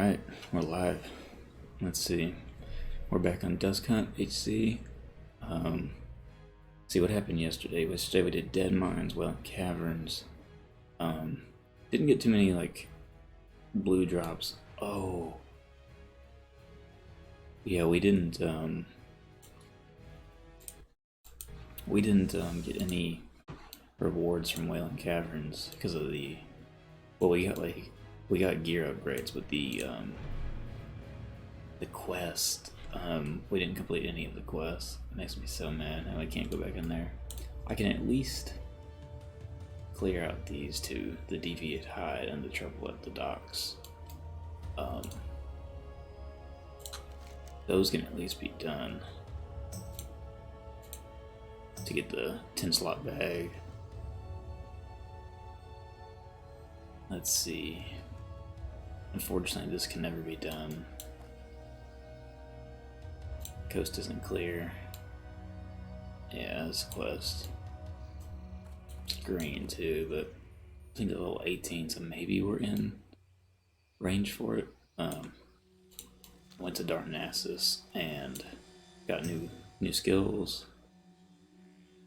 Alright, we're live. Let's see. We're back on Dusk Hunt HC. See what happened yesterday. Yesterday we did Dead Mines, Wailing Caverns. Didn't get too many, like, blue drops. Oh. Yeah, we didn't get any rewards from Wailing Caverns because of the... Well, we got gear upgrades, but the quest, we didn't complete any of the quests. It makes me so mad, and I can't go back in there. I can at least clear out these two, the Deviate Hide and the Trouble at the Docks. Those can at least be done to get the 10-slot bag. Let's see. Unfortunately, this can never be done. Coast isn't clear. Yeah, it's a quest. It's green too, but I think it's level 18, so maybe we're in range for it. Went to Darnassus and got new skills,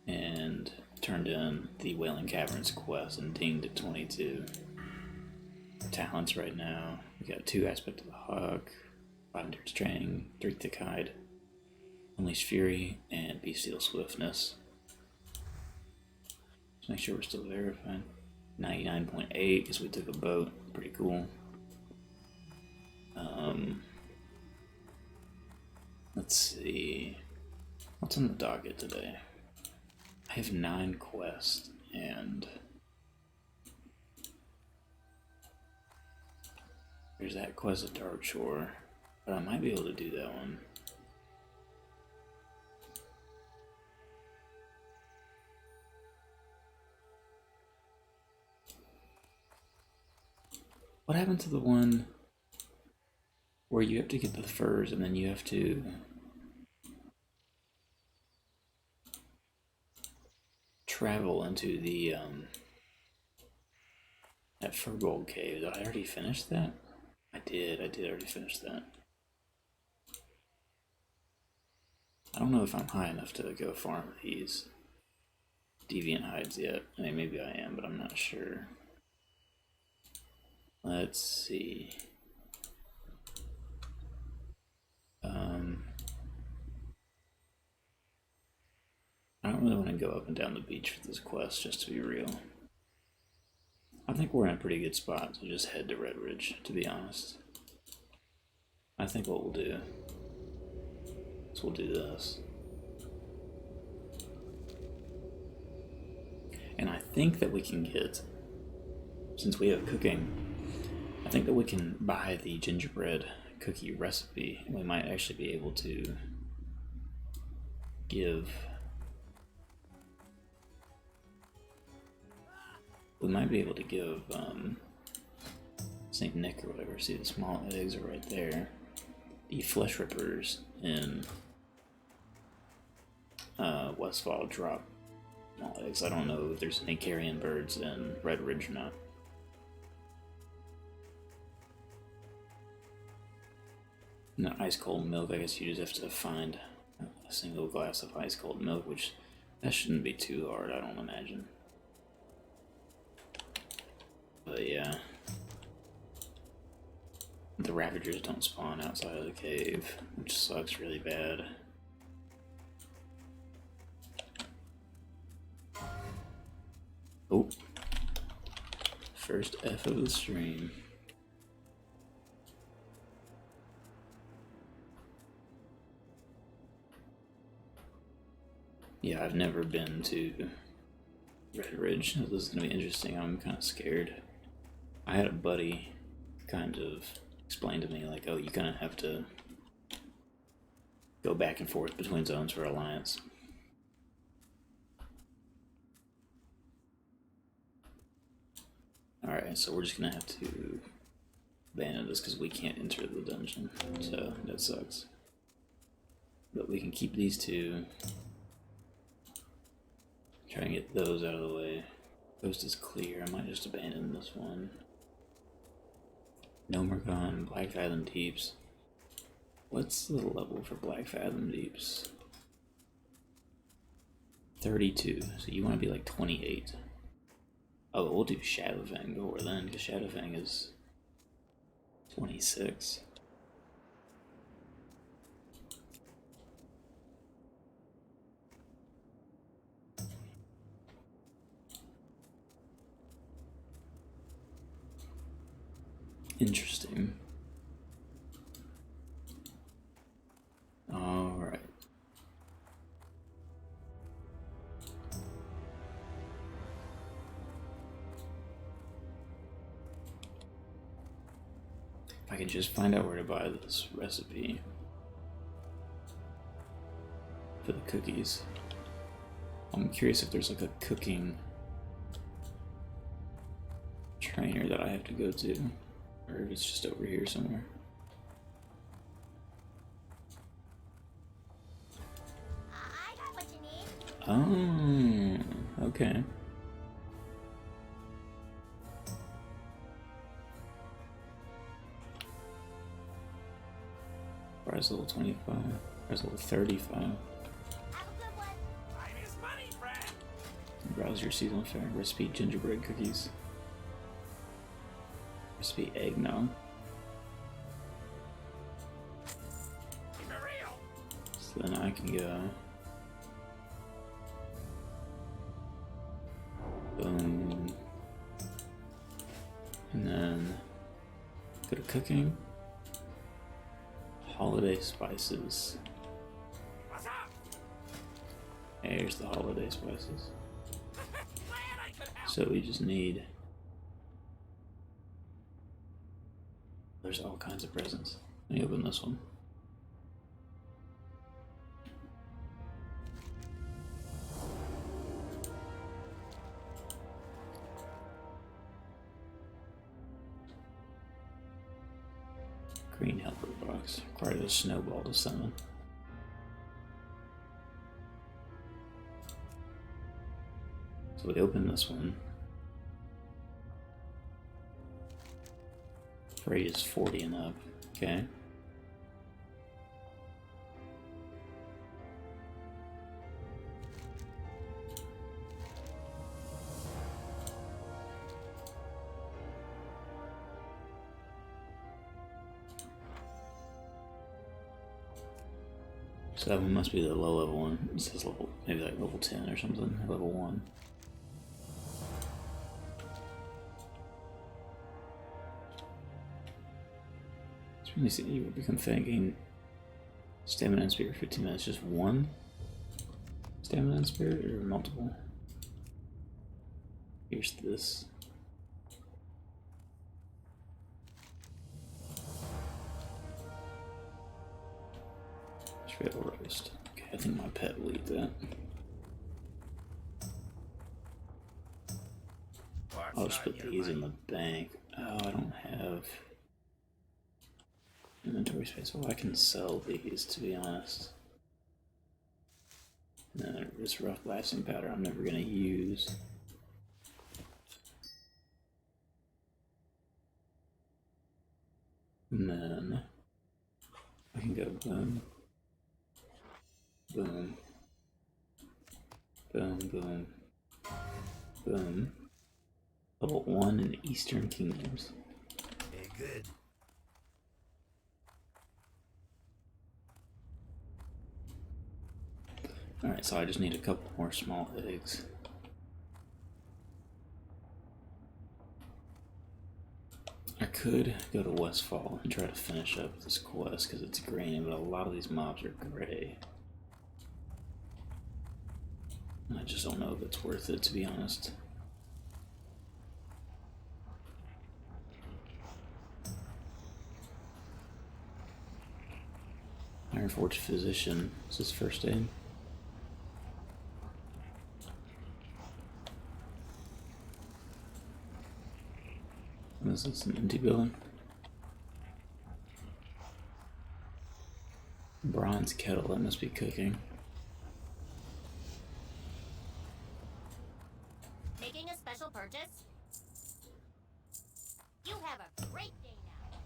and turned in the Wailing Caverns quest and dinged at 22 talents right now. We got 2 Aspect of the Hawk, 5 Endurance Training, 3 Thick Hide, Unleash Fury, and Bestial Swiftness. Let's make sure we're still verified. 99.8 because we took a boat. Pretty cool. Let's see. What's on the docket today? I have 9 quests, and there's that quest at Dark Shore, but I might be able to do that one. What happened to the one where you have to get the furs and then you have to travel into the that Furgold cave? Did I already finish that? I did already finish that. I don't know if I'm high enough to go farm these deviant hides yet. I mean, maybe I am, but I'm not sure. Let's see. I don't really want to go up and down the beach for this quest, just to be real. I think we're in a pretty good spot to just head to Red Ridge, to be honest. I think what we'll do is we'll do this. And I think that we can get, since we have cooking, I think that we can buy the gingerbread cookie recipe, and we might actually be able to give... We might be able to give St. Nick or whatever. See, the small eggs are right there. The flesh rippers in Westfall drop small eggs. I don't know if there's any carrion birds in Red Ridge or not. No, ice cold milk. I guess you just have to find a single glass of ice cold milk, which that shouldn't be too hard, I don't imagine. But yeah, the Ravagers don't spawn outside of the cave, which sucks really bad. Oh, first F of the stream. Yeah, I've never been to Red Ridge. This is gonna be interesting. I'm kind of scared. I had a buddy kind of explain to me, like, oh, you kind of have to go back and forth between zones for Alliance. Alright, so we're just gonna have to abandon this because we can't enter the dungeon, so that sucks. But we can keep these 2. Try and get those out of the way. Coast is clear. I might just abandon this one. Nomergon, Black Fathom Deeps. What's the level for Black Fathom Deeps? 32. So you want to be like 28. Oh, we'll do Shadowfang before then, because Shadowfang is 26. Interesting. All right. If I could just find out where to buy this recipe for the cookies. I'm curious if there's like a cooking trainer that I have to go to, or if it's just over here somewhere. I got what you need. Oh, okay. Price level 25. Price level 35. Have a good one. Time is money, friend. Browse your seasonal fare. Recipe gingerbread cookies. Recipe eggnog. Keep it real. So then I can go. Boom. And then go to cooking. Holiday spices. What's up? Here's the holiday spices. Glad I could help. So we just need. There's all kinds of presents. Let me open this one. Green helper box. Required a snowball to summon. So we open this one. Rate is 40 and up. Okay. So that one must be the low level one. It says level, maybe like level 10 or something, or level 1. Let me see, you will become thinking stamina and spirit for 15 minutes. Just one stamina and spirit or multiple? Here's this. Trail roast. Okay, I think my pet will eat that. I'll just put these in the bank. Oh, I don't have inventory space. Well, I can sell these, to be honest. And then this rough blasting powder I'm never going to use. And then I can go boom, boom, boom, boom, boom. Level 1 in the Eastern Kingdoms. Hey, good. Alright, so I just need a couple more small eggs. I could go to Westfall and try to finish up this quest because it's green, but a lot of these mobs are gray. And I just don't know if it's worth it, to be honest. Ironforge Physician. Is this first aid? What is this, an empty building? Bronze kettle, that must be cooking. Making a special purchase? You have a great day now.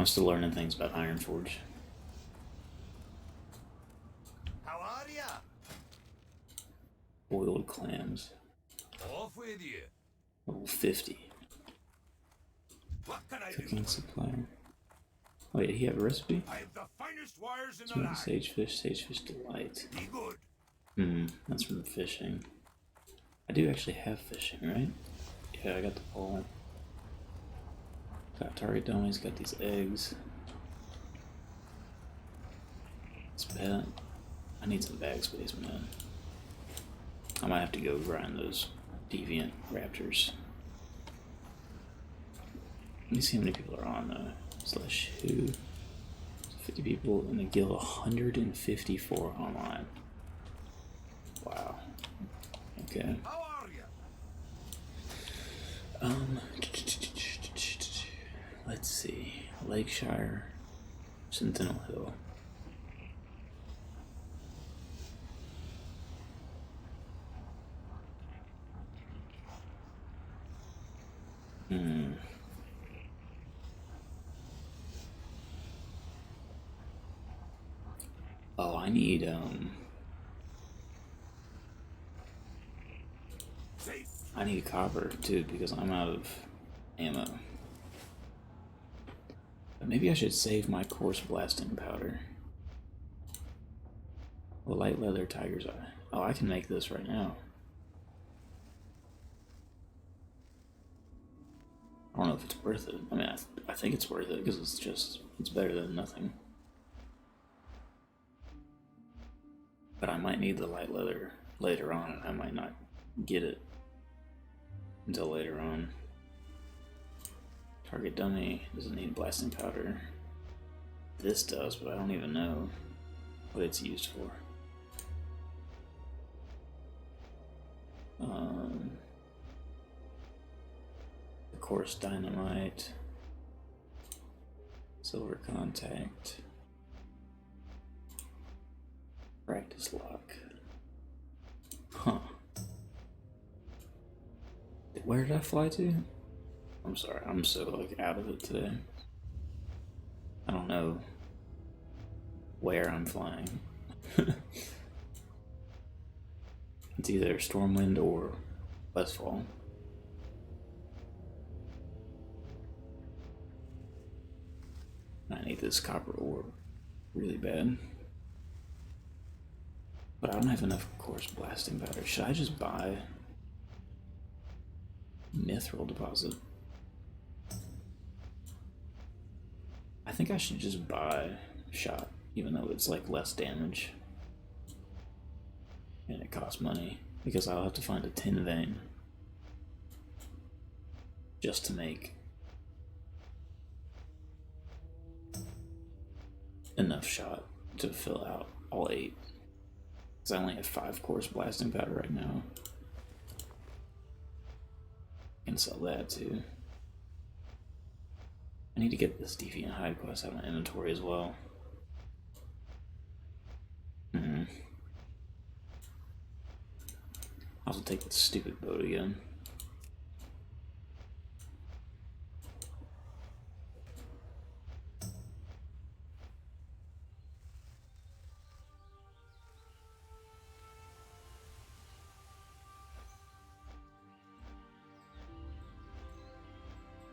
I'm still learning things about Ironforge. How are ya? Boiled clams. Off with you. Level 50. What can I do? Cooking supply. Oh yeah, he have a recipe? I have the finest wires in the land. Sagefish delight. Be good. That's from fishing. I do actually have fishing, right? Yeah, I got the pole. Got target dummies, got these eggs. This pet. I need some bag space, man. I might have to go grind those deviant raptors. Let me see how many people are on slash who. 50 people in the guild, 154 online. Wow. Okay. How are ya? Let's see. Lakeshire, Sentinel Hill. Oh, I need Safe. I need copper too because I'm out of ammo. But maybe I should save my coarse blasting powder. The light leather tiger's eye. Oh, I can make this right now. I don't know if it's worth it. I mean, I think it's worth it because it's better than nothing. But I might need the light leather later on, and I might not get it until later on. Target dummy doesn't need blasting powder. This does, but I don't even know what it's used for. Of course, dynamite, silver contact, practice lock. Huh. Where did I fly to? I'm sorry, I'm so like out of it today. I don't know where I'm flying. It's either Stormwind or Westfall. I need this copper ore really bad. But I don't have enough coarse blasting powder. Should I just buy mithril deposit? I think I should just buy shot, even though it's like less damage. And it costs money, because I'll have to find a tin vein just to make enough shot to fill out all 8. Because I only have 5 coarse blasting powder right now. I can sell that too. I need to get this deviant hide quest out of my inventory as well. I'll have to take the stupid boat again.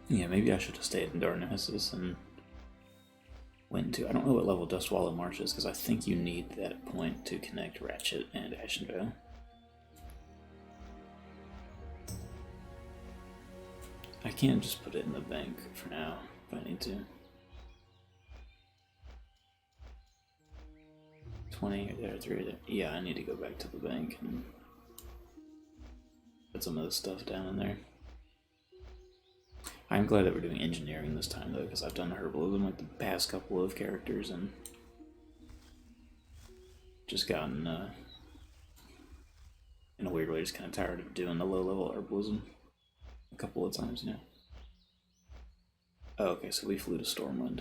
Yeah, maybe I should have stayed in Darnassus and went to... I don't know what level Dustwallow Marsh is, because I think you need that point to connect Ratchet and Ashenvale. I can just put it in the bank for now, if I need to. 20 there, 3 there. Yeah, I need to go back to the bank and put some of this stuff down in there. I'm glad that we're doing engineering this time, though, because I've done herbalism like the past couple of characters and just gotten, in a weird way, just kind of tired of doing the low-level herbalism a couple of times now. Oh, okay, so we flew to Stormwind.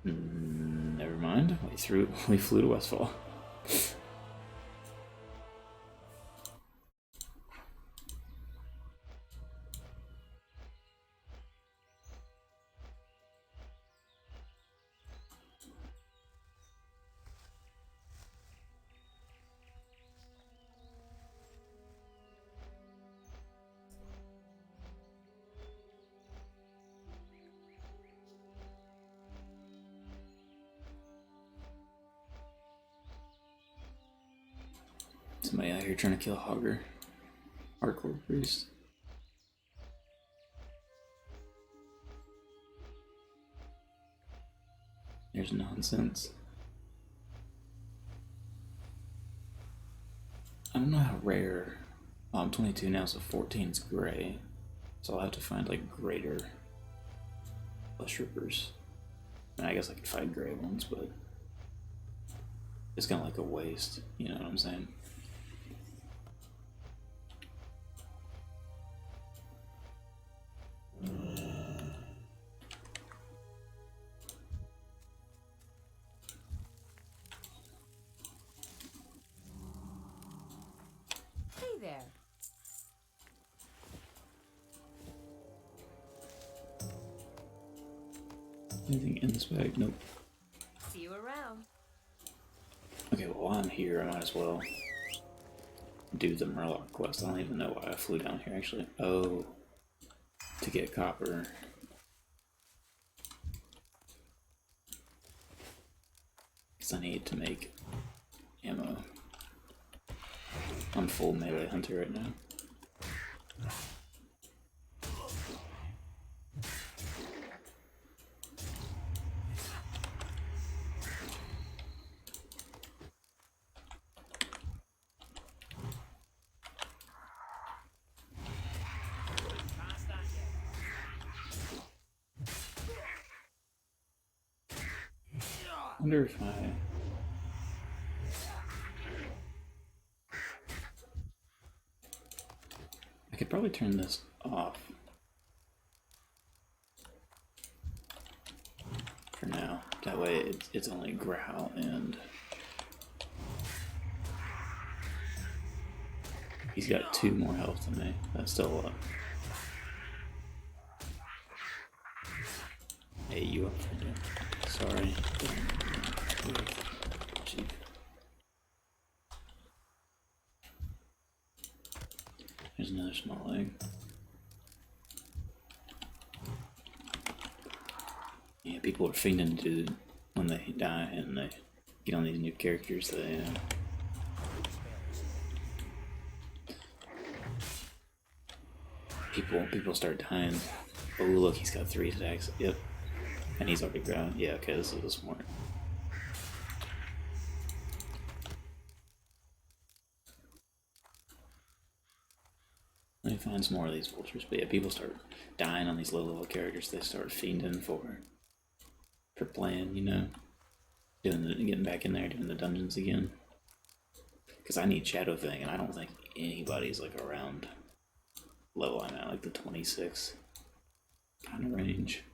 Never mind. We flew to Westfall. Somebody out here trying to kill Hogger. Hardcore priest. There's nonsense. I don't know how rare. Oh, I'm 22 now, so 14 is gray. So I'll have to find like greater flesh rippers. I mean, I guess I could find gray ones, but it's kind of like a waste. You know what I'm saying? Hey there. Anything in this bag? Nope. See you around. Okay, well, while I'm here, I might as well do the Murloc quest. I don't even know why I flew down here, actually. Oh, to get copper. Because I need to make ammo. I'm full melee hunter right now. I wonder if I could probably turn this off for now. That way it's only growl and he's got 2 more health than me. That's still a lot. Hey, you up for it? Sorry. Chief. There's another small egg. Yeah, people are fiending to when they die and they get on these new characters. They people start dying. Oh look, he's got 3 attacks. Yep, and he's already ground. Yeah, okay, this is smart. Let me find some more of these vultures. But yeah, people start dying on these low-level characters. They start fiending for playing, you know, getting back in there, doing the dungeons again. Because I need Shadow Thing, and I don't think anybody's like around level I'm at, like the 26 kind of range.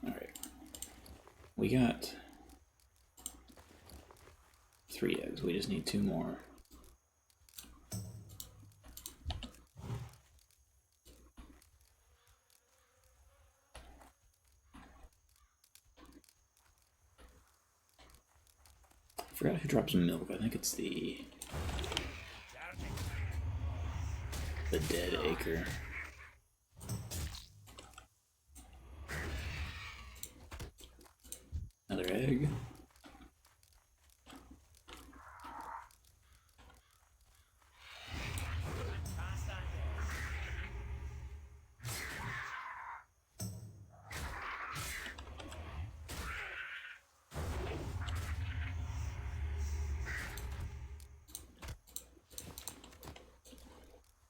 All right, we got 3 eggs. We just need 2 more. I forgot who drops milk. I think it's the dead acre. Another egg.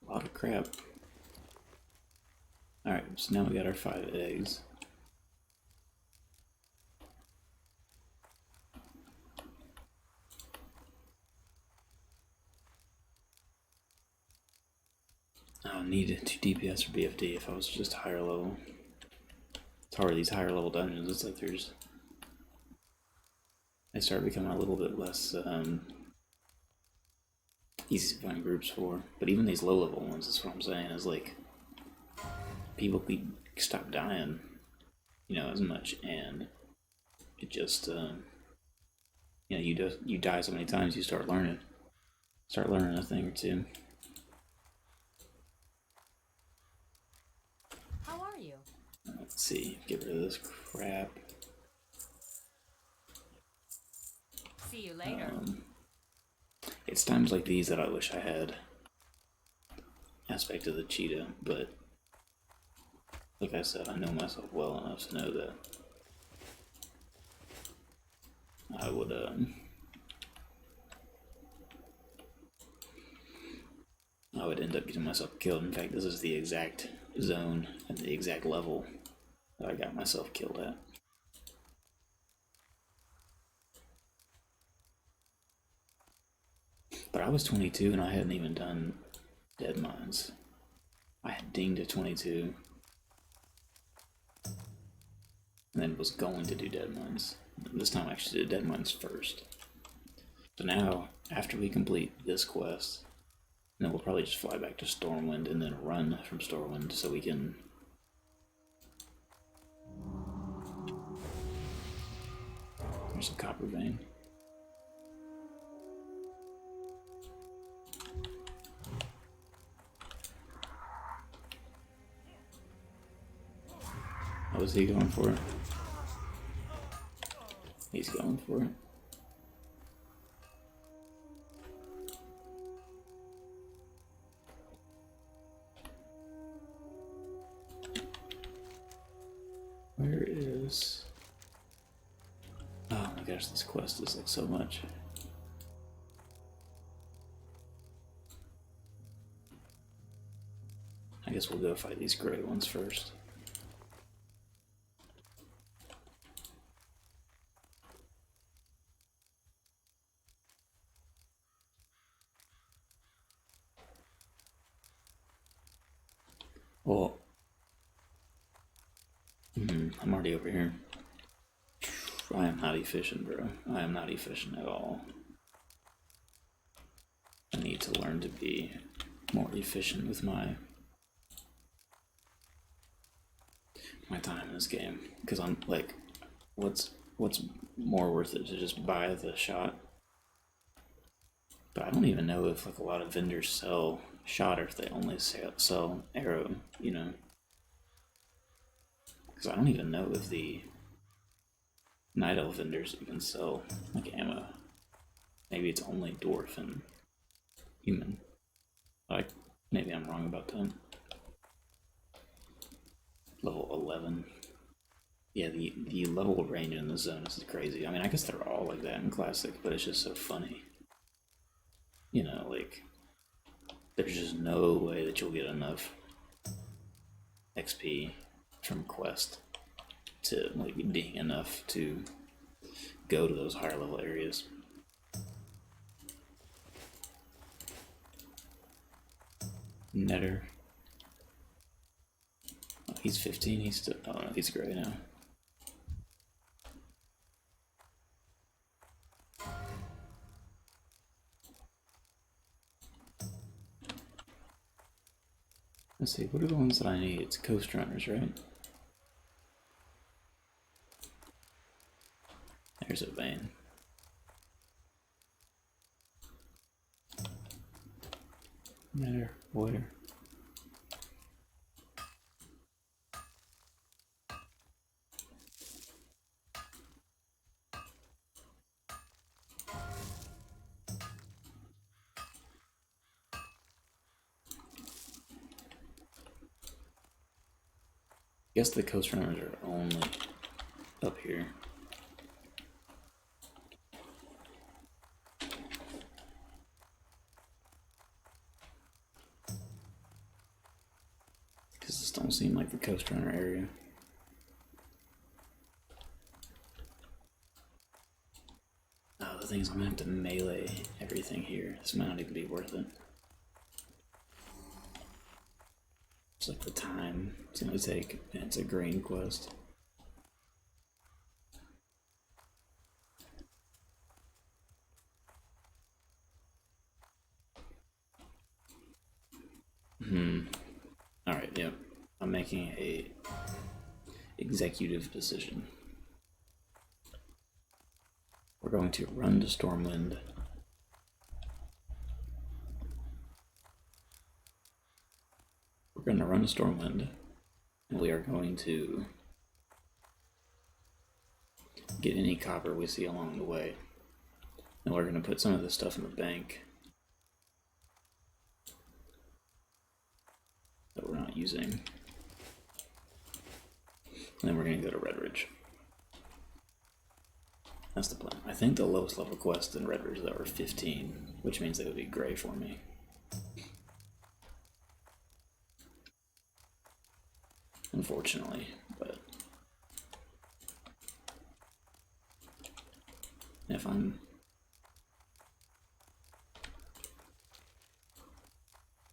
A lot of crap. Alright, so now we got our 5 eggs. I need 2 DPS or BFD if I was just higher level. It's hard, these higher level dungeons, it's like they start becoming a little bit less easy to find groups for. But even these low level ones, that's what I'm saying, is like people could stop dying, you know, as much, and it just you know, you die so many times, you start learning a thing or two. How are you? Let's see, get rid of this crap. See you later. It's times like these that I wish I had aspect of the cheetah, but like I said, I know myself well enough to know that I would end up getting myself killed. In fact, this is the exact zone and the exact level that I got myself killed at. But I was 22 and I hadn't even done dead mines. I had dinged at 22 and then was going to do dead mines. This time I actually did dead mines first. So now, after we complete this quest, then we'll probably just fly back to Stormwind and then run from Stormwind so we can... There's a copper vein. How is he going for it? He's going for it. Where is... Oh my gosh, this quest is like so much. I guess we'll go fight these gray ones first. Well, I'm already over here. I am not efficient, bro. I am not efficient at all. I need to learn to be more efficient with my time in this game. Because I'm like, what's more worth it to just buy the shot? But I don't even know if like a lot of vendors sell shot or if they only sell arrow, you know? Because I don't even know if the Night Elf vendors even sell like ammo. Maybe it's only Dwarf and Human. Like, maybe I'm wrong about that. Level 11. Yeah, the level range in the zone is crazy. I mean, I guess they're all like that in Classic, but it's just so funny. You know, like, there's just no way that you'll get enough XP from Quest to, like, being enough to go to those higher level areas. Netter. Oh, he's 15, he's still, oh no, he's gray now. Let's see, what are the ones that I need? It's Coast Runners, right? There's a vein. Netter, water. I guess the Coast Runners are only up here. Because this don't seem like the Coast Runner area. Oh, the thing is, I'm gonna have to melee everything here. This might not even be worth it. It's like the time it's gonna take, and it's a green quest. Alright, yep. I'm making a executive decision. We're going to run to Stormwind. We're going to run to Stormwind, and we are going to get any copper we see along the way. And we're going to put some of this stuff in the bank not using. And then we're gonna go to Red Ridge. That's the plan. I think the lowest level quests in Red Ridge that were 15, which means they would be gray for me. Unfortunately, but if I'm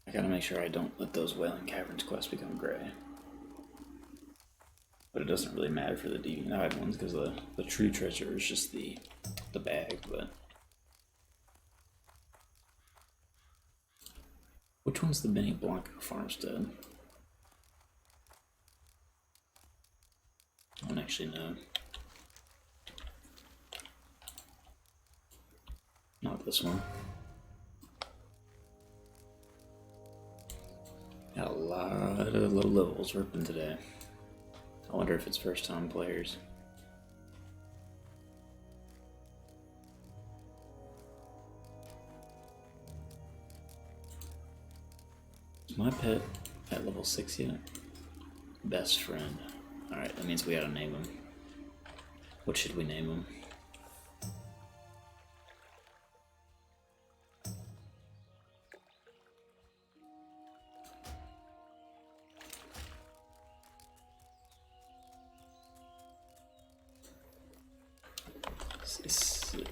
I gotta make sure I don't let those Wailing Caverns quests become gray. But it doesn't really matter for the deviant ones because the true treasure is just the bag, but which one's the Benny Blanco farmstead? I don't actually know. Not this one. Got a lot of low levels ripping today. I wonder if it's first time players. Is my pet at level 6 yet? Best friend. Alright, that means we gotta name him. What should we name him? Cecilia.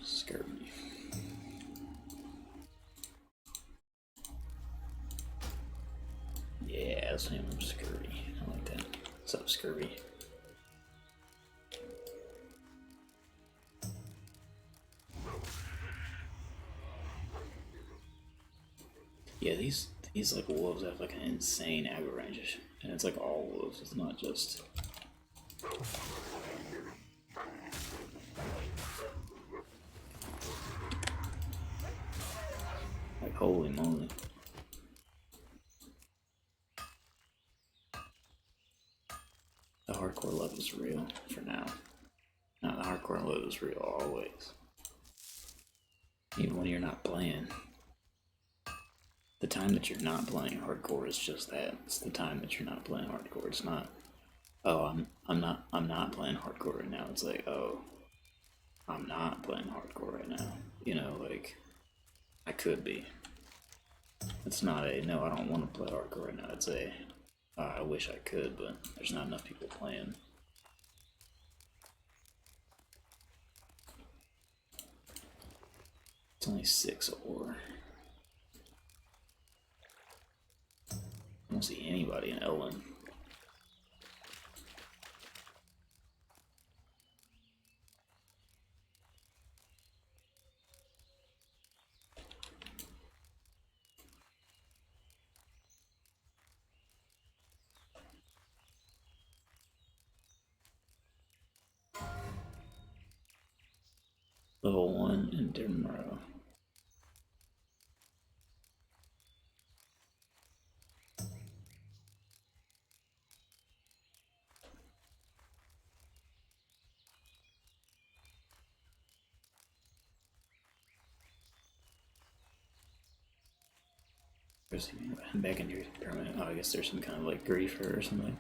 Scurvy. Yeah, let's name him Scurvy. I like that. What's up, Scurvy? Yeah, these like wolves have like an insane aggro range, and it's like all wolves. It's not just. Like holy moly! The hardcore love is real for now. Now the hardcore love is real always, even when you're not playing. The time that you're not playing hardcore is just that. It's the time that you're not playing hardcore. It's not, oh, I'm not playing hardcore right now. It's like, oh, I'm not playing hardcore right now. You know, like I could be. It's not a no, I don't want to play hardcore right now. It's a I wish I could, but there's not enough people playing. It's only 6 ore. I don't see anybody in Ellen. Level 1 in Denmark. Back in your permanent. Oh, I guess there's some kind of like griefer or something.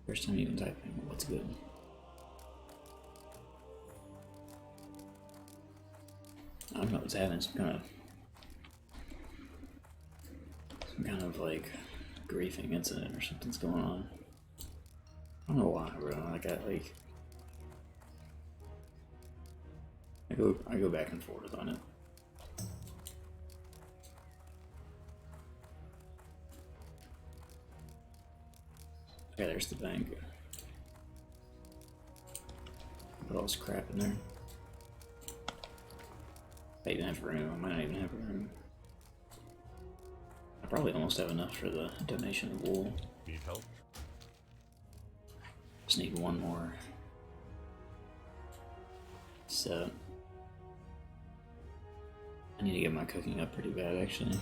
First time even typing, what's good? I don't know what's happening, some kind of like griefing incident or something's going on. I don't know why, bro. Like I go back and forth on it. Okay, there's the bank. Put all this crap in there. I even have room. I might not even have room. I probably almost have enough for the donation of wool. Need help? Just need one more set. I need to get my cooking up pretty bad, actually.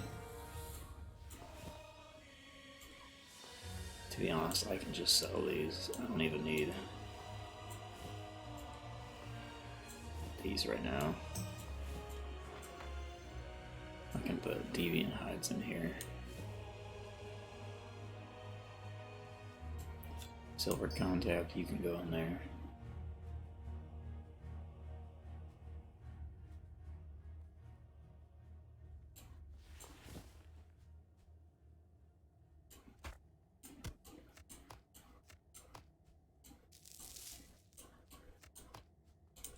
To be honest, I can just sell these. I don't even need these right now. I can put deviant hides in here. Silver contact, you can go in there.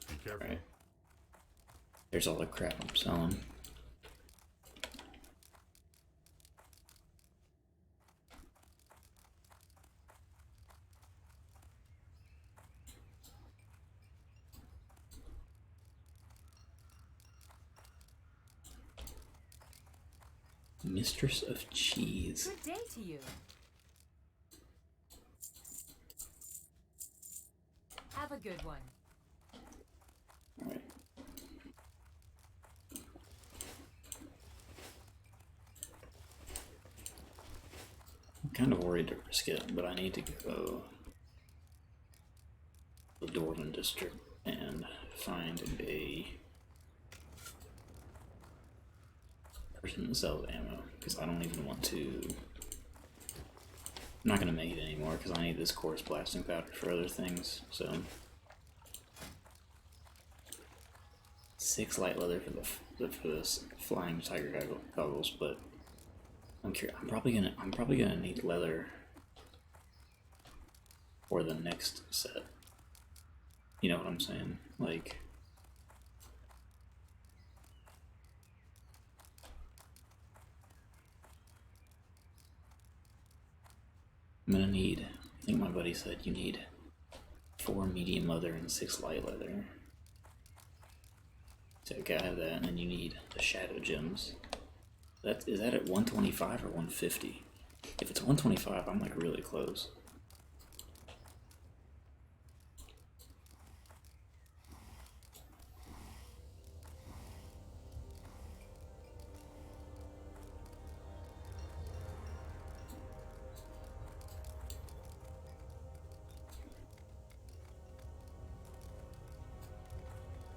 Be careful. Right. There's all the crap I'm selling. Mistress of Cheese. Good day to you. Have a good one. Alright. I'm kind of worried to risk it, but I need to go to the Dwarven district and find a person that sells ammo, because I don't even want to. I'm not going to make it anymore because I need this coarse blasting powder for other things, so 6 light leather for this flying tiger goggles, but I'm curious. I'm probably gonna need leather for the next set. You know what I'm saying? Like, I'm gonna need. I think my buddy said you need 4 medium leather and 6 light leather. So okay, I have that, and then you need the shadow gems. Is that at 125 or 150? If it's 125, I'm like really close.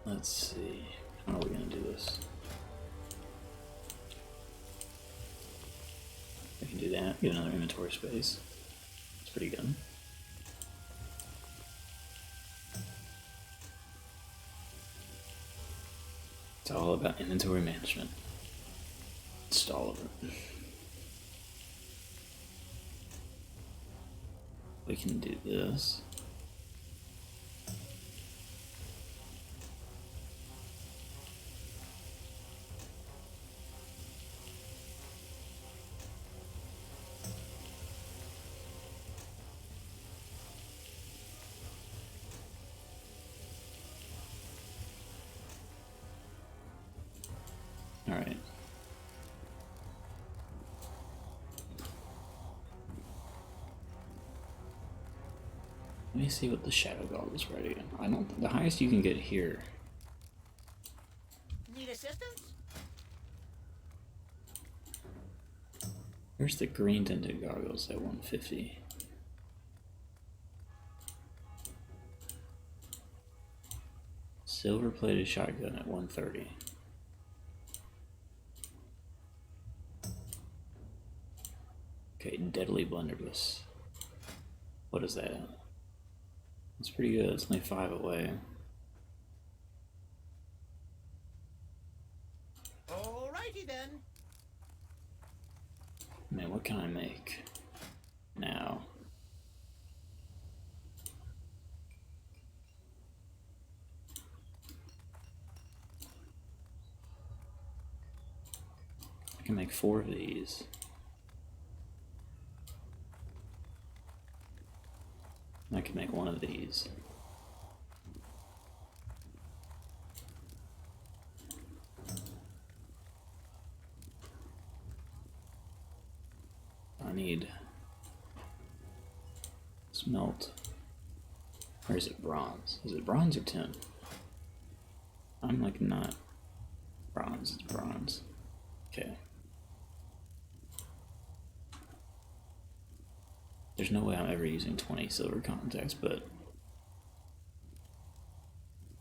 Let's see. How are we gonna do this? I can do that, get another inventory space. That's pretty good. It's all about inventory management. Just all of it. We can do this. All right. Let me see what the shadow goggles were again. I don't. The highest you can get here. Need assistance? Where's the green tinted goggles at 150? Silver plated shotgun at 130. Okay, deadly blunderbuss. What is that? It's pretty good. It's only 5 away. Alrighty then. Man, what can I make? now. I can make 4 of these. I can make 1 of these. I need smelt. Or is it bronze? Is it bronze or tin? I'm like not bronze, it's bronze. Okay. There's no way I'm ever using 20 silver contacts, but...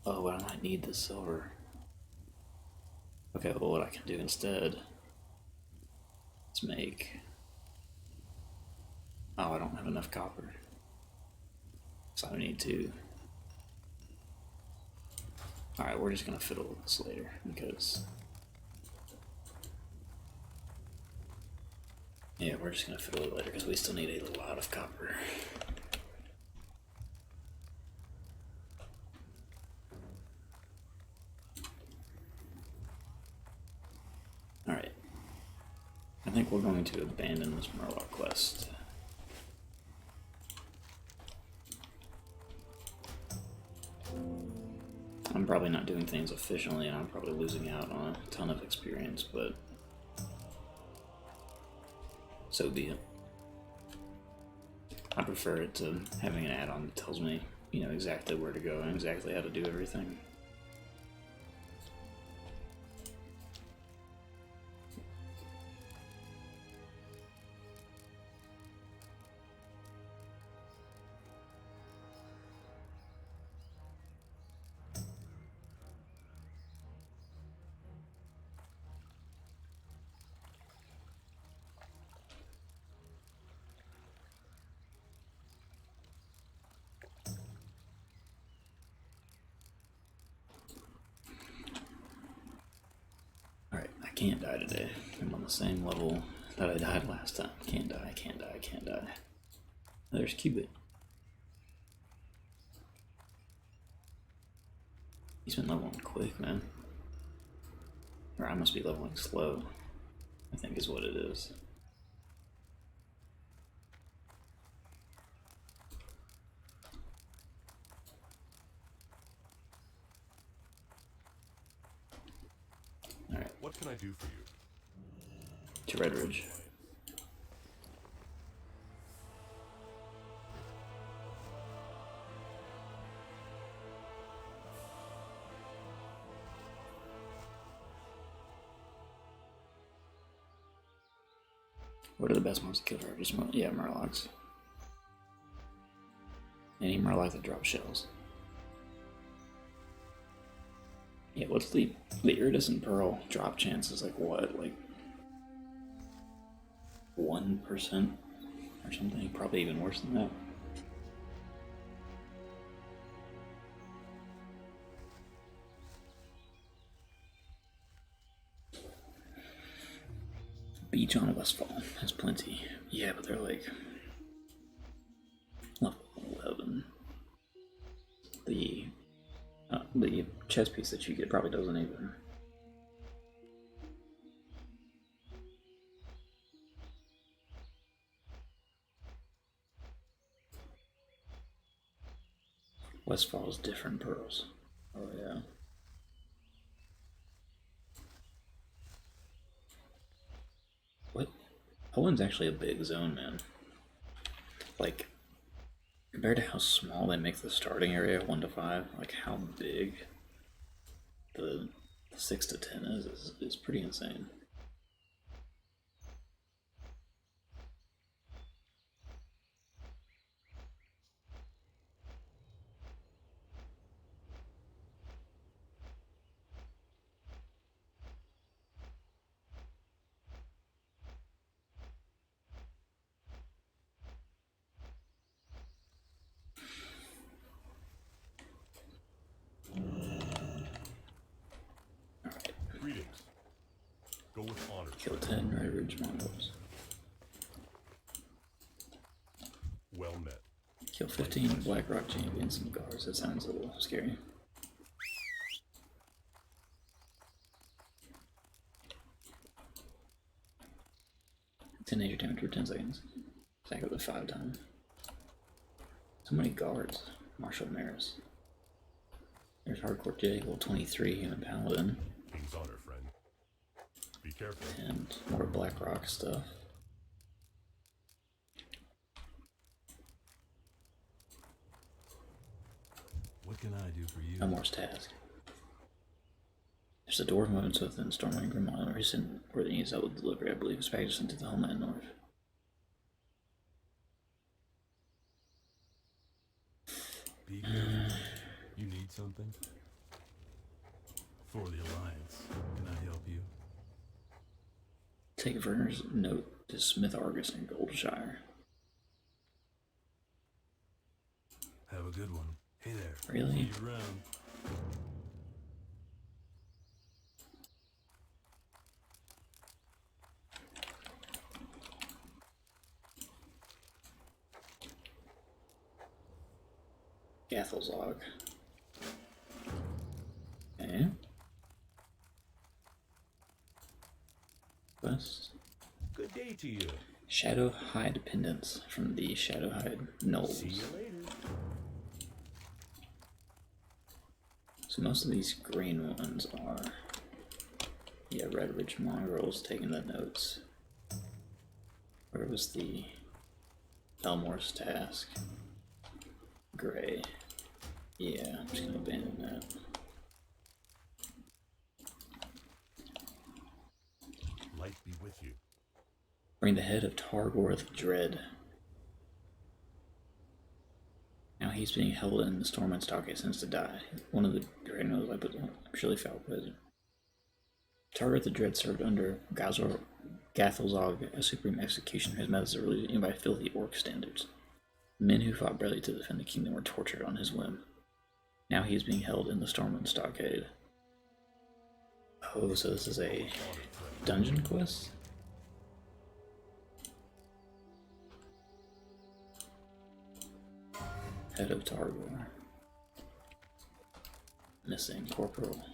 Oh, but I might need the silver. Okay, well what I can do instead is make... Oh, I don't have enough copper. So I need to... Alright, we're just gonna fiddle with this later, because... Yeah, we're just gonna fiddle with it later, because we still need a lot of copper. Alright. I think we're going to abandon this Murloc quest. I'm probably not doing things efficiently, and I'm probably losing out on a ton of experience, but so be it. I prefer it to having an add-on that tells me, you know, exactly where to go and exactly how to do everything. Alright, I can't die today. I'm on the same level that I died last time. Can't die, can't die, can't die. There's Cubit. He's been leveling quick, man. Or I must be leveling slow, I think is what it is. Alright. What can I do for you? To Red Ridge. What are the best ones to kill for? Just yeah, Murlocs. Any Murloc that drops shells. Yeah, what's the iridescent pearl drop chances? Like what? Like 1% or something? Probably even worse than that. Beach on Westfall has plenty. Yeah, but they're like level 11. The chess piece that you get probably doesn't even. Westfall's different pearls. Oh yeah. What? Poland's actually a big zone, man. Like, compared to how small they make the starting area, 1 to 5, like how big the 6 to 10 is pretty insane. Greetings. Go with honor. Kill 10 Red Ridge Mongols. Kill 15 Black Rock champions and guards. That sounds a little scary. Nature damage for 10 seconds. Stack up to 5 times. So many guards. Martial Maris. There's Hardcore J, level 23, Human Paladin. King's honor, friend. Be careful. And more Black Rock stuff. What can I do for you? Elmore's Task. There's a dwarf movements within Stormwind Grimmauld, recent where the needs out with delivery, I believe, is packaged into the Homeland North. Be careful. You need something? For the Alliance. Can I help you? Take Werner's note to Smith Argus in Goldshire. Have a good one. Hey there. Really? See you around. Gathelzog. Okay. Quest. Good day to you. Shadow Hide Pendants from the Shadow Hide Knolls. See you later. So most of these green ones are, yeah, Red Ridge Mongrels taking the notes. Where was the Elmore's Task? Gray. Yeah, I'm just gonna abandon that. Light be with you. Bring the head of Targorth Dread. Now he's being held in the Stormwind Stockade since to die. One of the Dreadnoughts I put surely foul present. Targorth the Dread served under Gathelzog as Supreme Executioner. His methods are released by filthy orc standards. Men who fought bravely to defend the kingdom were tortured on his whim. Now he is being held in the Stormwind Stockade. Oh, so this is a dungeon quest? Head of Targor. Missing Corporal.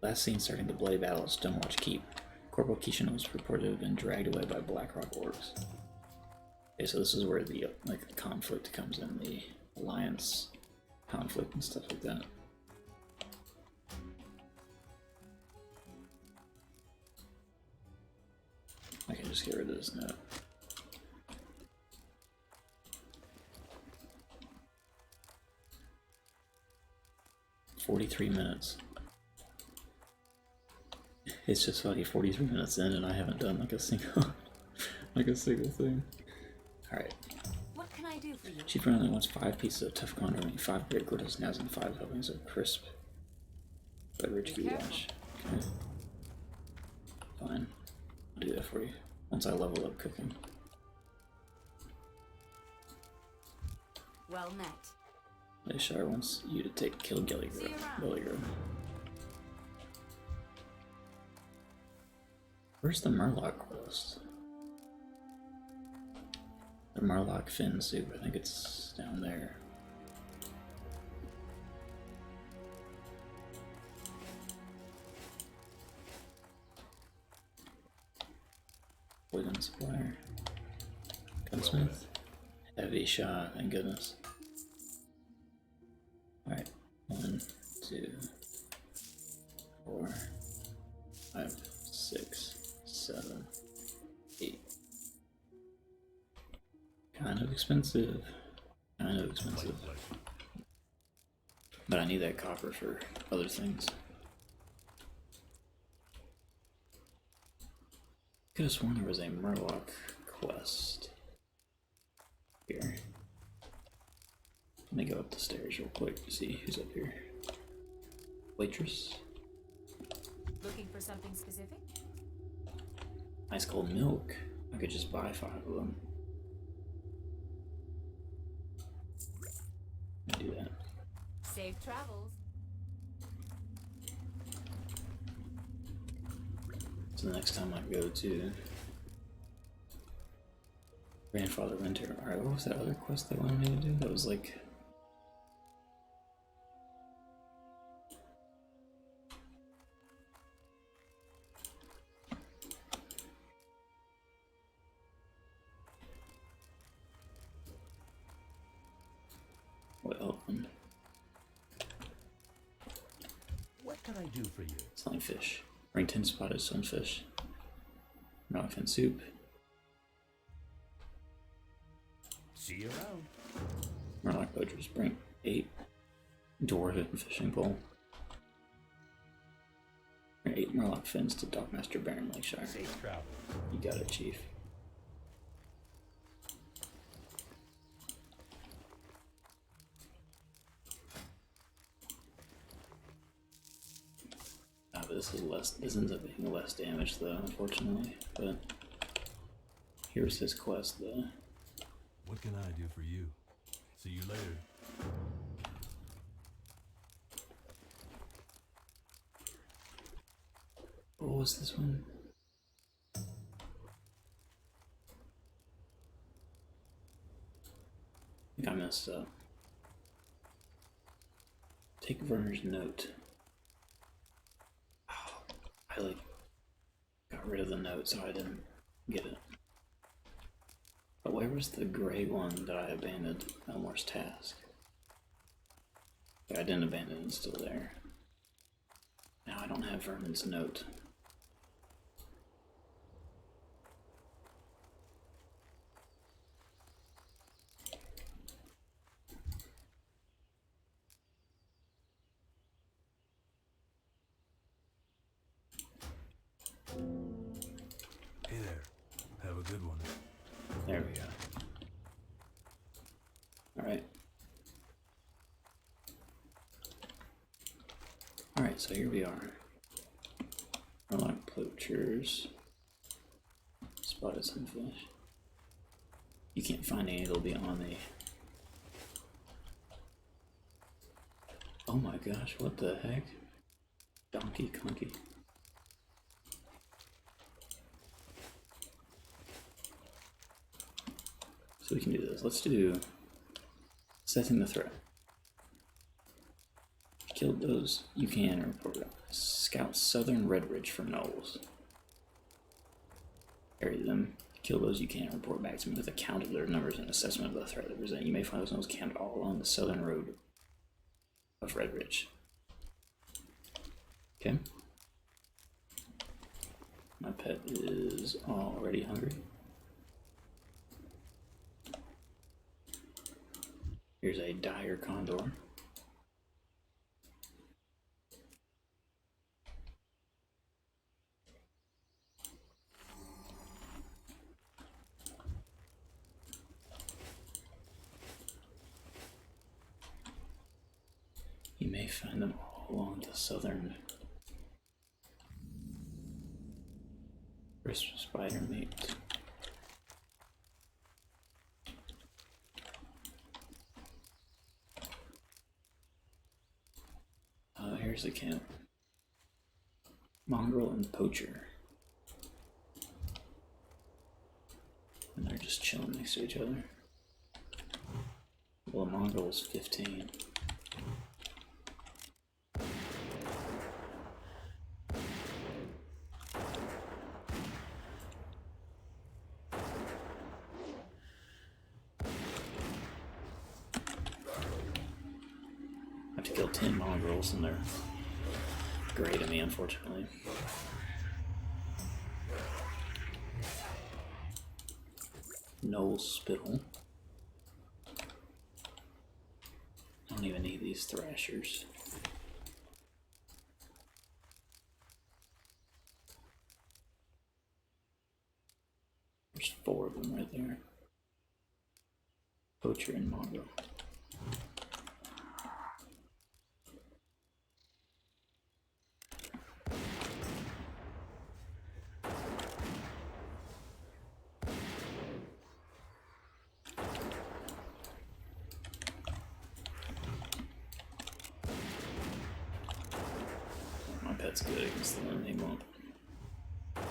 Last seen starting the bloody battle at Stonewatch Keep. Corporal Kishin was reported to have been dragged away by Blackrock orcs. Okay, so this is where the like conflict comes in, the alliance conflict and stuff like that. I can just get rid of this note. "43 minutes. It's just funny, 43 minutes in and I haven't done like a single thing. Alright. What can I do for you? Chief only wants 5 pieces of tough conjuring, 5 great glitters, now and 5 helpings of crisp red rich goulash. Okay. Fine. I'll do that for you. Once I level up cooking. Well met. Leishar wants you to take kill Gilligrove. Where's the Murloc quest? The Murloc fin soup, I think it's down there. Poison supplier. Gunsmith. Heavy shot, thank goodness. Alright. 1, 2, 4, 5, 6, 7, 8. Kind of expensive. Kind of expensive. But I need that copper for other things. Could have sworn there was a Murloc quest here. Let me go up the stairs real quick to see who's up here. Waitress. Looking for something specific? Ice cold milk. I could just buy 5 of them. Let me do that. Safe travels. So the next time I go to Grandfather Winter. Alright, what was that other quest they wanted me to do? That was like... Well, What can I do for you? Sunfish. Bring 10 spotted sunfish. Rockfin soup. See you around. Murloc poachers. Bring 8 dwarf fishing pole. Bring 8 Murloc fins to Dockmaster Baron Lakeshire. Safe travel. You got it, Chief. Ah, but this is less. This ends up being less damage, though, unfortunately. But here's his quest, though. What can I do for you? See you later. What was this one? I think I messed up. Take Werner's note. Oh, I like got rid of the note so I didn't get it. But where was the gray one that I abandoned? Elmore's task. Yeah, I didn't abandon it, it's still there. Now I don't have Vermin's note. Hey there. Have a good one. There we go. Alright. Alright, so here we are. Murloc poachers. Spotted sunfish. You can't find any, they'll be on the... Oh my gosh, what the heck? Donkey Conky. So we can do this. Let's do setting the threat. Killed those. You can report it. Scout Southern Redridge for Knolls. Carry them. Kill those you can report back to me with a count of their numbers and assessment of the threat they present. You may find those Knolls camped all along the southern road of Redridge. Okay. My pet is already hungry. Here's a dire condor. You may find them all along the southern crisp spider meat. Here's the camp. Mongrel and Poacher. And they're just chilling next to each other. Well, the Mongrel is 15. I have to kill 10 mongrels and they're great at me, unfortunately. Noel's Spittle. I don't even need these thrashers. There's 4 of them right there. Poacher and mongrel. That's good against the one they want.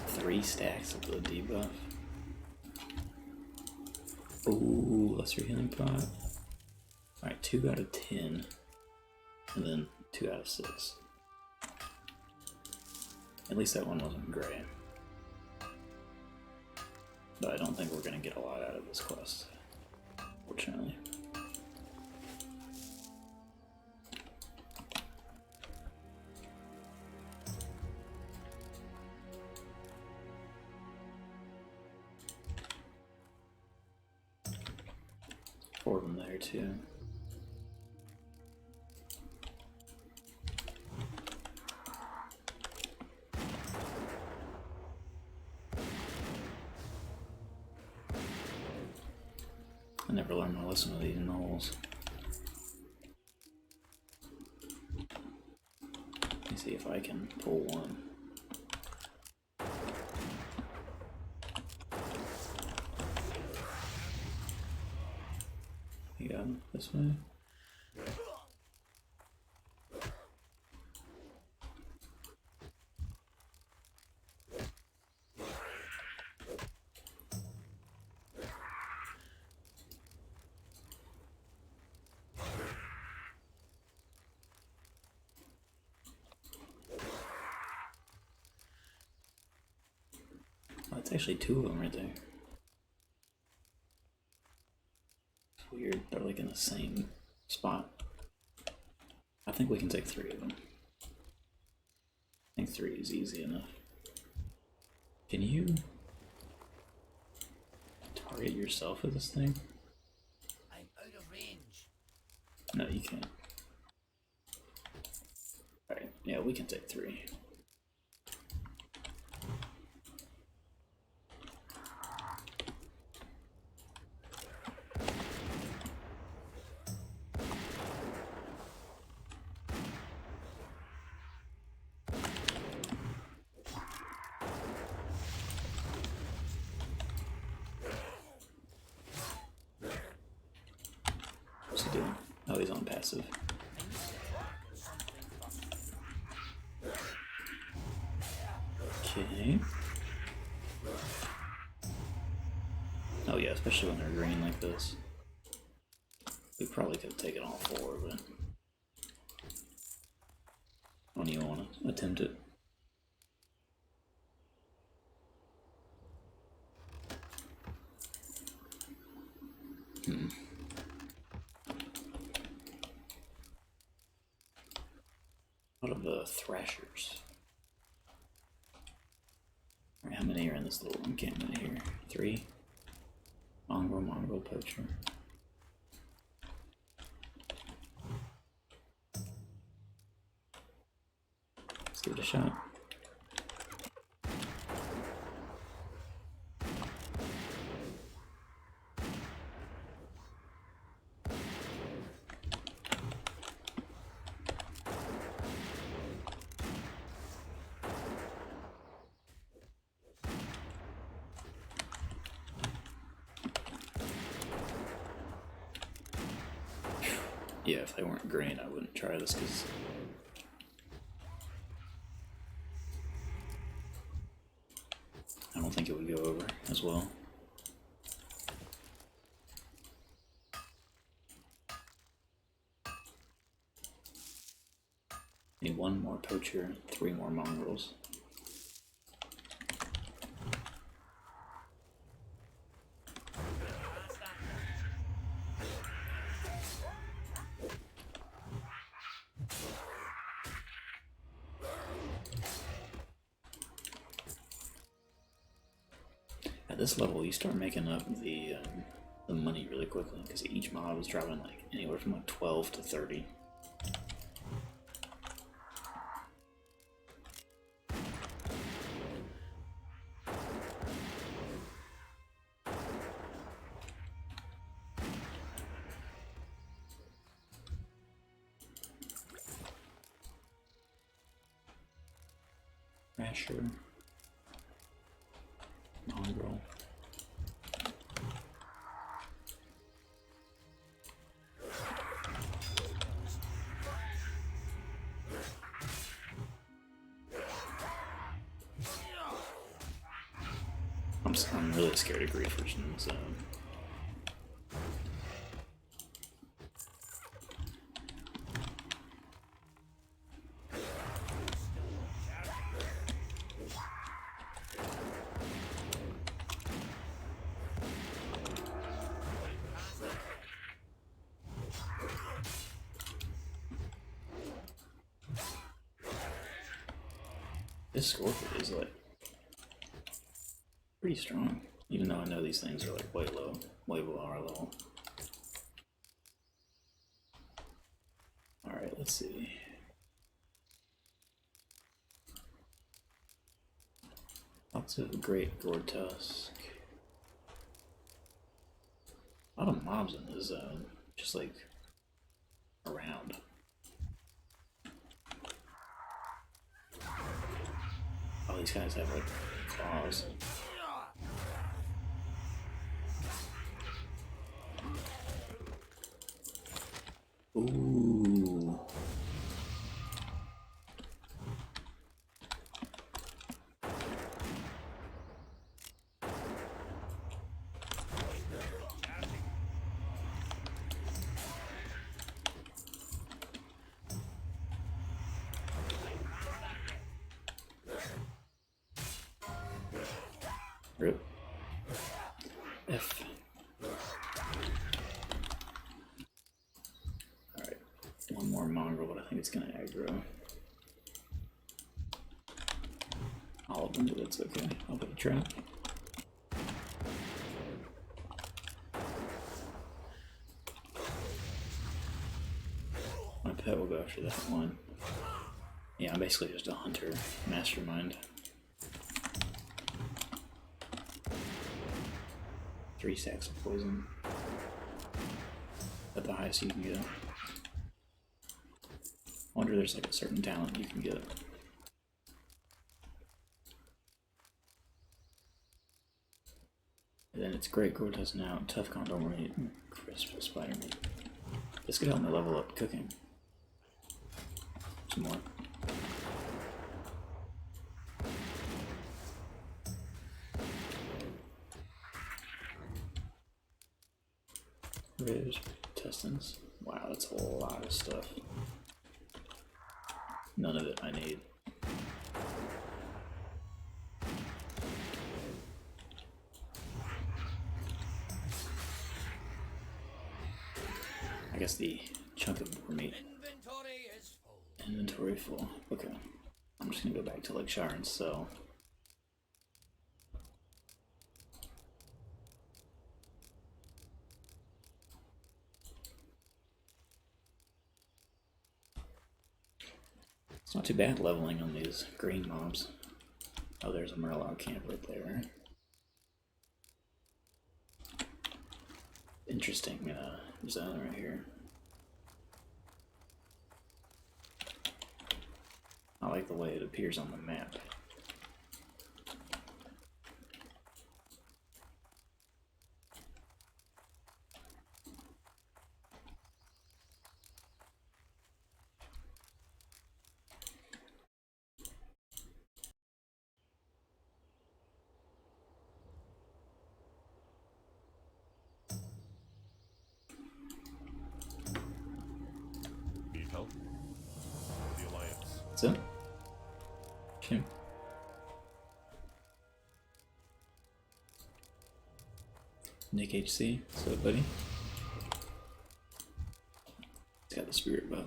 3 stacks of the debuff. Ooh, lesser healing pot. Alright, 2 out of 10. And then 2 out of 6. At least that one wasn't gray. But I don't think we're gonna get a lot out of this quest, fortunately. Four of them there too. I never learned my lesson with these knolls. Let me see if I can pull one. You got him this way. Oh, it's actually 2 of them right there. It's weird, they're like in the same spot. I think we can take 3 of them. I think 3 is easy enough. Can you target yourself with this thing? I'm out of range. No, you can't. Alright, yeah, we can take 3. What's he doing? Oh, he's on passive. Okay. Oh yeah, especially when they're green like this. We probably could have taken all 4, but I don't even want to attempt it. What of the thrashers? Alright, how many are in this little encampment here? 3? Mongrel poacher. Let's give it a shot. Yeah, if they weren't green, I wouldn't try this because I don't think it would go over as well. Need 1 more poacher, 3 more mongrels. At this level, you start making up the money really quickly because each mob is dropping like anywhere from like 12 to 30. Rasher. Mongrel. I'm really scared of griefers in the zone. This Scorpion is like pretty strong, even though I know these things are like way below our level. Alright, let's see. Lots of great Gore Tusk. A lot of mobs in this zone, just like around. Oh, these guys have like claws. Ooh. Rip. F. Alright. One more mongrel, but I think it's gonna aggro. All of them, but it's okay. I'll put a trap. My pet will go after that one. Yeah, I'm basically just a hunter mastermind. 3 stacks of poison. At the highest you can get. I wonder if there's like a certain talent you can get. And then it's great Gore Tusk now, tough condom rate, crisp spider meat. This could help me level up cooking. Some more. Ribs, intestines. Wow, that's a lot of stuff. None of it I need. I guess the chunk of meat. Inventory is full. Inventory full. Okay. I'm just gonna go back to Lake Shire and sell. It's not too bad leveling on these green mobs. Oh, there's a Murloc camp right there. Interesting zone right here. I like the way it appears on the map. Need help? The Alliance. What's up? Okay. Nick HC, what's up, buddy? He's got the spirit buff.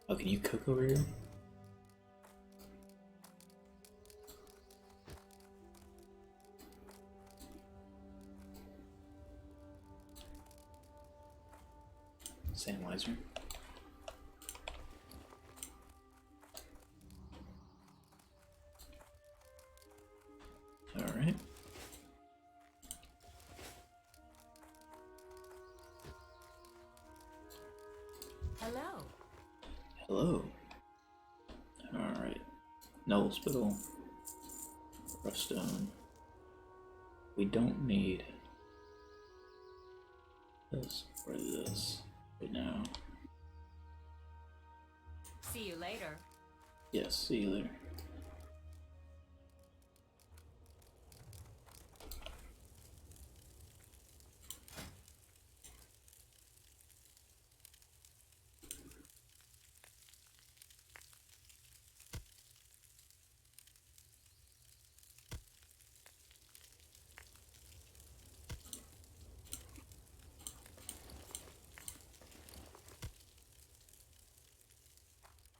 Oh, can you cook over here? Sandwiser. Alright. Hello. Hello. Alright. Null Spittle. Rough Stone. We don't need this or this right now. See you later. Yes, see you later.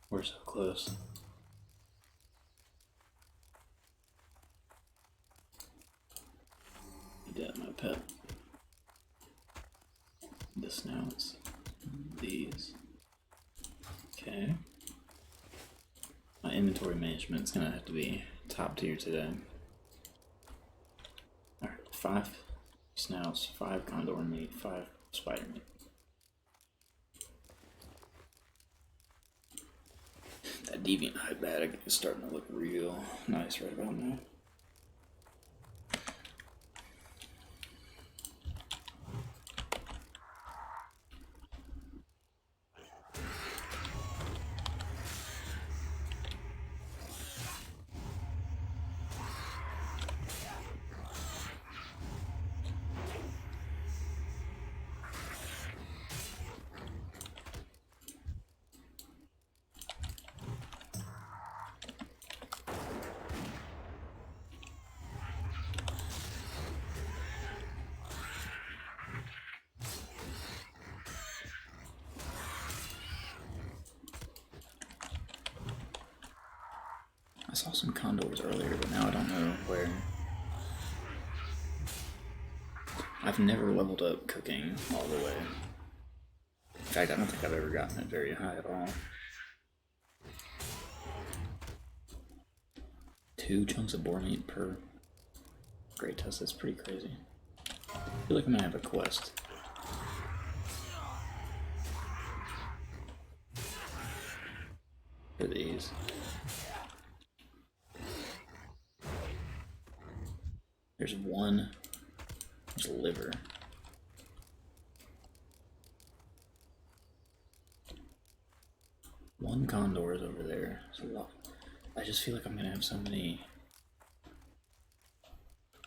We're so close. that my pet. The snouts. These. Okay. My inventory management is gonna have to be top tier today. Alright, 5 snouts, 5 condor meat, 5 spider meat. That deviant hide bag is starting to look real nice right about now. I saw some condors earlier, but now I don't know where. I've never leveled up cooking all the way. In fact, I don't think I've ever gotten it very high at all. 2 chunks of boar meat per great test, that's pretty crazy. I feel like I'm gonna have a quest. For these. There's one. There's liver. One condor is over there. It's a lot. I just feel like I'm gonna have so many.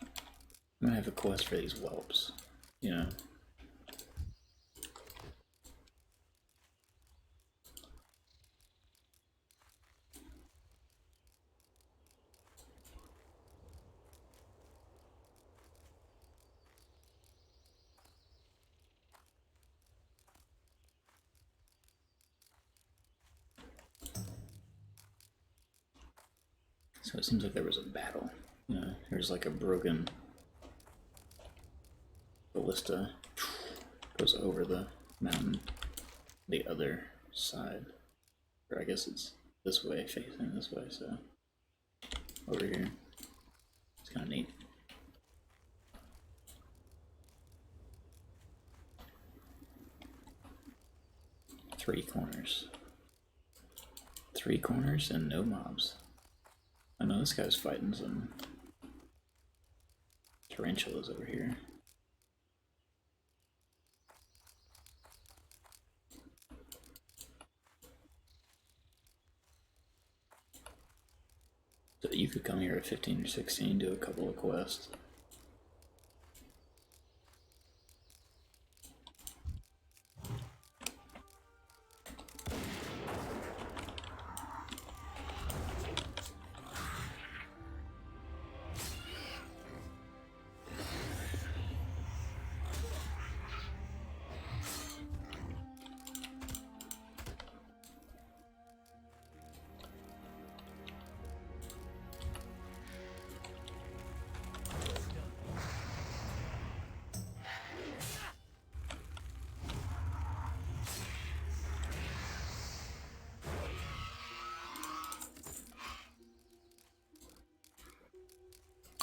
I'm gonna have a quest for these whelps, you know. So it seems like there was a battle. You know, there's like a broken ballista goes over the mountain, the other side, or I guess it's this way, facing this way. So over here, it's kind of neat. Three corners and no mobs. I know this guy's fighting some tarantulas over here. So you could come here at 15 or 16, do a couple of quests.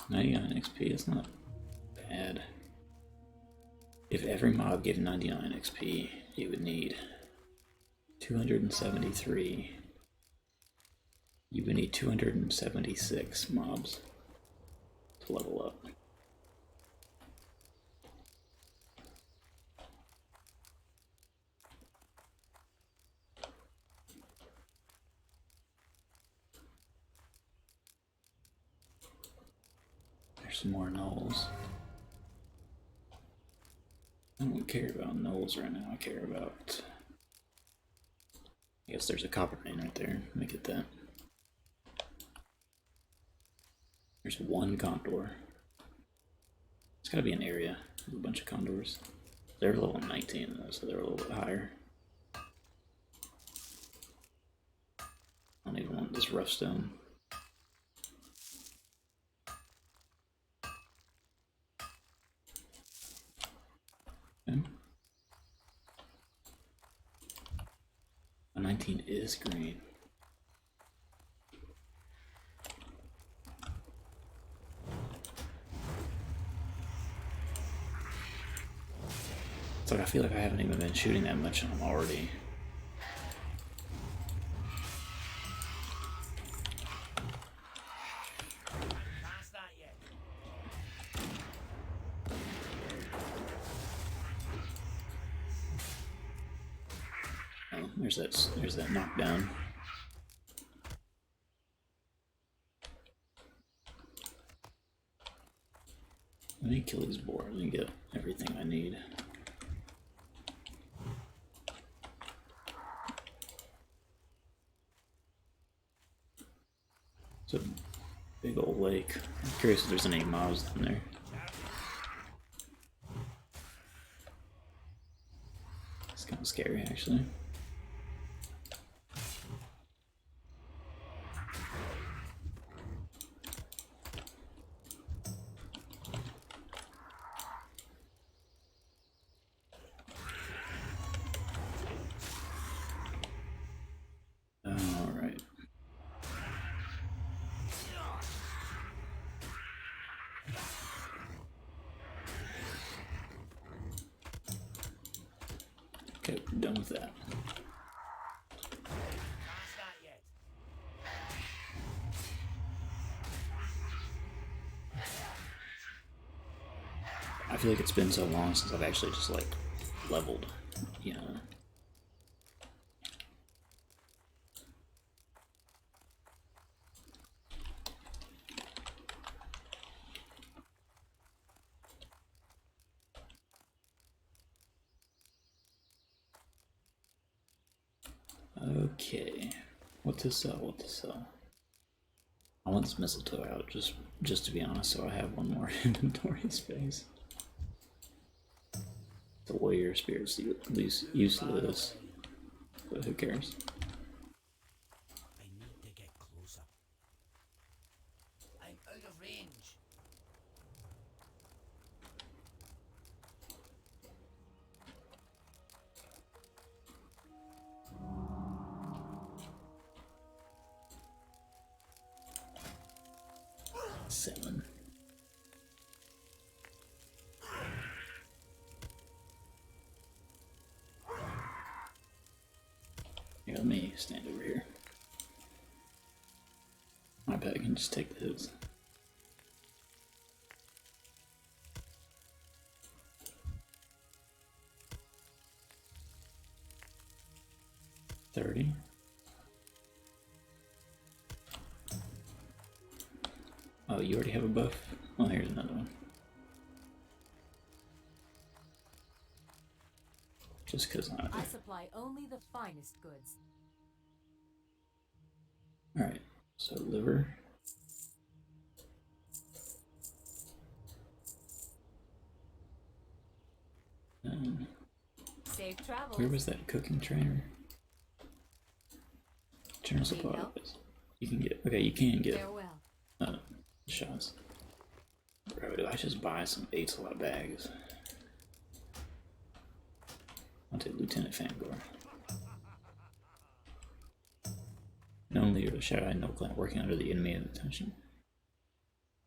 Now you got an XP, it's not bad. If every mob gave 99 XP, you would need 273. You would need 276 mobs to level up. There's some more gnolls. I don't care about gnolls right now, I care about... I guess there's a copper vein right there, let me get that. There's one condor. It's gotta be an area with a bunch of condors. They're level 19 though, so they're a little bit higher. I don't even want this rough stone. 18 is green. It's like I feel like I haven't even been shooting that much and I'm already. Past that yet. Oh, there's that knockdown. Let me kill these boars and get everything I need. It's a big old lake. I'm curious if there's any mobs down there. It's kind of scary, actually. Alright. Okay, we're done with that. Past that yet. I feel like it's been so long since I've actually just like leveled, you know. Okay, what to sell? What to sell? I want this mistletoe out, just to be honest, so I have one more inventory space. The warrior spirit's useless, but who cares? I need to get closer. I'm out of range. Seven. Here, let me stand over here. I bet I can just take the hits. $30. Oh, you already have a buff? Well, here's another one. Just because I supply only the finest goods. Alright, so liver. Safe travels. Where was that cooking trainer? General Need supply. help? You can get, okay, you can get Farewell. shots. Bro, do I just buy some 8-slot bags? I'll take Lieutenant Fangor. Known leader of the Shadow No Clan working under the enemy of attention.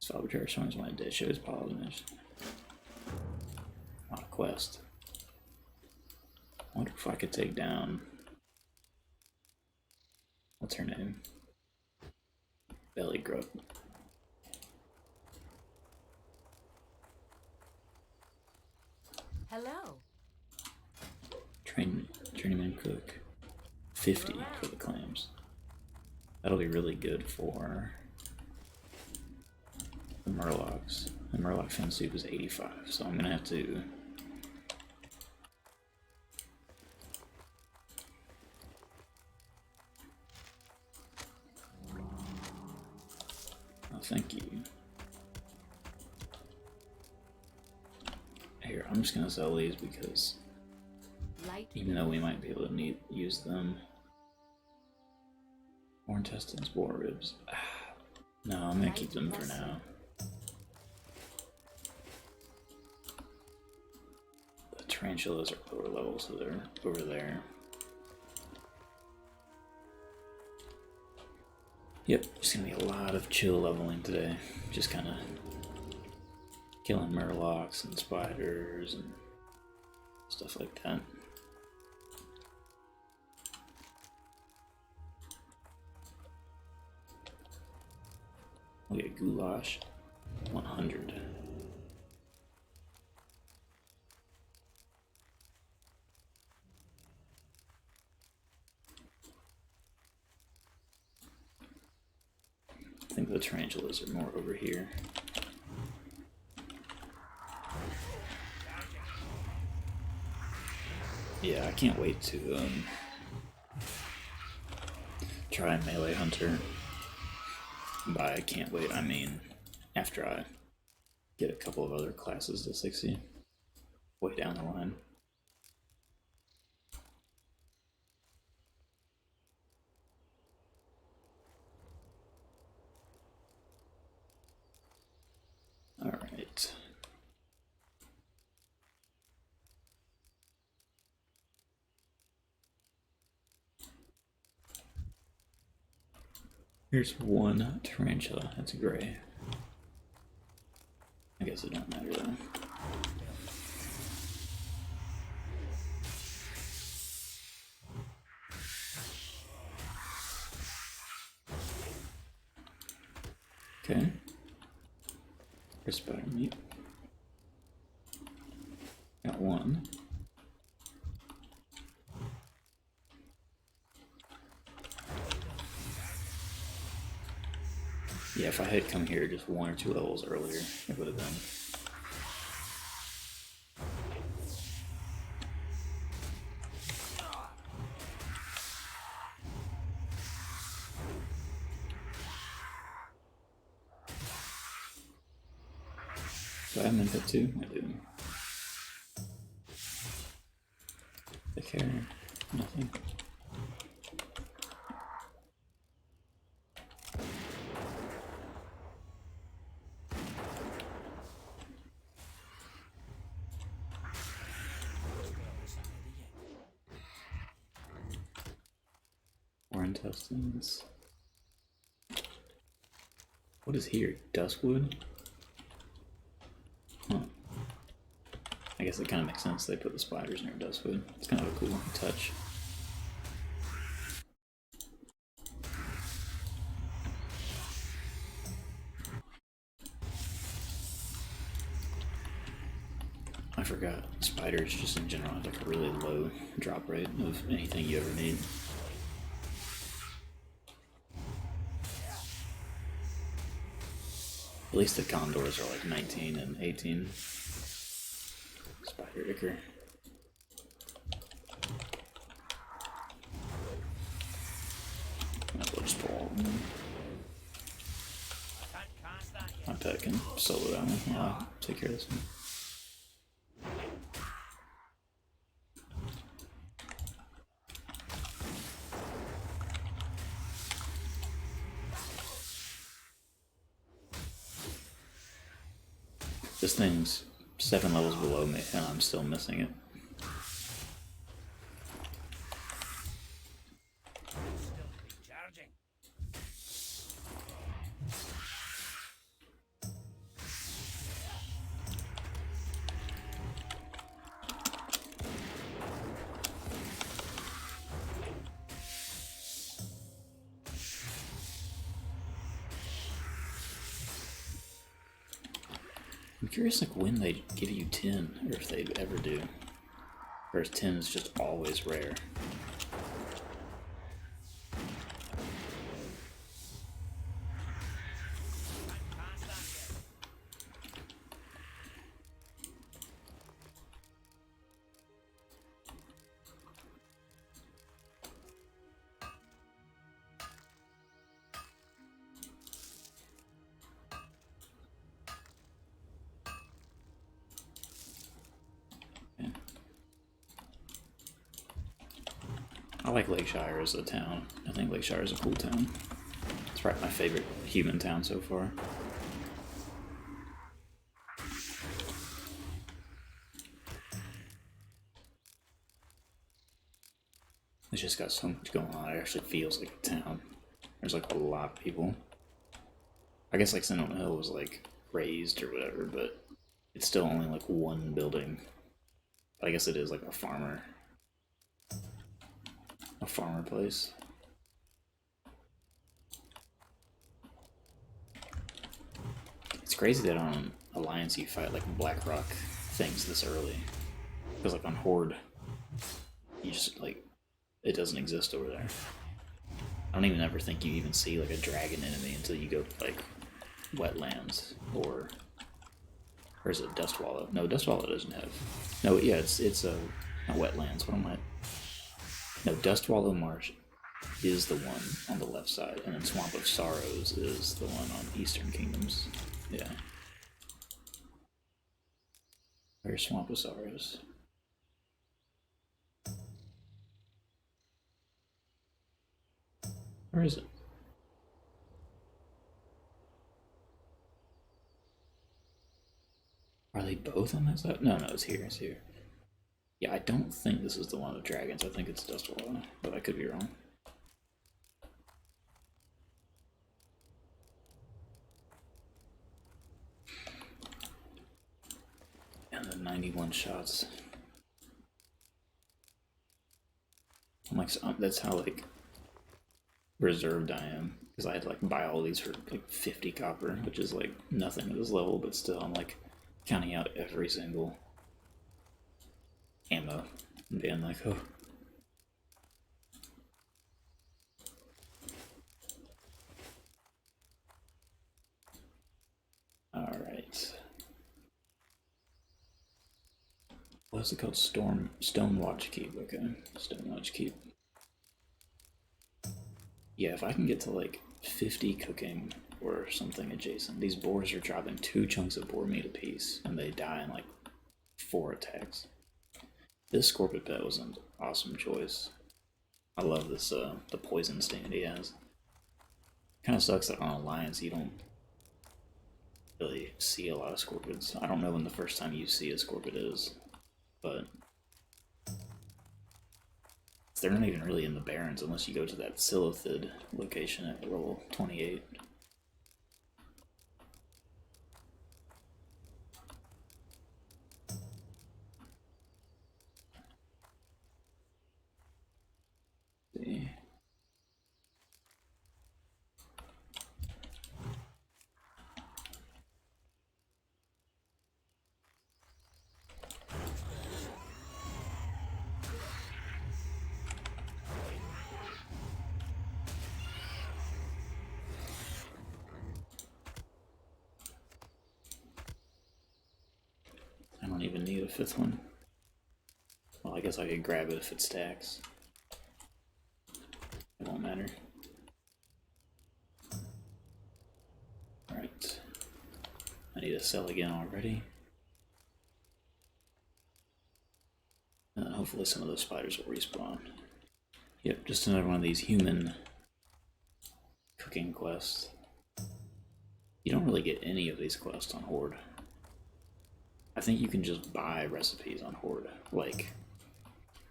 This arbitrary songs when I did show his politics. On a quest. I wonder if I could take down. What's her name? Belly Grub. Hello. Journeyman cook. 50 for the clams. That'll be really good for the Murlocs. The Murloc fin soup is 85, so I'm gonna have to. Oh, thank you. Here, I'm just gonna sell these because Light. even though we might be able to use them. More intestines, boar ribs. No, I'm gonna keep them for now. The tarantulas are lower level, so they're over there. Yep, just gonna be a lot of chill leveling today. Just kind of killing murlocs and spiders and stuff like that. We get goulash, 100. I think the tarantulas are more over here. Yeah, I can't wait to try Melee Hunter. By I can't wait, I mean after I get a couple of other classes to 60, way down the line. All right. Here's one tarantula. That's gray. I guess it don't matter though. Okay. Here's spider meat. Got one. Yeah, if I had come here just 1 or 2 levels earlier, it would have been. Do I have Minfit too? I do. Take care. Nothing. More intestines. What is here? Duskwood? Huh. I guess it kind of makes sense they put the spiders near Duskwood. It's kind of a cool touch. I forgot. Spiders just in general have like a really low drop rate of anything you ever need. At least the condors are like 19 and 18. Spider ichor. I'll just pull all of them. My pet can solo that one while I take care of this one. This thing's 7 levels below me and I'm still missing it. I'm curious like when they give you 10, or if they ever do. Or if 10 is just always rare. I like Lakeshire as a town. I think Lakeshire is a cool town. It's probably my favorite human town so far. It's just got so much going on. It actually feels like a town. There's like a lot of people. I guess like Sentinel Hill was like raised or whatever, but it's still only like one building. But I guess it is like a farmer place. It's crazy that on Alliance you fight like Blackrock things this early. Because like on Horde, you just like, it doesn't exist over there. I don't even ever think you even see like a dragon enemy until you go to like Wetlands or is it Dustwallow? No, Dustwallow doesn't have. No, yeah, it's not Wetlands. What am I? No, Dustwallow Marsh is the one on the left side, and then Swamp of Sorrows is the one on Eastern Kingdoms. Yeah. Where's Swamp of Sorrows? Where is it? Are they both on that side? No, it's here, it's here. Yeah, I don't think this is the one with dragons. I think it's Dustwallow, but I could be wrong. And then 91 shots. I'm like, that's how like reserved I am, because I had to like buy all these for like 50 copper, which is like nothing at this level, but still I'm like counting out every single ammo and being like, oh. Alright. What's it called? Stonewatch Keep, okay. Stonewatch Keep. Yeah, if I can get to like 50 cooking or something adjacent, these boars are dropping 2 chunks of boar meat apiece, and they die in like 4 attacks. This Scorpion Pet was an awesome choice. I love this, the poison stand he has. Kind of sucks that on Alliance you don't really see a lot of Scorpions. I don't know when the first time you see a Scorpion is, but they're not even really in the Barrens unless you go to that Silithid location at level 28. See. I don't even need a 5th one. Well, I guess I could grab it if it stacks. It won't matter. Alright. I need to sell again already. And then hopefully some of those spiders will respawn. Yep, just another one of these human cooking quests. You don't really get any of these quests on Horde. I think you can just buy recipes on Horde. Like,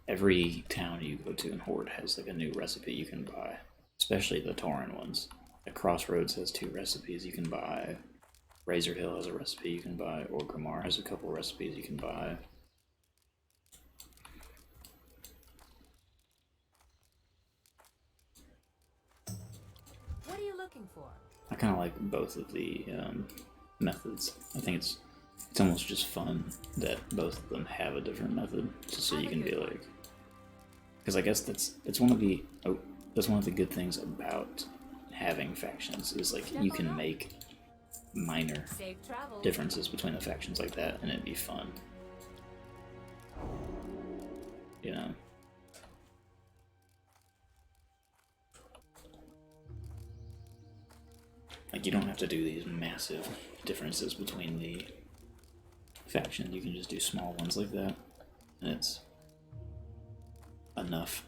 every town you go to in Horde has like a new recipe you can buy. Especially the Tauren ones. Like Crossroads has 2 recipes you can buy. Razor Hill has a recipe you can buy. Or Grimmar has a couple recipes you can buy. What are you looking for? I kind of like both of the methods. I think it's almost just fun that both of them have a different method, just so you can be like, because I guess that's one of the good things about having factions is like you can make minor Safe travel. differences between the factions like that, and it'd be fun, you know. Like, you don't have to do these massive differences between the factions. You can just do small ones like that, and it's enough.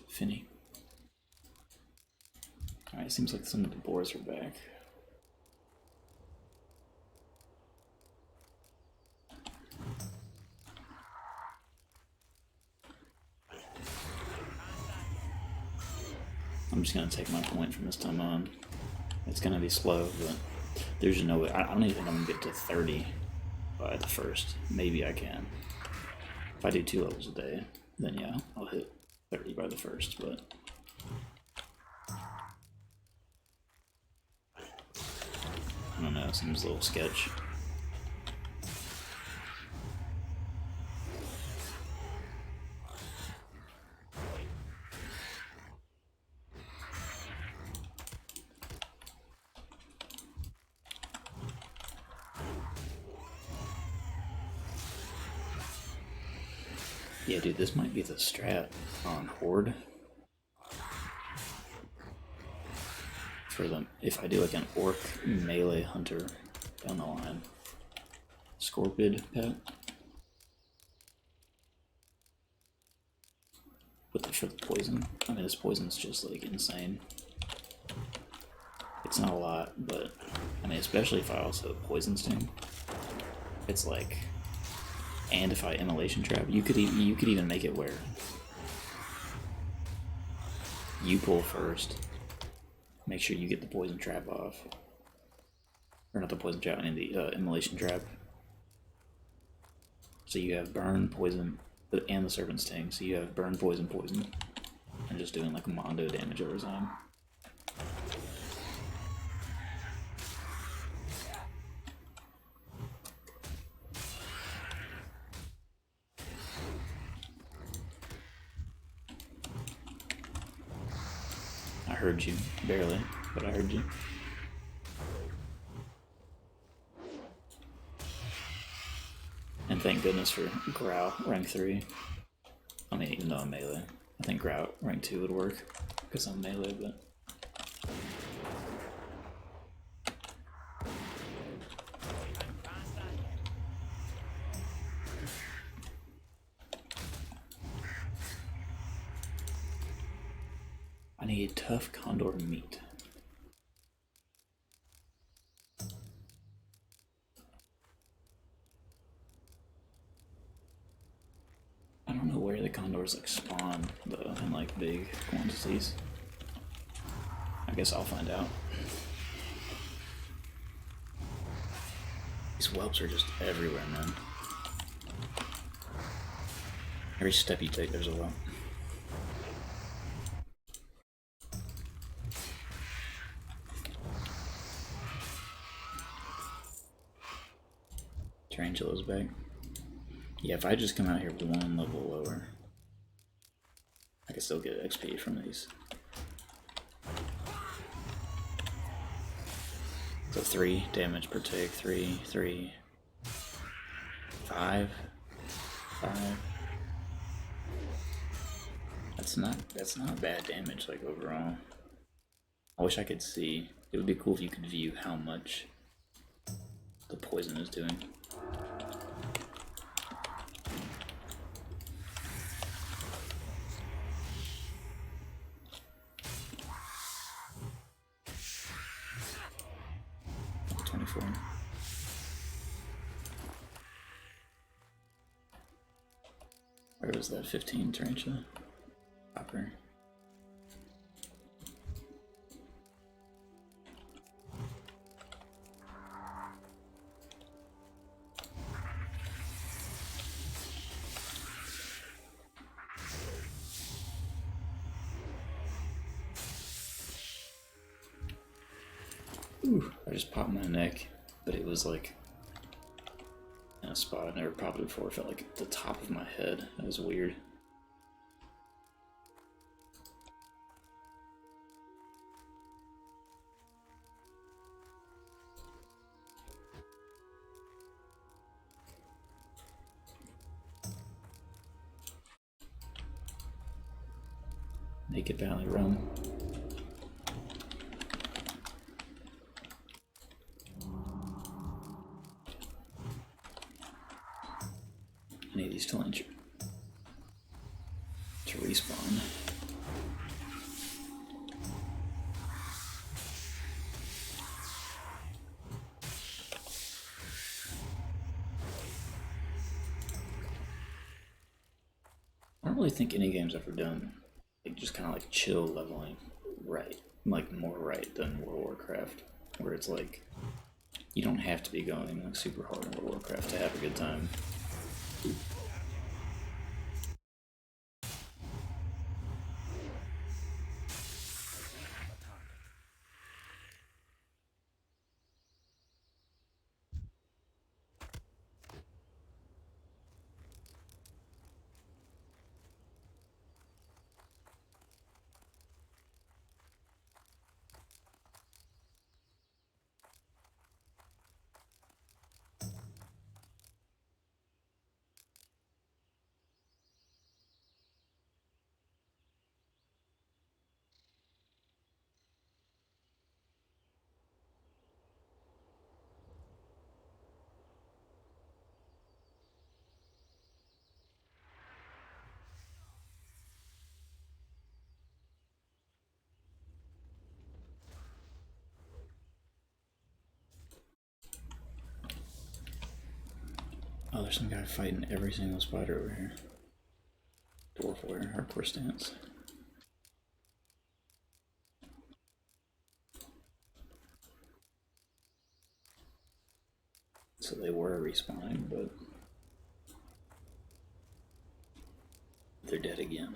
Finny. Alright, seems like some of the boars are back. I'm just gonna take my point from this time on. It's gonna be slow, but there's no way. I don't even think I'm gonna get to 30 by the first. Maybe I can. If I do 2 levels a day, then yeah, I'll hit 30 by the first, but I don't know, it seems a little sketch. Yeah, dude, this might be the strat on Horde. For them, if I do like an orc melee hunter down the line. Scorpid pet. For the poison. I mean, this poison's just like insane. It's not a lot, but I mean, especially if I also poison sting, it's like. And if I immolation trap, you could even make it where you pull first. Make sure you get the poison trap off, or not the poison trap. I mean the immolation trap. So you have burn, poison, and the serpent sting. So you have burn, poison, poison, and just doing like mondo damage over time. I heard you, barely, but I heard you. And thank goodness for Growl rank 3. I mean, even though I'm melee, I think Growl rank 2 would work because I'm melee, but. I need tough condor meat. I don't know where the condors like spawn though in like big quantities. I guess I'll find out. These whelps are just everywhere, man. Every step you take, there's a whelp. Tarantulas back. Yeah, if I just come out here 1 level lower, I can still get XP from these. So 3 damage per tick, 3, 3, 5, 5. That's not bad damage like overall. I wish I could see. It would be cool if you could view how much the poison is doing. Where was that 15 tarantula? Copper. Ooh, I just popped my neck, but it was like in a spot I've never popped it before. It felt like at the top of my head. That was weird. Naked Valley Rum. I need these to respawn. I don't really think any game's ever done like just kind of like chill leveling right, like more right than World of Warcraft, where it's like you don't have to be going like super hard in World of Warcraft to have a good time. Oh, there's some guy fighting every single spider over here. Dwarf warrior, hardcore stance. So they were respawning, but they're dead again.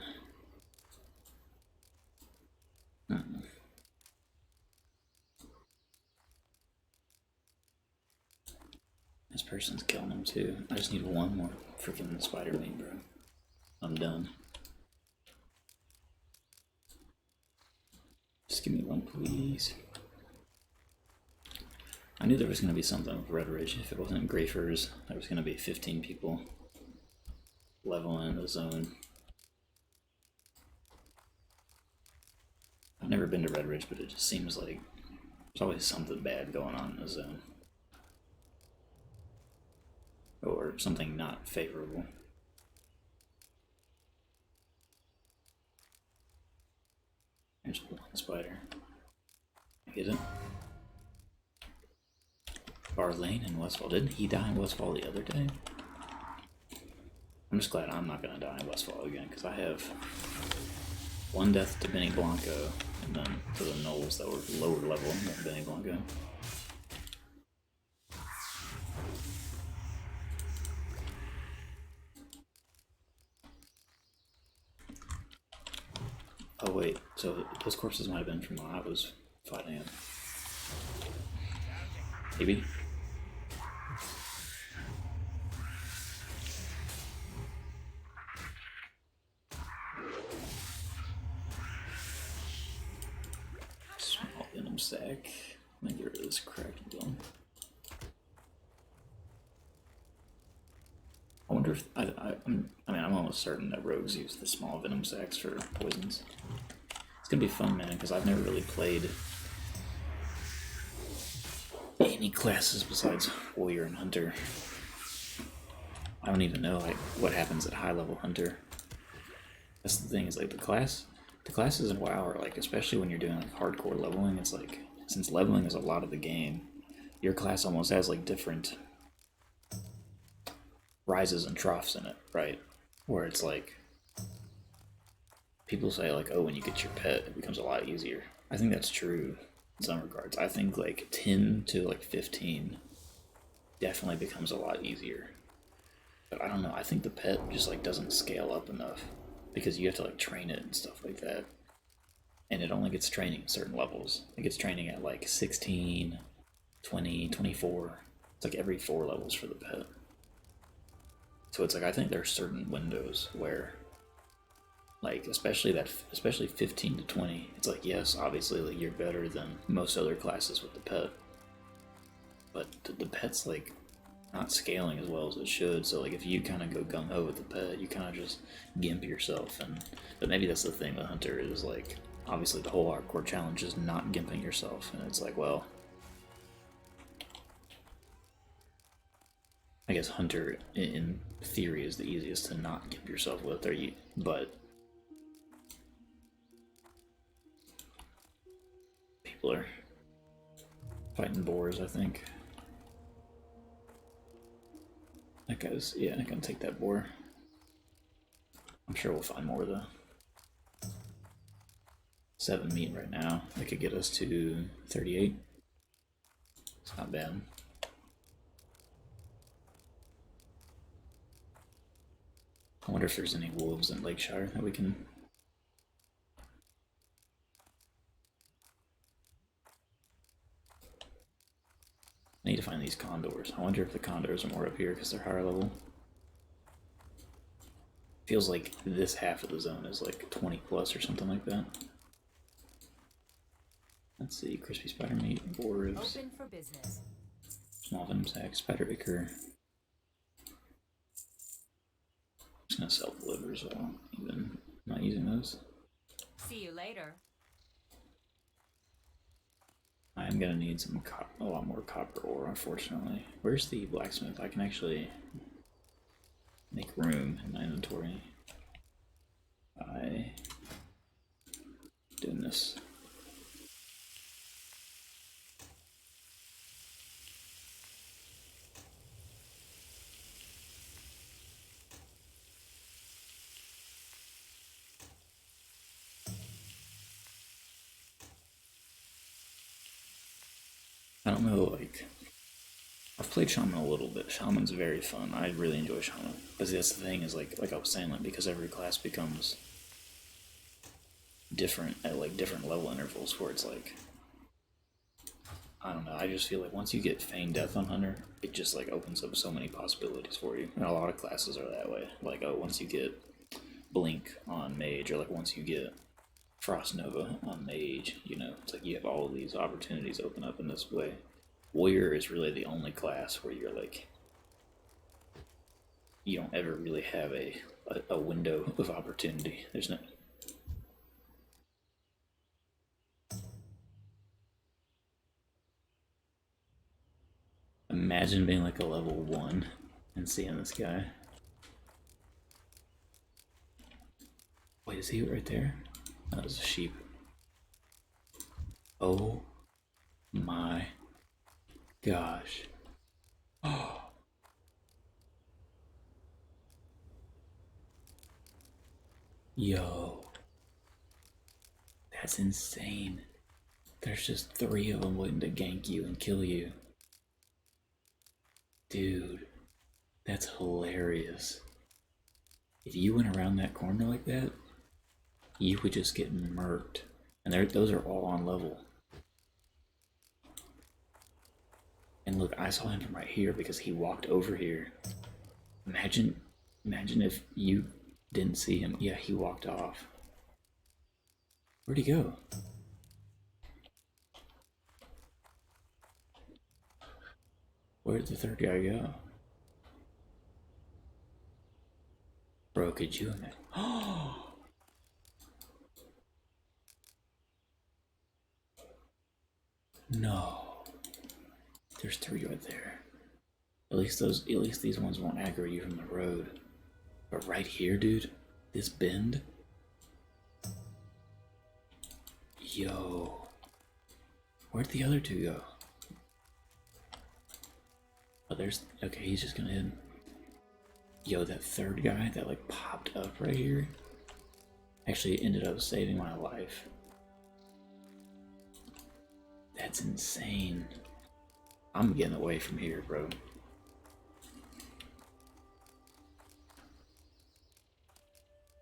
This person's killing them too. I just need one more freaking spider mane, bro. I'm done. Just give me one, please. I knew there was going to be something with Red Ridge. If it wasn't Grafers, there was going to be 15 people leveling in the zone. I've never been to Red Ridge, but it just seems like there's always something bad going on in the zone. Or something not favorable. There's one spider. Get it? Bar Lane in Westfall. Didn't he die in Westfall the other day? I'm just glad I'm not going to die in Westfall again, because I have one death to Benny Blanco, and then to the gnolls that were lower level than Benny Blanco. Oh wait, so those corpses might have been from when I was fighting it. Maybe? Small venom sack. Let me get rid of this cracked bone. I wonder if I mean I'm almost certain that rogues use the small venom sacks for poisons. It's gonna be fun, man, because I've never really played any classes besides warrior and hunter. I don't even know like what happens at high level hunter. That's the thing, is like the classes in WoW are like, especially when you're doing like hardcore leveling, it's like, since leveling is a lot of the game, your class almost has like different rises and troughs in it, right? Where it's like, people say like, oh, when you get your pet, it becomes a lot easier. I think that's true in some regards. I think like 10 to like 15 definitely becomes a lot easier. But I don't know, I think the pet just like doesn't scale up enough, because you have to like train it and stuff like that. And it only gets training at certain levels. It gets training at like 16, 20, 24. It's like every 4 levels for the pet. So it's like, I think there are certain windows where, like, especially 15 to 20, it's like, yes, obviously, like, you're better than most other classes with the pet. But the pet's, like, not scaling as well as it should. So, like, if you kind of go gung-ho with the pet, you kind of just gimp yourself. But maybe that's the thing with Hunter is, like, obviously the whole hardcore challenge is not gimping yourself. And it's like, well, I guess Hunter, in theory, is the easiest to not gimp yourself with, but people are fighting boars, I think. That guy's, yeah, I'm gonna take that boar. I'm sure we'll find more, though. 7 meat right now. That could get us to 38. It's not bad. I wonder if there's any wolves in Lakeshire that we can... I need to find these condors. I wonder if the condors are more up here because they're higher level. Feels like this half of the zone is like 20 plus or something like that. Let's see, crispy spider meat, boar ribs, Open for business. small venom sack, spider ichor. I'm just gonna sell the livers while I'm even not using those. See you later. I am gonna need some a lot more copper ore, unfortunately. Where's the blacksmith? I can actually make room in my inventory by doing this. I don't know, like, I've played Shaman a little bit. Shaman's very fun. I really enjoy Shaman. But that's the thing is, like I was saying, like, because every class becomes different at, like, different level intervals where it's, like, I don't know, I just feel like once you get Feigned Death on Hunter, it just, like, opens up so many possibilities for you. And a lot of classes are that way. Like, oh, once you get Blink on Mage, or, like, once you get Frost Nova on Mage, you know, it's like you have all of these opportunities open up in this way. Warrior is really the only class where you're like, you don't ever really have a window of opportunity. There's no. Imagine being like a level 1 and seeing this guy. Wait, is he right there? That was a sheep. Oh my gosh. Oh. Yo. That's insane. There's just 3 of them waiting to gank you and kill you. Dude, that's hilarious. If you went around that corner like that, you would just get murked. And those are all on level. And look, I saw him from right here because he walked over here. Imagine if you didn't see him. Yeah, he walked off. Where'd he go? Where'd the third guy go? Bro, could you imagine? Oh! No. There's 3 right there. At least these ones won't aggro you from the road. But right here, dude, this bend. Yo. Where'd the other 2 go? Oh, okay, he's just gonna hit. Yo, that third guy that like popped up right here actually ended up saving my life. That's insane. I'm getting away from here, bro.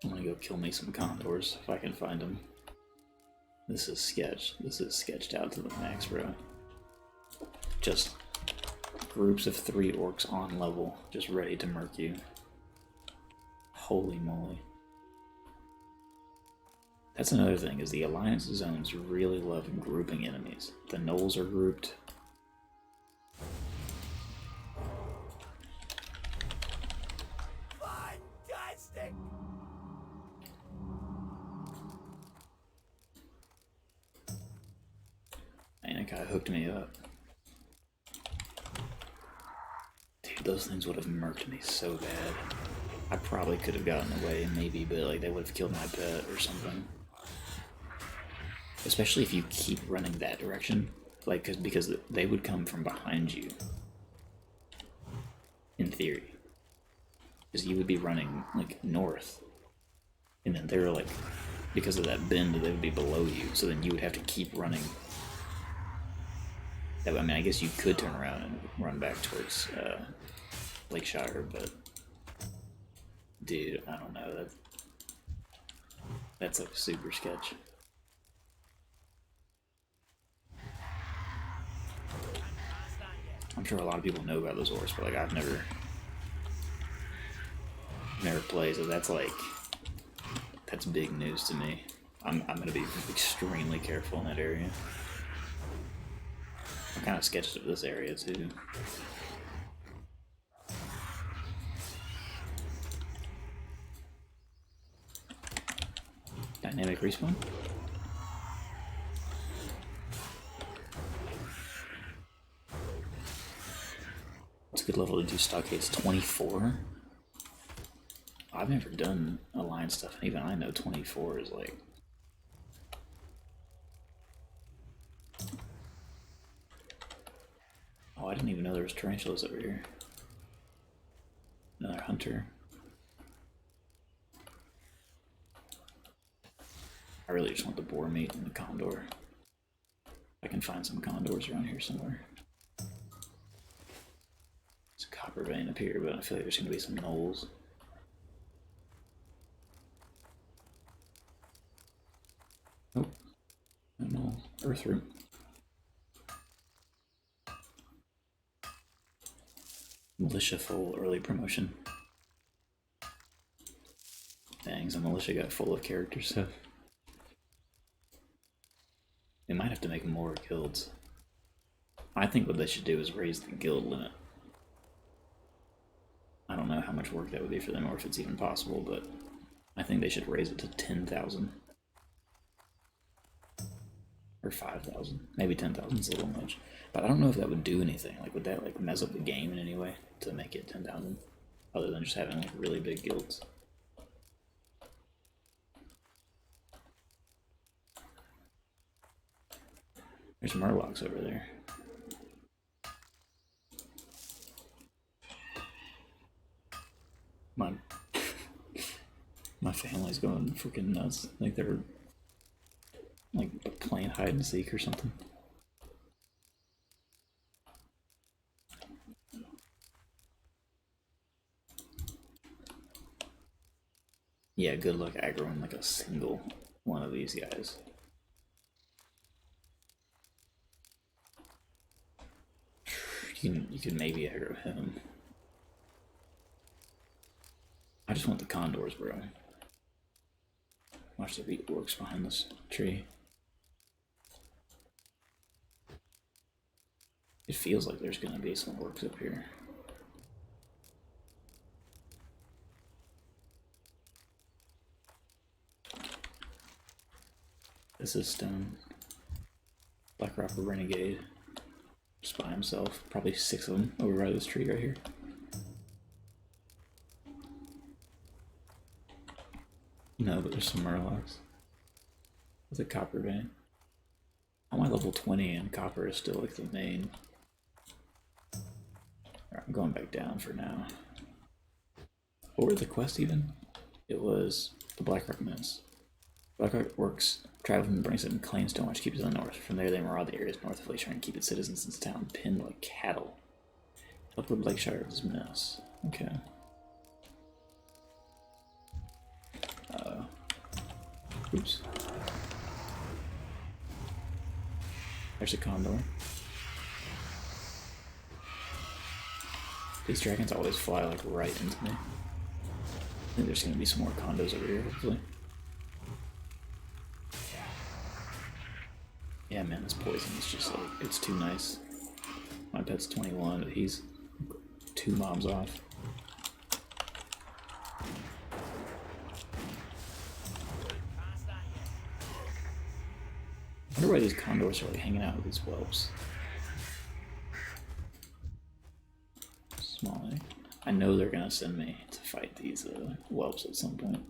I'm gonna go kill me some condors if I can find them. This is sketch. This is sketched out to the max, bro. Just groups of 3 orcs on level, just ready to murk you. Holy moly. That's another thing, is the alliance zones really love grouping enemies. The gnolls are grouped. Fantastic! Man, that guy hooked me up. Dude, those things would have murked me so bad. I probably could have gotten away, maybe, but like they would have killed my pet or something. Especially if you keep running that direction, like because they would come from behind you. In theory, because you would be running like north, and then they're like because of that bend, they would be below you. So then you would have to keep running. I mean, I guess you could turn around and run back towards Lakeshire, but dude, I don't know. That's like super sketch. I'm sure a lot of people know about those ores, but like I've never played, so that's big news to me. I'm gonna be extremely careful in that area. I'm kind of sketched of this area too. Dynamic respawn? It's a good level to do stockades. 24? I've never done alliance stuff, and even I know 24 is like... Oh, I didn't even know there was tarantulas over here. Another hunter. I really just want the boar meat and the condor. I can find some condors around here somewhere. There's a copper vein up here, but I feel like there's gonna be some knolls. Oh, no knolls. Earth root. Militia full early promotion. Dang, so militia got full of character stuff. They might have to make more guilds. I think what they should do is raise the guild limit. I don't know how much work that would be for them or if it's even possible, but I think they should raise it to 10,000. Or 5,000. Maybe 10,000 is a little much. But I don't know if that would do anything. Like, would that like mess up the game in any way to make it 10,000? Other than just having like really big guilds. There's murlocs over there. My family's going freaking nuts. Like they're like playing hide and seek or something. Yeah, good luck aggroing like a single one of these guys. You can maybe aggro him. I just want the condors, bro. Watch the beat orcs behind this tree. It feels like there's gonna be some orcs up here. This is stone. Black Rocker Renegade. Just by himself. Probably 6 of them over by this tree right here. No, but there's some murlocs. With a copper vein. I'm at level 20 and copper is still like the main. Alright, I'm going back down for now. What were the quests even? It was the Blackrock Mints. Blackrock works traveling and brings in claims to much keep to the north. From there they maraud the areas north of Lakeshire and keep its citizens in the town pinned like cattle. Help rid Lakeshire of this mess. Okay. Oops. There's a condor. These dragons always fly like right into me. I think there's gonna be some more condos over here, hopefully. Yeah, man, this poison is just like, it's too nice. My pet's 21, but he's 2 mobs off. I wonder why these condors are like hanging out with these whelps. Small egg. I know they're gonna send me to fight these whelps at some point.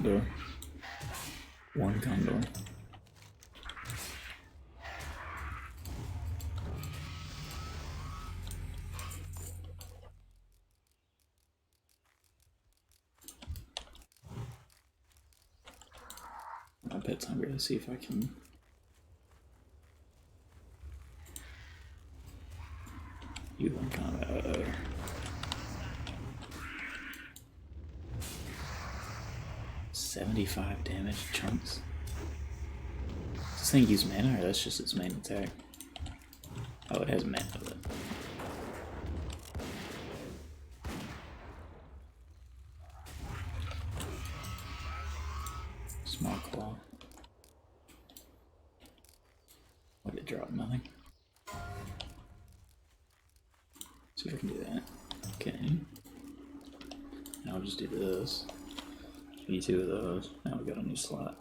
condor. One condor. My pet's hungry. Let's see if I can. You in combat. Uh-oh. $75 damage chunks. Does this thing use mana, or that's just its main attack? Oh, it has mana with it. Small claw. What did it drop? Nothing. See if I can do that. Okay. Now I'll just do this. Need 2 of those. Now we got a new slot.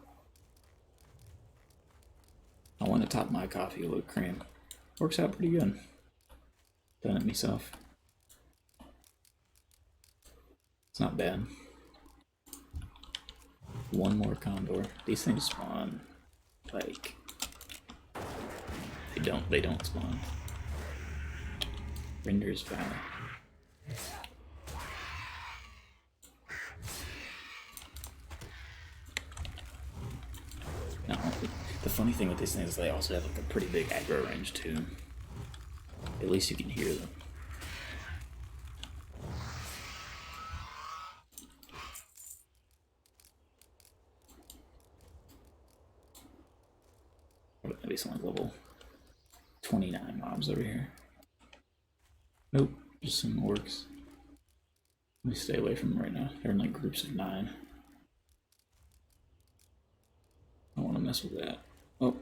I want to top my coffee with cream. Works out pretty good. Done it myself. It's not bad. One more condor. These things spawn like they don't spawn. Render's Valley. No, the funny thing with these things is they also have like a pretty big aggro range too. At least you can hear them. Maybe some like level 29 mobs over here. Nope, just some orcs. Let me stay away from them right now. They're in like groups of 9. I don't want to mess with that. Oh,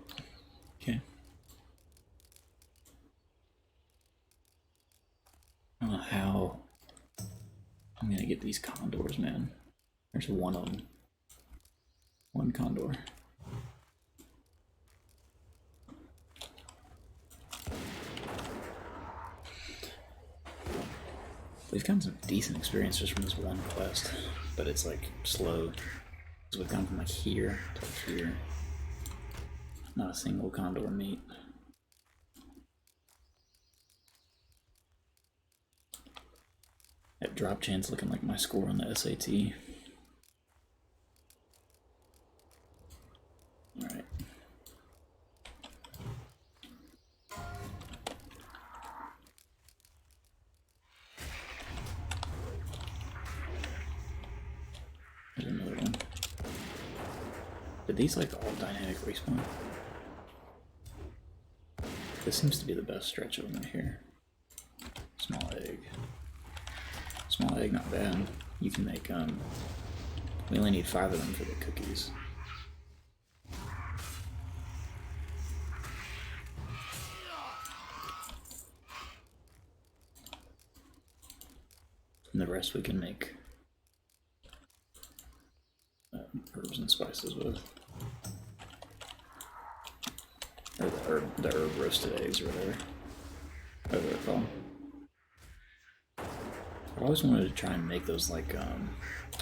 okay. I don't know how I'm gonna get these condors, man. There's one of them. One condor. We've gotten some decent experience just from this one quest, but it's like slow. So we've gone from like here to here. Not a single condor meat. That drop chance looking like my score on the SAT. Alright. There's another one. Did these like all dynamic respawn? This seems to be the best stretch of them right here. Small egg. Small egg, not bad. You can make, we only need 5 of them for the cookies. And the rest we can make herbs and spices with. Or the herb roasted eggs or whatever. Whatever they're called. I always wanted to try and make those like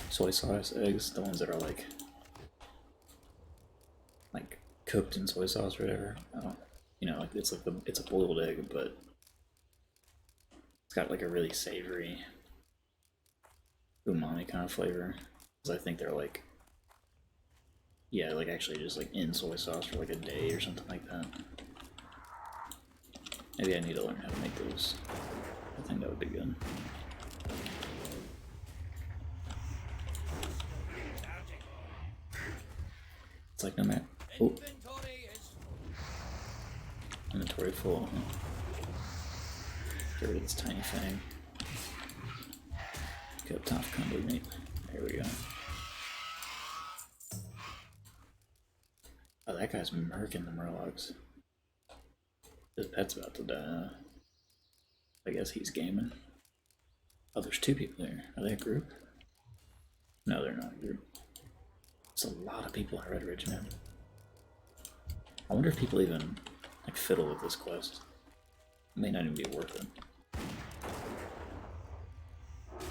soy sauce eggs, the ones that are like cooked in soy sauce or whatever. You know, like it's a boiled egg, but it's got like a really savory umami kind of flavor. Because I think they're like, yeah, like actually just like in soy sauce for like a day or something like that. Maybe I need to learn how to make those. I think that would be good. It's like no matter. Oh. Inventory full. Get rid of this tiny thing. Get up top combo meat. There we go. Oh, that guy's murking the murlocs. His pet's about to die. I guess he's gaming. Oh, there's 2 people there. Are they a group? No, they're not a group. It's a lot of people at Red Ridge, man. I wonder if people even like fiddle with this quest. It may not even be worth it.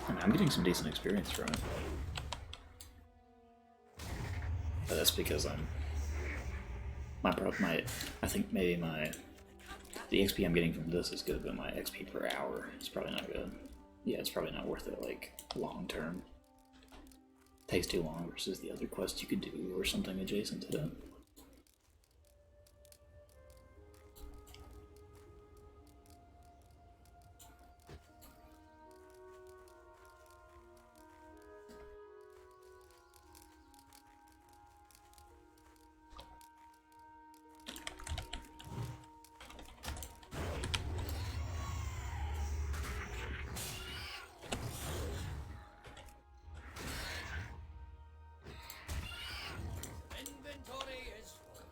I mean, I'm getting some decent experience from it. But that's because my I think maybe the XP I'm getting from this is good, but my XP per hour is probably not good. Yeah, it's probably not worth it, like, long term. Takes too long versus the other quests you could do or something adjacent to that. Inventory is full.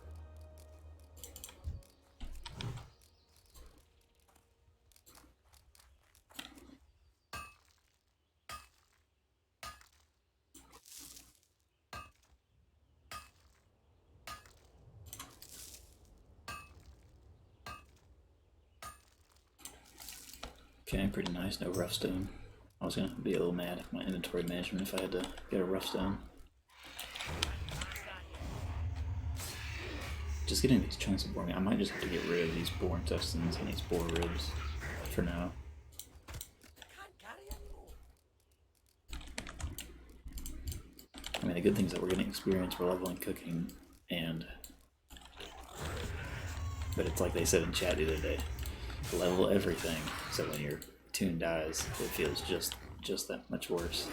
Okay, pretty nice. No rough stone. I was gonna be a little mad at my inventory management if I had to get a rough stone. Just getting these chunks of boar meat. I might just have to get rid of these boar intestines and these boar ribs for now. Can't carry anymore. I mean, the good thing is that we're getting experience, we're leveling cooking, and... But it's like they said in chat the other day, level everything, so when your tune dies, it feels just that much worse.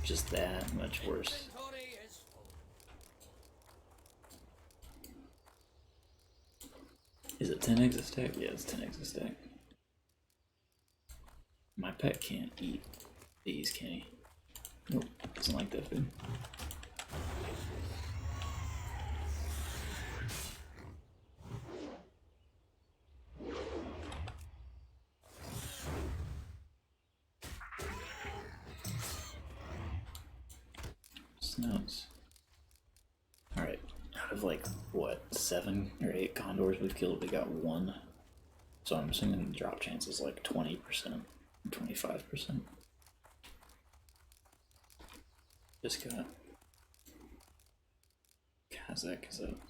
Just that much worse. Inventory is full. Is it 10 eggs a stack? Yeah, it's 10 eggs a stack. My pet can't eat these, can he? Nope, doesn't like that food. Snouts. Alright, out of like, what, 7 or 8 condors we've killed, we got 1. So I'm assuming the drop chance is like 20%, 25%. Just got Kazakh is up.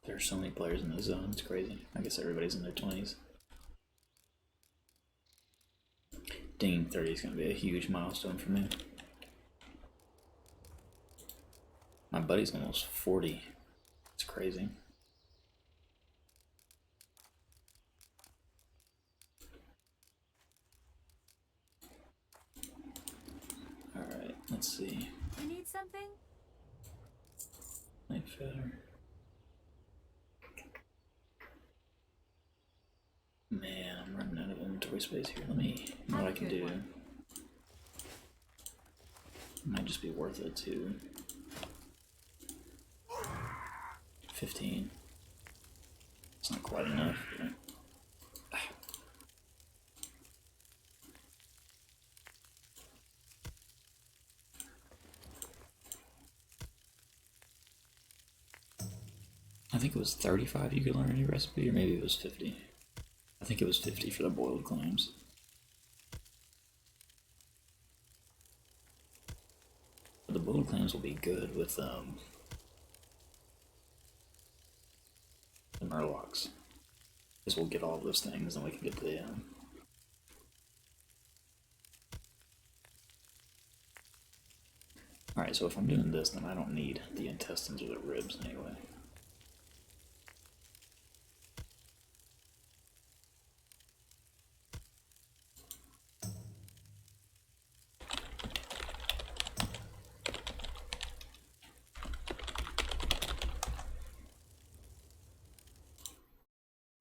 There are so many players in the zone, it's crazy. I guess everybody's in their 20s. Dinging 30 is going to be a huge milestone for me. My buddy's almost 40. It's crazy. Alright, let's see. You need something? Night feather. Man, I'm running out of inventory space here. Let me know what I can do. Might just be worth it to 15. It's not quite enough. But... I think it was 35 you could learn a new recipe, or maybe it was 50. I think it was 50 for the boiled clams. But the boiled clams will be good with the murlocs. Because we'll get all of those things and we can get the Alright, so if I'm doing this, then I don't need the intestines or the ribs anyway.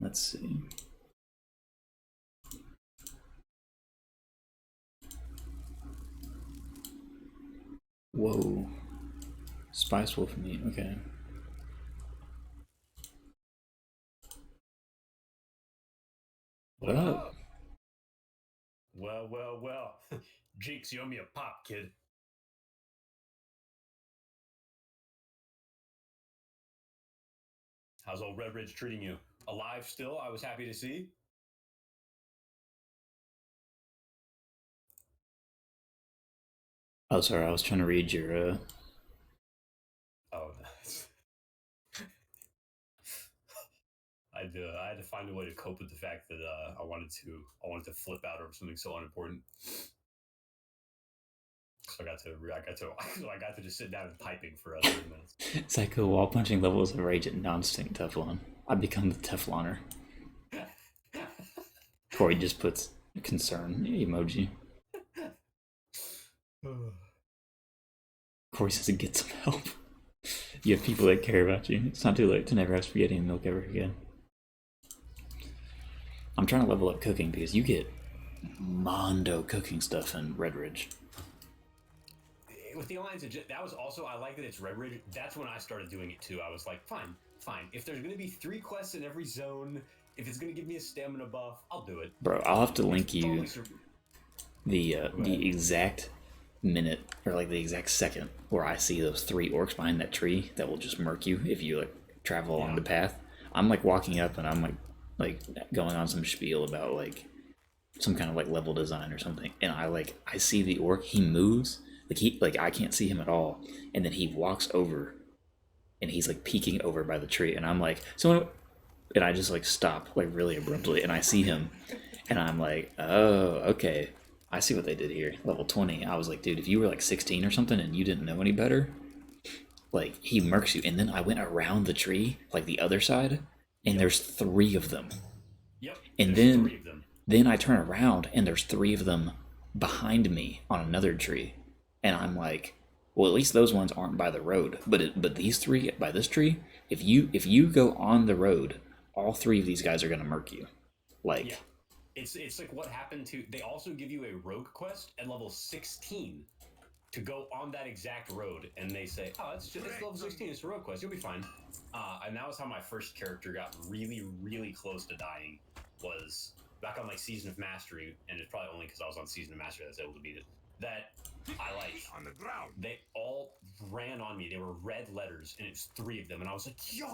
Let's see. Whoa. Spice wolf meat, okay. What up? Well, well, well. Jeeks, you owe me a pop, kid. How's old Red Ridge treating you? Alive still, I was happy to see. Oh, sorry, I was trying to read your. Oh, nice. I had to find a way to cope with the fact that I wanted to flip out over something so unimportant. So I got to just sit down and typing for 30 minutes. Psycho wall punching levels of rage at non-stink Teflon. I become the Tefloner. Corey just puts concern emoji. Corey says, get some help. You have people that care about you. It's not too late to never have spaghetti and milk ever again. I'm trying to level up cooking because you get mondo cooking stuff in Red Ridge. With the Alliance, that was also, I like that it's Red Ridge. That's when I started doing it too. I was like, fine. If there's going to be 3 quests in every zone, if it's going to give me a stamina buff, I'll do it. Bro, I'll have to link you the exact minute or like the exact second where I see those 3 orcs behind that tree that will just murk you if you like travel along the path. I'm like walking up and I'm like going on some spiel about like some kind of like level design or something, and I see the orc, he moves like I can't see him at all, and then he walks over and he's like peeking over by the tree, and I'm like, so, and I just like stop like really abruptly, and I see him, and I'm like, oh, okay, I see what they did here. Level 20. I was like, dude, if you were like 16 or something and you didn't know any better, like he murks you. And then I went around the tree, like the other side, and there's 3 of them. Yep. And then 3 of them. Then I turn around and there's 3 of them behind me on another tree, and I'm like, well, at least those ones aren't by the road. But these 3 by this tree, if you go on the road, all 3 of these guys are gonna murk you. Like, yeah. It's like what happened to. They also give you a rogue quest at level 16 to go on that exact road, and they say, oh, it's level 16. It's a rogue quest. You'll be fine. And that was how my first character got really, really close to dying. Was back on like Season of Mastery, and it's probably only because I was on Season of Mastery that I was able to beat it. That I like On the ground. they all ran on me. They were red letters, and it's 3 of them, and I was like, yo,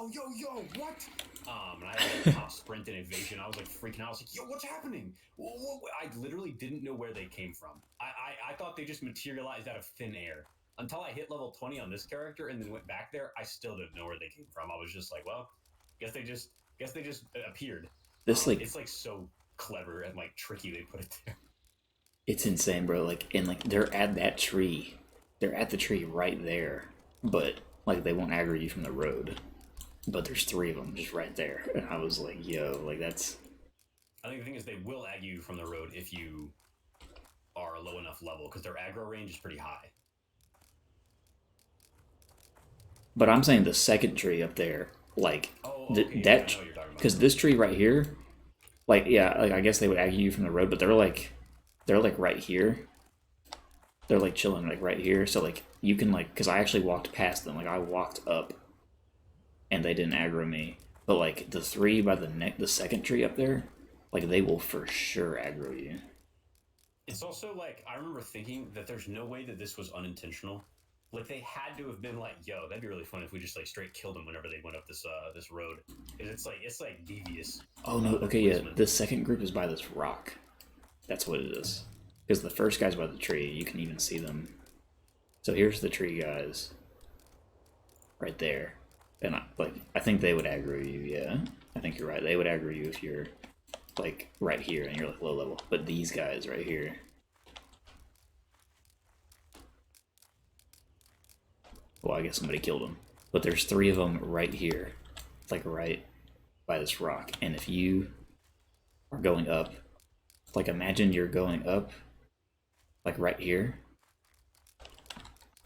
what? And I had like top sprint and evasion. I was like freaking out. I was like, yo, what's happening? I literally didn't know where they came from. I thought they just materialized out of thin air. Until I hit level 20 on this character and then went back there, I still didn't know where they came from. I was just like, well, guess they just appeared. this like It's like so clever and like tricky they put it there. it's insane, bro. Like, and like they're at that tree. They're at the tree right there. But like they won't aggro you from the road. But there's 3 of them just right there. And I was like, yo, like that's I think the thing is they will aggro you from the road if you are a low enough level, because their aggro range is pretty high. but I'm saying the second tree up there, like that, because this tree right here, like yeah, like I guess they would aggro you from the road, but they're like right here. They're like chilling like right here, so like you can like, because I actually walked past them, like I walked up, and they didn't aggro me. But like the 3 by the second tree up there, like they will for sure aggro you. It's also like, I remember thinking that there's no way that this was unintentional. Like they had to have been like, yo, that'd be really fun if we just like straight killed them whenever they went up this road. Because it's like devious. Oh no, okay, yeah. The second group is by this rock. That's what it is. Because the first guy's by the tree, you can even see them. So here's the tree guys. Right there. And I think they would aggro you, yeah. I think you're right. They would aggro you if you're like right here and you're like low level. But these guys right here. Well, I guess somebody killed them. But there's 3 of them right here. Like right by this rock. And if you are going up, like imagine you're going up like right here,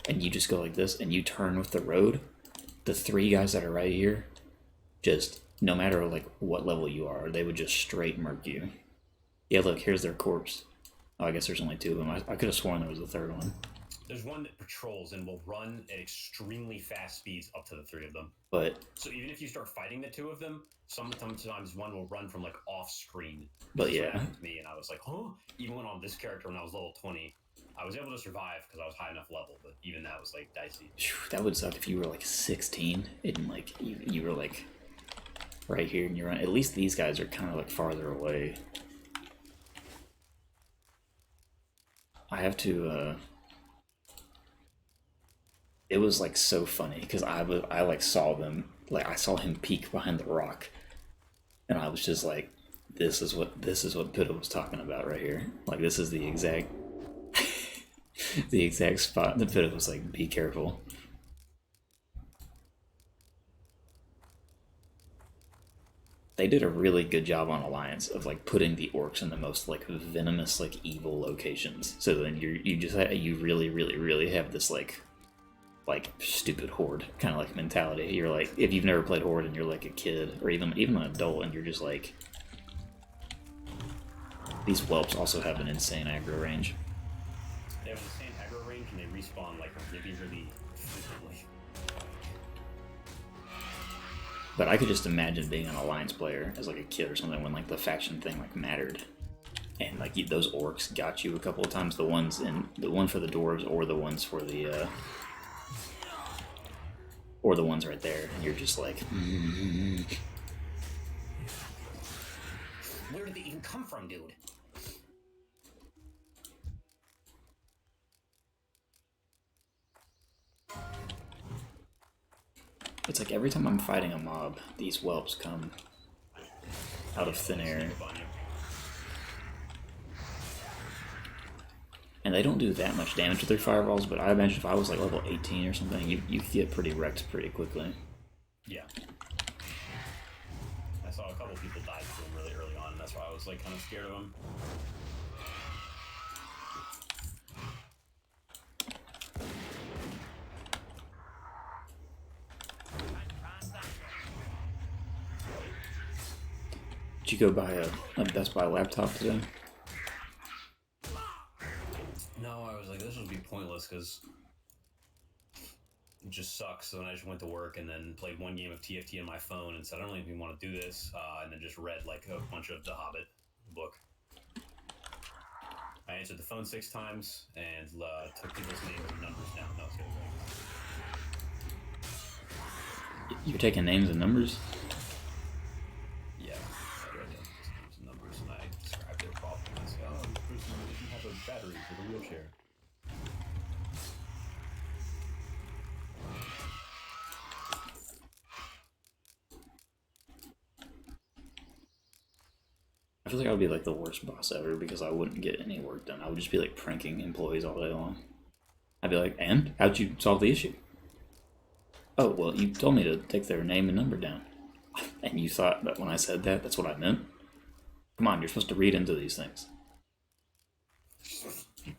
and you just go like this and you turn with the road, the 3 guys that are right here, just no matter like what level you are, they would just straight murk you. Yeah, look, here's their corpse. Oh, I guess there's only 2 of them. I could have sworn there was a 3rd one. There's one that patrols and will run at extremely fast speeds up to the 3 of them. But so even if you start fighting the 2 of them, sometimes one will run from like off screen. But yeah, to me, and I was like, huh. Even when on this character, when I was level 20, I was able to survive because I was high enough level. But even that was like dicey. That would suck if you were like 16 and like you were like right here and you're on. At least these guys are kind of like farther away. I have to it was like so funny because I like saw them, like I saw him peek behind the rock, and I was just like, this is what Pitta was talking about right here. Like this is the exact the exact spot that Pitta was like, be careful. They did a really good job on Alliance of like putting the orcs in the most like venomous, like evil locations. So then you really have this like stupid horde kind of like mentality. You're like, if you've never played horde and you're like a kid or even an adult and you're just like, these whelps also have an insane aggro range. They have an insane aggro range and they respawn like really frequently. But I could just imagine being an Alliance player as like a kid or something when like the faction thing like mattered, and like those orcs got you a couple of times. The one for the dwarves or the ones for the or the ones right there. And you're just like, where did they even come from, dude? it's like every time I'm fighting a mob, these whelps come out of thin air. And they don't do that much damage with their fireballs, but I imagine if I was like level 18 or something, you get pretty wrecked pretty quickly. Yeah. I saw a couple people die to him really early on, and that's why I was like kind of scared of him. Did you go buy a Best Buy laptop today? No, I was like, this would be pointless because it just sucks. So then I just went to work and then played one game of TFT on my phone and said, I don't even want to do this. And then just read like a bunch of The Hobbit book. I answered the phone 6 times and took people's names and numbers down. No, it's good. You're taking names and numbers? Yeah, I read names and numbers and I described their problem. I said, oh, this person doesn't have a battery for the wheelchair. I feel like I would be like the worst boss ever because I wouldn't get any work done. I would just be like pranking employees all day long. I'd be like, and? How'd you solve the issue? Oh, well, you told me to take their name and number down. And you thought that when I said that, that's what I meant? Come on, you're supposed to read into these things.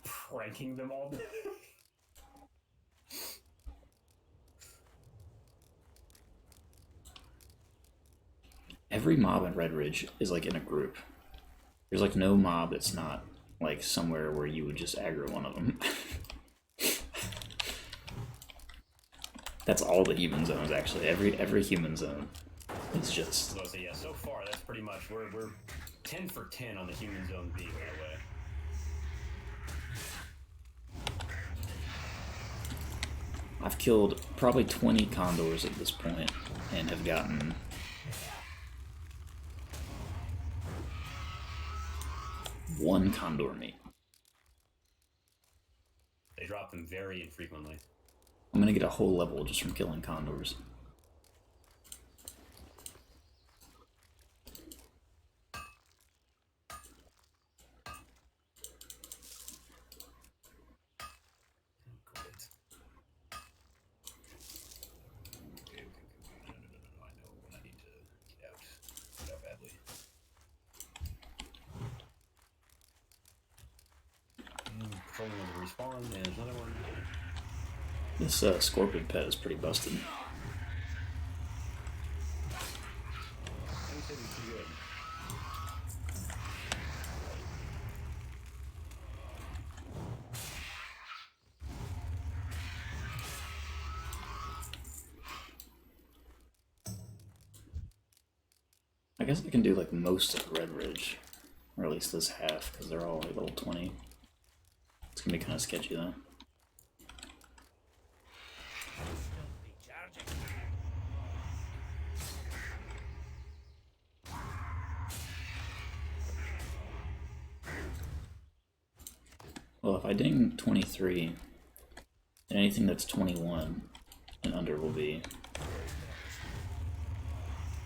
Pranking them all day. Every mob in Red Ridge is like in a group. There's like no mob that's not like somewhere where you would just aggro one of them. That's all the human zones actually. Every human zone is just. So yeah, so far that's pretty much we're 10 for 10 on the human zone being that way. I've killed probably 20 condors at this point and have gotten 1 condor meat. They drop them very infrequently. I'm gonna get a whole level just from killing condors. Great. Okay. No, I know when I need to get out badly. Patrolling with the respawn, and there's another one. This scorpion pet is pretty busted. I would say it's pretty good. I guess I can do like most of Red Ridge, or at least this half, because they're all like level 20. It's gonna be kind of sketchy though. Well, if I ding 23, And anything that's 21 and under will be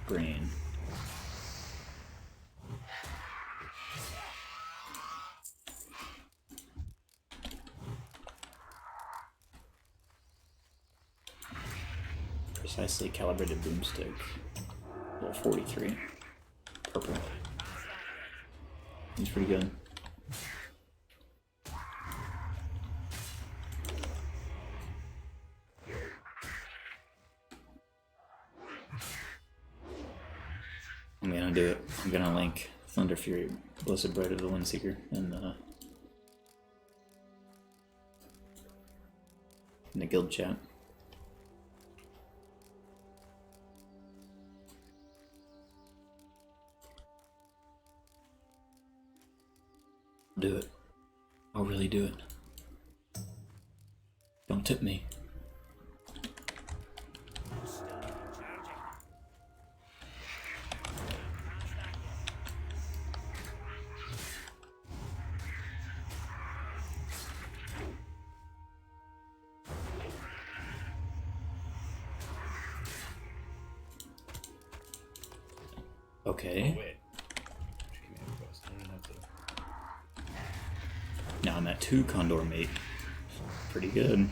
green. Precisely calibrated boomstick. Level 43. Purple. He's pretty good. I'm gonna do it. I'm gonna link Thunder Fury, Blessed Bread of the Windseeker in the guild chat. Do it. I'll really do it. Don't tip me. Okay. Oh, wait. Give me a quest. I don't have to. Now I'm at 2 Condor Mate. Pretty good.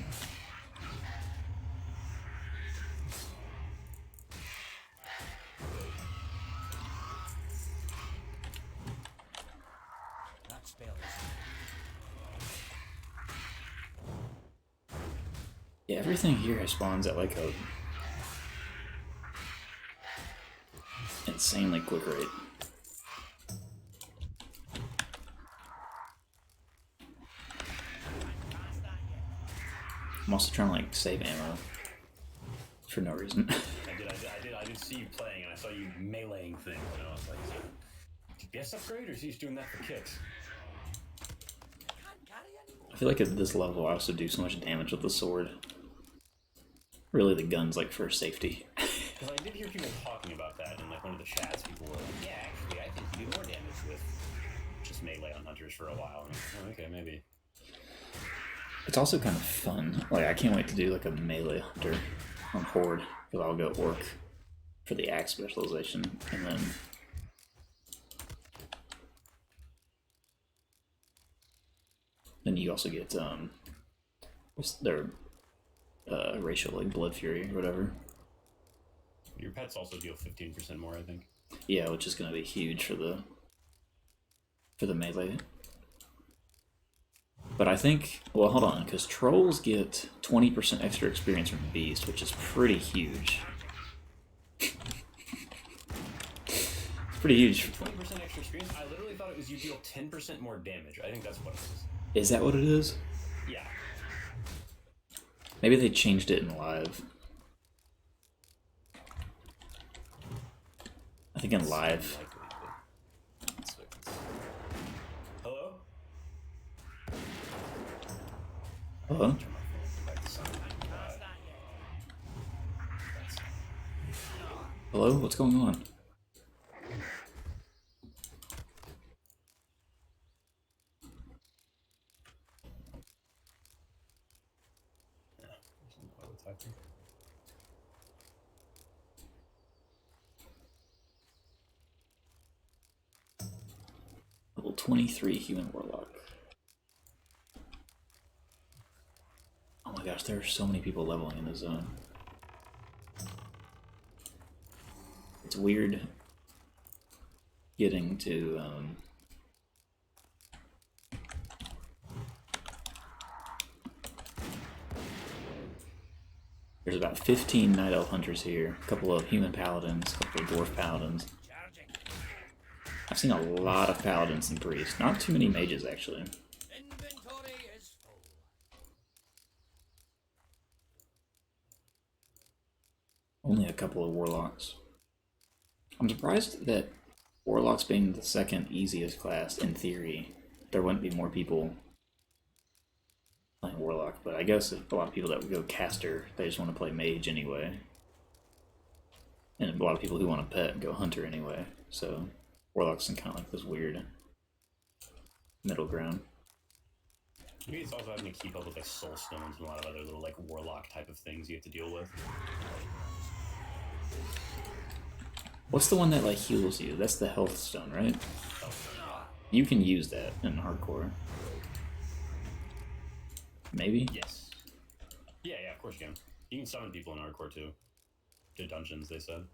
That spell is Yeah, everything here spawns at like a insanely quick rate. I'm also trying to like save ammo for no reason. I did see you playing, and I saw you meleeing things, and I was like, DPS upgrade, or is he just doing that for kicks? I feel like at this level I also do so much damage with the sword. Really, the gun's like for safety. Because I did hear people talking about that in like one of the chats. People were like, "Yeah, actually, I think you do more damage with just melee on hunters for a while." And I'm like, oh, okay, maybe. It's also kind of fun. Like, I can't wait to do like a melee hunter on Horde, because I'll go work for the axe specialization, and then you also get what's their racial, like Blood Fury or whatever. Your pets also deal 15% more, I think. Yeah, which is going to be huge for the melee. But I think, well, hold on, because trolls get 20% extra experience from Beast, which is pretty huge. Pretty huge. 20% extra experience? I literally thought it was you deal 10% more damage. I think that's what it is. Is that what it is? Yeah. Maybe they changed it in live. I think in live. Hello? Hello? Hello? What's going on? Level 23 Human Warlock. Oh my gosh, there are so many people leveling in the zone. It's weird getting to there's about 15 Night Elf Hunters here, a couple of Human Paladins, a couple of Dwarf Paladins. I've seen a lot of Paladins and Priests, not too many Mages actually. inventory is full. Only a couple of Warlocks. I'm surprised that Warlocks being the second easiest class, in theory, there wouldn't be more people playing Warlock, but I guess a lot of people that would go Caster, they just want to play Mage anyway. And a lot of people who want to pet go Hunter anyway, so Warlock's in kind of like this weird middle ground. Maybe it's also having to keep up with like soul stones and a lot of other little like warlock type of things you have to deal with. What's the one that like heals you? That's the health stone, right? Oh, You can use that in hardcore. Maybe? yes. Yeah, of course you can. You can summon people in hardcore too. To dungeons, they said.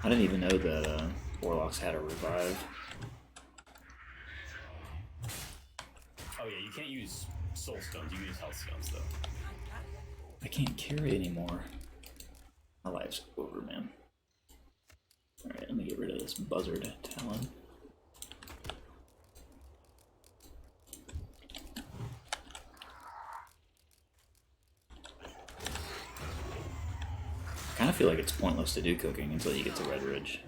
I didn't even know that warlocks had a revive. Oh yeah, you can't use soul stones. You can use health stones though. I can't carry anymore. My life's over, man. Alright, let me get rid of this buzzard talon. I kind of feel like it's pointless to do cooking until you get to Red Ridge.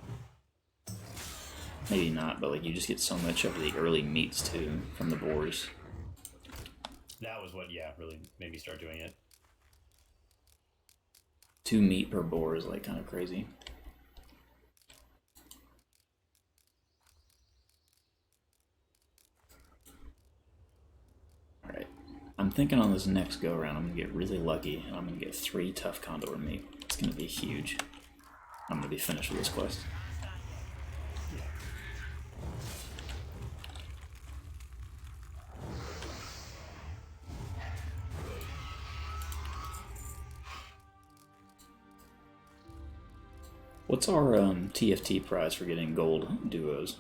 Maybe not, but like you just get so much of the early meats too from the boars. That was what, yeah, really made me start doing it. 2 meat per boar is like kind of crazy. Alright, I'm thinking on this next go around I'm gonna get really lucky and I'm gonna get 3 tough condor meat. It's gonna be huge. I'm gonna be finished with this quest. What's our TFT prize for getting gold duos?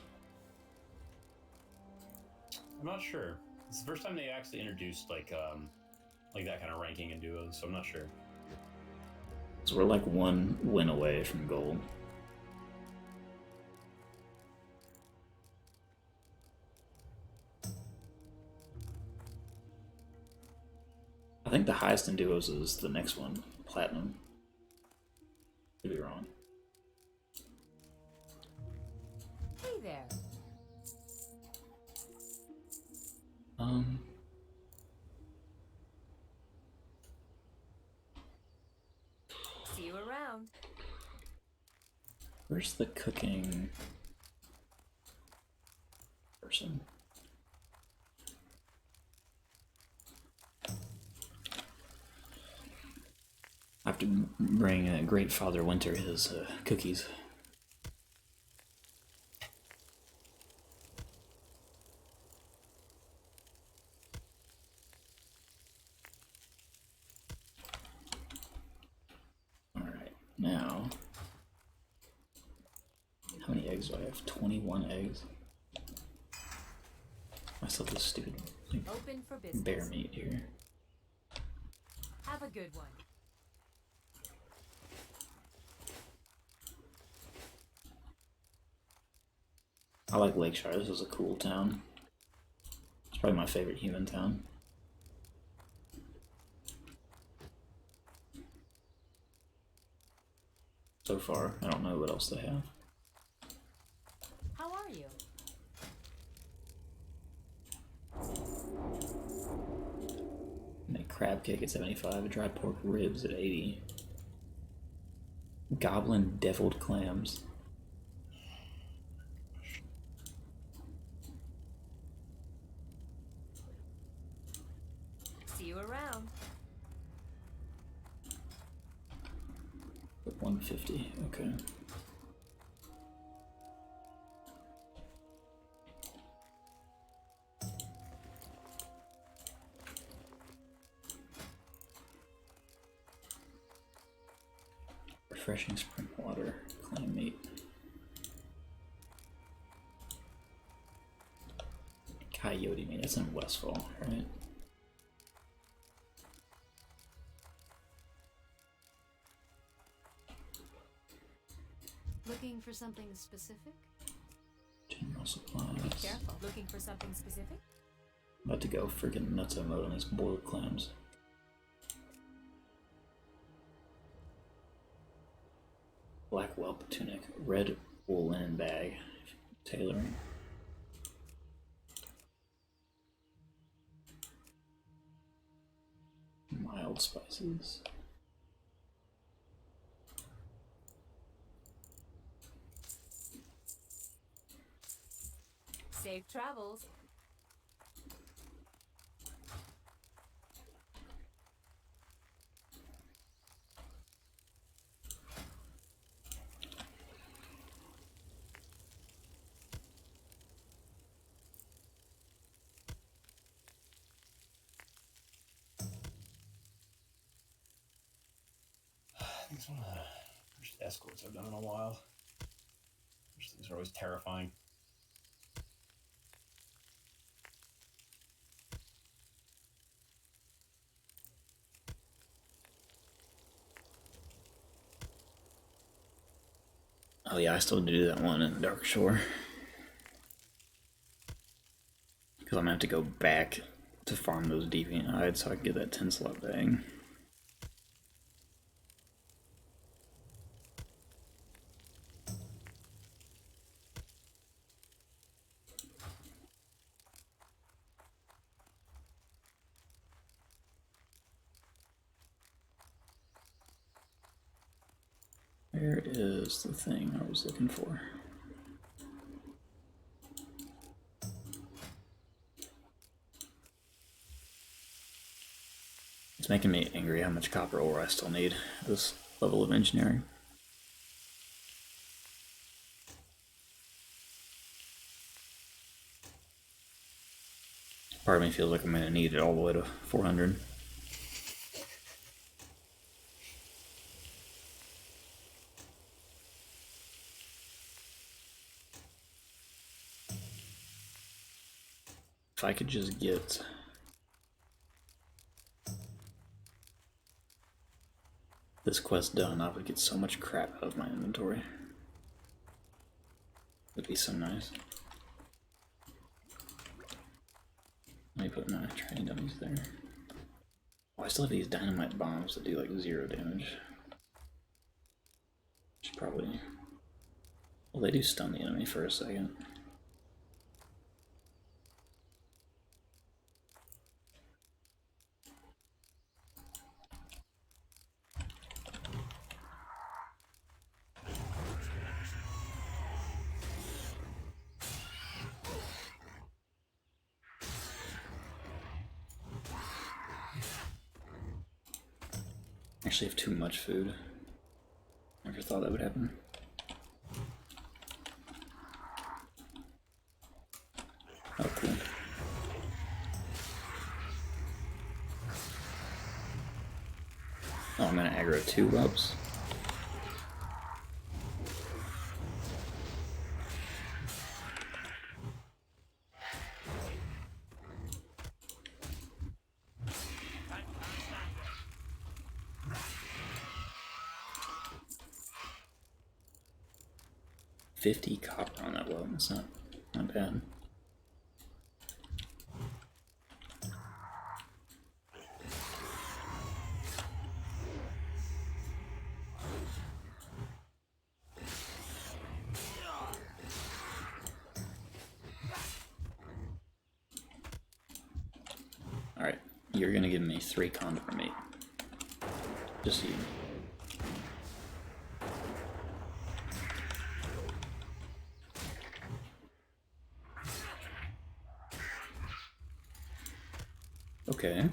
I'm not sure. It's the first time they actually introduced like that kind of ranking in duos, so I'm not sure. So we're like 1 win away from gold. I think the highest in duos is the next one, platinum. Could be wrong. Hey there. See you around. Where's the cooking person? I have to bring Great Father Winter his cookies. Alright, now... How many eggs do I have? 21 eggs? I still have this stupid like, Open for business. bear meat here. Have a good one. I like Lakeshire. This is a cool town. It's probably my favorite human town. So far, I don't know what else they have. How are you? Make crab cake at 75, dry pork ribs at 80. Goblin deviled clams. See you around. 150, okay. Refreshing spring water, clam meat. Coyote meat, that's in Westfall, right? Looking for something specific? General supplies. Careful. Looking for something specific? About to go freaking nutso mode on these boiled clams. Black whelp tunic, red wool linen bag, tailoring. Mild spices. Safe travels. I think it's one of the first escorts I've done in a while. First things are always terrifying. Oh yeah, I still do that one in Dark Shore. Because I'm gonna have to go back to farm those deviant hides so I can get that 10 slot bag. Where is the thing I was looking for? It's making me angry how much copper ore I still need at this level of engineering. Part of me feels like I'm gonna need it all the way to 400. If I could just get this quest done, I would get so much crap out of my inventory. It'd be so nice. Let me put my training dummies there. Oh, I still have these dynamite bombs that do like 0 damage. Should probably... Well, they do stun the enemy for a second. Actually have too much food. Never thought that would happen. Oh, cool. Oh, I'm gonna aggro 2 whelps. $50 copper on that whelp. That's not bad. Alright, you're gonna give me 3 condor meat. Just you. Okay.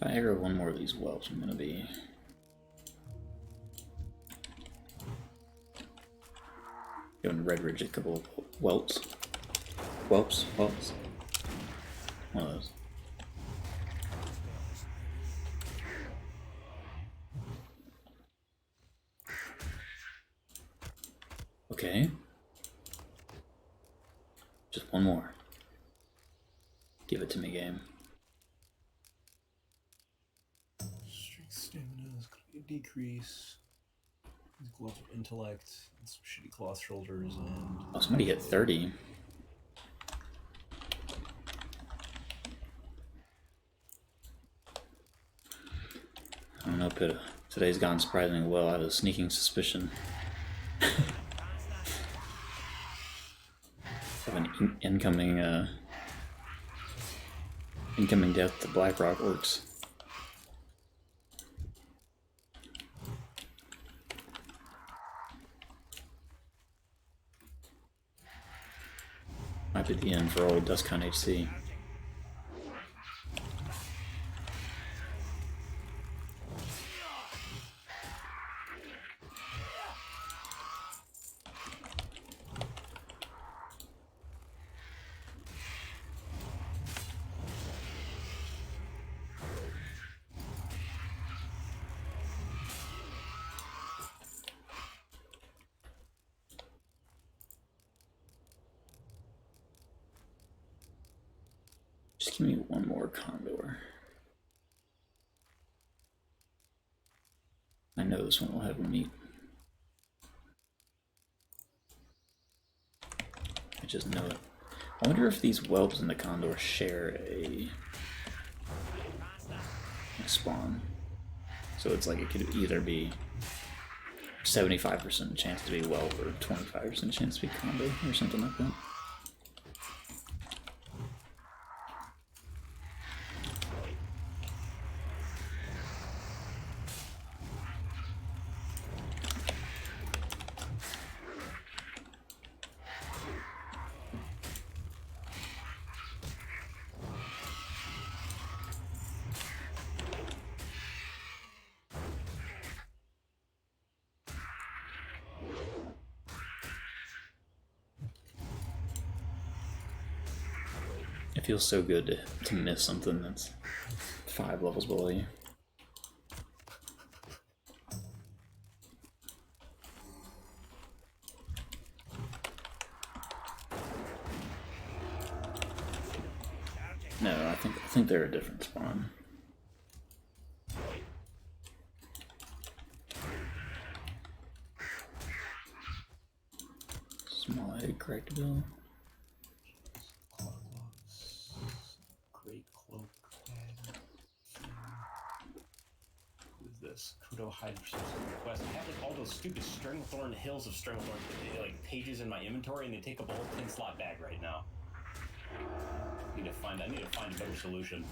If I aggro one more of these whelps, I'm gonna be... going to Red Ridge a couple of whelps. Whelps? Whelps? One of those. Okay. Just one more. Give it to me, game. Strength stamina is going to be a decrease. Gloves of intellect, and some shitty cloth shoulders, and... Oh, somebody hit 30. I don't know, Pitta. Today's gone surprisingly well. I have a sneaking suspicion of an incoming death to Blackrock Orcs. Might be the end for old Duskhound HC. Just give me one more Condor. I know this one will have meat. I just know it. I wonder if these whelps and the Condor share a spawn. So it's like it could either be 75% chance to be whelp or 25% chance to be Condor or something like that. It feels so good to miss something that's 5 levels below you. No, I think they're a different spawn. Small egg, correct, Bill. Great cloak. Who's this? Kudo hide Quest. I have like all those stupid Stringthorn Hills of Stringthorn like pages in my inventory, and they take up a whole 10-slot bag right now. I need to find a better solution.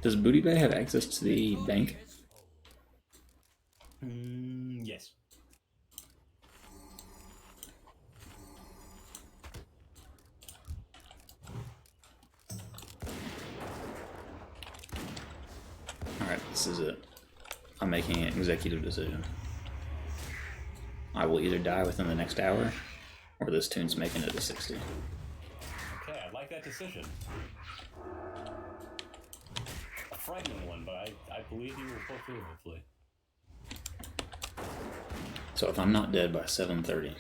Does Booty Bay have access to the bank? Yes. Alright, this is it. I'm making an executive decision. I will either die within the next hour, or this tune's making it to 60. Okay, I like that decision. A frightening one, but I believe you will pull through, hopefully. So if I'm not dead by 7:30,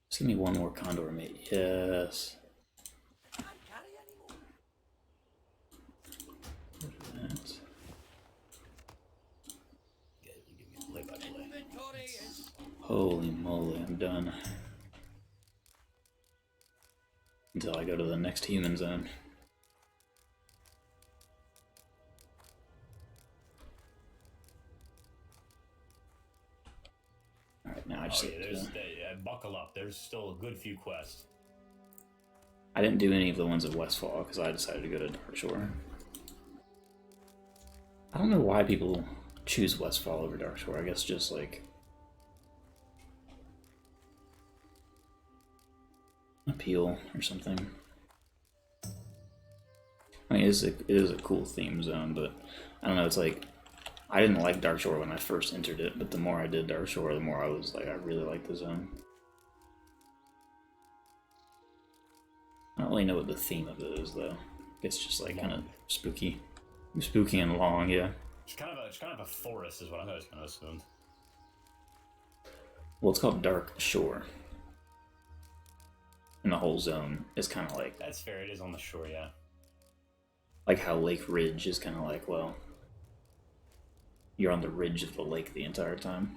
just give me one more Condor mate. Yes. That. Holy moly, I'm done. Until I go to the next human zone. Alright, now I just buckle up. There's still a good few quests. I didn't do any of the ones at Westfall because I decided to go to Darkshore. I don't know why people choose Westfall over Darkshore. I guess just like appeal or something. I mean, it is a cool theme zone, but I don't know. It's like I didn't like Dark Shore when I first entered it, but the more I did Dark Shore, the more I was like, I really like the zone. I don't really know what the theme of it is though. It's just like kind of spooky, and long, yeah. It's kind of a forest, is what I was kind of assumed. Well, it's called Dark Shore, and the whole zone is kind of like That's fair. It is on the shore, yeah. like how Lake Ridge is kind of like, well, you're on the ridge of the lake the entire time.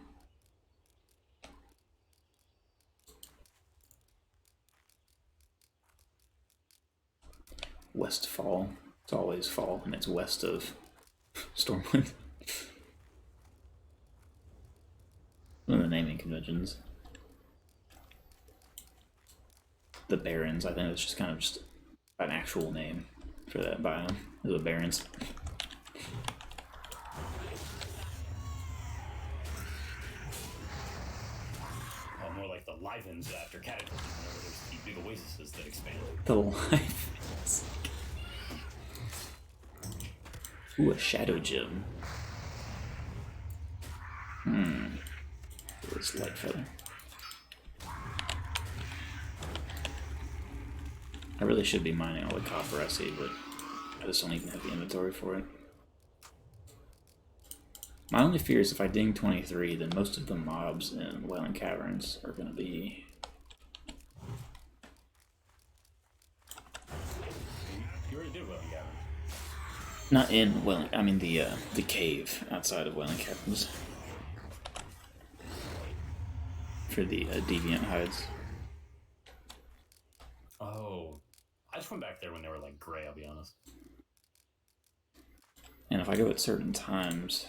Westfall. It's always fall, and it's west of Stormwind. One of the naming conventions. The Barrens, I think it's just kind of just an actual name for that biome. The Barrens. Oh, more like the Livens after Cataclysm, whenever there's the big oases that expand. The Livens. Ooh, a Shadow Gem. This light feather. I really should be mining all the copper I see, but I just don't even have the inventory for it. My only fear is if I ding 23, then most of the mobs in Wailing Caverns are going to be... You already did well, Gavin. Not in Wailing... I mean the cave outside of Wailing Caverns. For the deviant hides. Oh. I just went back there when they were like gray, I'll be honest. And if I go at certain times...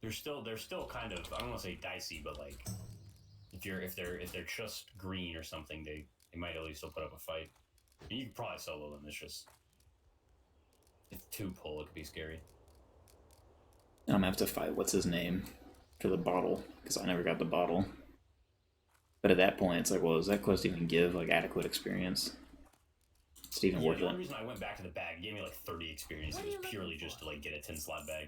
They're still kind of, I don't want to say dicey, but like if they're just green or something, they might at least still put up a fight. And you can probably solo them. It's just if two pull, it could be scary. I'm gonna have to fight what's his name for the bottle, because I never got the bottle. But at that point, it's like, well, does that quest even give like adequate experience? Is it even worth The only it? reason I went back to the bag, it gave me like 30 experience. What It are was you purely looking just for? to like get a 10 slot bag.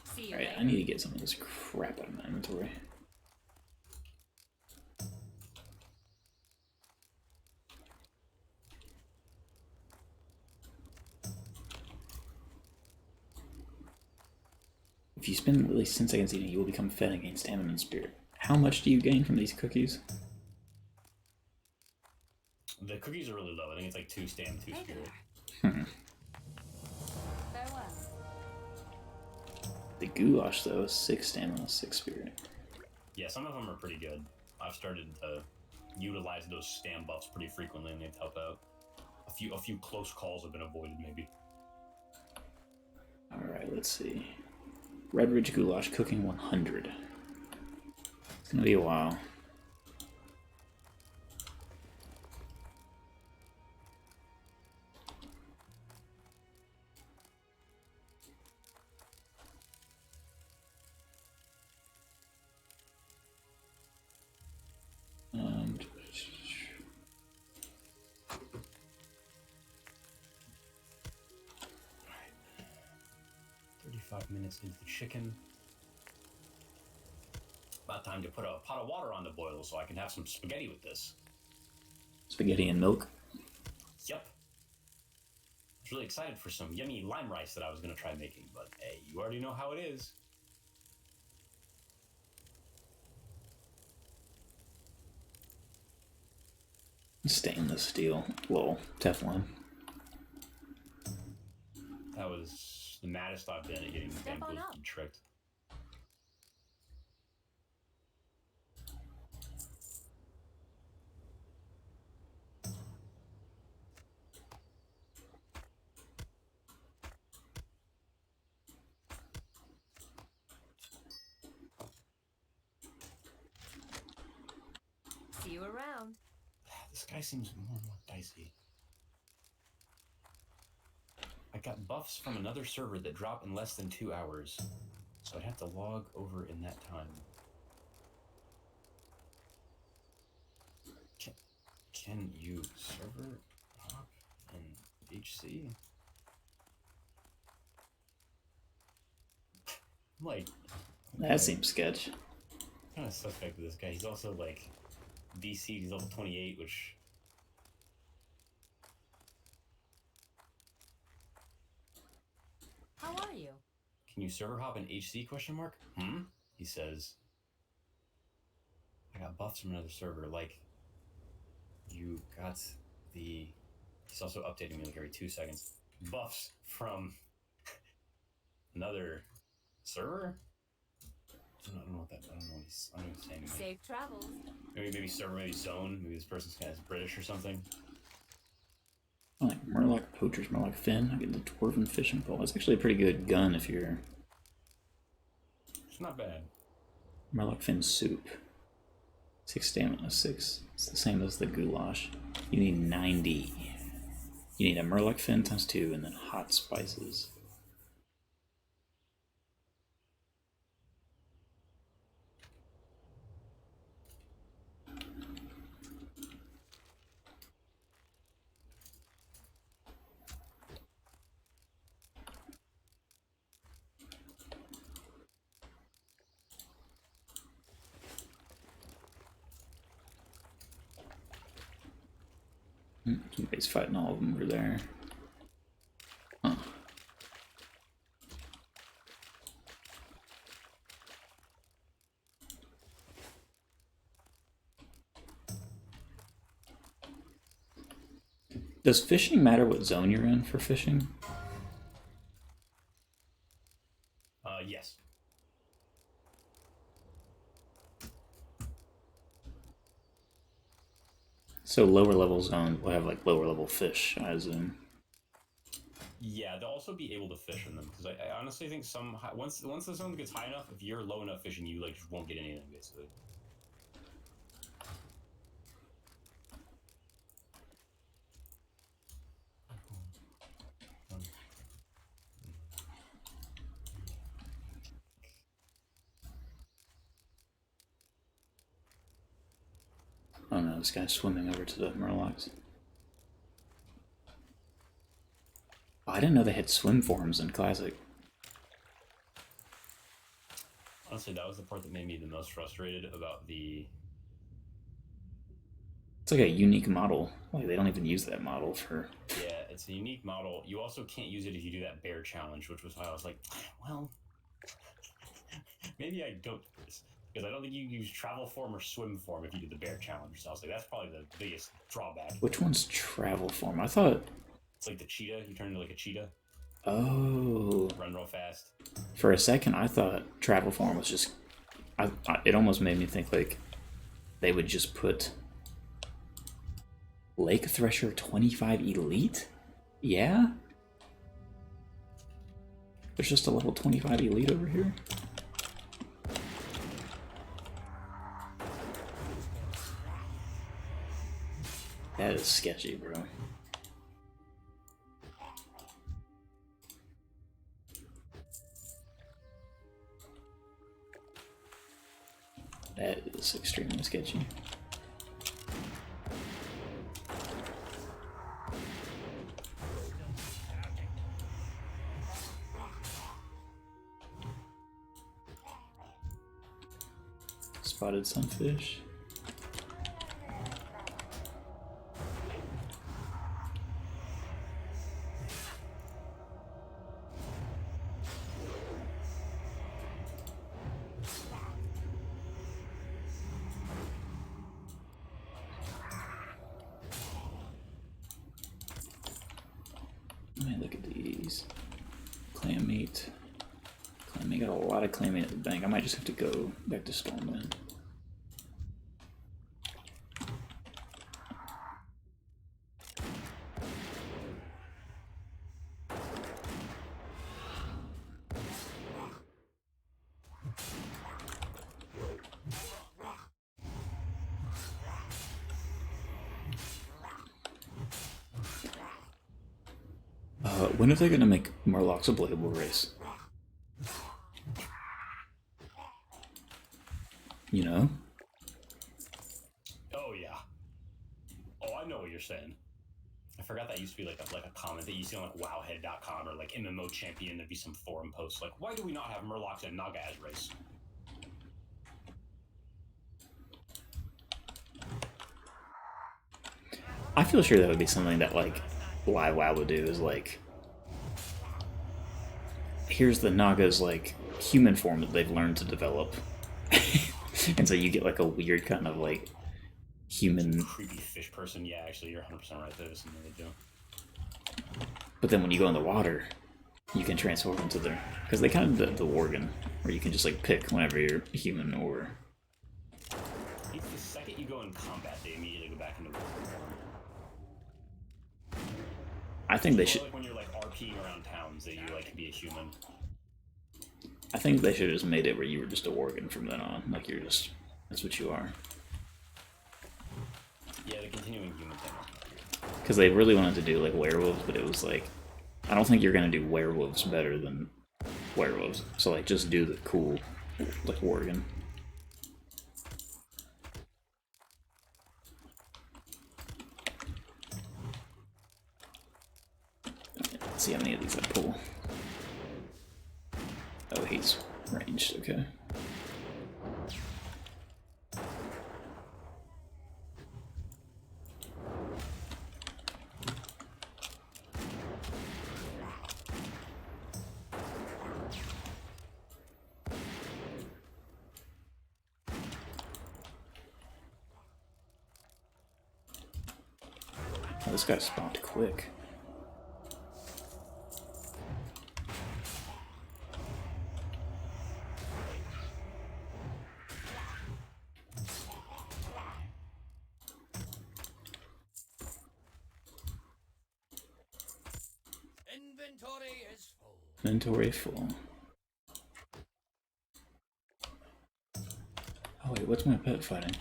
See you Alright, later. I need to get some of this crap out of my inventory. If you spend at least 10 seconds eating, you will become fed and gain stamina and spirit. How much do you gain from these cookies? The cookies are really low. I think it's like 2 stam, 2 spirit. Farewell. The goulash, though, is 6 stamina, 6 spirit. Yeah, some of them are pretty good. I've started to utilize those stam buffs pretty frequently, and they've helped out. A few close calls have been avoided, maybe. Alright, let's see. Red Ridge Goulash cooking 100. It's gonna be a while. Um, 35 minutes into the chicken. About time to put a pot of water on the boil so I can have some spaghetti with this. spaghetti and milk. Yep. I was really excited for some yummy lime rice that I was going to try making, but hey, you already know how it is. Stainless steel. Lol. Teflon. That was the maddest I've been at getting Step on bamboozled up. and tricked. See you around. This guy seems more and more dicey. I got buffs from another server that drop in less than 2 hours. So I'd have to log over in that time. Can you server hop in HC? I'm like, That seems sketch. kind of suspect with this guy. He's also like DC. He's level 28, which. How are you? Can you server hop in HC? Question mark. He says. I got buffs from another server. Like, you got the. He's also updating military. 2 seconds. Buffs from another server. I don't know what that. I don't know what he's saying. Like, Safe travels. maybe server, maybe zone. Maybe this person's kind of British or something. I like Murloc Poacher's Murloc Fin. I get the Dwarven Fishing Pole. It's actually a pretty good gun if you're. It's not bad. Murloc Fin Soup. 6 stamina, 6. It's the same as the goulash. You need 90. You need a Murloc Fin times 2 and then hot spices. Somebody's fighting all of them over there. Huh. Does fishing matter what zone you're in for fishing? Yes. So lower level zone will have like lower level fish, I assume. Yeah, they'll also be able to fish in them because I honestly think once the zone gets high enough, if you're low enough fishing, you like just won't get anything basically. Oh no, this guy's swimming over to the Murlocs. Oh, I didn't know they had swim forms in Classic. Honestly, that was the part that made me the most frustrated about the. It's like a unique model. Like they don't even use that model for. Yeah, it's a unique model. You also can't use it if you do that bear challenge, which was why I was like, well, maybe I don't do this. Because I don't think you use travel form or swim form if you do the bear challenge. So I was like, that's probably the biggest drawback. Which one's travel form? I thought. It's like the cheetah. You turn into like a cheetah. Oh. Run real fast. For a second, I thought travel form was just. It almost made me think like they would just put Lake Thresher 25 Elite? Yeah? There's just a level 25 Elite over here? That is sketchy, bro. That is extremely sketchy. Spotted sunfish. Man, look at these. Clam meat. Clam meat, got a lot of clam meat at the bank. I might just have to go back to Stormwind. When are they gonna make Murlocs a playable race? you know? Oh yeah. Oh, I know what you're saying. I forgot that used to be like a comment that you see on like wowhead.com or like MMO Champion. There'd be some forum posts like, why do we not have Murlocs and Naga as race? I feel sure that would be something that like Live WoW would do is like, here's the Naga's like human form that they've learned to develop, and so you get like a weird kind of like human. Creepy fish person. Yeah, actually, you're 100% right. That is something they do. But then when you go in the water, you can transform into their, because they kind of do the Worgen, where you can just like pick whenever you're human or. It's the second you go in combat, they immediately go back into the form. I think they Or should. like when you're like RPing around towns, that you like can be a human. I think they should have just made it where you were just a Worgen from then on. Like you're just, that's what you are. Yeah, the continuing human thing. Because they really wanted to do like werewolves, but it was like, I don't think you're gonna do werewolves better than werewolves. So like, just do the cool, like Worgen. Let's see how many of these I pull. Oh, he's ranged. Okay. Oh, this guy spawned quick. Inventory is full. Inventory full. Oh wait, what's my pet fighting?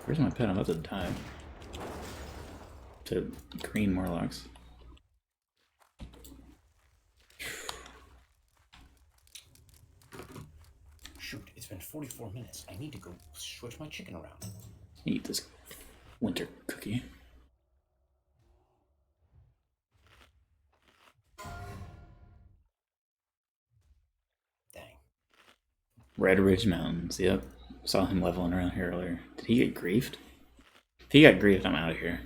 Where's my pet? I'm about to die. To green Morlocks. Shoot, it's been 44 minutes. I need to go switch my chicken around. Eat this winter cookie. Dang. Red Ridge Mountains, yep. Saw him leveling around here earlier. Did he get griefed? If he got griefed, I'm out of here.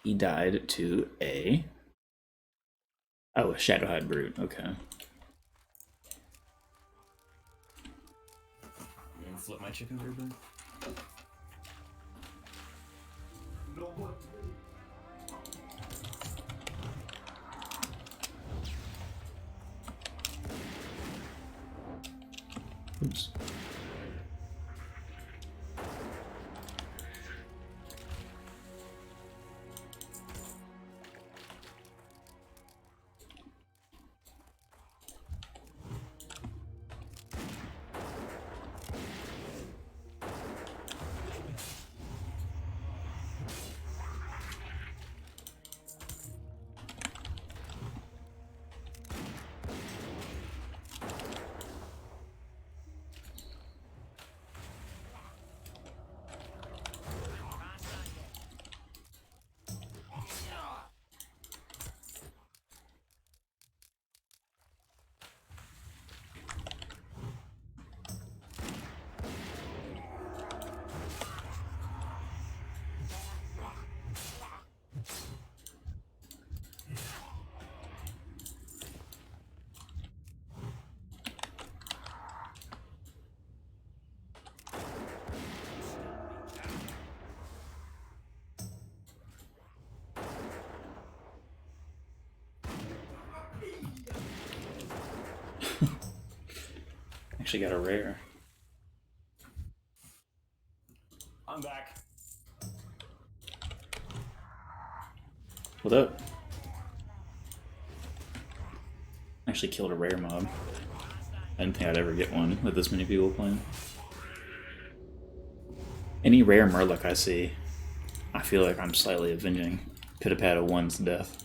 He died to a... Oh, a Shadowhide Brute, okay. I'm gonna flip my chicken very big. Oops. Actually got a rare. I'm back. What up? Actually killed a rare mob. I didn't think I'd ever get one with this many people playing. Any rare Murloc I see, I feel like I'm slightly avenging Pitapat 1's death.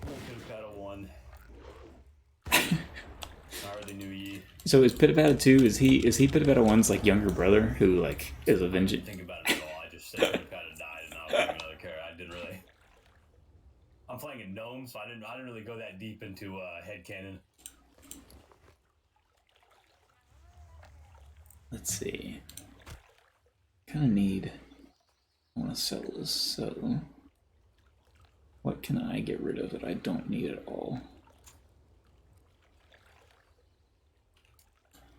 Pitapat 1. Already knew ye. So is Pitapat 2? Is he Pitapat 1's like younger brother who like is I avenging? didn't think about it at all. I just said Pitapat died, and I was like, another character. I didn't really. I'm playing a gnome, so I didn't really go that deep into headcanon. Let's see. Kind of need. I want to sell this, so what can I get rid of that I don't need at all?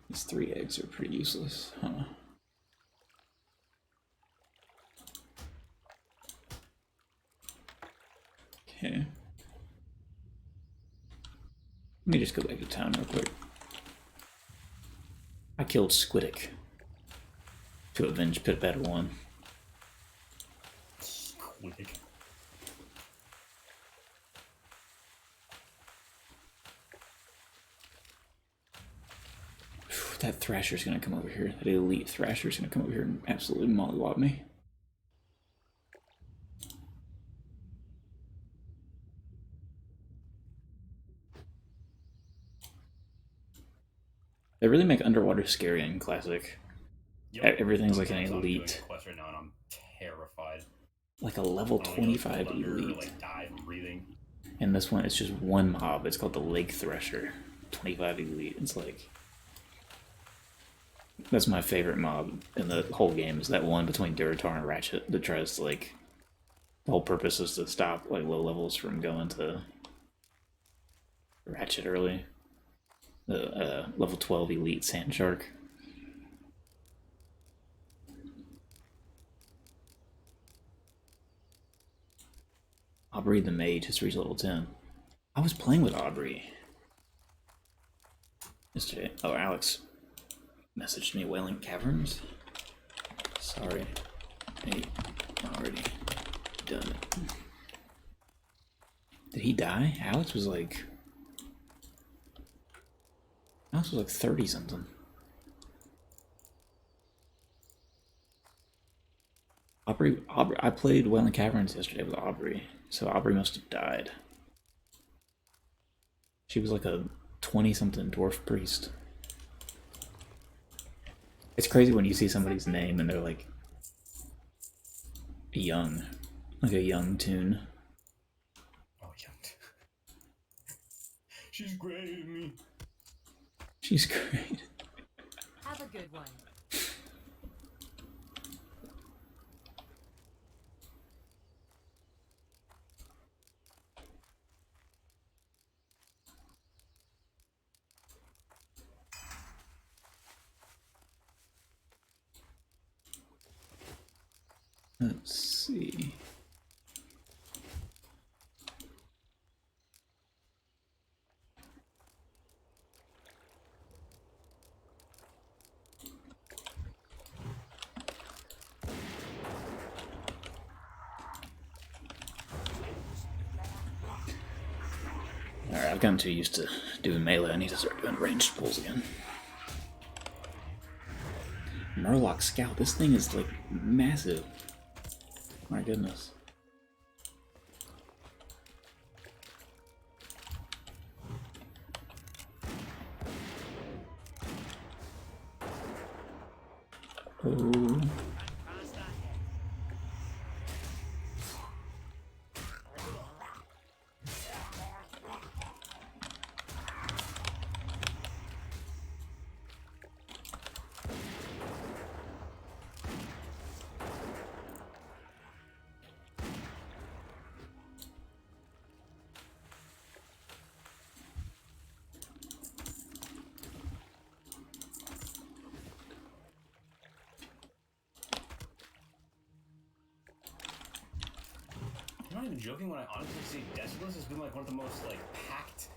These 3 eggs are pretty useless, huh? Okay. Let me just go back to town real quick. I killed Squiddick to avenge Pitapat 1. Quick. That Thrasher's gonna come over here. That elite Thrasher's gonna come over here and absolutely mollywop me. They really make Underwater scary in Classic. Yep. Everything's like an I'm doing elite. a quest right now, and I'm terrified. Like a level I don't wanna go 25 full under, elite. like dive and breathing. And this one, it's just one mob. It's called the Lake Thresher. 25 elite. It's like... That's my favorite mob in the whole game, is that one between Duratar and Ratchet that tries to, like... The whole purpose is to stop, like, low levels from going to Ratchet early. The level 12 elite Sand Shark. Aubrey the Mage has reached level 10. I was playing with Aubrey yesterday. Oh, Alex messaged me Wailing Caverns. Sorry. Hey, already done it. Did he die? Alex was like 30 something. Aubrey, I played Wailing Caverns yesterday with Aubrey, so Aubrey must have died. She was like a 20-something dwarf priest. It's crazy when you see somebody's name and they're like young, like a young tune. Oh, yeah. She's great at me. She's great. Have a good one. Let's see. Alright, I've gotten too used to doing melee. I need to start doing ranged pulls again. Murloc Scout. This thing is like massive. My goodness. Oh. I'm not even joking when I honestly say Decimus has been like one of the most like packed,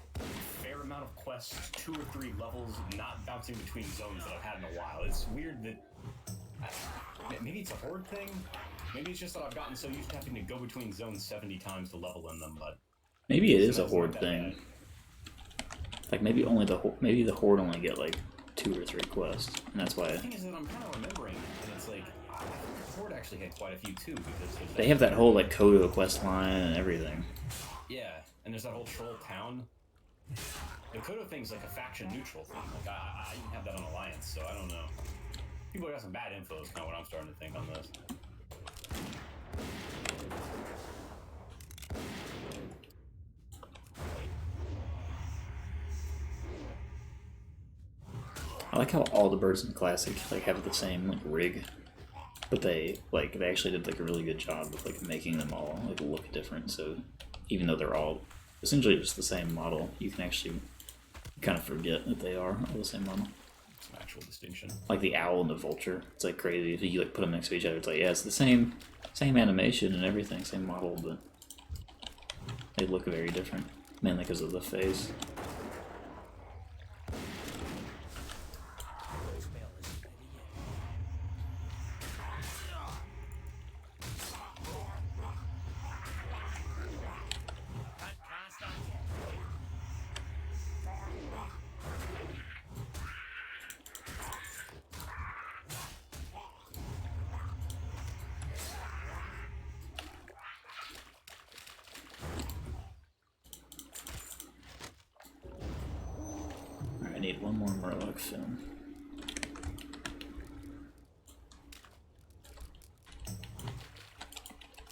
fair amount of quests, 2 or 3 levels, not bouncing between zones that I've had in a while. It's weird that maybe it's a horde thing. Maybe it's just that I've gotten so used to having to go between zones 70 times to level in them, but Maybe it is so a it's not horde that thing. bad. Like maybe only maybe the horde only get like 2 or 3 quests, and that's why The thing is that I'm kind of remembering, and it's like, I think the Horde actually had quite a few too, because there's they have that whole like Kodo quest line and everything. Yeah, and there's that whole troll town. The Kodo thing's like a faction neutral thing. Like, I even have that on Alliance, so I don't know. People got some bad info is kind of what I'm starting to think on this. I like how all the birds in Classic like have the same like rig, but they actually did like a really good job of like making them all like look different. So even though they're all essentially just the same model, you can actually kind of forget that they are all the same model. Some actual distinction. Like the owl and the vulture, it's like crazy. If you like put them next to each other, it's like yeah, it's the same animation and everything, same model, but they look very different, mainly because of the face. Spell isn't ready yet. Can't cast on yet. Alright, I need one more Murloc film.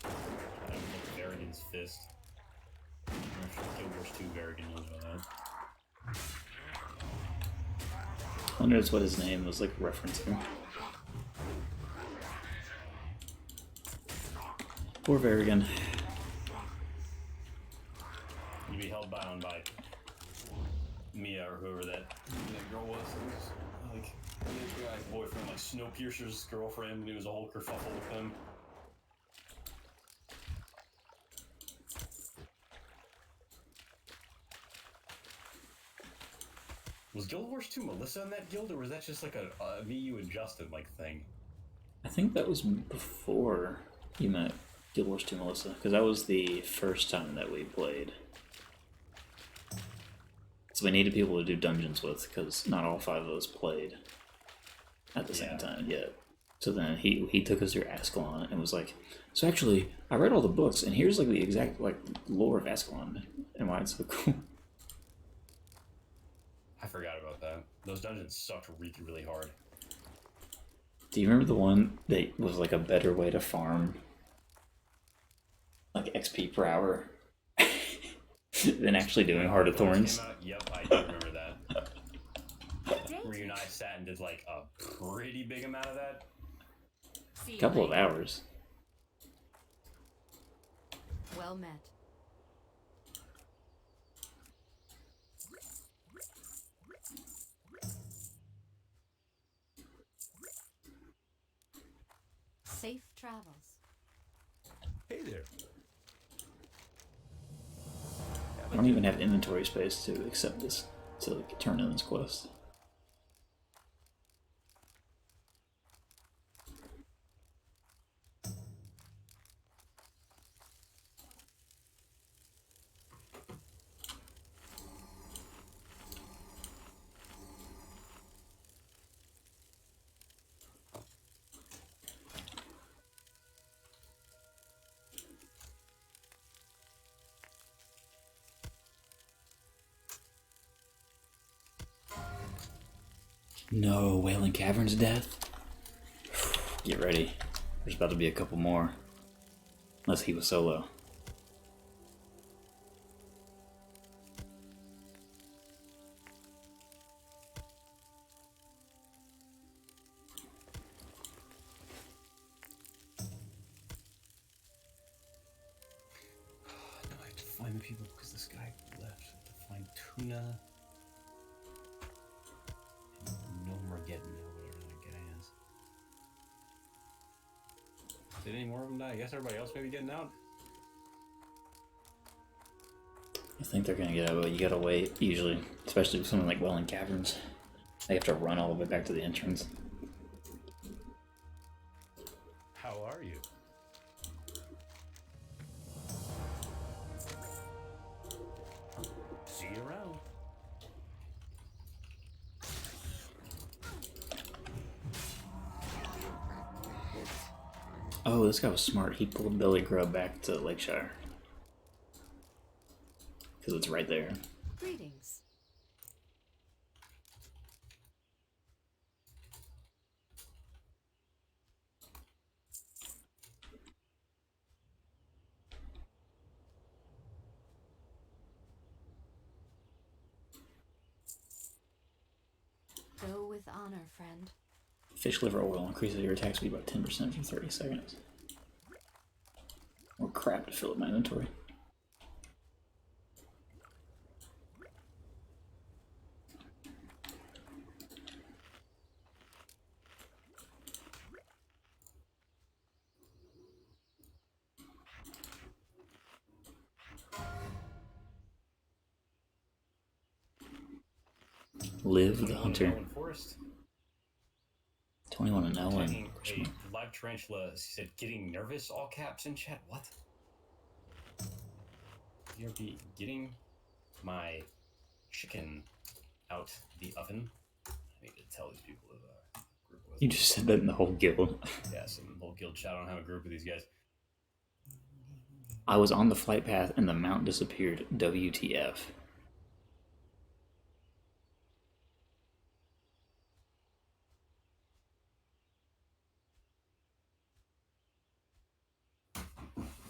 I have like Varigan's Fist. Guild Wars 2 Varigan knows about that. I wonder what his name was like referencing. Poor Varigan. You'd be held bound by Mia or whoever that girl was. It was like the guy's boyfriend, like Snowpiercer's girlfriend, and it was a whole kerfuffle with him. Was Guild Wars 2 Melissa in that guild, or was that just like a me, you, and Justin like thing? I think that was before you met Guild Wars 2 Melissa, because that was the first time that we played. So we needed people to do dungeons with, because not all 5 of us played at the same time yet. So then he took us through Ascalon and was like, so actually, I read all the books, and here's like the exact like lore of Ascalon and why it's so cool. I forgot about that. Those dungeons sucked really, really hard. Do you remember the one that was like a better way to farm like XP per hour than actually doing Heart of Thorns? Yep, I do remember that. Where you and I sat and did like a pretty big amount of that. See A you couple of later. hours. Well met. Safe travels. Hey there. I don't even have inventory space to accept this, to like, turn in this quest. No, Wailing Caverns death? Get ready. There's about to be a couple more. Unless he was solo. No, I have to find the people because this guy left. I have to find Tuna. And no more getting whatever that guy is. Did any more of them die? I guess everybody else may be getting out. I think they're gonna get out, but you gotta wait, usually. Especially with something like Wailing Caverns. They have to run all the way back to the entrance. How are you? Oh, this guy was smart. He pulled Billy Grub back to Lakeshire. Because it's right there. Greetings. Go with honor, friend. Fish liver oil increases your attack speed by 10% for 30 seconds. More crap to fill up my inventory. Live the hunter. Forest. 21 and Ellen. Tagging a live tarantula said, "Getting nervous," all caps in chat. What? You'll be getting my chicken out the oven. I need to tell these people that group with. You just said that in the whole guild. Yeah, some whole guild chat. I don't have a group with these guys. I was on the flight path and the mount disappeared. WTF.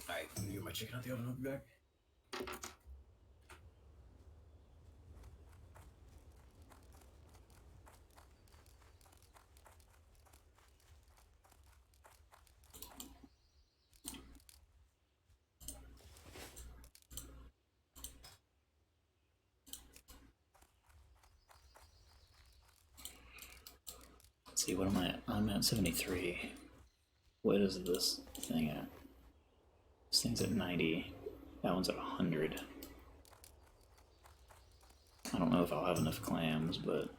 Alright, I'm gonna get my chicken out the oven. I'll be back. Let's see, what am I at? I'm at 73. What is this thing at? This thing's at 90. That one's at 100. I don't know if I'll have enough clams, but...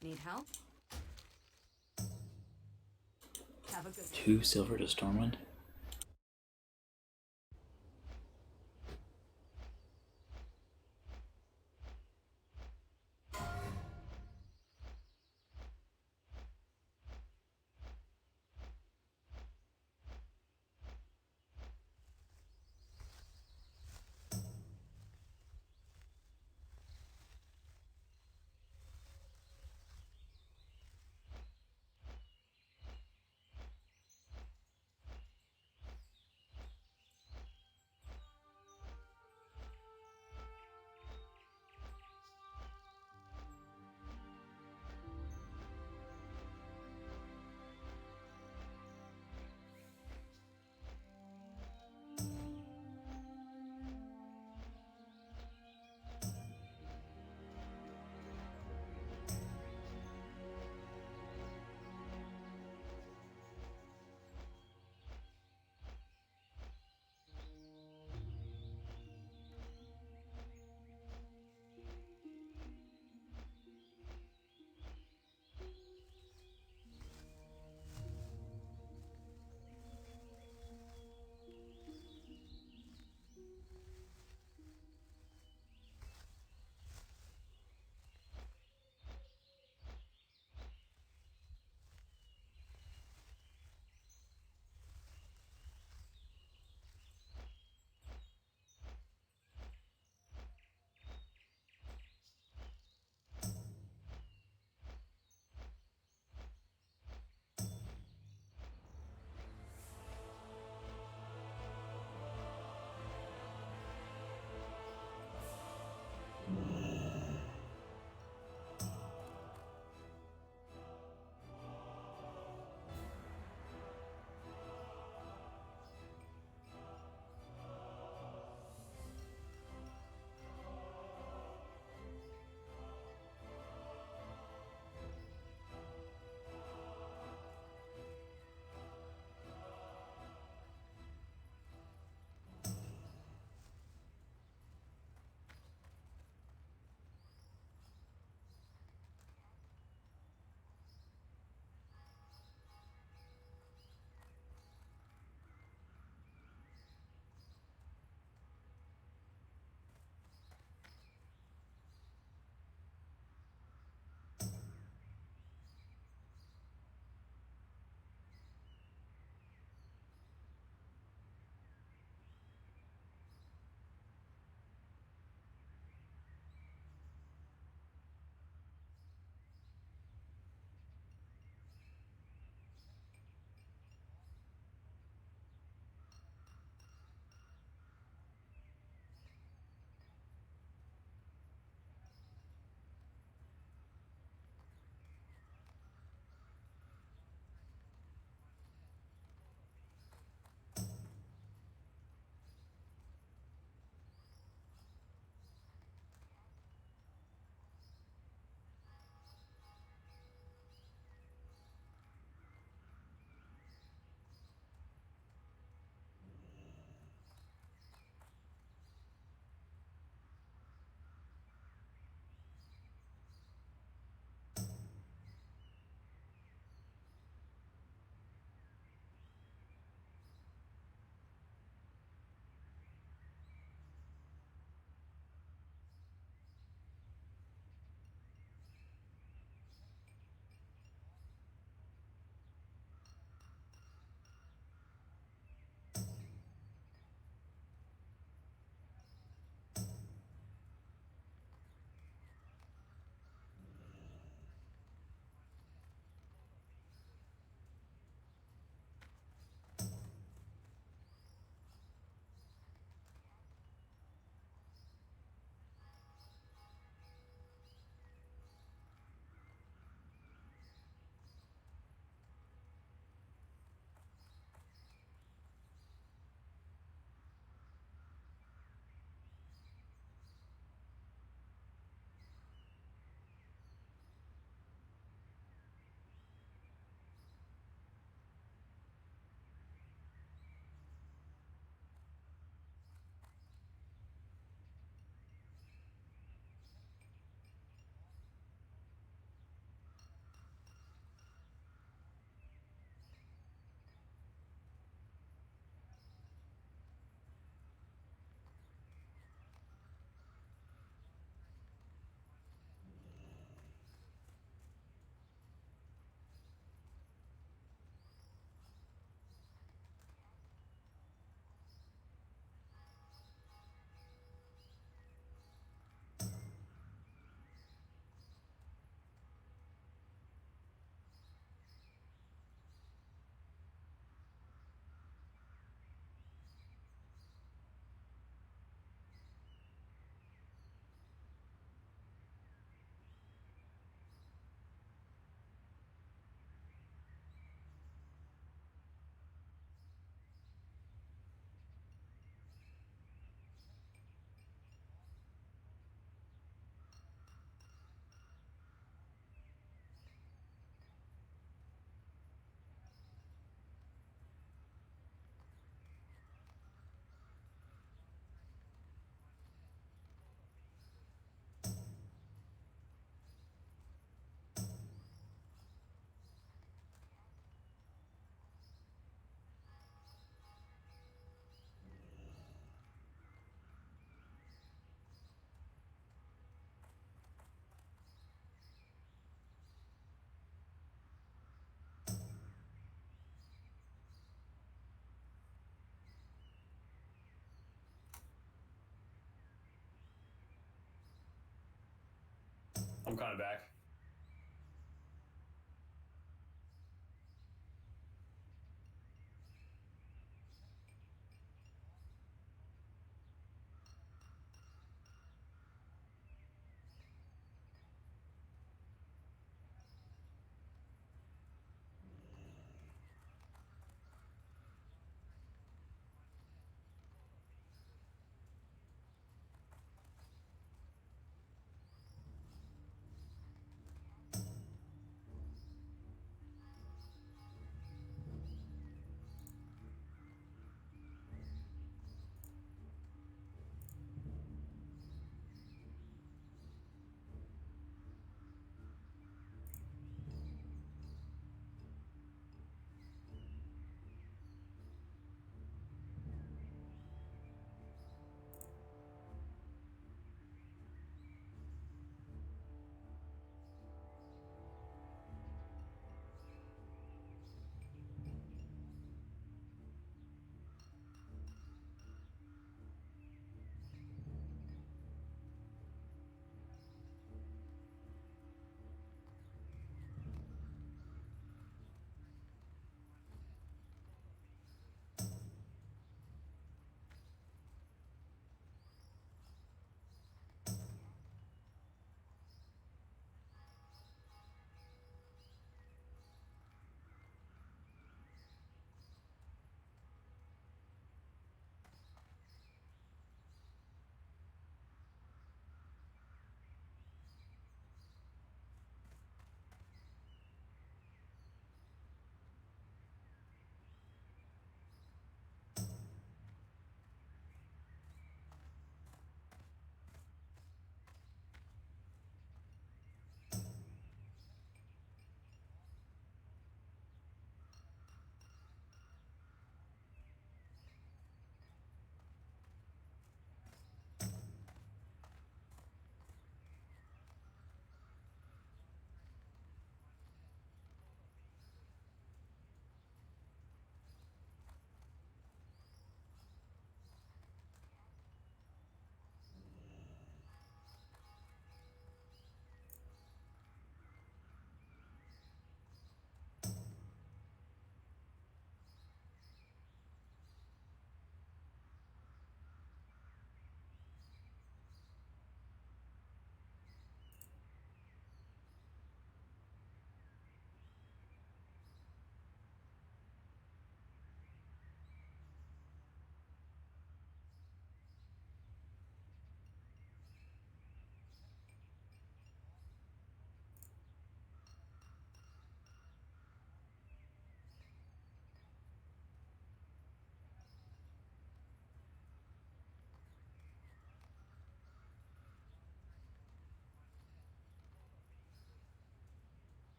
Need help? Have a good one. 2 silver to Stormwind? kind of back.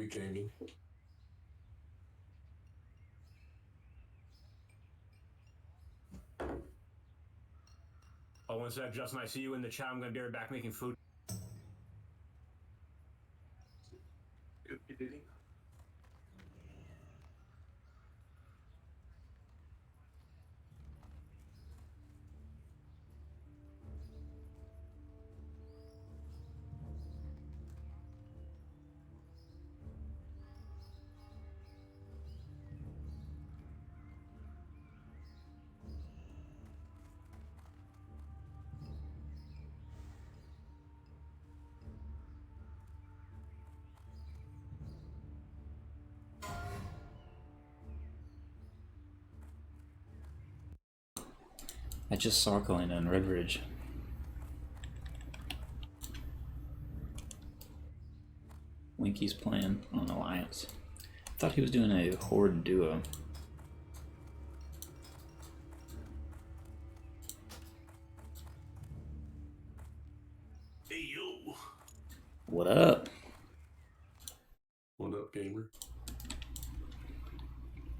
gaming. Oh, one sec, Justin. I see you in the chat. I'm gonna be right back making food. Good eating. I just saw Kalina in Red Ridge. Winky's playing on Alliance. I thought he was doing a Horde duo. Hey yo. What up? What up, gamer?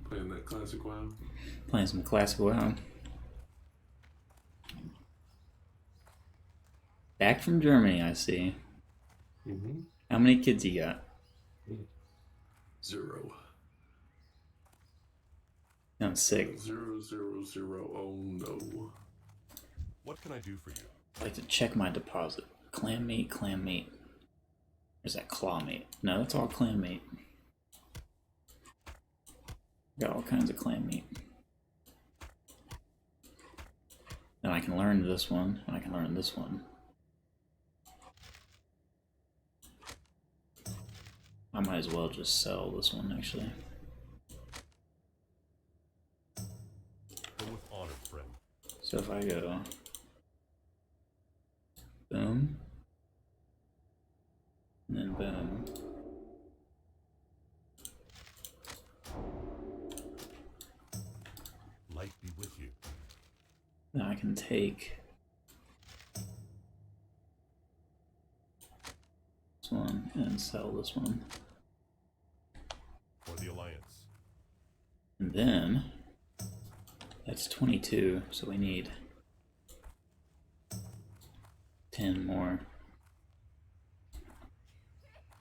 Playing that classic WoW. Playing some classic WoW. Back from Germany, I see. Mm-hmm. How many kids you got? 0. Sounds sick. 0, 0, 0. Oh no. What can I do for you? I'd like to check my deposit. Clam meat, clam meat. Or is that claw meat? No, that's all clam meat. Got all kinds of clam meat. And I can learn this one, and I can learn this one. I might as well just sell this one, actually. Go with honor, friend. So if I go... boom. And then boom. Light be with you. Then I can take... this one, and sell this one. For the Alliance. And then... that's 22, so we need 10 more.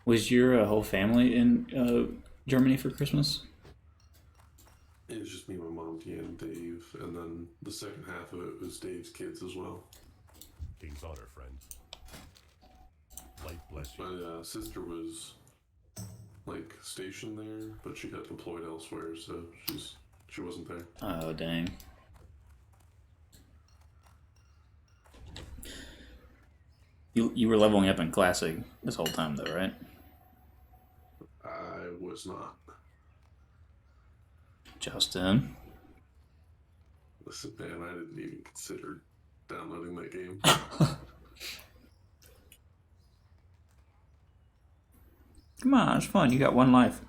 Was your whole family in Germany for Christmas? It was just me, my mom, Tia, and Dave, and then the second half of it was Dave's kids as well. King's honor, friend. Light bless you. My sister was like stationed there, but she got deployed elsewhere, so she wasn't there. Oh, dang. You were leveling up in Classic this whole time, though, right? I was not. Justin. Listen, man, I didn't even consider downloading that game. Come on, it's fun. You got one life.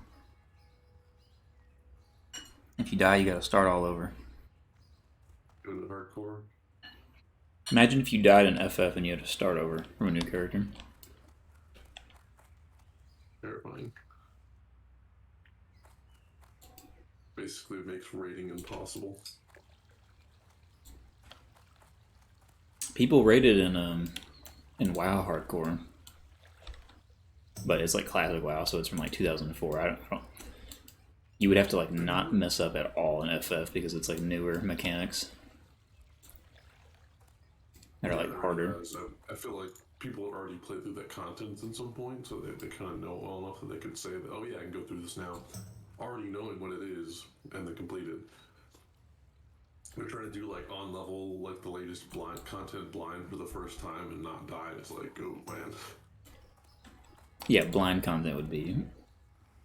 If you die, you gotta start all over. Go to hardcore. Imagine if you died in FF and you had to start over from a new character. Terrifying. Basically, it makes raiding impossible. People rated in WoW hardcore, but it's like classic WoW, so it's from like 2004. I don't. You would have to like not mess up at all in FF because it's like newer mechanics that are like harder. I feel like people have already played through that content at some point, so they kind of know well enough that they could say that, oh yeah, I can go through this now, already knowing what it is, and then complete it. They're trying to do like on level, like the latest blind content blind for the first time and not die. It's like, oh man. Yeah, blind content would be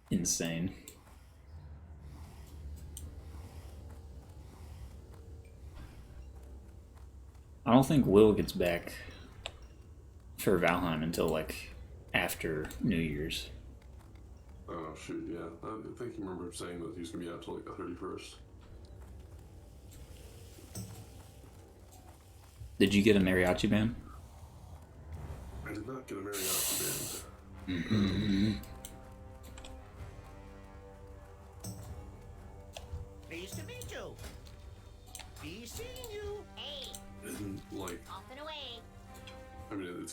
insane. I don't think Will gets back for Valheim until like after New Year's. Oh shoot, yeah. I think you remember saying that he's gonna be out till like the 31st. Did you get a mariachi band? I did not get a mariachi band.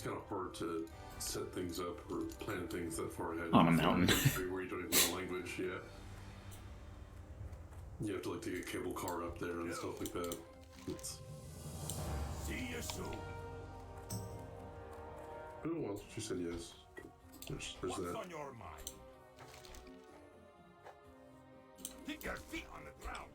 kind of hard to set things up or plan things that far ahead. On a mountain. Where you don't even know the language, yeah. You have to like take a cable car up there and stuff like that. It's... See you soon. Oh well, she said yes. There's What's that. on your mind? Keep your feet on the ground.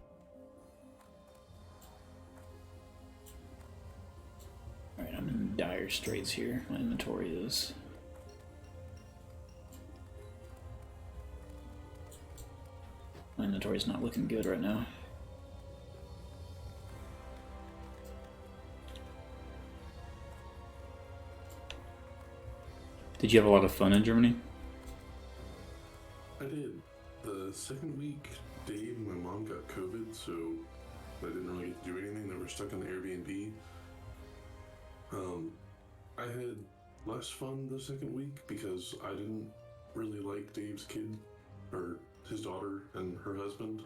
Alright, I'm in dire straits here. My inventory is. My inventory's not looking good right now. Did you have a lot of fun in Germany? I did. The second week, Dave and my mom got COVID, so I didn't really get to do anything. They were stuck in the Airbnb. I had less fun the second week because I didn't really like Dave's kid, or his daughter and her husband.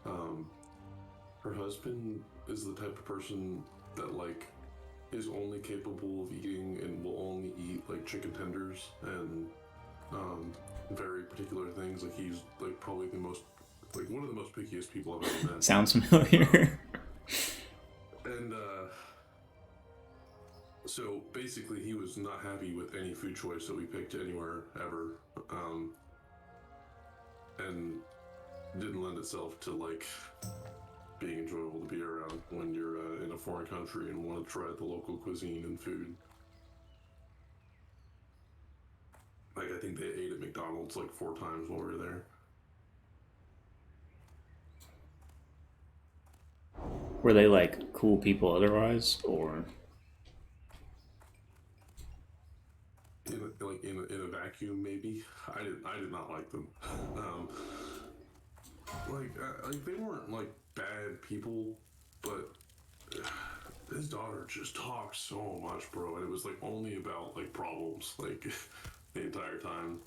Her husband is the type of person that like is only capable of eating and will only eat like chicken tenders and very particular things. Like he's like probably the most like one of the most pickiest people I've ever met. Sounds familiar. And so basically he was not happy with any food choice that we picked anywhere ever, and didn't lend itself to like being enjoyable to be around when you're in a foreign country and want to try the local cuisine and food. Like I think they ate at McDonald's like 4 times while we were there. Were they like cool people otherwise, or? In a vacuum, maybe. I did not like them. Like they weren't like bad people, but his daughter just talked so much, bro, and it was like only about like problems, like the entire time.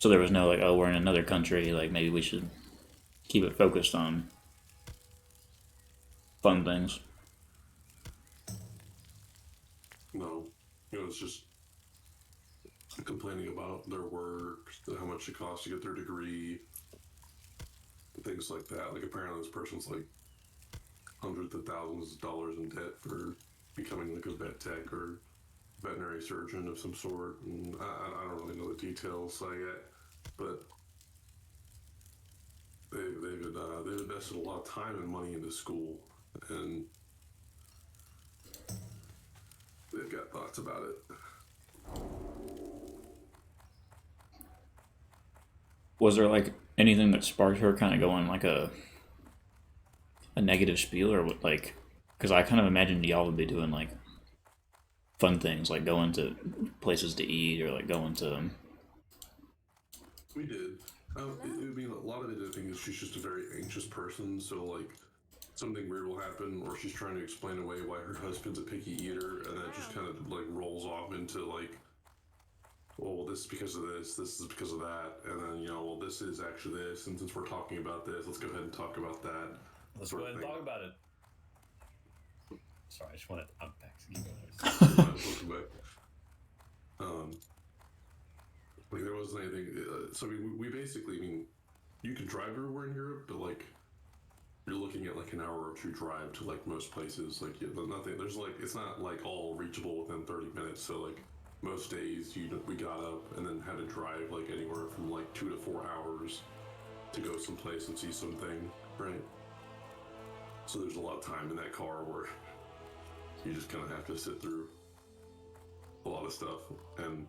So there was no like, oh, we're in another country, like maybe we should keep it focused on fun things. No, it was just complaining about their work, how much it costs to get their degree, things like that. Like apparently this person's like hundreds of thousands of dollars in debt for becoming like a vet tech or veterinary surgeon of some sort. And I don't really know the details I get, but they've invested a lot of time and money into school, and they've got thoughts about it. Was there like anything that sparked her kind of going like a negative spiel, or what, like, because I kind of imagined y'all would be doing like fun things, like going to places to eat or like going to. We did. I mean, a lot of it, I think, is she's just a very anxious person. So, like, something weird will happen, or she's trying to explain away why her husband's a picky eater, and then it just kind of like rolls off into like, well, this is because of this is because of that, and then well, this is actually this, and since we're talking about this, let's go ahead and talk about that. Let's go ahead and talk about it. Sorry, I just wanted to unpack Welcome back. Like there wasn't anything. So I mean, we basically, I mean, you can drive everywhere in Europe, but like you're looking at like an hour or 2 drive to like most places. Like nothing. There's like it's not like all reachable within 30 minutes. So like most days, we got up and then had to drive like anywhere from like 2 to 4 hours to go someplace and see something, right? So there's a lot of time in that car where you just kind of have to sit through a lot of stuff, and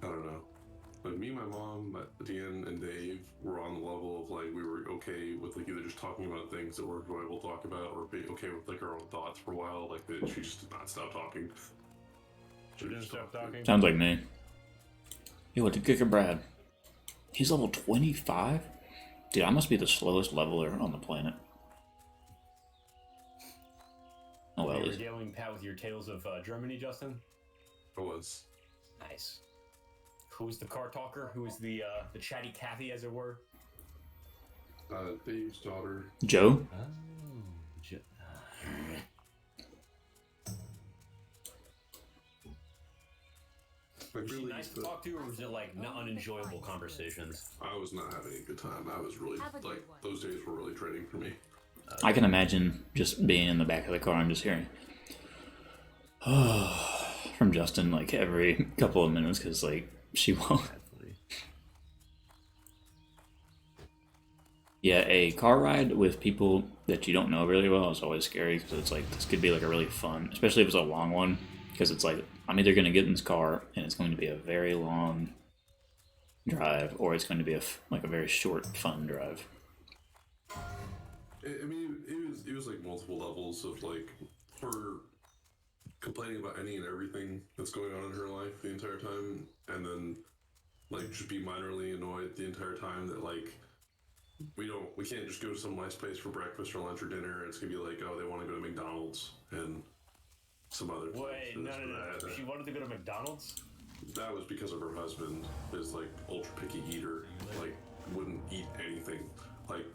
I don't know. Like me, my mom, Dan, and Dave were on the level of like we were okay with like either just talking about things that we're enjoyable to talk about, or be okay with like our own thoughts for a while. Like that, she just did not stop talking. She didn't stop talking. Sounds like me. Yo, what did Kicker Brad? He's level 25? Dude, I must be the slowest leveler on the planet. Oh well. You were dealing, Pat, with your tales of Germany, Justin? I was. Nice. Who's the car talker? Who is the chatty Cathy, as it were? Dave's daughter. Joe? Oh, Was she really nice to talk to, or was it like unenjoyable conversations? I was not having a good time. I was really Have a good like one. those days were really draining for me. I can imagine just being in the back of the car and just hearing from Justin like every couple of minutes because like she won't. Yeah, a car ride with people that you don't know really well is always scary because it's like this could be like a really fun, especially if it's a long one, because it's like I'm either going to get in this car and it's going to be a very long drive, or it's going to be like a very short, fun drive. I mean, it was like multiple levels of like her complaining about any and everything that's going on in her life the entire time, and then like just be minorly annoyed the entire time that like we can't just go to some nice place for breakfast or lunch or dinner. It's gonna be like, oh, they want to go to McDonald's and some other Wait, no. She wanted to go to McDonald's? That was because of her husband is like ultra picky eater, like wouldn't eat anything, like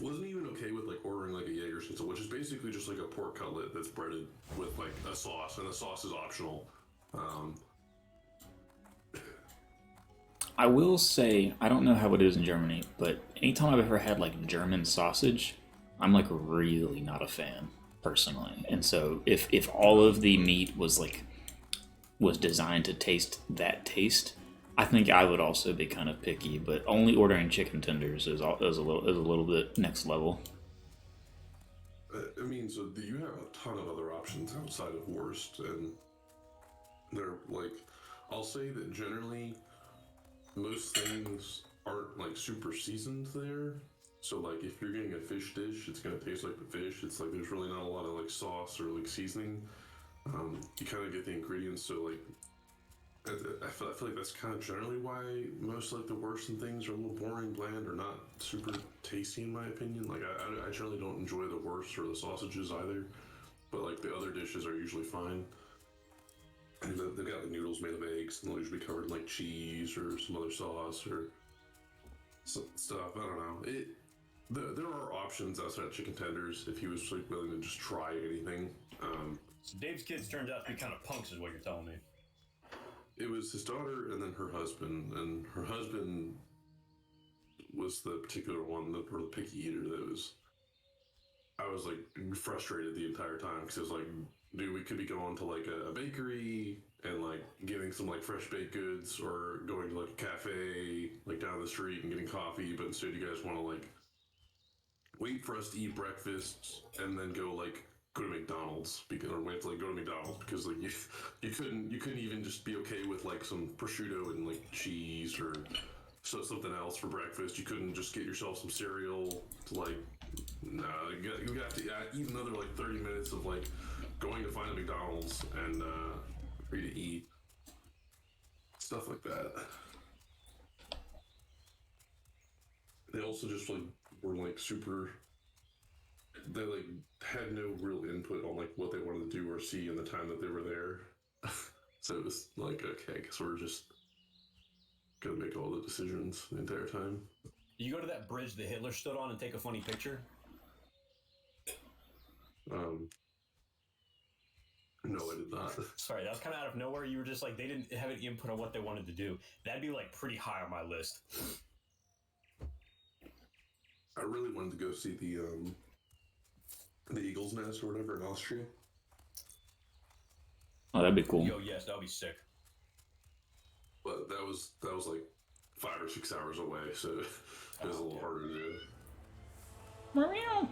wasn't even okay with like ordering like a Jaeger schnitzel, which is basically just like a pork cutlet that's breaded with like a sauce, and the sauce is optional. I will say, I don't know how it is in Germany, but anytime I've ever had like German sausage, I'm like really not a fan personally. And so if all of the meat was designed to taste that taste, I think I would also be kind of picky. But only ordering chicken tenders is a little bit next level. I mean, so you have a ton of other options outside of Wurst, and they're like, I'll say that generally most things aren't like super seasoned there. So like if you're getting a fish dish, it's gonna taste like the fish. It's like there's really not a lot of like sauce or like seasoning. You kind of get the ingredients. So like I feel like that's kind of generally why most like the Wurst and things are a little boring, bland, or not super tasty in my opinion. Like I generally don't enjoy the Wurst or the sausages either, but like the other dishes are usually fine. And they've got like noodles made of eggs, and they'll usually be covered in like cheese or some other sauce or some stuff. I don't know. There are options outside of chicken tenders if he was like willing to just try anything. So Dave's kids turned out to be kind of punks, is what you're telling me. It was his daughter and then her husband, and her husband was the particular one that, or the picky eater that was. I was like frustrated the entire time because it was like, dude, we could be going to like a bakery and like getting some like fresh baked goods, or going to like a cafe like down the street and getting coffee, but instead you guys want to like wait for us to eat breakfast and then go to McDonald's, because, or we have to like go to McDonald's because like you couldn't even just be okay with like some prosciutto and like cheese or something else for breakfast. You couldn't just get yourself some cereal to like, no, you got to eat another like 30 minutes of like going to find a McDonald's and for you to eat stuff like that. They also just like were like super. They like had no real input on like what they wanted to do or see in the time that they were there. So it was like, okay, I guess we're just gonna make all the decisions the entire time. You go to that bridge that Hitler stood on and take a funny picture? No, I did not. Sorry, that was kind of out of nowhere. You were just like, they didn't have an input on what they wanted to do. That'd be like pretty high on my list. I really wanted to go see the Eagle's Nest or whatever in Austria. Oh, that'd be cool. Yo, yes, that would be sick. But that was like 5 or 6 hours away, so it was a little harder to do. Meow.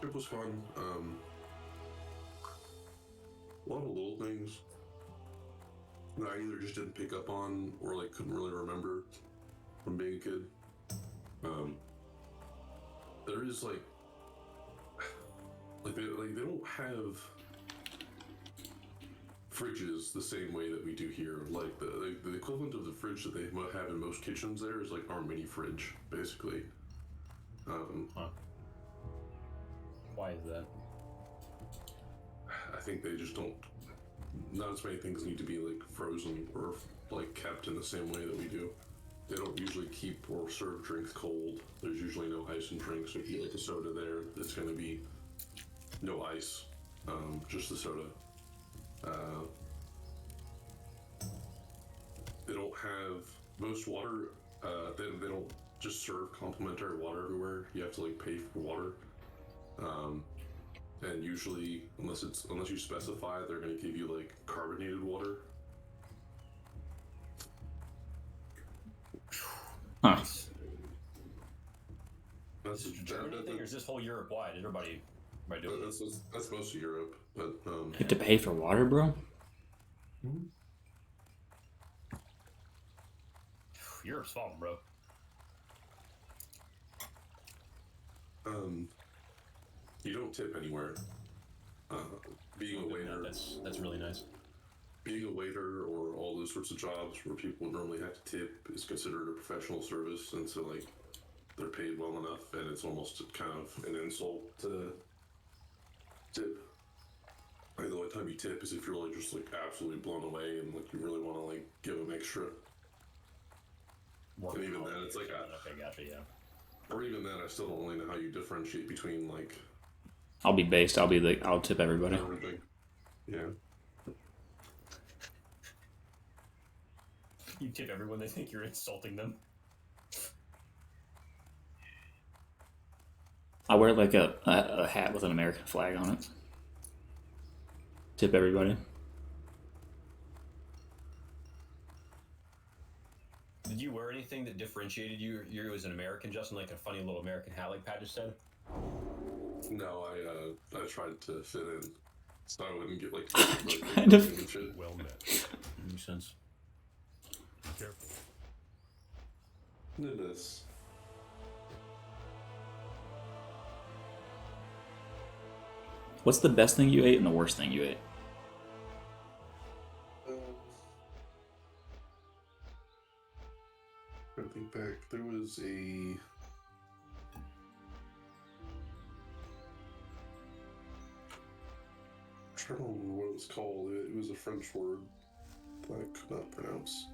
It was fun. A lot of little things that I either just didn't pick up on or like couldn't really remember from being a kid. There is like they don't have fridges the same way that we do here. Like the equivalent of the fridge that they have in most kitchens there is like our mini fridge, basically. Why is that? I think they just don't. Not as many things need to be like frozen or like kept in the same way that we do. they don't usually keep or serve drinks cold. There's usually no ice in drinks. So if you get like a soda there, it's going to be no ice, just the soda. They don't have most water. They don't just serve complimentary water everywhere. You have to like pay for water. And usually, unless you specify, they're going to give you like carbonated water. Huh. Is this a Germany thing, or is this whole Europe wide? Everybody doing it? That's most of Europe, but You have to pay for water, bro? Europe's falling, bro. You don't tip anywhere. Being a waiter, That's really nice. being a waiter or all those sorts of jobs where people normally have to tip is considered a professional service, and so like they're paid well enough, and it's almost kind of an insult to tip. Like the only time you tip is if you're like just like absolutely blown away and like you really want to like give them extra. And even then, it's like okay, gotcha, yeah. or even then, I still don't really know how you differentiate between like I'll be based. I'll tip everybody. everything. Yeah. You tip everyone, they think you're insulting them. I wear like a hat with an American flag on it. Tip everybody. Did you wear anything that differentiated you as an American, Justin? Like a funny little American hat, like Pat just said? No, I tried to fit in, so I wouldn't get like Tried to and shit. Well met. Makes sense. Be careful. It is. What's the best thing you ate and the worst thing you ate? I think back. There was a. I'm trying to remember what it was called. It was a French word that I could not pronounce.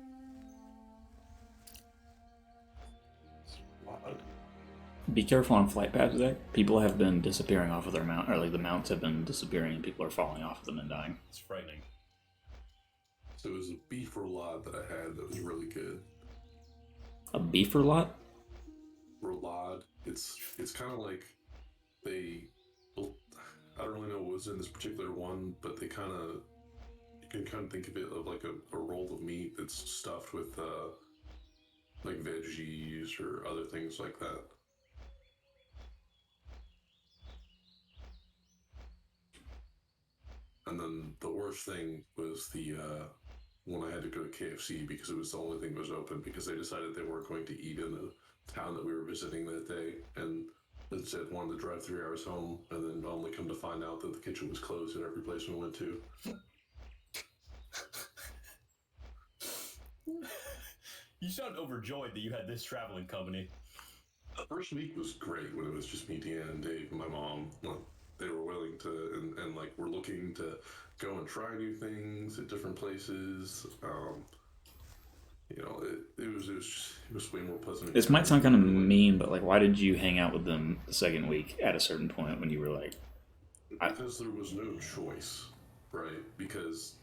It's odd. Be careful on flight paths, Zach. People have been disappearing off of their mount, or like the mounts have been disappearing and people are falling off of them and dying. It's frightening. So it was a beef roulade that I had that was really good. A beef lot? Roulade. It's kind of like they. Well, I don't really know what was in this particular one, but they kind of. You can kind of think of it of like a roll of meat that's stuffed with like veggies or other things like that. And then the worst thing was the when I had to go to KFC because it was the only thing that was open because they decided they weren't going to eat in the town that we were visiting that day, and instead wanted to drive 3 hours home, and then only come to find out that the kitchen was closed at every place we went to. You sound overjoyed that you had this traveling company. The first week was great when it was just me, Deanna, and Dave, and my mom. Like, they were willing to, and like we're looking to go and try new things at different places. You know, it was way more pleasant. This might sound kind of mean, but like, why did you hang out with them the second week at a certain point when you were like? Because there was no choice, right? Because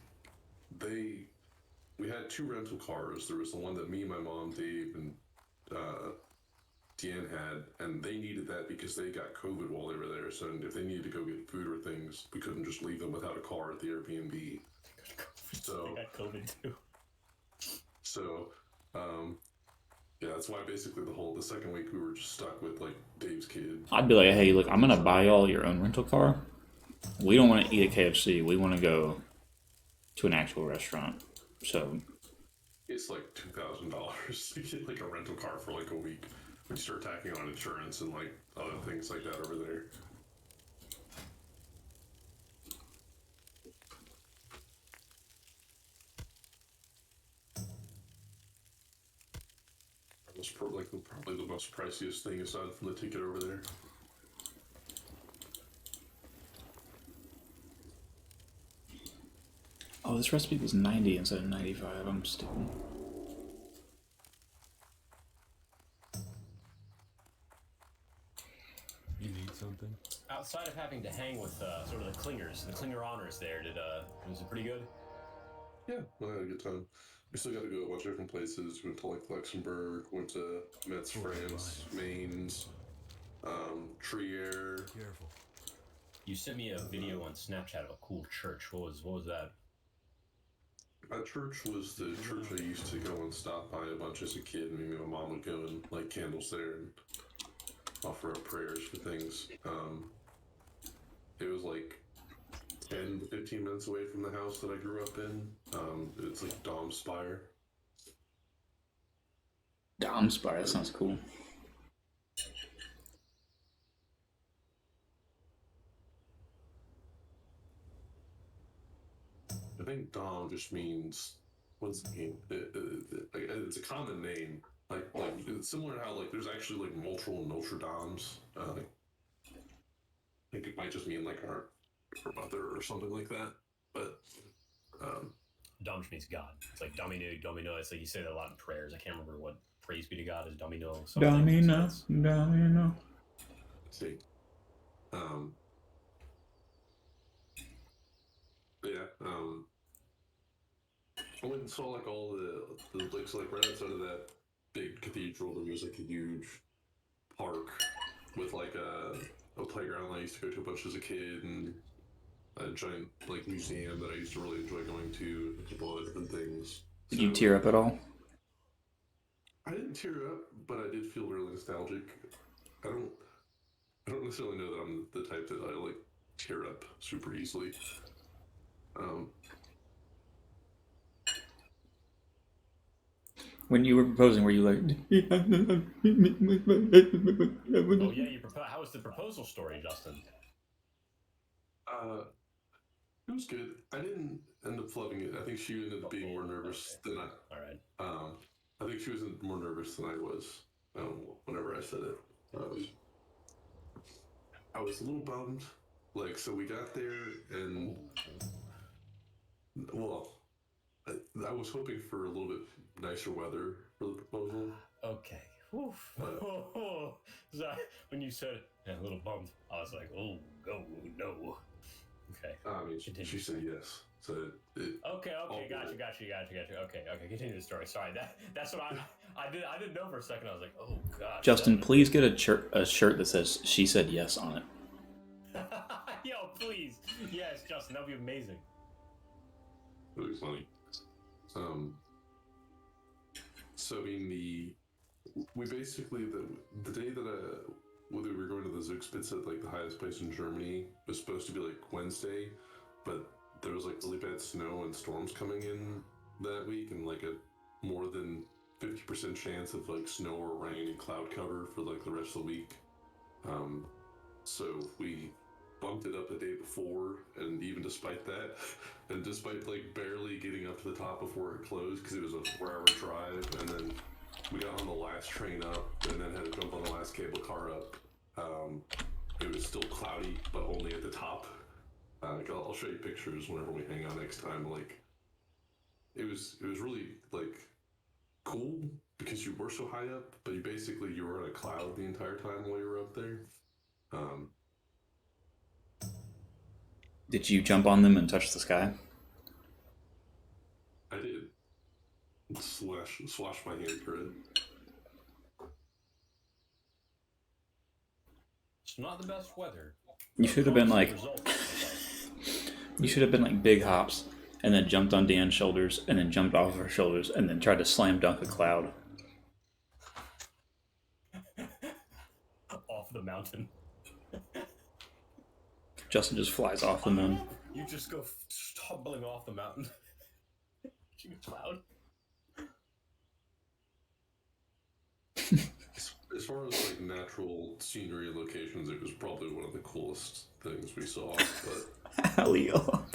we had 2 rental cars. There was the one that me, my mom, Dave, and Deanne had, and they needed that because they got COVID while they were there. So if they needed to go get food or things, we couldn't just leave them without a car at the Airbnb. So They got COVID too. So, yeah, that's why basically the second week we were just stuck with like Dave's kid. I'd be like, hey, look, I'm gonna buy y'all your own rental car. We don't want to eat at KFC. We want to go to an actual restaurant. So It's like $2,000 to get like a rental car for like a week when you start tacking on insurance and like other things like that over there. It was probably the most priciest thing aside from the ticket over there. oh, this recipe was 90 instead of 95. I'm stupid. something? Outside of having to hang with sort of the clingers, the clinger honors there, was it pretty good? Yeah, I had a good time. We still got to go a bunch of different places. We went to like Luxembourg, went to Metz, Oh, France, nice. Mainz, Trier. Careful. You sent me a video on Snapchat of a cool church. What was that? That church was the church I used to go and stop by a bunch as a kid. Me and my mom would go and light candles there and offer up prayers for things. It was like 10 to 15 minutes away from the house that I grew up in. It's like Domspire. Domspire, that sounds cool. I think Dom just means what's the name? It's a common name. Like it's similar to how like there's actually like multiple Notre Dames. I think it might just mean like our mother or something like that. But Dom means God. It's like Domino, Domino. It's like you say that a lot in prayers. I can't remember what praise be to God is Domino. Domino, Domino. let's see. Yeah. I went and saw like all the like so like right outside of that big cathedral there was like a huge park with like a playground I used to go to a bunch as a kid and a giant like museum that I used to really enjoy going to, a couple of different things. Did you tear up at all? I didn't tear up, but I did feel really nostalgic. I don't necessarily know that I'm the type that I like tear up super easily. When you were proposing, were you like? Oh yeah, you proposed. How was the proposal story, Justin? It was good. I didn't end up loving it. I think she ended up being more nervous than I. All right. I think she was more nervous than I was whenever I said it. I was a little bummed. Like, so we got there and, well, I was hoping for a little bit nicer weather for the proposal. Okay. Oof. So, when you said a little bummed, I was like, oh, go no. Okay. I mean, she said yes. So Okay. Gotcha. Okay. Continue the story. Sorry. That's what I didn't know for a second. I was like, oh gosh. Justin, please get a shirt that says "She said yes" on it. Yo, please. Yes, Justin, that'd be amazing. Really funny. So I mean we basically the day that we were going to the Zugspitze at like the highest place in Germany was supposed to be like Wednesday, but there was like really bad snow and storms coming in that week and like a more than 50% chance of like snow or rain and cloud cover for like the rest of the week. So we bumped it up the day before, and even despite that, and despite like barely getting up to the top before it closed because it was a 4-hour drive, and then we got on the last train up, and then had to jump on the last cable car up. It was still cloudy, but only at the top. I'll show you pictures whenever we hang out next time. Like, it was really like cool because you were so high up, but you were in a cloud the entire time while you were up there. Did you jump on them and touch the sky? I did. Slash my hand through it. It's not the best weather. You should have been like. You should have been like big hops, and then jumped on Dan's shoulders, and then jumped off her shoulders, and then tried to slam dunk a cloud. Off the mountain. Justin just flies off the moon. You just go tumbling off the mountain. Cloud. As far as like natural scenery and locations, it was probably one of the coolest things we saw. But Alley up.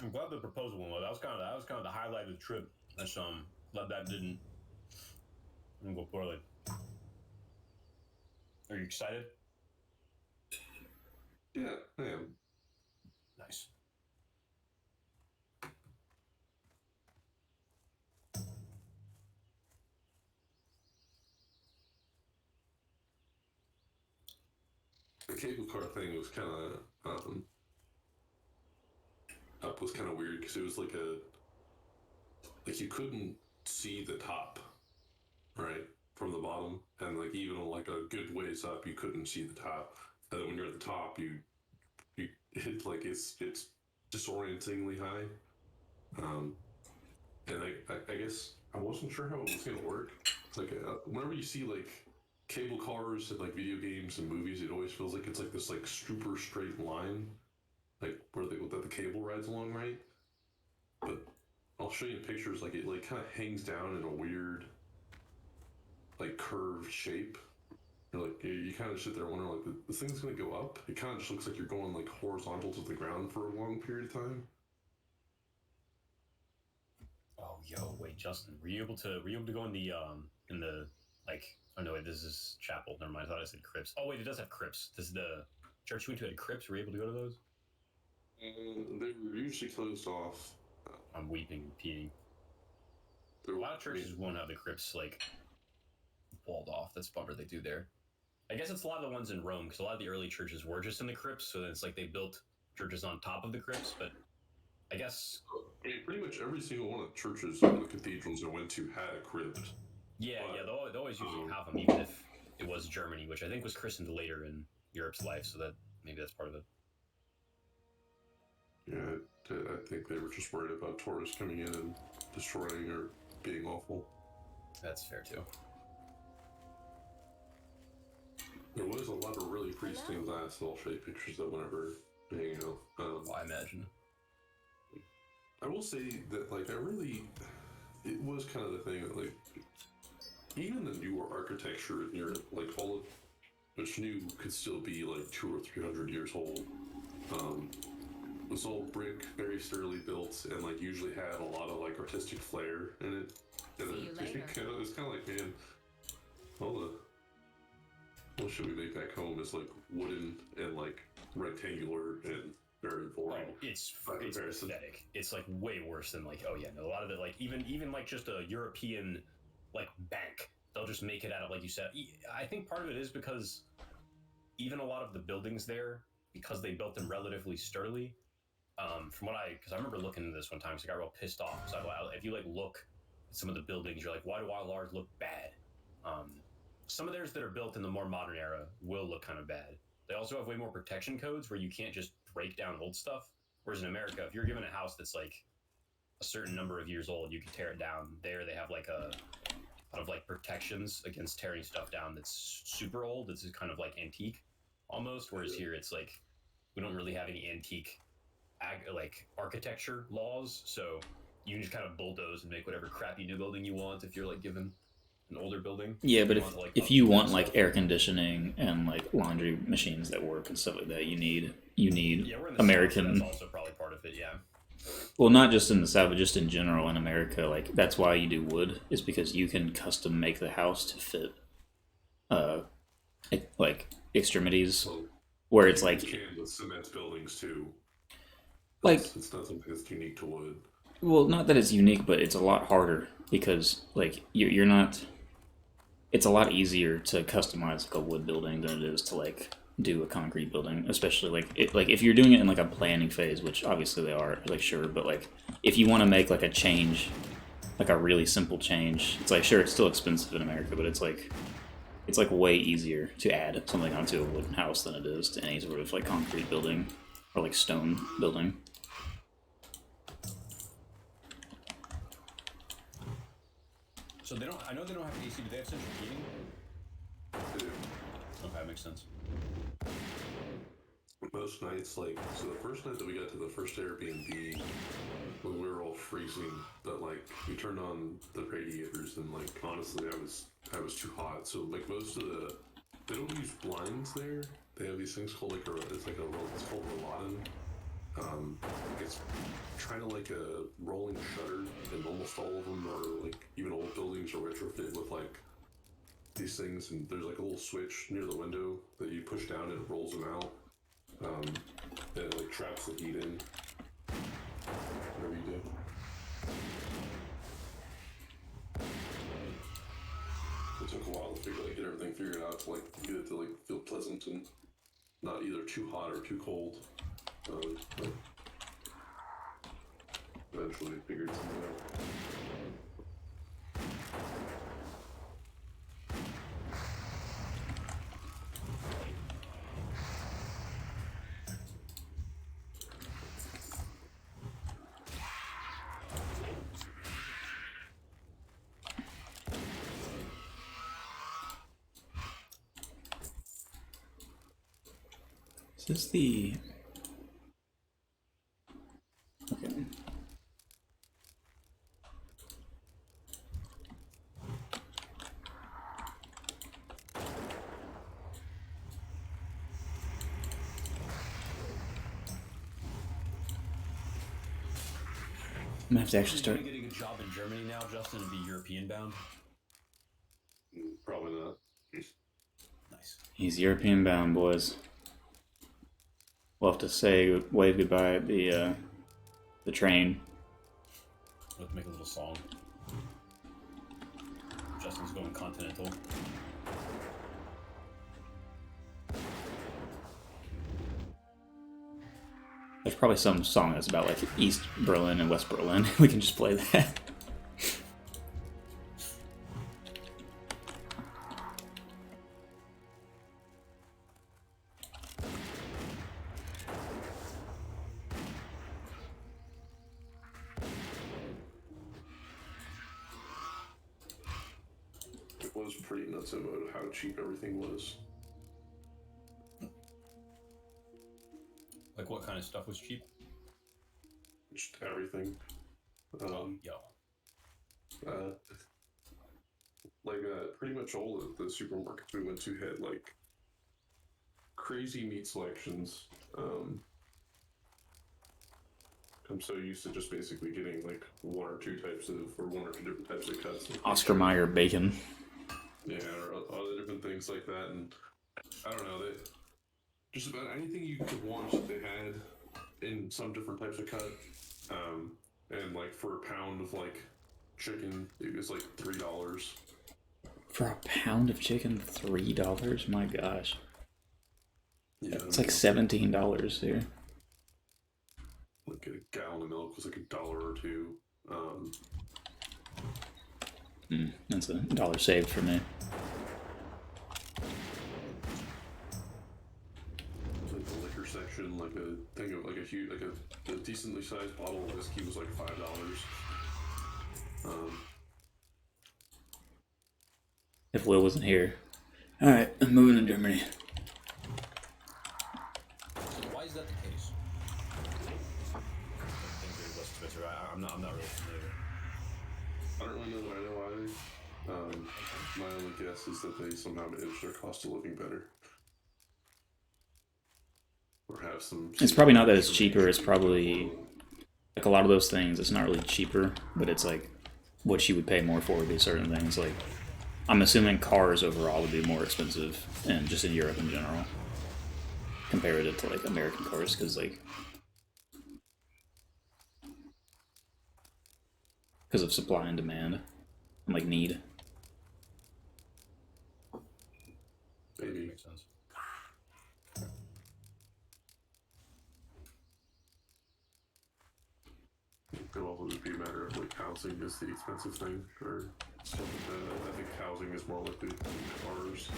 I'm glad the proposal went well. That was kind of the highlight of the trip. That's glad that didn't go poorly. Are you excited? yeah, I am. Nice. the cable car thing was kind of weird because it was like you couldn't see the top, right, from the bottom, and like even like a good ways up, you couldn't see the top. And then when you're at the top, you hit like it's disorientingly high. Um, and I guess I wasn't sure how it was gonna work. Like whenever you see like cable cars and like video games and movies, it always feels like it's like this like super straight line, like where that the cable rides along, right? But I'll show you in pictures. Like it like kind of hangs down in a weird like curved shape. You're like you kind of sit there wondering like the thing's gonna go up. It kind of just looks like you're going like horizontal to the ground for a long period of time. Oh, yo, wait, Justin, were you able to go in the like? Oh no, wait, this is chapel. Never mind. I thought I said crypts. Oh wait, it does have crypts. This is the church we went to had crypts. Were you able to go to those? They were usually closed off. I'm weeping and peeing. A lot of churches won't have the crypts like walled off. That's a bummer they do there. I guess it's a lot of the ones in Rome because a lot of the early churches were just in the crypts, so it's like they built churches on top of the crypts. But I guess pretty much every single one of the churches and the cathedrals I went to had a crypt. yeah, they always usually have them, even if it was Germany, which I think was christened later in Europe's life, so that maybe that's part of it. Yeah, I think they were just worried about tourists coming in and destroying or being awful. That's fair too. There was a lot of really pretty stained glass that I'll show you pictures of whenever hanging out. I imagine. I will say that, like, it was kind of the thing that, like, even the newer architecture in Europe, like, all of which new could still be, like, 200 or 300 years old, was all brick, very sturdily built, and, like, usually had a lot of, like, artistic flair in it. And See you later. it was kind of like, man, what should we make back home is, like, wooden and, like, rectangular and very boring. Oh, it's pathetic. It's like way worse than like a lot of it like even like just a European like bank. They'll just make it out of like you said. I think part of it is because even a lot of the buildings there, because they built them relatively sturdily. Because I remember looking into this one time, so I got real pissed off. So if you like look at some of the buildings, you're like, why do all ours look bad? Some of theirs that are built in the more modern era will look kind of bad. They also have way more protection codes where you can't just break down old stuff. Whereas in America, if you're given a house that's like a certain number of years old, you can tear it down. There, they have like a lot of like protections against tearing stuff down that's super old. That's kind of like antique almost. Whereas here, it's like we don't really have any antique like architecture laws, so you can just kind of bulldoze and make whatever crappy new building you want if you're like given an older building. Yeah, but if you want like air conditioning and like laundry machines that work and stuff like that, you need we're in the American. South, so that's also probably part of it. Yeah. Well, not just in the South, but just in general in America. Like that's why you do wood, is because you can custom make the house to fit, like extremities, where it's like you can with cement buildings too. Like it's not something that's unique to wood. Well, not that it's unique, but it's a lot harder because like you're not. It's a lot easier to customize like a wood building than it is to like do a concrete building, especially like if you're doing it in like a planning phase, which obviously they are, like sure, but like if you want to make like a change, like a really simple change, it's like sure it's still expensive in America, but it's like way easier to add something onto a wooden house than it is to any sort of like concrete building or like stone building. So I know they don't have AC, but they have central heating. Okay, makes sense. Most nights, like, so the first night that we got to the first Airbnb, when we were all freezing, but like we turned on the radiators, and like honestly, I was too hot. So like they don't use blinds there. They have these things called it's called Rolladen. It's kind of like a rolling shutter, and almost all of them are like even old buildings are retrofit with like these things, and there's like a little switch near the window that you push down and it rolls them out. And it like traps the heat in. Whatever you do. It took a while to get everything figured out to like get it to like feel pleasant and not either too hot or too cold. But eventually figured something out. Is this the... Okay. I'm gonna have to actually Are start... you getting a job in Germany now, Justin, and be European bound? Probably not. Nice. He's European bound, boys. We'll have to say wave goodbye at the train. We'll have to make a little song. Justin's going continental. There's probably some song that's about like East Berlin and West Berlin. We can just play that. It was pretty nuts about how cheap everything was. Like, what kind of stuff was cheap? Just everything. Yo. Pretty much all of the supermarkets we went to had like crazy meat selections. I'm so used to just basically getting like one or two different types of cuts. Oscar Mayer bacon. Yeah, or other different things like that, and I don't know, just about anything you could want they had in some different types of cut. And like for a pound of like chicken, it was like $3. For a pound of chicken, $3? My gosh. Yeah, It's like $17 here. like a gallon of milk was like $1 or $2. That's $1 saved for me. Like the liquor section, like a thing of like a huge, like a decently sized bottle of whiskey was like $5. If Will wasn't here. Alright, I'm moving to Germany. Why is that the case? Things are less expensive. I'm not really familiar. I don't really know that I know either. My only guess is that they somehow manage their cost of living better. Or have some... It's probably not that it's cheaper, it's probably... Like a lot of those things, it's not really cheaper, but it's like what you would pay more for would be certain things. Like, I'm assuming cars overall would be more expensive, and just in Europe in general, compared to like American cars, because of supply and demand, and like need. Maybe. Makes sense. It could also just be a matter of like housing is the expensive thing, or stuff like that. I think housing is more likely than cars.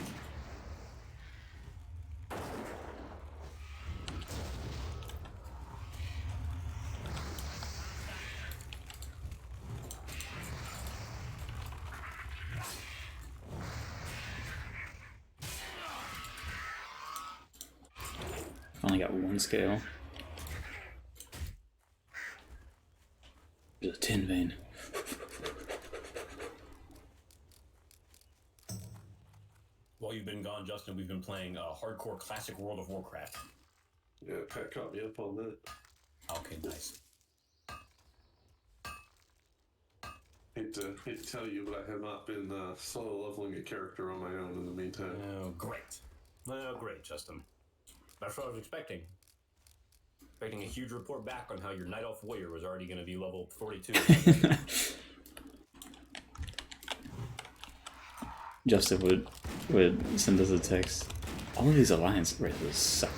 Only got one scale. There's a tin vein. While you've been gone, Justin, we've been playing hardcore classic World of Warcraft. Yeah, Pat caught me up on that. Okay, nice. Hate to tell you, but I have not been solo leveling a character on my own in the meantime. Oh, great. Oh, great, Justin. That's what I was expecting. Expecting a huge report back on how your Night Elf Warrior was already going to be level 42. Justin would send us a text. All of these alliance races suck.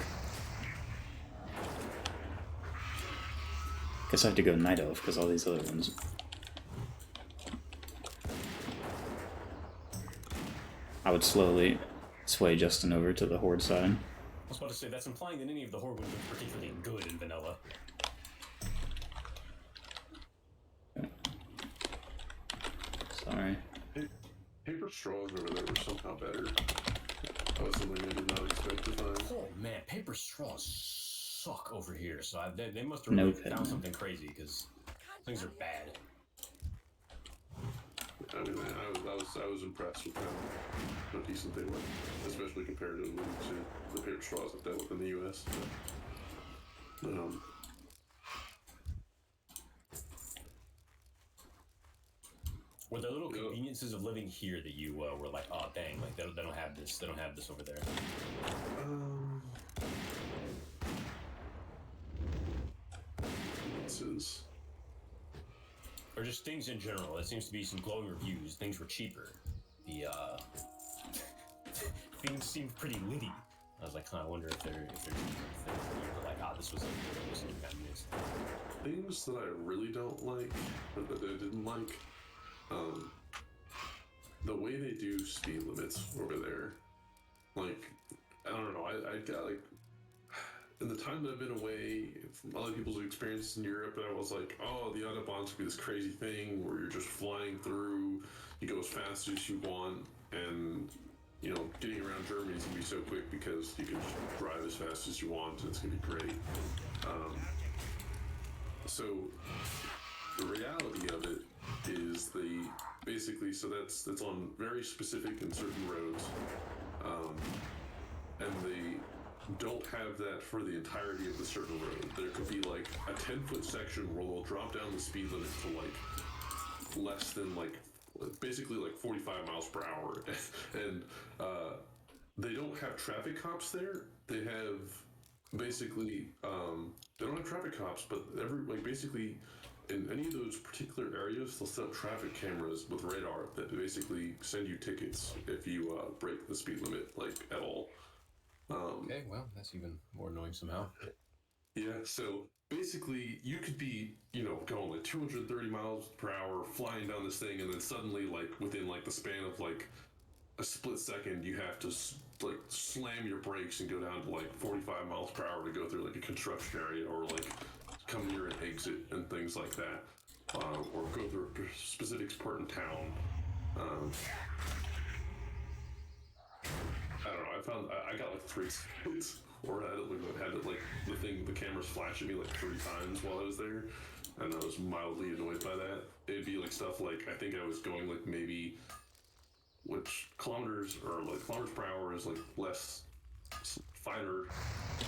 Guess I have to go Night Elf because all these other ones. I would slowly sway Justin over to the Horde side. I was about to say, that's implying that any of the Horde would be particularly good in vanilla. Sorry. Paper straws over there were somehow better. That was something I did not expect to find. Oh man, paper straws suck over here. So they must have No really pit, found man. something crazy because things are bad. I mean, I was impressed with how decent they were, especially comparatively to the paper straws I've dealt with in the U.S. But, Were there little conveniences of living here that you were like, oh dang, like they don't have this, they don't have this over there? Since Or just things in general. There seems to be some glowing reviews. Things were cheaper. The things seemed pretty litty. I was like, I wonder if there's things that you were like, this was some convenience. things that I really don't like, or that I didn't like, the way they do speed limits over there. Like, I don't know, I got like, in the time that I've been away from other people's experiences in Europe, I was like, oh, the Autobahn's gonna be this crazy thing where you're just flying through, you go as fast as you want, and you know, getting around Germany is gonna be so quick because you can just drive as fast as you want, and it's gonna be great. So the reality of it is basically so that's on very specific and certain roads, and they don't have that for the entirety of the certain road. There could be like a 10-foot section where they'll drop down the speed limit to like less than like basically like 45 miles per hour, and they don't have traffic cops there. They have basically they don't have traffic cops, but basically in any of those particular areas, they'll set up traffic cameras with radar that basically send you tickets if you break the speed limit like at all. Okay, well, that's even more annoying somehow. Yeah, so basically you could be, you know, going like 230 miles per hour flying down this thing, and then suddenly like within like the span of like a split second you have to like slam your brakes and go down to like 45 miles per hour to go through like a construction area, or like come near an exit and things like that, or go through a specific part in town. I don't know. I got like 3 seconds, or the cameras flash at me like 3 times while I was there, and I was mildly annoyed by that. It'd be like stuff like, I think I was going like maybe, which kilometers per hour is like less finer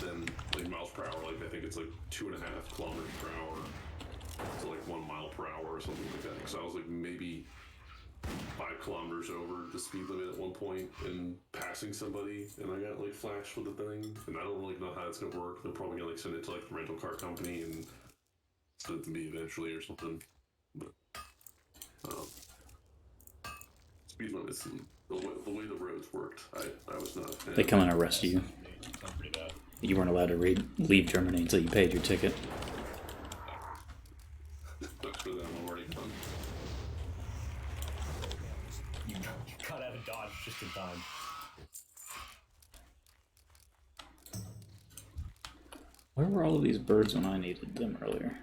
than like miles per hour. Like I think it's like 2.5 kilometers per hour to like 1 mile per hour or something like that. So I was like maybe 5 kilometers over the speed limit at one point and passing somebody, and I got like flashed with the thing, and I don't really know how it's gonna work. They're probably gonna like send it to like the rental car company and send it to me eventually or something. But speed limits and the way the roads worked, I was not a fan. They come and arrest you. Sounds pretty bad. You weren't allowed to leave Germany until you paid your ticket. Sucks for them, I'm already done. You got out of Dodge just in time. Where were all of these birds when I needed them earlier?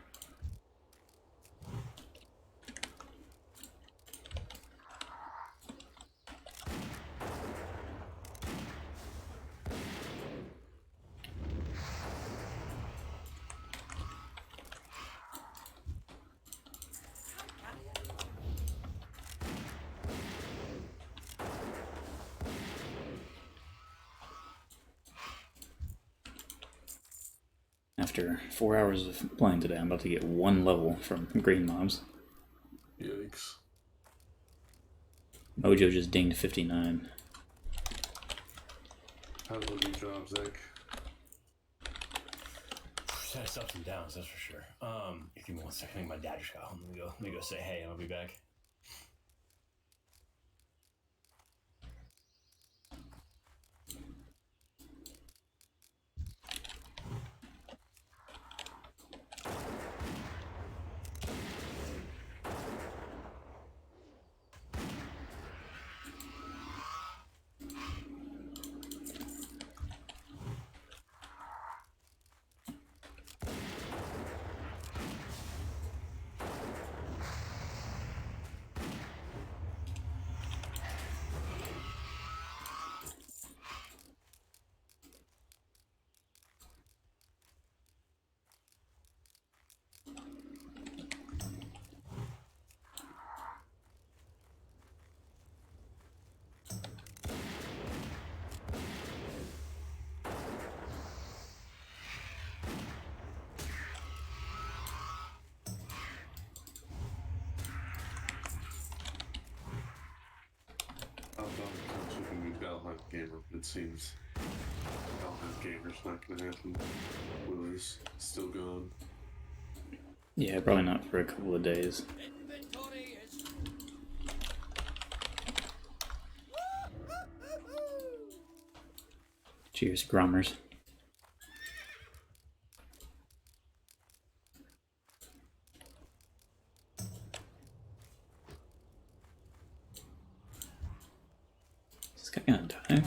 After 4 hours of playing today, I'm about to get 1 level from green mobs. Yikes. Mojo just dinged 59. How's the new job, Zach? It's ups and downs, that's for sure. Give me 1 second. I think my dad just got home. Let me go say hey, and I'll be back. not a gamer, but it seems Valheim gamer's not gonna happen. Will is still gone. Yeah, probably not for a couple of days. Inventory is Cheers, Grommers. Is this guy gonna die?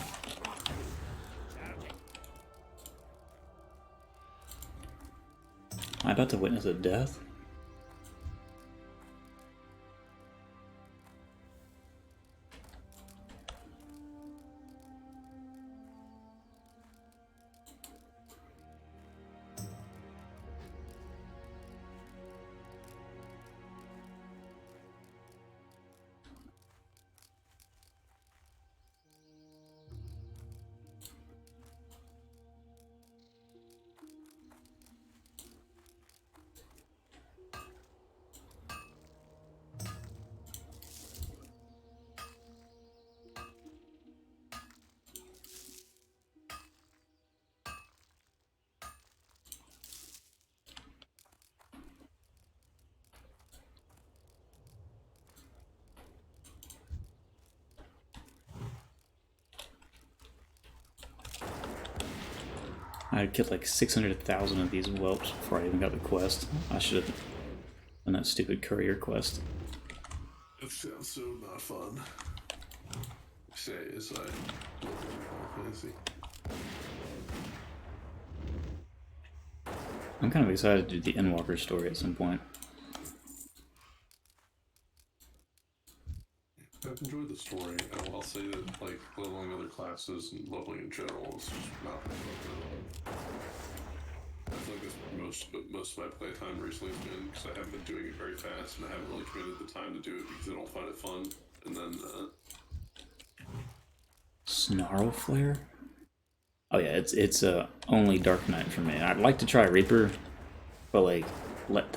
Am I about to witness a death? I killed like 600,000 of these whelps before I even got the quest. I should have done that stupid courier quest. It sounds so not fun. Say as I look at Final Fantasy. I'm kind of excited to do the Endwalker story at some point. I've enjoyed the story. I'll say that like leveling other classes and leveling in general is just not my fun. I feel like that's most of my playtime recently has been because I haven't been doing it very fast and I haven't really committed the time to do it because I don't find it fun. And then Snarl Flare? Oh yeah, it's only Dark Knight for me. I'd like to try Reaper, but like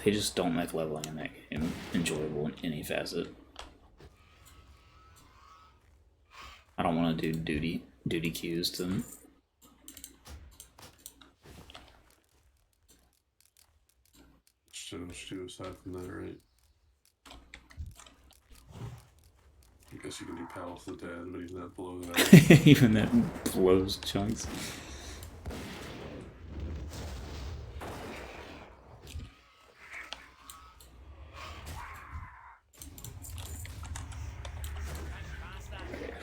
they just don't make leveling in that game enjoyable in any facet. I don't want to do duty queues to them. so much to do aside from that, right? I guess you can do Palace of the Dead, but even that blows out. Even that blows chunks.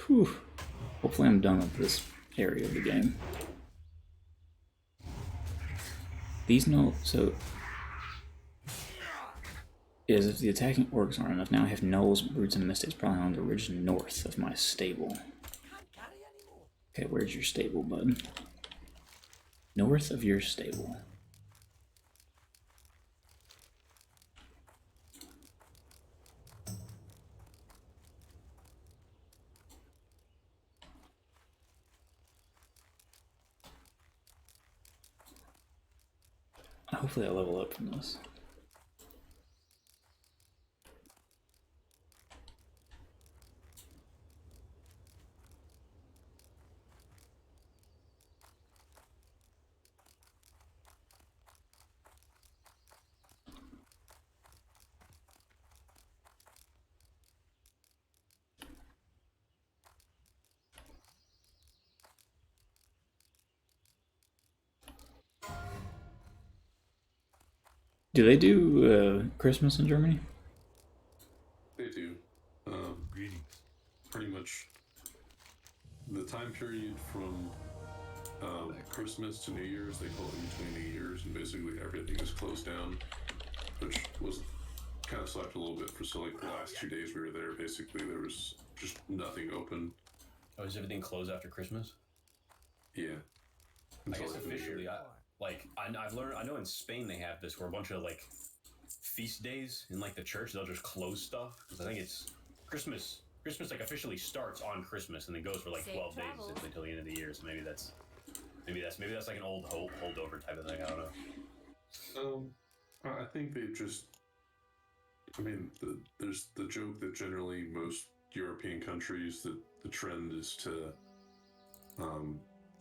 Whew. Hopefully I'm done with this area of the game. These so is if the attacking orcs aren't enough. Now I have gnolls, brutes, and mystics probably on the ridge north of my stable. Okay, where's your stable, bud? North of your stable. Hopefully I level up from this. Do they do Christmas in Germany? They do. Greetings. Pretty much the time period from Christmas to New Year's, they call it in between New Years, and basically everything is closed down, which was kind of sucked a little bit for like the last 2 days we were there. Basically, there was just nothing open. Oh, is everything closed after Christmas? Yeah. I guess like the New officially, Year. I've learned. I know in Spain they have this where a bunch of like feast days in like the church they'll just close stuff because I think it's Christmas. Christmas like officially starts on Christmas and then goes for like Safe 12 travels. days until the end of the year. So maybe that's like an old holdover type of thing. I don't know. I think they just. I mean, there's the joke that generally most European countries, the trend is to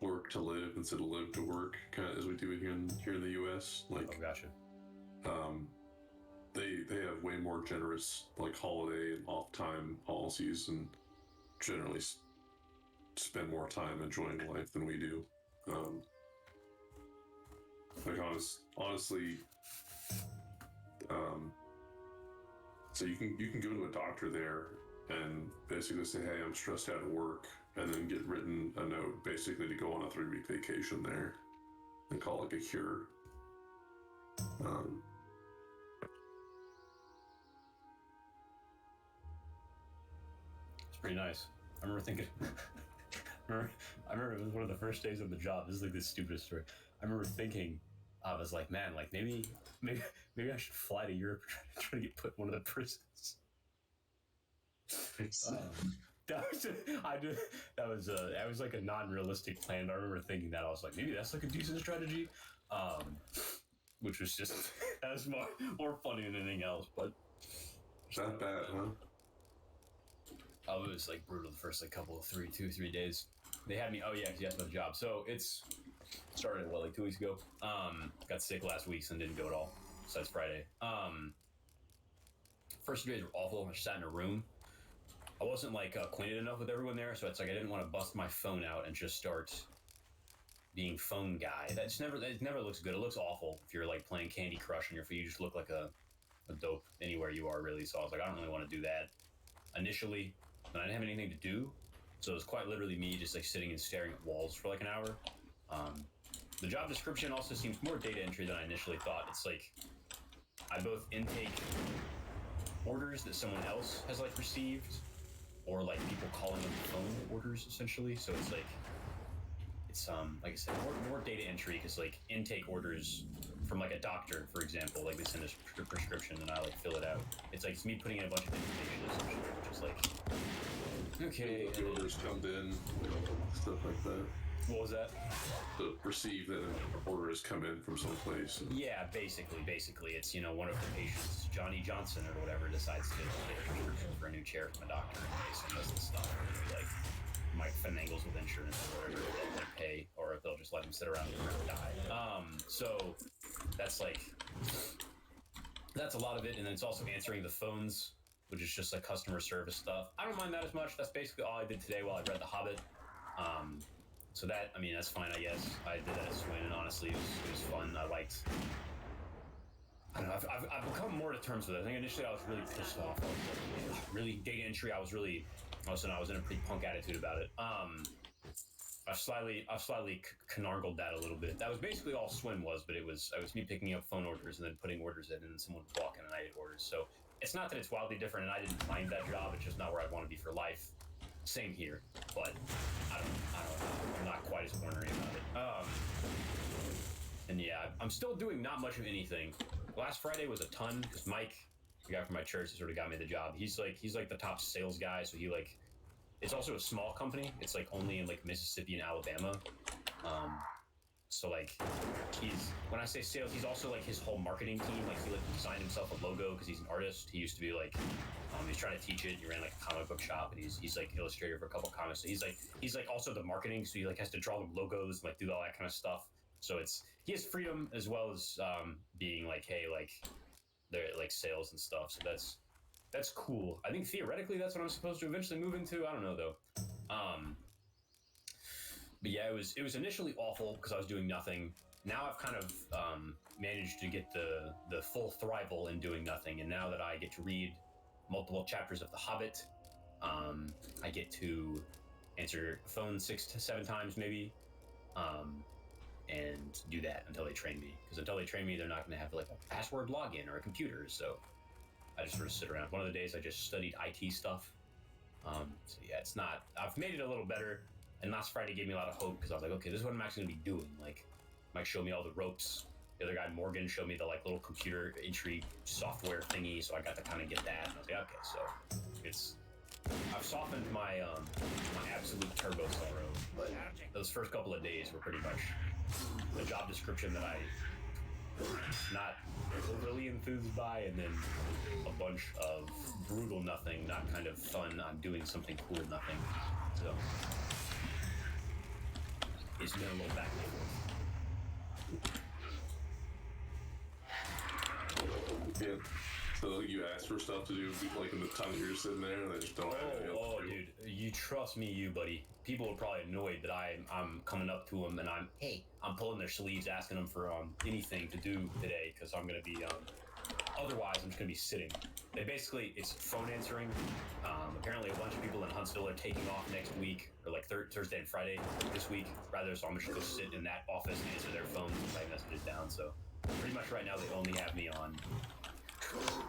work to live instead of live to work, kind of as we do it here in the U.S. Like, Oh, gotcha. They have way more generous like holiday and off time policies, and generally spend more time enjoying life than we do. Like honestly, so you can go to a doctor there and basically say, "Hey, I'm stressed out at work," and then get written a note basically to go on a 3-week vacation there, and call it a cure. It's pretty nice. I remember thinking. I remember it was one of the first days of the job. This is like the stupidest story. I remember thinking, I was like, man, like maybe I should fly to Europe and try to get put in one of the prisons. That was like a non-realistic plan. I remember thinking that. I was like, maybe that's like a decent strategy, which was just that was more funny than anything else. But Not bad, huh? it was like brutal the first like two, 3 days. They had me. Oh yeah, because you asked about the job. So it's started like 2 weeks ago. Got sick last week and didn't go at all. Besides Friday. First 2 days were awful. I just sat in a room. I wasn't like acquainted enough with everyone there, so it's like I didn't want to bust my phone out and just start being phone guy. That never looks good. It looks awful if you're like playing Candy Crush on your phone. You just look like a dope anywhere you are, really. So I was like, I don't really want to do that initially, and I didn't have anything to do, so it was quite literally me just like sitting and staring at walls for like an hour. The job description also seems more data entry than I initially thought. It's like I both intake orders that someone else has like received, or like people calling on the phone orders essentially. So it's like like I said, more data entry, because like intake orders from like a doctor, for example, like they send us a prescription and I like fill it out. It's like it's me putting in a bunch of information essentially, which is like okay. The orders come in, stuff like that. What was that? To perceive that an order has come in from someplace. Yeah, basically, it's one of the patients, Johnny Johnson or whatever, decides to get a prescription for a new chair from a doctor, and they send us the stuff. And like Mike finagles with insurance or whatever, they'll like pay, or if they'll just let him sit around and die. So that's a lot of it, and then it's also answering the phones, which is just like customer service stuff. I don't mind that as much. That's basically all I did today while I read The Hobbit. So that, I mean, that's fine, I guess. I did that at Swin, and honestly, it was fun. I don't know, I've become more to terms with it. I think initially I was really pissed off. I was like, really data entry. I was in a pretty punk attitude about it. I've slightly canargled that a little bit. That was basically all Swin was, but it was me picking up phone orders and then putting orders in, and then someone would walk in and I did orders. So it's not that it's wildly different, and I didn't mind that job. It's just not where I want to be for life. Same here, but I don't know. I'm not quite as ornery about it. And yeah, I'm still doing not much of anything. Last Friday was a ton because Mike, the guy from my church, sort of got me the job. He's like the top sales guy, so he like. It's also a small company. It's like only in like Mississippi and Alabama. So like when I say sales, he's also like his whole marketing team. Like he designed himself a logo because he's an artist. He used to be like, he's trying to teach it. He ran like a comic book shop, and he's like illustrator for a couple comics. So he's like also the marketing. So he like has to draw them logos and like do all that kind of stuff. So he has freedom as well as being like, hey, like they're like sales and stuff. So that's cool. I think theoretically that's what I'm supposed to eventually move into. I don't know though. But yeah, it was initially awful because I was doing nothing. Now I've kind of managed to get the full thrival in doing nothing, and now that I get to read multiple chapters of The Hobbit, I get to answer the phone 6 to 7 times maybe, and do that until they train me. Because until they train me, they're not going to have like a password login or a computer. So I just sort of sit around. One of the days I just studied IT stuff. So yeah, it's not. I've made it a little better. And last Friday gave me a lot of hope because I was like, okay, this is what I'm actually going to be doing. Like, Mike showed me all the ropes. The other guy, Morgan, showed me the like little computer entry software thingy, so I got to kind of get that. And I was like, okay, so I've softened my my absolute turbo sorrow. But those first couple of days were pretty much the job description that I not overly enthused by, and then a bunch of brutal nothing, not kind of fun. I'm doing something cool, nothing. So. it's been a little back and forth. Yeah. So you ask for stuff to do, like in the time that you're sitting there, and they just don't have it. Oh, dude, you trust me, you buddy. People are probably annoyed that I'm coming up to them and I'm pulling their sleeves, asking them for anything to do today because I'm gonna be otherwise I'm just gonna be sitting. It's phone answering. Apparently, a bunch of people in Huntsville are taking off next week, or like Thursday and Friday this week. Rather, so I'm just gonna sit in that office and answer their phones and write messages down. So pretty much right now they only have me on.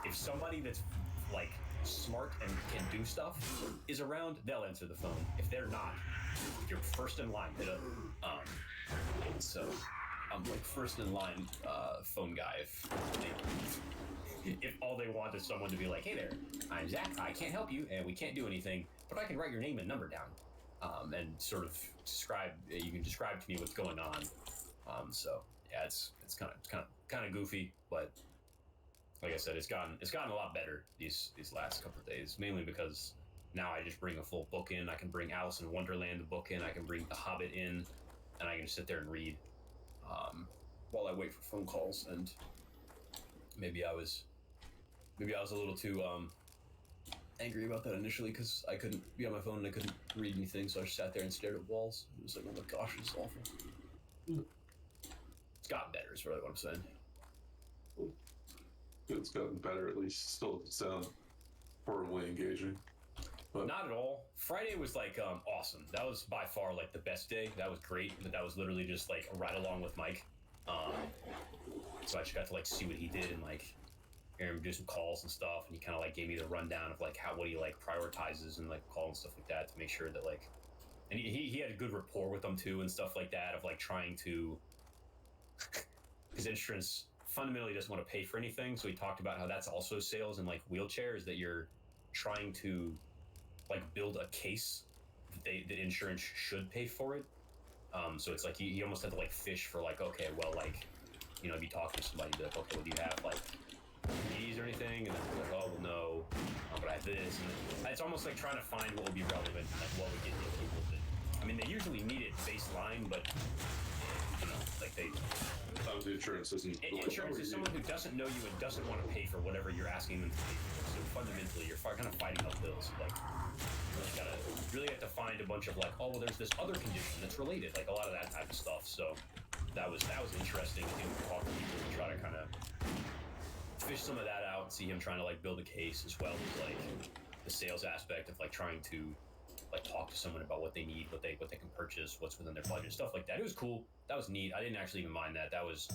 If somebody that's like smart and can do stuff is around, they'll answer the phone. If they're not, you're first in line. So I'm like first in line phone guy. If all they want is someone to be like, "Hey there, I'm Zach. I can't help you, and we can't do anything, but I can write your name and number down, and sort of describe. You can describe to me what's going on." So yeah, it's kind of goofy, but like I said, it's gotten a lot better these last couple of days, mainly because now I just bring a full book in. I can bring Alice in Wonderland the book in. I can bring The Hobbit in, and I can just sit there and read while I wait for phone calls. And maybe I was a little too angry about that initially because I couldn't be on my phone and I couldn't read anything, so I just sat there and stared at walls. It was like, oh my gosh, it's awful. It's gotten better, is really what I'm saying. It's gotten better, at least. Still sound horribly engaging. But not at all. Friday was like awesome. That was by far like the best day. That was great. But that was literally just like right along with Mike. So I just got to like see what he did and like hear him do some calls and stuff. And he kind of like gave me the rundown of like what he like prioritizes and like call and stuff like that to make sure that like. And he had a good rapport with them too and stuff like that of like trying to. His insurance fundamentally doesn't want to pay for anything, so he talked about how that's also sales in like wheelchairs, that you're trying to like build a case that insurance should pay for it. So it's like he almost had to like fish for like, okay, well, like, you know, if you talk to somebody, be like, okay, well, do you have like knees or anything? And then they're like, oh, well, no, but I have this. And it's almost like trying to find what would be relevant, like what would get new people. I mean, they usually need it baseline, but you know, like they. The insurance isn't. Insurance is someone who doesn't know you and doesn't want to pay for whatever you're asking them to pay for. So fundamentally, you're kind of fighting uphill. So like, you really have to find a bunch of like, oh, well, there's this other condition that's related, like a lot of that type of stuff. So that was interesting to talk to people and try to kind of fish some of that out and see him trying to like build a case as well as like the sales aspect of like trying to like talk to someone about what they need, what they can purchase, what's within their budget, stuff like that. It was cool. That was neat. I didn't actually even mind that. That was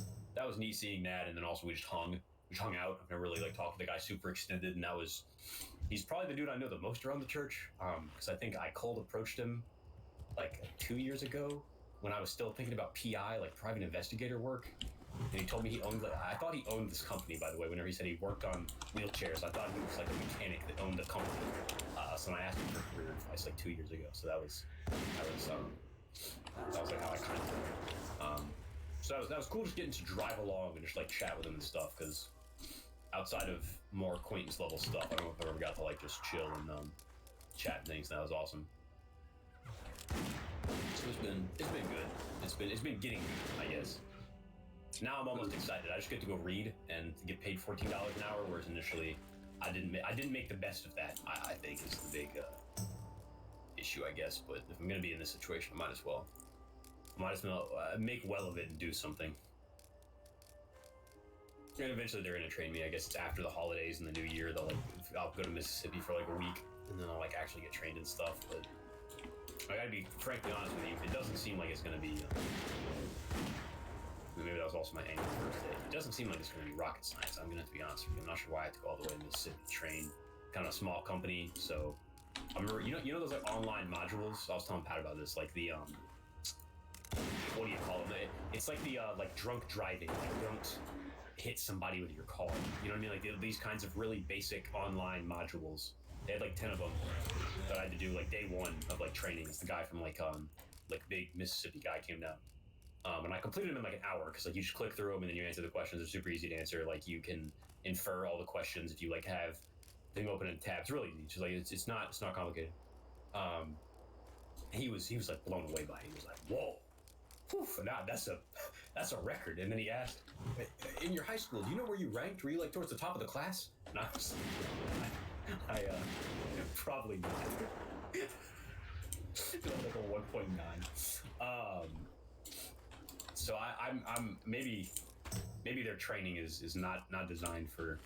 neat seeing that. And then also we just hung out. I've never really like talked to the guy super extended, and he's probably the dude I know the most around the church. Because I think I cold approached him like 2 years ago when I was still thinking about PI, like private investigator work. And he told me he owned. I thought he owned this company, by the way. Whenever he said he worked on wheelchairs, I thought he was like a mechanic that owned the company. So I asked him for career advice like 2 years ago. So that was like how I kind of. So that was cool, just getting to drive along and just like chat with him and stuff. Because outside of more acquaintance level stuff, I don't know if I ever got to like just chill and chat and things. And that was awesome. So it's been good. It's been getting good, I guess. Now I'm almost excited. I just get to go read and get paid $14 an hour, whereas initially I didn't make the best of that. I think is the big issue, I guess. But if I'm gonna be in this situation, I might as well make well of it and do something. And eventually they're gonna train me. I guess it's after the holidays and the new year. I'll go to Mississippi for like a week, and then I'll like actually get trained and stuff. But I gotta be frankly honest with you. It doesn't seem like it's gonna be. Maybe that was also my aim the first day. It doesn't seem like it's going to be rocket science. I'm going to have to be honest with you. I'm not sure why I had to go all the way to Mississippi to train. Kind of a small company, so I remember, you know those like online modules. I was telling Pat about this, like the what do you call them? It's like the like drunk driving. Like don't hit somebody with your car. You know what I mean? Like these kinds of really basic online modules. They had like 10 of them that I had to do like day one of like training. It's the guy from like big Mississippi guy came down. And I completed them in like an hour because like you just click through them and then you answer the questions. They're super easy to answer. Like you can infer all the questions if you like have thing open in tab. It's really easy. Just like it's not complicated. He was like blown away by it. He was like, whoa, Whew, now that's a record. And then he asked, in your high school, do you know where you ranked? Were you like towards the top of the class? And I was, I probably not. Like a 1.9. So I'm maybe their training is not designed for.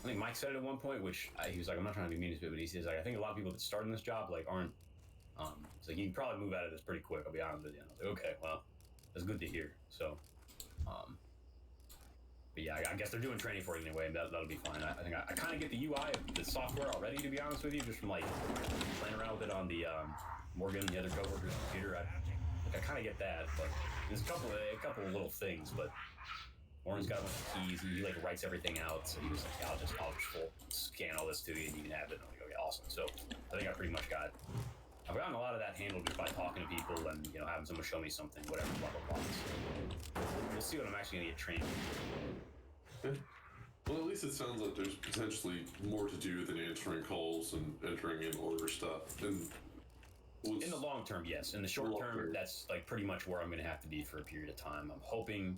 I think Mike said it at one point, which he was like, I'm not trying to be mean to people, but he says like, I think a lot of people that start in this job like aren't. It's like you can probably move out of this pretty quick. I'll be honest with you. And I was like, okay, well, that's good to hear. So, but yeah, I guess they're doing training for it anyway, and that'll be fine. I think I kind of get the UI of the software already, to be honest with you, just from like playing around with it on the Morgan, the other coworker's computer. I kind of get that, but there's a couple of little things. But Warren's got a bunch of keys, and he like writes everything out. So he was like, yeah, I'll just full scan all this to you, and you can have it. And I'm like, okay, awesome. So I think I pretty much I've gotten a lot of that handled just by talking to people and having someone show me something, whatever, blah blah blah. So we'll see what I'm actually gonna get trained. Well, at least it sounds like there's potentially more to do than answering calls and entering in order stuff. And in the long term, yes. In the short term, that's like pretty much where I'm going to have to be for a period of time. I'm hoping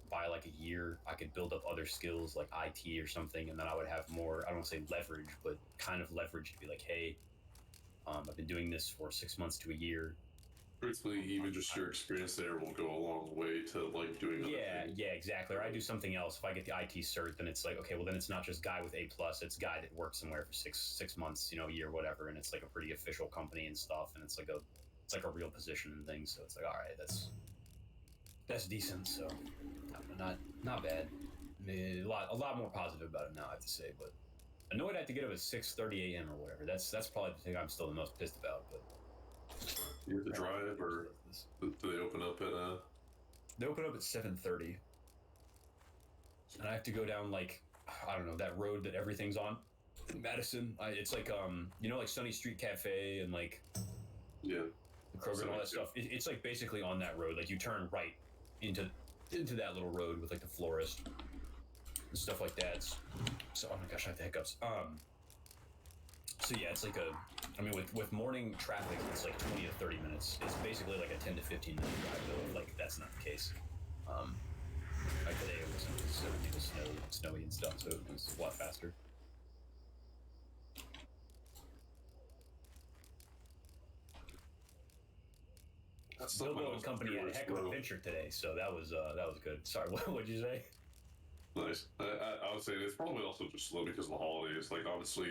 by like a year, I could build up other skills like IT or something, and then I would have more, I don't want to say leverage, but kind of leverage to be like, hey, I've been doing this for 6 months to a year. Basically, even just your experience there will go a long way to like doing other things. Yeah, exactly. Or I do something else. If I get the IT cert, then it's like, okay, well then it's not just guy with A+, it's guy that worked somewhere for six months, a year, whatever, and it's like a pretty official company and stuff, and it's like a real position and things. So it's like, all right, that's decent. So not bad. I mean, a lot more positive about it now, I have to say, but annoyed I have to get up at 6:30 a.m. or whatever. That's probably the thing I'm still the most pissed about, but. You have to drive, or do they open up at? They open up at 7:30, and I have to go down like I don't know that road that everything's on, in Madison. It's like like Sunny Street Cafe and like Yeah, the Kroger and all that stuff. It's like basically on that road. Like you turn right into that little road with like the florist and stuff like that. So oh my gosh, I have the hiccups. So yeah, it's like with morning traffic, it's like 20 to 30 minutes. It's basically like a 10 to 15 minute drive though. Like that's not the case. Like today it was snowy and stuff, so it was a lot faster. that's Bilbo and company had a heck of an adventure today, so that was good. Sorry, what'd you say? Nice. I would say it's probably also just slow because of the holidays. Like, obviously,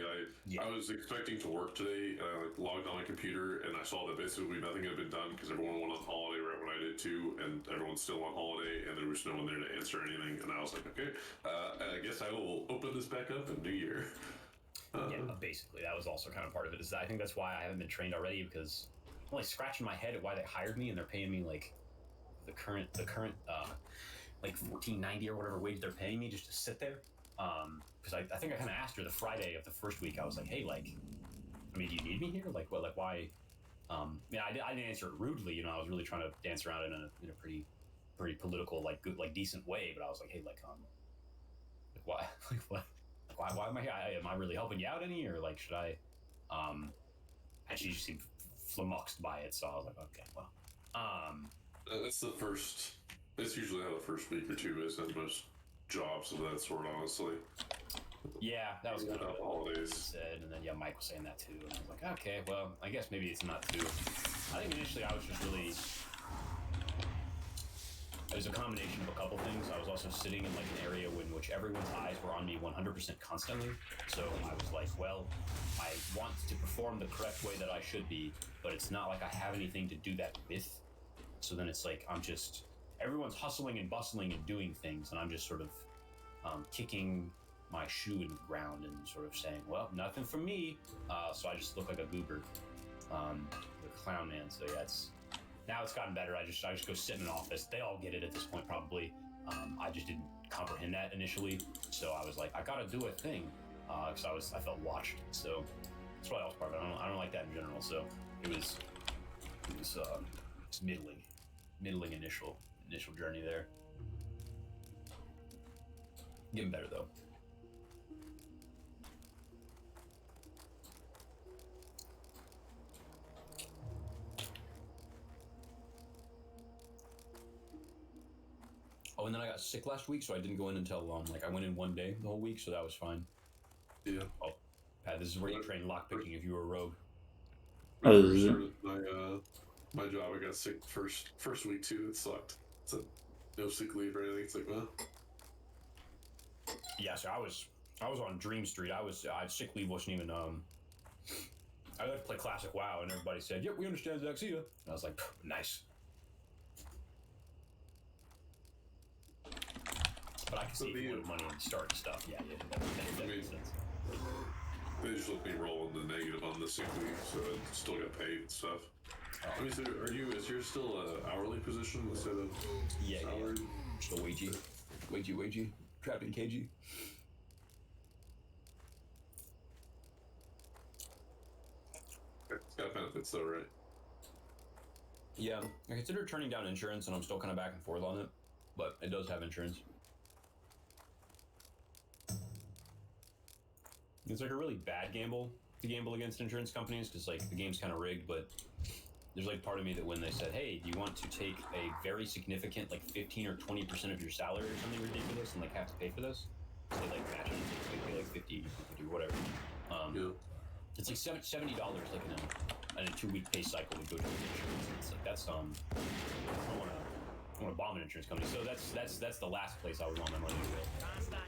I was expecting to work today, and I logged on my computer, and I saw that basically nothing had been done because everyone went on holiday right when I did too, and everyone's still on holiday, and there was no one there to answer anything. And I was like, okay, I guess I will open this back up in New Year. Basically, that was also kind of part of it. Is I think that's why I haven't been trained already, because I'm only scratching my head at why they hired me, and they're paying me like the current like $14.90 or whatever wage they're paying me just to sit there. Because I think I kind of asked her the Friday of the first week. I was like, hey, like, I mean, do you need me here? Like, what? Like, why? I didn't answer it rudely. I was really trying to dance around it in a pretty political, like good, like decent way. But I was like, hey, like why? Like, what? Like, why am I here? Am I really helping you out any? Or like, should I? And she just seemed flummoxed by it. So I was like, okay, well. That's the first. It's usually how the first week or two is in most jobs of that sort, honestly. Yeah, that was kind of what holidays. He said, and then Mike was saying that too, and I was like, okay, well, I guess maybe it's not too. I think initially I was just really. It was a combination of a couple things. I was also sitting in like an area in which everyone's eyes were on me 100% constantly. So I was like, well, I want to perform the correct way that I should be, but it's not like I have anything to do that with. So then it's like everyone's hustling and bustling and doing things, and I'm just sort of kicking my shoe in the ground and sort of saying, well, nothing from me. So I just look like a goober, the clown man. So yeah, now it's gotten better. I just go sit in an office. They all get it at this point probably. I just didn't comprehend that initially. So I was like, I gotta do a thing, because I felt watched. So that's probably also part of it. I don't like that in general. So it was middling initial journey there. Getting better though. Oh, and then I got sick last week, so I didn't go in until like I went in one day the whole week, so that was fine. Yeah. Oh, Pat, this is where you train lockpicking if you were a rogue. When I Oh, first is it? started my job, I got sick first week too. It sucked. So no sick leave or anything. It's like, well, Yeah, so I was on Dream Street. I sick leave wasn't even I like to play classic WoW, and everybody said, "Yep, we understand, Zach. See ya." And I was like, "Nice." But I can see if you wanted money and start and stuff. Yeah, that makes sense. they just let me roll in the negative on the sick leave, so I still got paid and stuff. I mean, so is yours still an hourly position instead of salary? Still wagey, trapped in KG. It's got benefits though, right? Yeah, I consider turning down insurance, and I'm still kind of back and forth on it, but it does have insurance. It's like a really bad gamble to gamble against insurance companies because like the game's kind of rigged, but there's like part of me that when they said, "Hey, do you want to take a very significant like 15 or 20% of your salary or something ridiculous and like have to pay for this?" So they like match it, they pay like 50 or whatever. Yeah. It's like $70 like in a 2-week pay cycle to go to insurance. It's like that's I don't want to bomb an insurance company. So that's the last place I would want my money to go.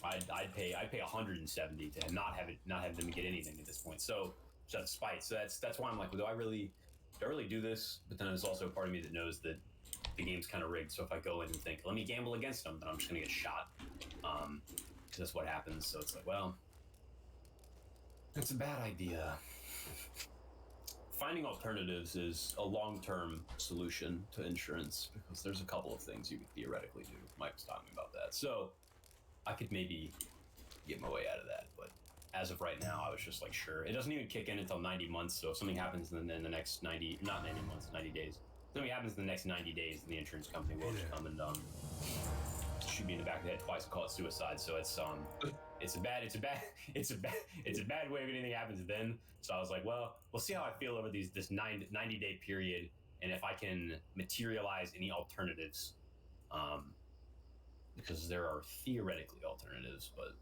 I'd pay $170 to not have them get anything at this point. So that's spite. So that's why I'm like, well, do I really do this? But then there's also a part of me that knows that the game's kind of rigged. So if I go in and think, let me gamble against them, then I'm just gonna get shot. Because that's what happens. So it's like, well, it's a bad idea. Finding alternatives is a long-term solution to insurance because there's a couple of things you could theoretically do. Mike was talking about that. So I could maybe get my way out of that, but as of right now, I was just like, sure. It doesn't even kick in until 90 months, so if something happens in the next 90, not 90 months, 90 days. If something happens in the next 90 days, then the insurance company will just come and shoot me in the back of the head twice and call it suicide. So it's a bad way if anything happens then. So I was like, well, we'll see how I feel over this 90-day period, and if I can materialize any alternatives. Because there are theoretically alternatives, but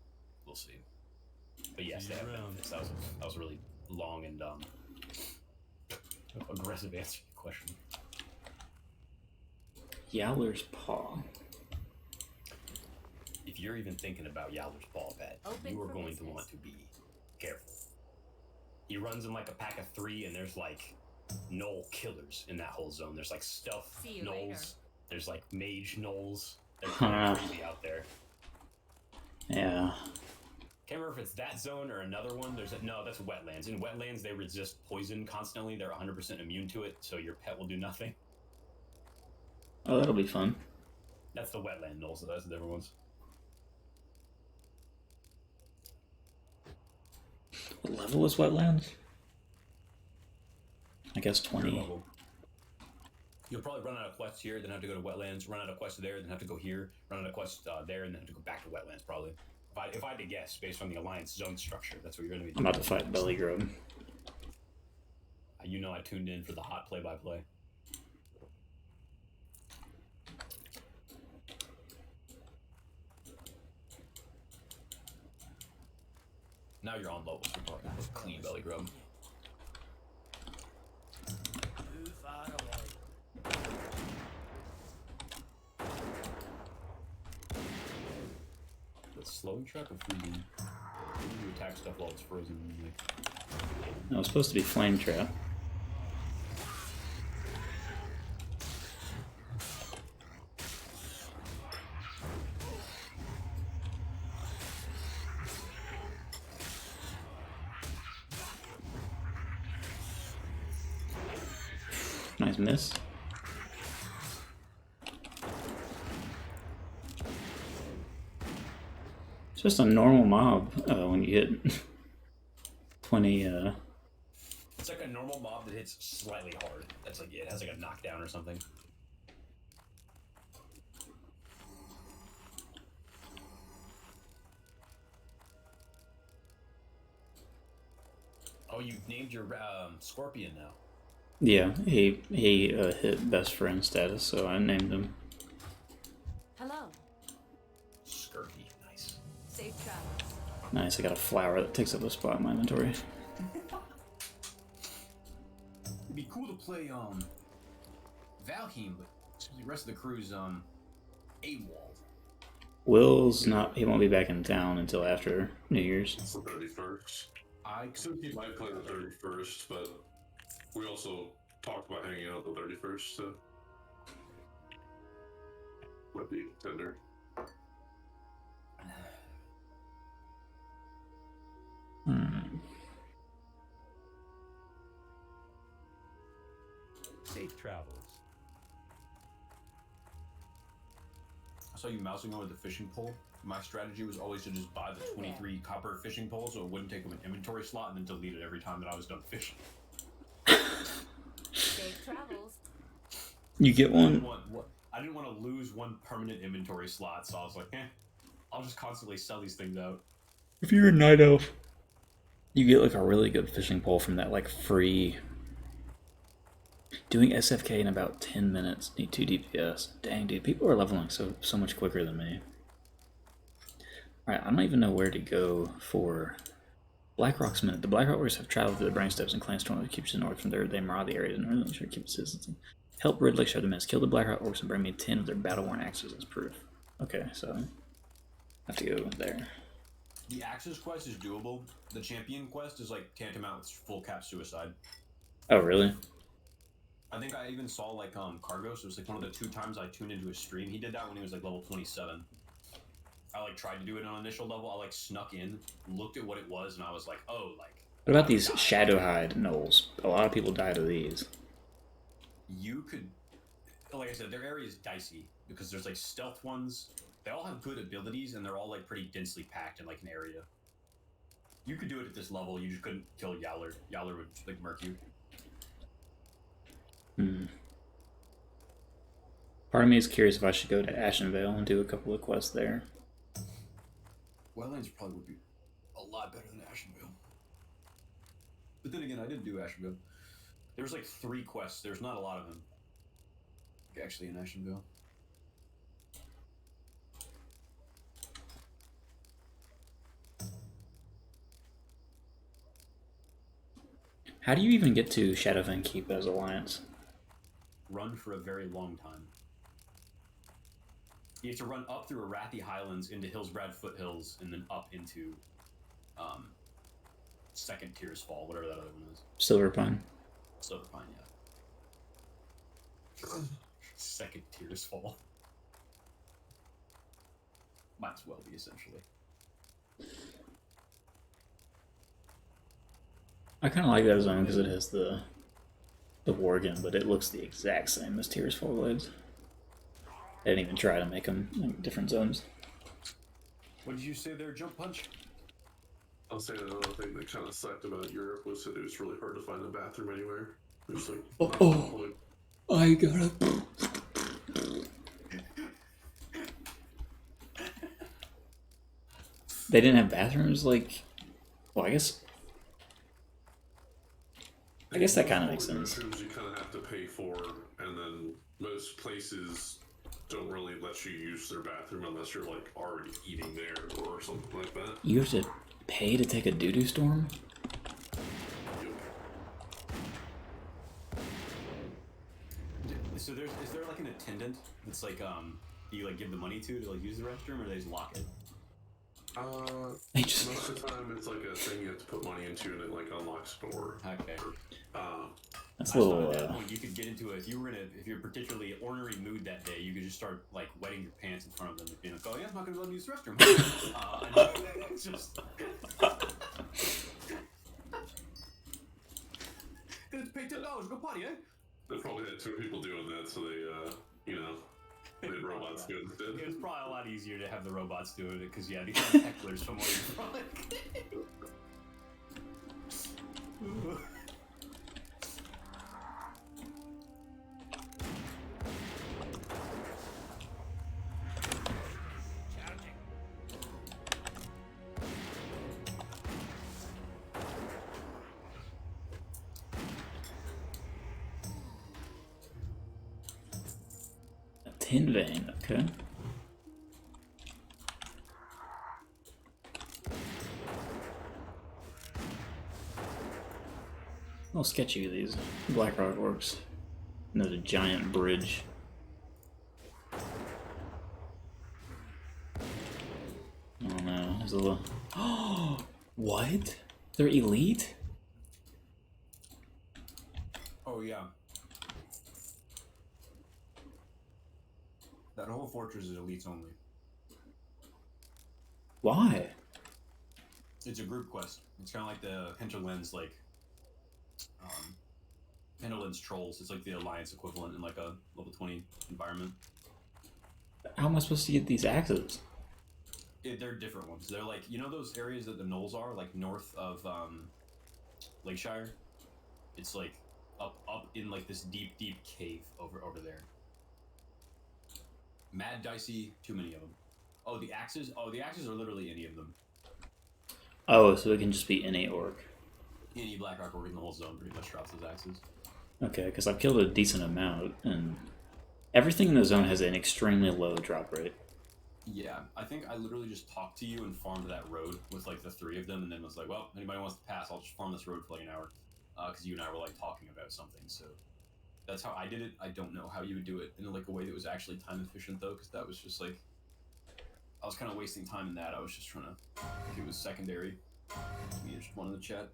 we'll see. But yes, they have benefits. That was a really long and aggressive answer to your question. Yowler's Paw. If you're even thinking about Yowler's Paw, Pat, Open you are for going business. to want to be careful. He runs in like a pack of 3, and there's like gnoll killers in that whole zone. There's like stealth See you gnolls. later. There's like mage gnolls. They're kind of crazy out there. Yeah. Can't remember if it's that zone or another one. No, that's wetlands. In wetlands, they resist poison constantly. They're 100% immune to it, so your pet will do nothing. Oh, that'll be fun. That's the wetland gnolls, so that's the different ones. What level is Wetlands? I guess Your 20. level. You'll probably run out of quests here, then have to go to wetlands, run out of quests there, then have to go here, run out of quests there, and then have to go back to wetlands, probably. If I had to guess, based on the Alliance zone structure, that's what you're going to be I'm doing. about to fight Belly Grub. You know I tuned in for the hot play-by-play. Now you're on level, so you're probably going to clean Belly Grub. Too far away. That's slowing trap or freezing? You attack stuff while it's frozen. No, it's supposed to be Flame Trap. Nice miss. It's just a normal mob when you hit 20. It's like a normal mob that hits slightly hard. That's like it has like a knockdown or something. Oh, you named your scorpion now. Yeah, he hit best friend status, so I named him. Nice, I got a flower that takes up a spot in my inventory. It'd be cool to play Valheim, but the rest of the crew's AWOL. Will's not, he won't be back in town until after New Year's. It's the 31st. I So he might play the 31st, but we also talked about hanging out the 31st, so might be a contender. Safe travels. I saw you mousing over the fishing pole. My strategy was always to just buy the 23 copper fishing poles so it wouldn't take up an inventory slot and then delete it every time that I was done fishing. Safe travels. You get I one? didn't want to lose one permanent inventory slot, so I was like, I'll just constantly sell these things out. If you're a night elf, you get like a really good fishing pole from that like free. Doing SFK in about 10 minutes, need 2 DPS. Dang, dude, people are leveling so much quicker than me. Alright, I don't even know where to go for Blackrock's Minute. The Blackrock Warriors have traveled through the Brainsteps and Clanstorm that keeps the north from there. They maraud the area and really sure keep citizens. Help Rid Lake show the mist. Kill the Blackrock Orcs and bring me 10 of their battle-worn axes as proof. Okay, so I have to go there. The Axis quest is doable. The Champion quest is like tantamount with full cap suicide. Oh, really? I think I even saw like Cargos. It was like one of the 2 times I tuned into his stream. He did that when he was like level 27. I like tried to do it on initial level. I like snuck in, looked at what it was, and I was like, oh, like. What about these Shadowhide gnolls? A lot of people die to these. You could, like I said, their area is dicey because there's like stealth ones. They all have good abilities, and they're all like pretty densely packed in like an area. You could do it at this level. You just couldn't kill Yowler. Yowler would like murk you. Part of me is curious if I should go to Ashenvale and do a couple of quests there. Wildlands probably would be a lot better than Ashenvale. But then again, I didn't do Ashenvale. There was like 3 quests. There's not a lot of them. Actually, in Ashenvale. How do you even get to Shadowfen Keep as Alliance? Run for a very long time. You have to run up through Arathi Highlands into Hillsbrad Foothills and then up into Second Tears Fall, whatever that other one is. Silverpine. Silverpine, yeah. Second Tears Fall. Might as well be, essentially. I kind of like that zone because it has the Worgen, but it looks the exact same as Tears Fall Glades. I didn't even try to make them like different zones. What did you say there, Jump Punch? I'll say another thing that kind of sucked about Europe was that it was really hard to find a bathroom anywhere. It was like, I gotta. They didn't have bathrooms, like. Well, I guess that kind of makes sense. Bathrooms you kind of have to pay for, and then most places don't really let you use their bathroom unless you're like already eating there or something like that. You have to pay to take a doo-doo storm? So is there like an attendant that's like you like give the money to like use the restroom, or they just lock it? They just Most of the time it's like a thing you have to put money into and it like unlocks the door. Okay. that's I a thought little. at that point you could get into it if you're in a particularly ornery mood that day. You could just start like wetting your pants in front of them and being like, "Oh yeah, I'm not gonna let me use the restroom." It's just. Gonna pay $10, go potty, eh? They probably had 2 people doing that, so they, they had robots do it instead. It was probably a lot easier to have the robots doing it because yeah, these are hecklers from what you're Tin vein, okay. little sketchy with these Blackrock orcs. And there's a giant bridge. Oh no, there's a little. Oh, what? They're elite? Oh yeah. That whole fortress is elites only. Why? It's a group quest. It's kind of like the Hinterlands, like Hinterlands trolls. It's like the Alliance equivalent in like a level 20 environment. How am I supposed to get these axes? They're different ones. They're like, you know those areas that the knolls are, like north of Lakeshire? It's like up in like this deep cave over there. Mad dicey, too many of them. Oh, the axes? Oh, the axes are literally any of them. Oh, so it can just be any orc. Any Blackrock orc in the whole zone pretty much drops those axes. Okay, because I've killed a decent amount, and everything in the zone has an extremely low drop rate. Yeah, I think I literally just talked to you and farmed that road with like the 3 of them, and then was like, well, anybody wants to pass, I'll just farm this road for like an hour. Because you and I were like talking about something, so that's how I did it. I don't know how you would do it in like a way that was actually time efficient though, because that was just like, I was kind of wasting time in that. I was just trying to, I think it was secondary. Me just one in the chat.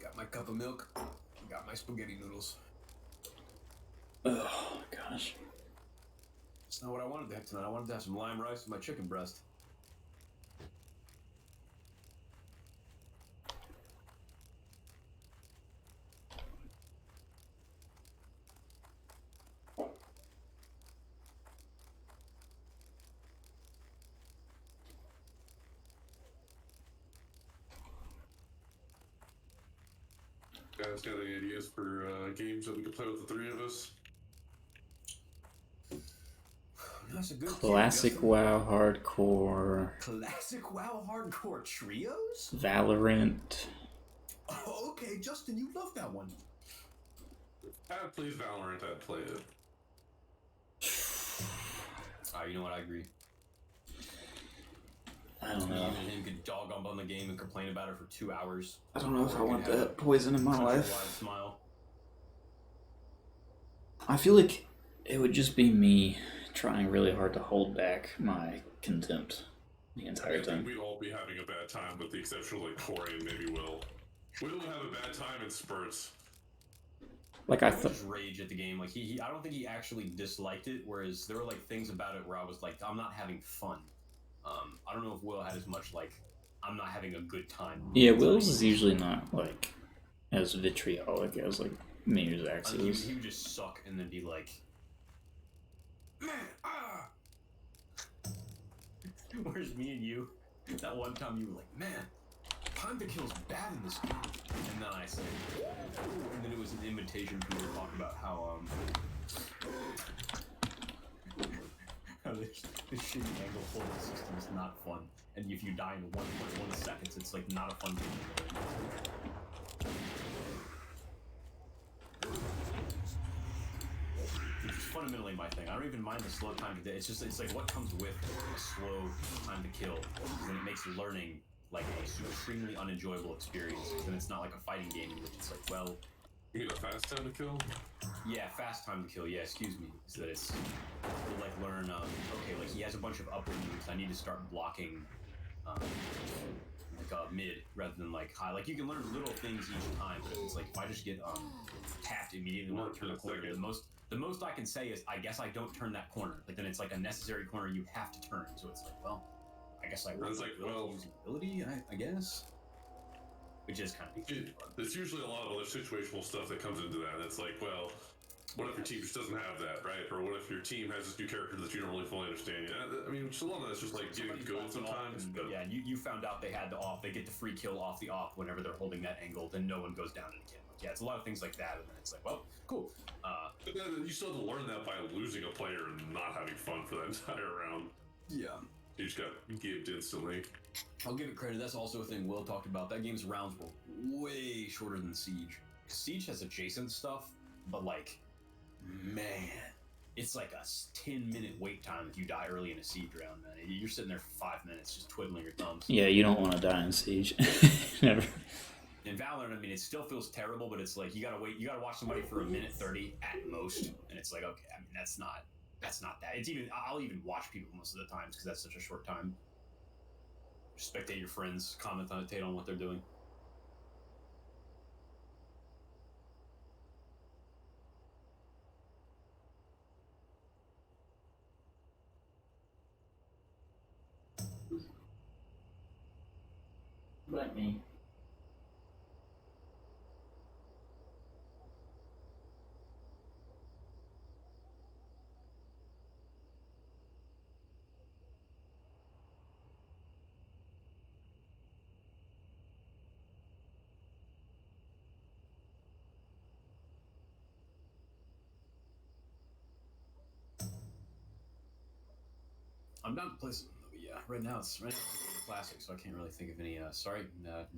Got my cup of milk. Got my spaghetti noodles. Oh, gosh. That's not what I wanted to have tonight. I wanted to have some lime rice with my chicken breast. Guys, got any ideas for games that we could play with the 3 of us? That's a good Classic cue, WoW hardcore. Classic WoW hardcore trios? Valorant. Oh, okay, Justin, you love that one. If Pat plays Valorant, I'd play it. You know what? I agree. I don't know. Me and him could dog on the game and complain about it for 2 hours. I don't know if I Or we want could have that poison in my such a life. wide smile. I feel like it would just be me trying really hard to hold back my contempt the entire I think time. we'd all be having a bad time, with the exception of like Corey and maybe Will. Will would have a bad time in spurts. Like I would thought. just rage at the game. Like he, I don't think he actually disliked it. Whereas there were like things about it where I was like, I'm not having fun. I don't know if Will had as much like, I'm not having a good time. Yeah, Will's is usually not like as vitriolic as like me or Zach's is. He would just suck and then be like, man, Whereas me and you, that one time you were like, man, time to kill's bad in this game. And then I said, ooh, and then it was an invitation for you to talk about how how this shitty angle holding system is not fun. And if you die in 1.1 seconds, it's like not a fun game. Which is fundamentally my thing. I don't even mind the slow time to kill. It's like what comes with a slow time to kill, and it makes learning like a extremely unenjoyable experience. And it's not like a fighting game in which it's like, well, You get a fast time to kill? yeah, fast time to kill. Yeah, excuse me. So that it's you'll like learn. Okay, like he has a bunch of upward moves. I need to start blocking, like mid rather than like high. Like you can learn little things each time, but it's like if I just get tapped immediately when I turn the corner, the most I can say is I guess I don't turn that corner. Like then it's like a necessary corner you have to turn. So it's like, well, I guess I It's like, well, using ability. I guess. Which is kind of there's usually a lot of other situational stuff that comes into that. It's like, well, What if your team just doesn't have that, right? Or what if your team has this new character that you don't really fully understand yet? I mean, just a lot of that's just like getting Somebody good bought it off sometimes. and- But yeah, and you found out they had the off. They get the free kill off the op whenever they're holding that angle. Then no one goes down it again. Like, yeah, it's a lot of things like that. And then it's like, well, cool. but then you still have to learn that by losing a player and not having fun for that entire round. Yeah. You just got gibbed instantly. I'll give it credit. That's also a thing Will talked about. That game's rounds were way shorter than Siege. Siege has adjacent stuff, but like, man, it's like a 10-minute wait time if you die early in a Siege round, man. You're sitting there for 5 minutes just twiddling your thumbs. Yeah, you don't want to die in Siege. Never. In Valorant, I mean, it still feels terrible, but it's like you gotta wait. You gotta watch somebody for a minute 30 at most, and it's like, okay, I mean, that's not that. It's even I'll even watch people most of the times because that's such a short time. Spectate your friends, commentate on what they're doing. Like me. I'm down to play some, but yeah, right now it's the classic, so I can't really think of any. Sorry,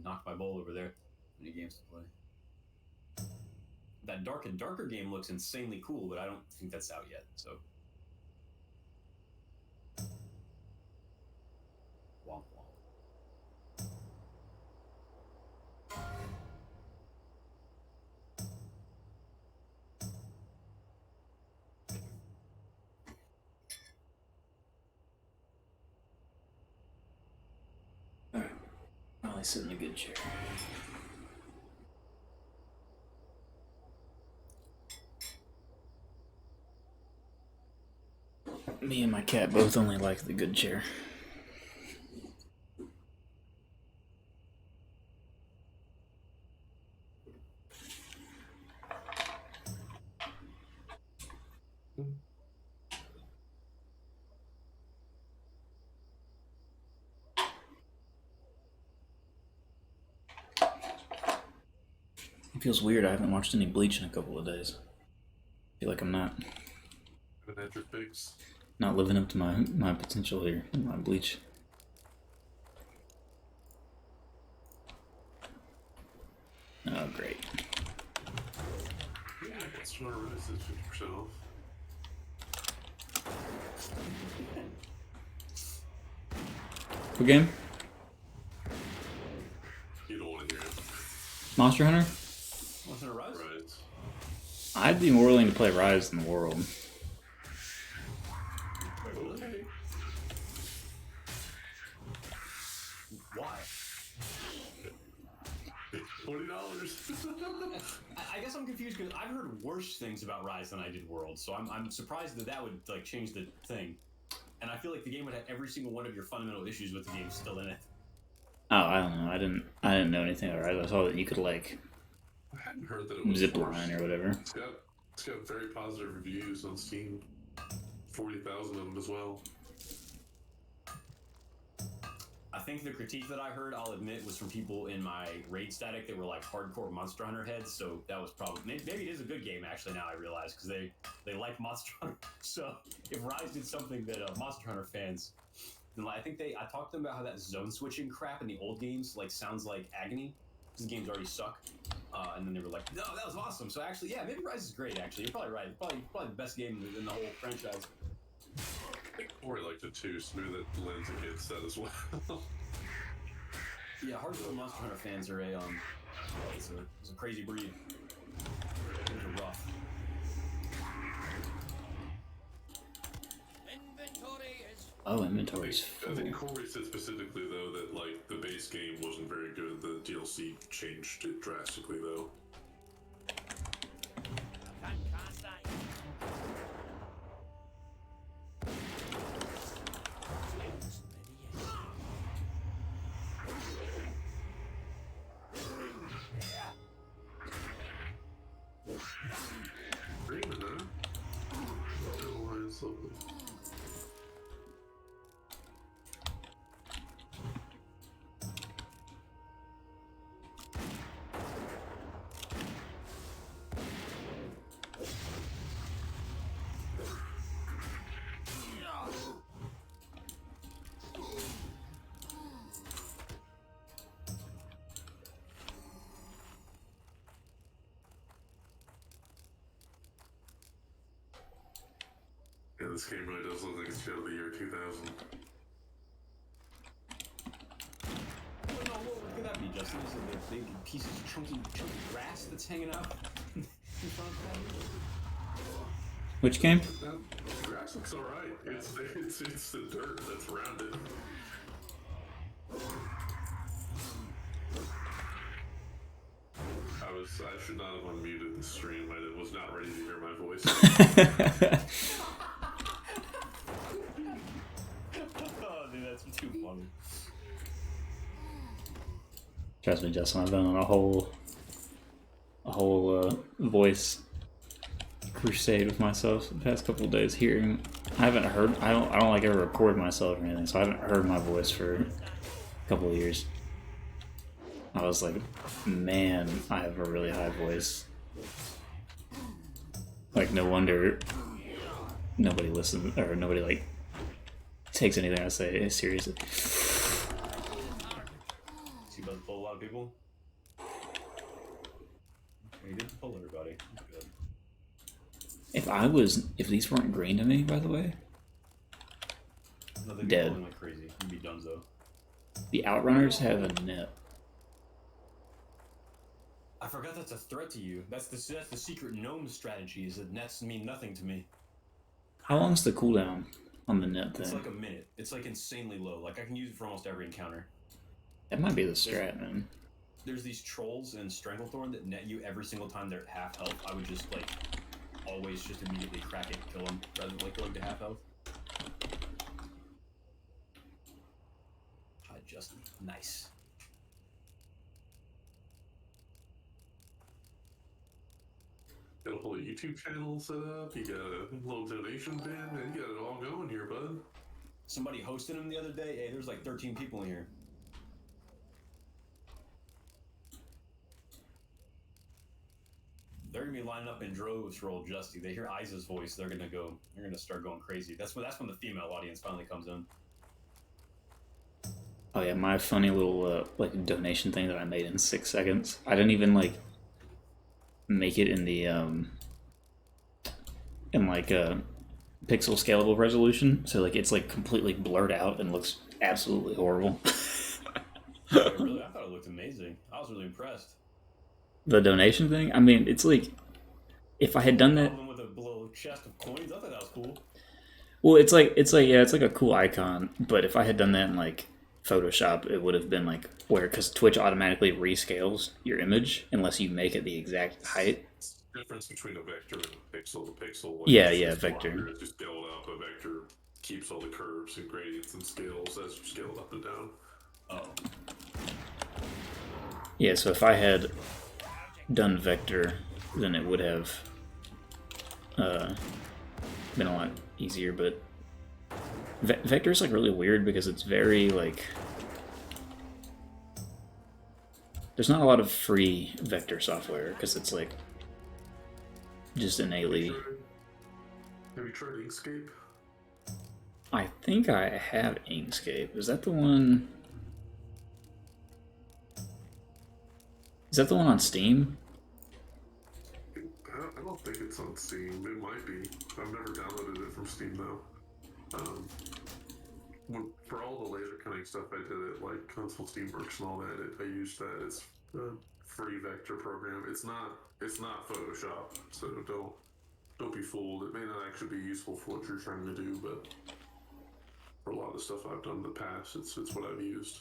knocked my bowl over there. Any games to play? That Dark and Darker game looks insanely cool, but I don't think that's out yet. So, womp womp. Probably sit in a good chair. Me and my cat both only like the good chair. It feels weird. I haven't watched any Bleach in a couple of days. I feel like I'm not Haven't had your fix. not living up to my potential here in my Bleach. Oh, great. Yeah, it's sort of is 50% off. What game? You don't want to hear it. Monster Hunter? Wasn't it Rise? Right. I'd be more willing to play Rise in the World. Okay. Why? $20. I guess I'm confused because I've heard worse things about Rise than I did World, so I'm surprised that would like change the thing. And I feel like the game would have every single one of your fundamental issues with the game still in it. Oh, I don't know. I didn't know anything about Rise. I saw that you could like I hadn't heard that it was zip worse. line or whatever. It's got very positive reviews on Steam. 40,000 of them as well. I think the critique that I heard, I'll admit, was from people in my raid static that were like hardcore Monster Hunter heads. So that was probably maybe it is a good game actually. Now I realize because they like Monster Hunter. So if Rise did something that Monster Hunter fans, then I think I talked to them about how that zone switching crap in the old games like sounds like agony because the games already suck. And then they were like, no, that was awesome. So actually, yeah, maybe Rise is great. Actually, you're probably right. It's probably the best game in the whole franchise. I think Corey liked it too, so maybe that lends against that as well. Yeah, hardcore Monster Hunter fans are it's a crazy breed. Things are rough. Inventory is Oh, inventory's I full. think Corey said specifically though that like the base game wasn't very good. The DLC changed it drastically though. can't I? Dreaming, huh? this game really does look like it's out of the year 2000. Oh, no, what could that be, Justin? Is it the big piece of chunky grass that's hanging out in front of that? Which game? The grass looks alright. It's the dirt that's around it. I should not have unmuted the stream. I was not ready to hear my voice. Oh, dude, that's too funny. Trust me, Justin, I've been on a whole voice crusade with myself the past couple of days. Hearing, I don't like ever record myself or anything, so I haven't heard my voice for a couple of years. I was like, man, I have a really high voice. Like, no wonder nobody listens, or nobody, like, takes anything I say seriously. Is he about to pull a lot of people? He didn't pull everybody. That's good. If these weren't green to me, by the way, No, they'd be dead. pulling like crazy. You'd be donezo. The Outrunners have a net. I forgot that's a threat to you. That's the secret gnome strategy, is that nets mean nothing to me. How long's the cooldown on the net It's thing? like a minute. It's like insanely low. Like I can use it for almost every encounter. That might be the strat, man. There's these trolls in Stranglethorn that net you every single time they're at half health. I would just like always just immediately crack it and kill them rather than like going to half health. Hi, Justin. Nice. Got a whole YouTube channel set up. You got a little donation bin, and you got it all going here, bud. Somebody hosted him the other day. Hey, there's like 13 people in here. They're gonna be lining up in droves for old Justy. They hear Isa's voice, they're gonna start going crazy. That's when the female audience finally comes in. Oh yeah, my funny little like donation thing that I made in 6 seconds. I didn't even like make it in the pixel scalable resolution, so like it's like completely blurred out and looks absolutely horrible. Really, I thought it looked amazing. I was really impressed. The donation thing, I mean, it's like if I had done that. With a little chest of coins, I thought that was cool. Well, it's like a cool icon, but if I had done that in like Photoshop, it would have been like because Twitch automatically rescales your image unless you make it the exact height. Difference between a vector and a pixel. The pixel, like, Yeah, it's vector. longer, it's just scaled up. A vector keeps all the curves and gradients and scales as you scale up and down. Oh. Yeah, so if I had done vector, then it would have been a lot easier, but vector is like really weird because it's very like there's not a lot of free vector software because it's like just innately. Have you tried Inkscape? I think I have Inkscape. Is that the one? Is that the one on Steam? I don't think it's on Steam. It might be. I've never downloaded it from Steam though. For all the laser cutting stuff I did at like Console Steamworks and all that, I used that. It's a free vector program. It's not Photoshop, so don't be fooled. It may not actually be useful for what you're trying to do, but for a lot of the stuff I've done in the past, it's what I've used.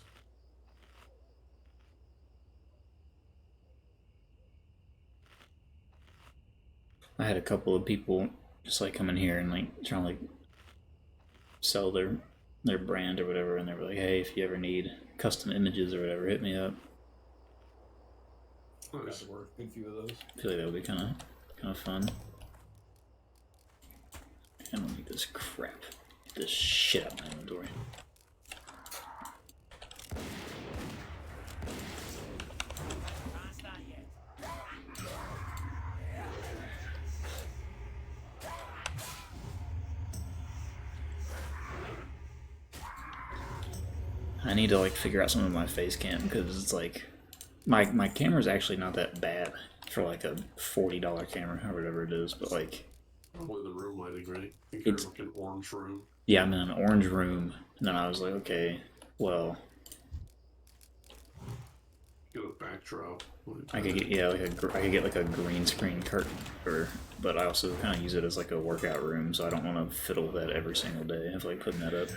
I had a couple of people just like come in here and like trying to like sell their brand or whatever, and they were like, "Hey, if you ever need custom images or whatever, hit me up." Nice. Work. Good few of those. I feel like that would be kind of fun. I don't need this crap. Get this shit out of my inventory. I need to like figure out some of my face cam because it's like my camera's actually not that bad for like a $40 camera or whatever it is, but like Probably the room lighting, right? I think you're It's- like an orange room. Yeah, I'm in an orange room, and then I was like, okay, well, Get a backdrop. I could get I could get like a green screen but I also kind of use it as like a workout room, so I don't want to fiddle with that every single day of like putting that up.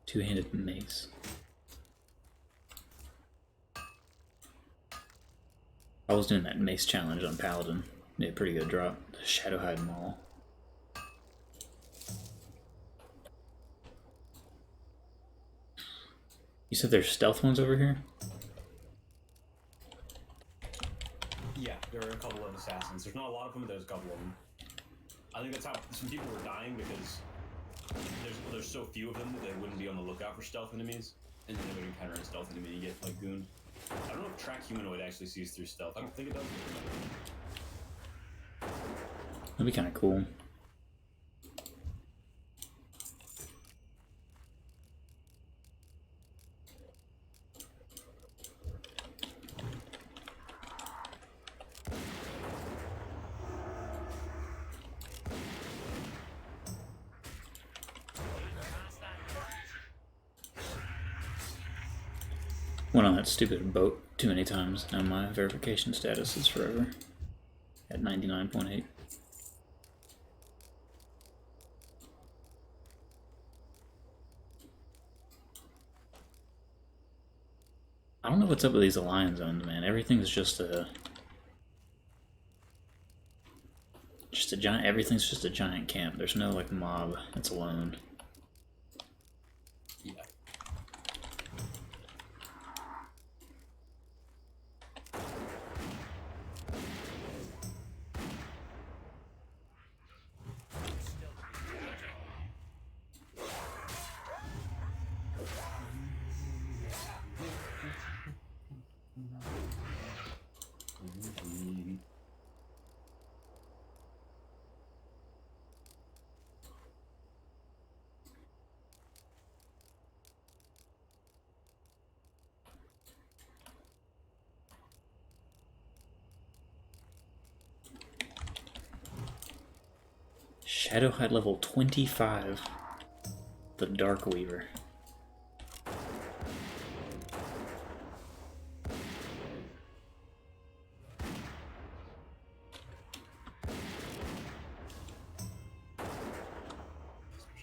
Two-handed mace. I was doing that mace challenge on Paladin. Made a pretty good drop. Shadowhide Maul. You said there's stealth ones over here? Yeah, there are a couple of assassins. There's not a lot of them, but there's a couple of them. I think that's how some people were dying because there's so few of them that they wouldn't be on the lookout for stealth enemies, and then they would encounter a stealth enemy and get like gooned. I don't know if track humanoid actually sees through stealth. I don't think it does. That'd be kind of cool. Went on that stupid boat too many times. Now my verification status is forever at 99.8. I don't know what's up with these alliance zones, man. Everything's just a giant. Everything's just a giant camp. There's no like mob that's alone. Yeah. Shadowhide level 25. The Dark Weaver. I'm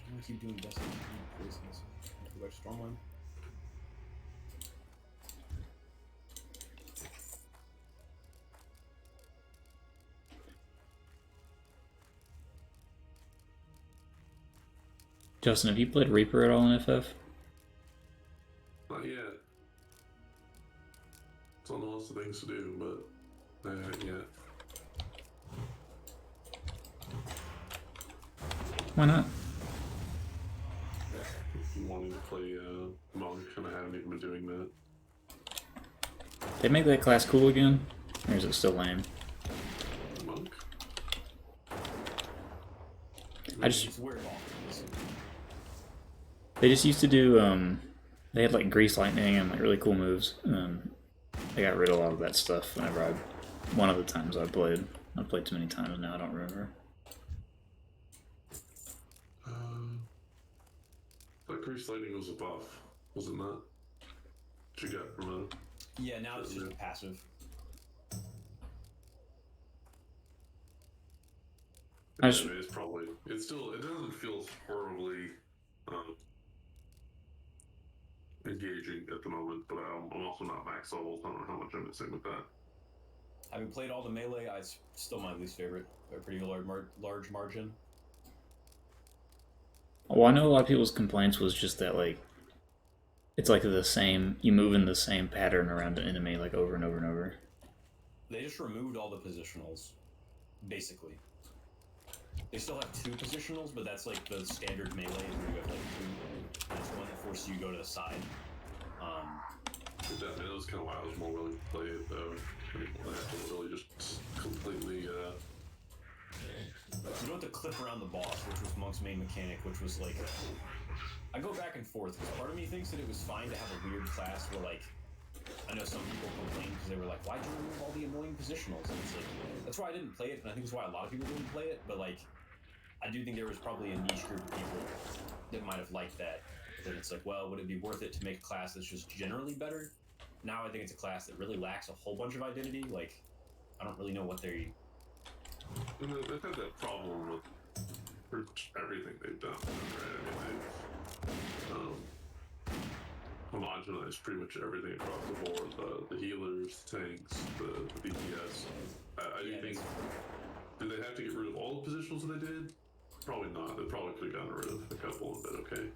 gonna keep doing best poisons. Go back to Stormwind. Justin, have you played Reaper at all in FF? Not yet. It's on the list of things to do, but I haven't yet. Why not? Wanting to play Monk, and I haven't even been doing that. They make that class cool again? Or is it still lame? Monk? It's weird. They just used to do, they had like Grease Lightning and like really cool moves, and then they got rid of a lot of that stuff whenever one of the times I played. I've played too many times now, I don't remember. That Grease Lightning was a buff, was it not? What you got from a... Yeah, now it's just passive. It's probably... It doesn't feel horribly engaging at the moment, but I'm also not max level, so I don't know how much I'm missing with that. Having played all the melee, it's still my least favorite. A pretty large margin. Well, I know a lot of people's complaints was just that, like, it's like the same, you move in the same pattern around an enemy, like, over and over and over. They just removed all the positionals, basically. They still have 2 positionals, but that's like the standard melee where you have like 2. That's one that forces you to go to the side. That was kind of why I was more willing to play it, though. I have to really just completely... You don't have to clip around the boss, which was Monk's main mechanic, which was like I go back and forth because part of me thinks that it was fine to have a weird class where, like, I know some people complained because they were like, "Why'd you remove all the annoying positionals?" And it's like, that's why I didn't play it, and I think it's why a lot of people didn't play it. But like, I do think there was probably a niche group of people that might have liked that. But then it's like, well, would it be worth it to make a class that's just generally better? Now I think it's a class that really lacks a whole bunch of identity. Like, I don't really know what they. They've had that problem with pretty much everything they've done, right? I mean, they've homogenized pretty much everything across the board. The healers, tanks, the DPS. I do think. Did they have to get rid of all the positionals that they did? Probably not. They probably could have gotten rid of a couple and been okay.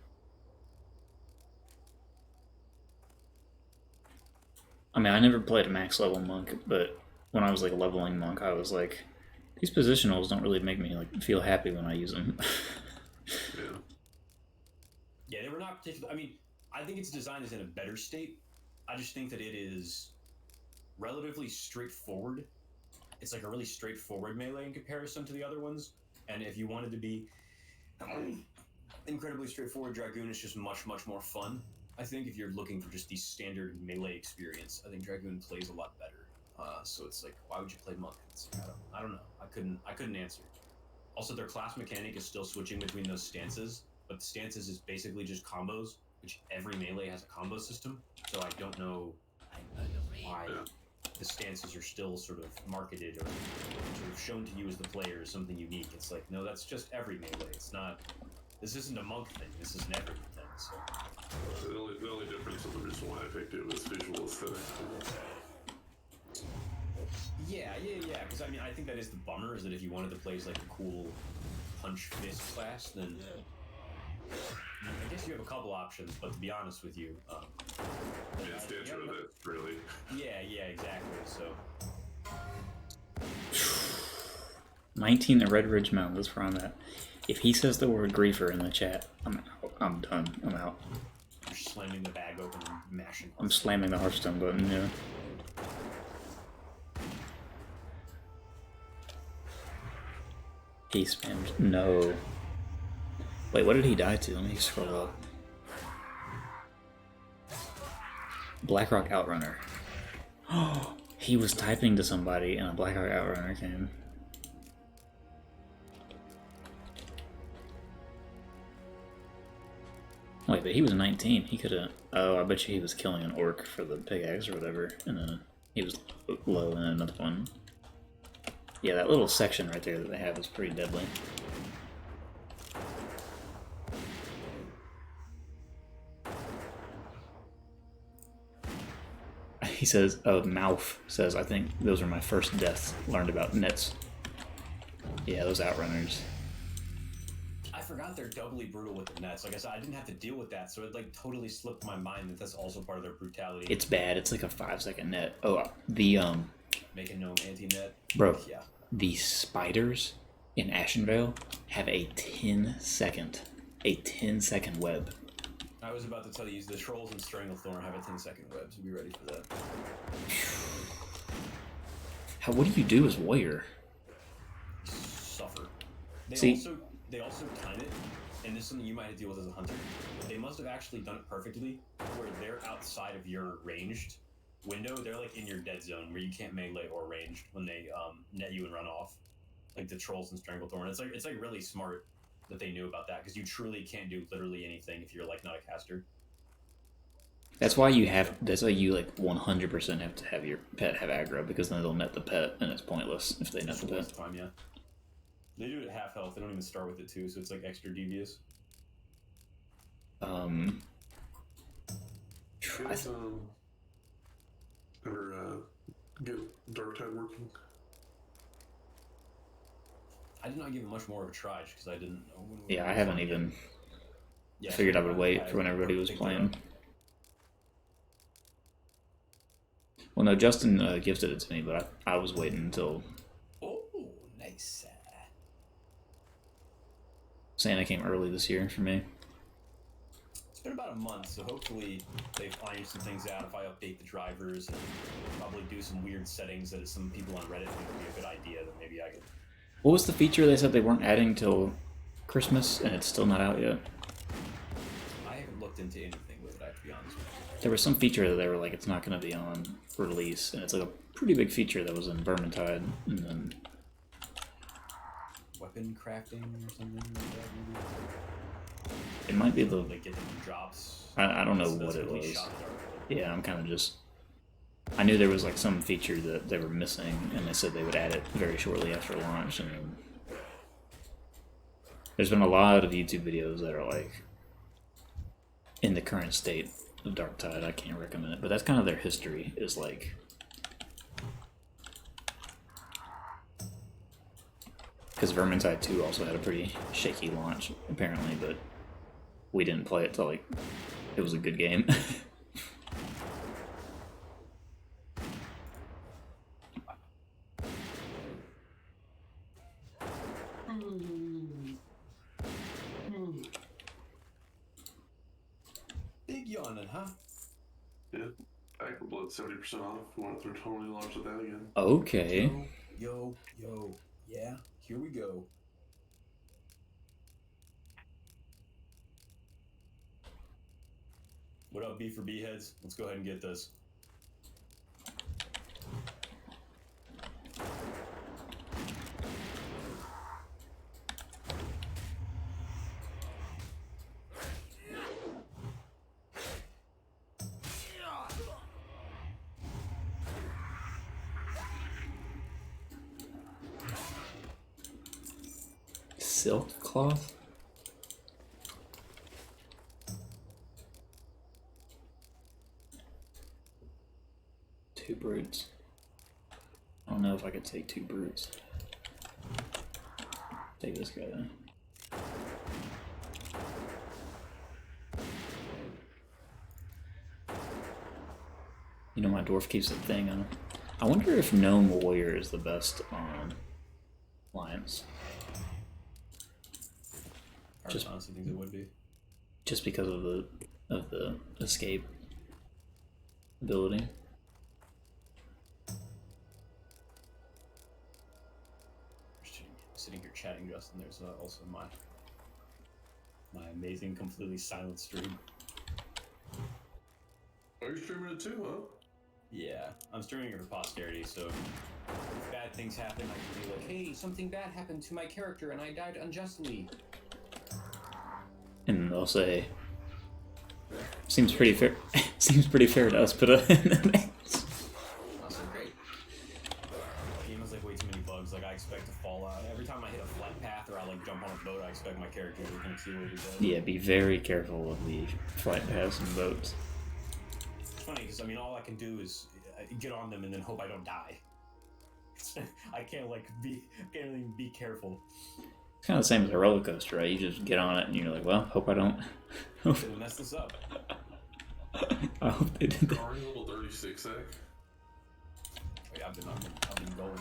I mean, I never played a max level monk, but when I was like leveling monk, I was like, these positionals don't really make me like feel happy when I use them. Yeah. Yeah, they were not particularly. I mean, I think its design is in a better state. I just think that it is relatively straightforward. It's like a really straightforward melee in comparison to the other ones. And if you wanted to be incredibly straightforward, Dragoon is just much, much more fun. I think if you're looking for just the standard melee experience, I think Dragoon plays a lot better. So it's like, why would you play Monk? It's like, I don't know. I couldn't answer. Also, their class mechanic is still switching between those stances, but the stances is basically just combos, which every melee has a combo system. So I don't know why the stances are still sort of marketed or sort of shown to you as the player as something unique. It's like, no, that's just every melee. It's not. This isn't a monk thing. This is an everything thing. So. The only difference in the reason why I picked it was visual aesthetics. Yeah. Because I mean, I think that is the bummer. Is that if you wanted to play as like a cool punch fist class, then I guess you have a couple options. But to be honest with you, It's the intro that really. Yeah, exactly. So 19 at Red Ridge Mountain, that's where I'm at. If he says the word griefer in the chat, I'm done. I'm out. you're slamming the bag open and mashing. I'm slamming the Hearthstone button, yeah. He spammed. No. Wait, what did he die to? Let me scroll up. Blackrock Outrunner. Oh, he was typing to somebody and a Blackrock Outrunner came. Wait, but he was 19. He could have. Oh, I bet you he was killing an orc for the pickaxe or whatever, and then he was low in another one. Yeah, that little section right there that they have is pretty deadly. He says, Mouth says, I think those are my first deaths. Learned about nets. Yeah, those Outrunners. I forgot they're doubly brutal with the nets. Like I said, I didn't have to deal with that, so it like totally slipped my mind that that's also part of their brutality. It's bad. It's like a 5-second net. Oh, the Make a gnome anti-net. Bro, Yeah. the spiders in Ashenvale have a 10-second web. I was about to tell you, the trolls in Stranglethorn have a 10-second web, so be ready for that. What do you do as warrior? Suffer. See, They also time it, and this is something you might have to deal with as a hunter. They must have actually done it perfectly, where they're outside of your ranged window. They're like in your dead zone, where you can't melee or ranged when they net you and run off, like the trolls in Stranglethorn. It's like really smart that they knew about that, because you truly can't do literally anything if you're like not a caster. that's why you like 100% have to have your pet have aggro, because then they'll net the pet, and it's pointless if they net the pet. Time, yeah. They do it at half health. They don't even start with it too, so it's like extra devious. Ever get Dark Tide working? I did not give it much more of a try just because I didn't know. Yeah, I haven't even figured I would wait for when everybody was playing. Well, no, Justin gifted it to me, but I was waiting until... Oh, nice. Santa came early this year for me. It's been about a month, so hopefully they find some things out if I update the drivers and probably do some weird settings that some people on Reddit think would be a good idea, then maybe I could... What was the feature they said they weren't adding till Christmas, and it's still not out yet? into anything with it, I have to be honest with you. There was some feature that they were like, it's not going to be on release, and it's like a pretty big feature that was in Vermintide, and then Weapon crafting or something like that, maybe? it might be the. Like get them drops. I don't know That's what it complete was. shot in the dark. Yeah, I'm kind of just. I knew there was like some feature that they were missing, and they said they would add it very shortly after launch, and then there's been a lot of YouTube videos that are like in the current state of Darktide. I can't recommend it, but that's kind of their history, is like because Vermintide 2 also had a pretty shaky launch apparently, but we didn't play it till like it was a good game. Big yawning, huh? Yeah. Back with Blood 70% off. We want to totally launch with that again. Okay. Yo. Yeah, here we go. What up, B for B heads? Let's go ahead and get this. Silk cloth? Two brutes. I don't know if I could take two brutes. Take this guy then. You know, my dwarf keeps a thing on. I wonder if Gnome Warrior is the best on Alliance. I honestly think it would be. Just because of the escape ability. Sitting here chatting, Justin. There's also my amazing, completely silent stream. Are you streaming it too, huh? Yeah, I'm streaming it for posterity, so if bad things happen, I can be like, hey, something bad happened to my character and I died unjustly. And they'll say, seems pretty fair. Seems pretty fair to us, but Also great. The game has like way too many bugs. Like I expect to fall out every time I hit a flat path or I like jump on a boat. I expect my character to kind of keel over dead. yeah, be very careful of the flight paths and boats. It's funny because I mean, all I can do is get on them and then hope I don't die. I can't even be careful. It's kind of the same as a roller coaster, right? You just get on it and you're like, well, hope I don't. Gonna mess this up. I hope they did that. Are you level 36, Zach? I've been going.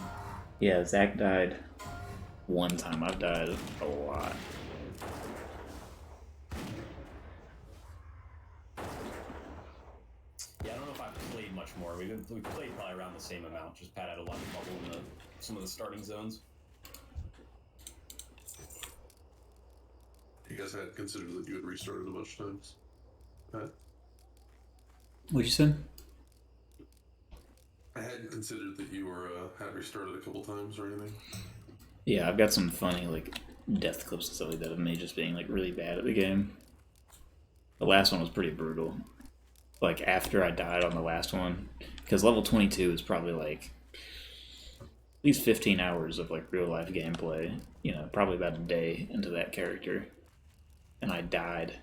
Yeah, Zach died one time. I've died a lot. Yeah, I don't know if I've played much more. We played probably around the same amount. Just Pat had a lot of trouble in some of the starting zones. You guys had considered that you had restarted a bunch of times. Pat? What'd you say? I hadn't considered that you were had restarted a couple times or anything. Yeah, I've got some funny like death clips and stuff like that of me just being like really bad at the game. The last one was pretty brutal. Like after I died on the last one, because level 22 is probably like at least 15 hours of like real life gameplay. You know, probably about a day into that character, and I died,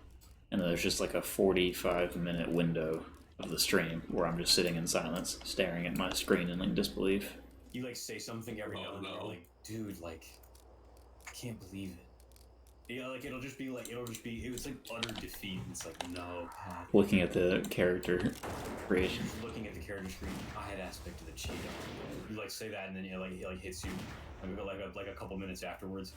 and there's just like a 45-minute window of the stream where I'm just sitting in silence, staring at my screen in like disbelief. You like say something every now and then. You're like, dude, like, I can't believe it. Yeah, like it was like utter defeat. It's like, no, Pat. Looking at the character creation. Looking at the character screen, I had aspect of the cheetah. You like say that, and then it like hits you like a couple minutes afterwards.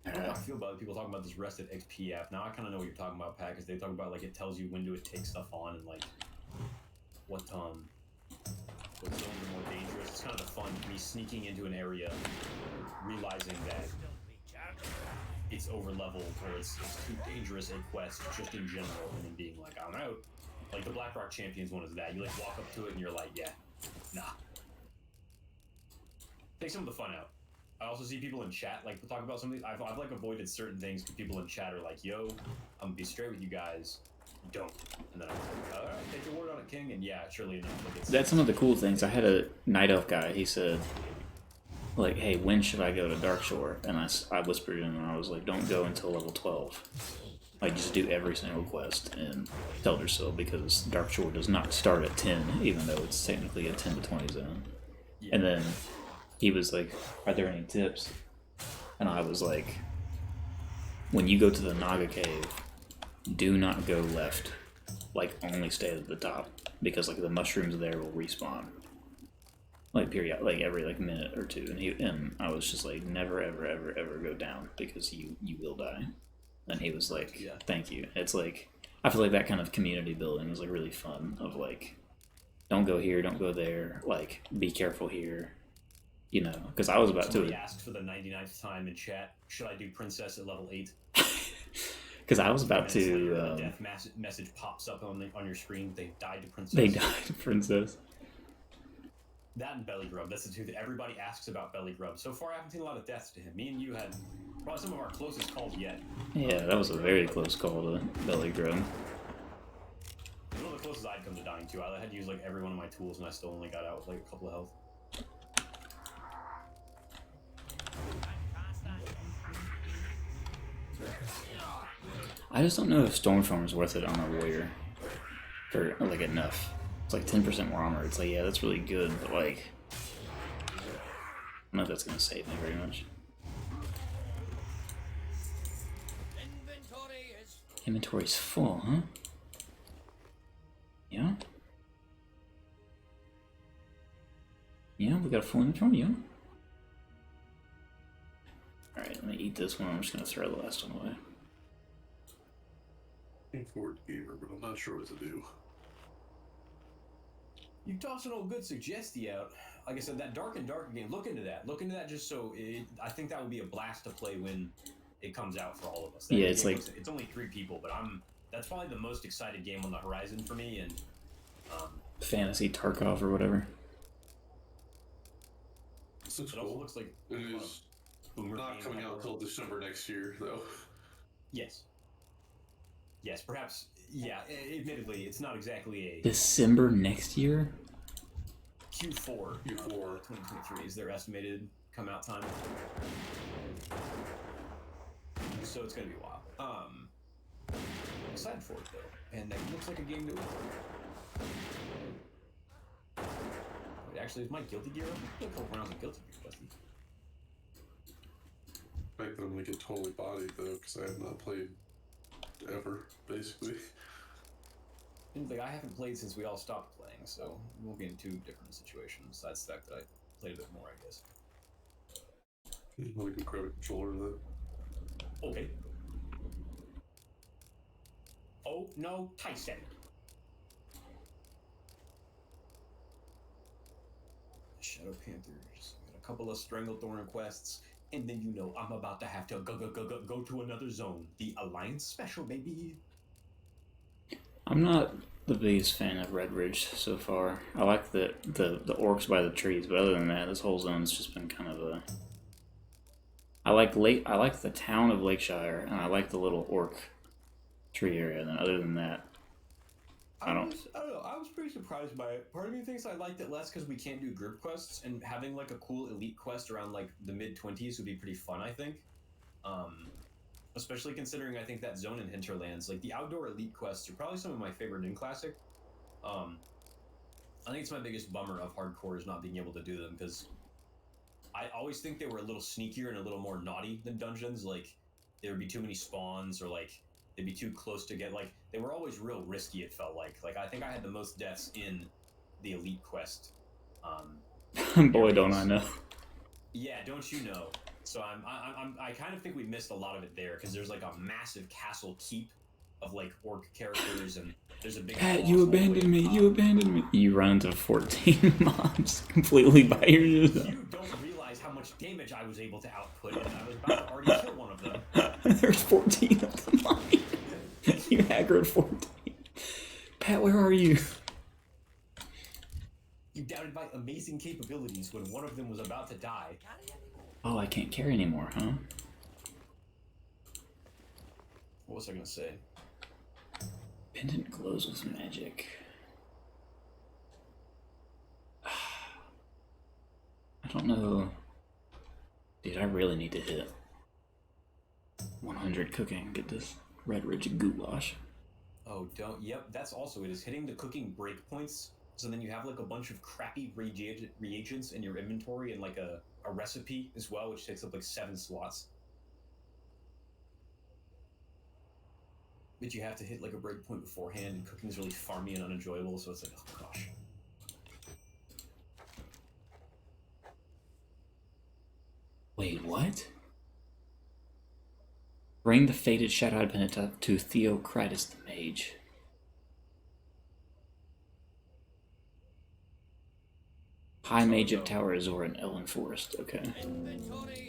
I don't know how I feel about people talking about this Rested XP app. Now I kind of know what you're talking about, Pat, because they talk about like it tells you when to take stuff on and like what but zones are more dangerous. It's kind of the fun of me sneaking into an area, realizing that it's over leveled or it's too dangerous a quest just in general, and then being like, I'm out. Like the Blackrock Champions one is that. You like walk up to it and you're like, yeah, nah. Take some of the fun out. I also see people in chat like talk about some of these. I've like avoided certain things because people in chat are like, yo, I'm gonna be straight with you guys. Don't. And then I'm like, all right, take your word on it, King. And yeah, surely enough. Like That's some of the cool things. I had a Night Elf guy. He said, like, hey, when should I go to Darkshore? And I whispered in and I was like, don't go until level 12. Like, just do every single quest in Teldrassil because Darkshore does not start at 10, even though it's technically a 10 to 20 zone. Yeah. And then he was like, are there any tips? And I was like, when you go to the Naga Cave, do not go left. Like, only stay at the top. Because, like, the mushrooms there will respawn. Like, like, every, like, minute or two. And I was just like, never, ever, ever, ever go down. Because you will die. And he was like, yeah, thank you. It's like, I feel like that kind of community building is, like, really fun. Of, like, don't go here, don't go there. Like, be careful here. You know, because I was about Somebody asked for the 99th time in chat, should I do Princess at level 8? Because I was about to. A death message pops up on your screen. They died to Princess. They died to Princess. That and Belly Grub. That's the two that everybody asks about Belly Grub. So far, I haven't seen a lot of deaths to him. Me and you had probably some of our closest calls yet. Yeah, that was a very close call to Belly Grub. One of the closest I'd come to dying to. I had to use like every one of my tools, and I still only got out with like a couple of health. I just don't know if Stormstorm is worth it on a warrior. For, like, enough. It's like 10% more armor. It's like, yeah, that's really good, but, like, I don't know if that's going to save me very much. Inventory's full, huh? Yeah? Yeah, we got a full inventory, yeah? Alright, let me eat this one. I'm just going to throw the last one away. Forward gamer, but I'm not sure what to do. You tossed an old good suggestion out. Like I said, that Dark and Darker game, look into that. Look into that just so I think that would be a blast to play when it comes out for all of us. That yeah, it's like... It's only 3 people, but that's probably the most excited game on the horizon for me, and... Fantasy Tarkov or whatever. This looks it cool. also looks like... It is not coming out until December next year, though. Yes. Yes, perhaps, yeah, admittedly, it's not exactly a... December next year? Q4 2023 is their estimated come-out time. So it's going to be a while. I'm excited for it, though. And it looks like a game that would work. Wait, actually, is my Guilty Gear up? I played a couple rounds of Guilty Gear, Dusty. I think that I'm going to get totally bodied, though, because I have not played ever, basically. I haven't played since we all stopped playing, so we won't be in 2 different situations. Besides the fact that I played a bit more, I guess. Well, we can grab a controller then. Okay. Oh, no, Tyson. Shadow Panthers. Got a couple of Stranglethorn quests. And then you know I'm about to have to go to another zone. The Alliance Special, baby. I'm not the biggest fan of Red Ridge so far. I like the orcs by the trees, but other than that, this whole zone's just been kind of a... I like the town of Lakeshire, and I like the little orc tree area, and then other than that, I don't know. I was pretty surprised by it. Part of me thinks I liked it less because we can't do group quests, and having like a cool elite quest around like the mid-20s would be pretty fun, I think. Especially considering I think that zone in Hinterlands, like the outdoor elite quests are probably some of my favorite in Classic. I think it's my biggest bummer of hardcore is not being able to do them, because I always think they were a little sneakier and a little more naughty than dungeons. Like, there would be too many spawns, or like they'd be too close to get, like, they were always real risky, it felt like. Like, I think I had the most deaths in the elite quest. Boy, don't I know. Yeah, don't you know? So I kind of think we missed a lot of it there, because there's like a massive castle keep of like orc characters, and there's a big. Pat, boss you all the way abandoned at me. the You top. abandoned me. You run into 14 mobs completely by yourself. You don't realize how much damage I was able to output, and I was about to already kill one of them. There's 14 of them on you. You aggroed 14. Pat, where are you? You doubted my amazing capabilities when one of them was about to die. Oh, I can't carry anymore, huh? What was I gonna say? Pendant glows with magic. I don't know. Dude, I really need to hit 100 cooking. Get this red rich goulash. Oh, don't. Yep, that's also it. Is hitting the cooking breakpoints. So then you have like a bunch of crappy reagents in your inventory and like a recipe as well, which takes up like 7 slots. But you have to hit like a breakpoint beforehand, and cooking's really farmy and unenjoyable, so it's like, oh gosh. Wait, what? Bring the faded shadow pendant to Theocritus the mage. High Mage of Tower Azor in Ellen Forest. Okay.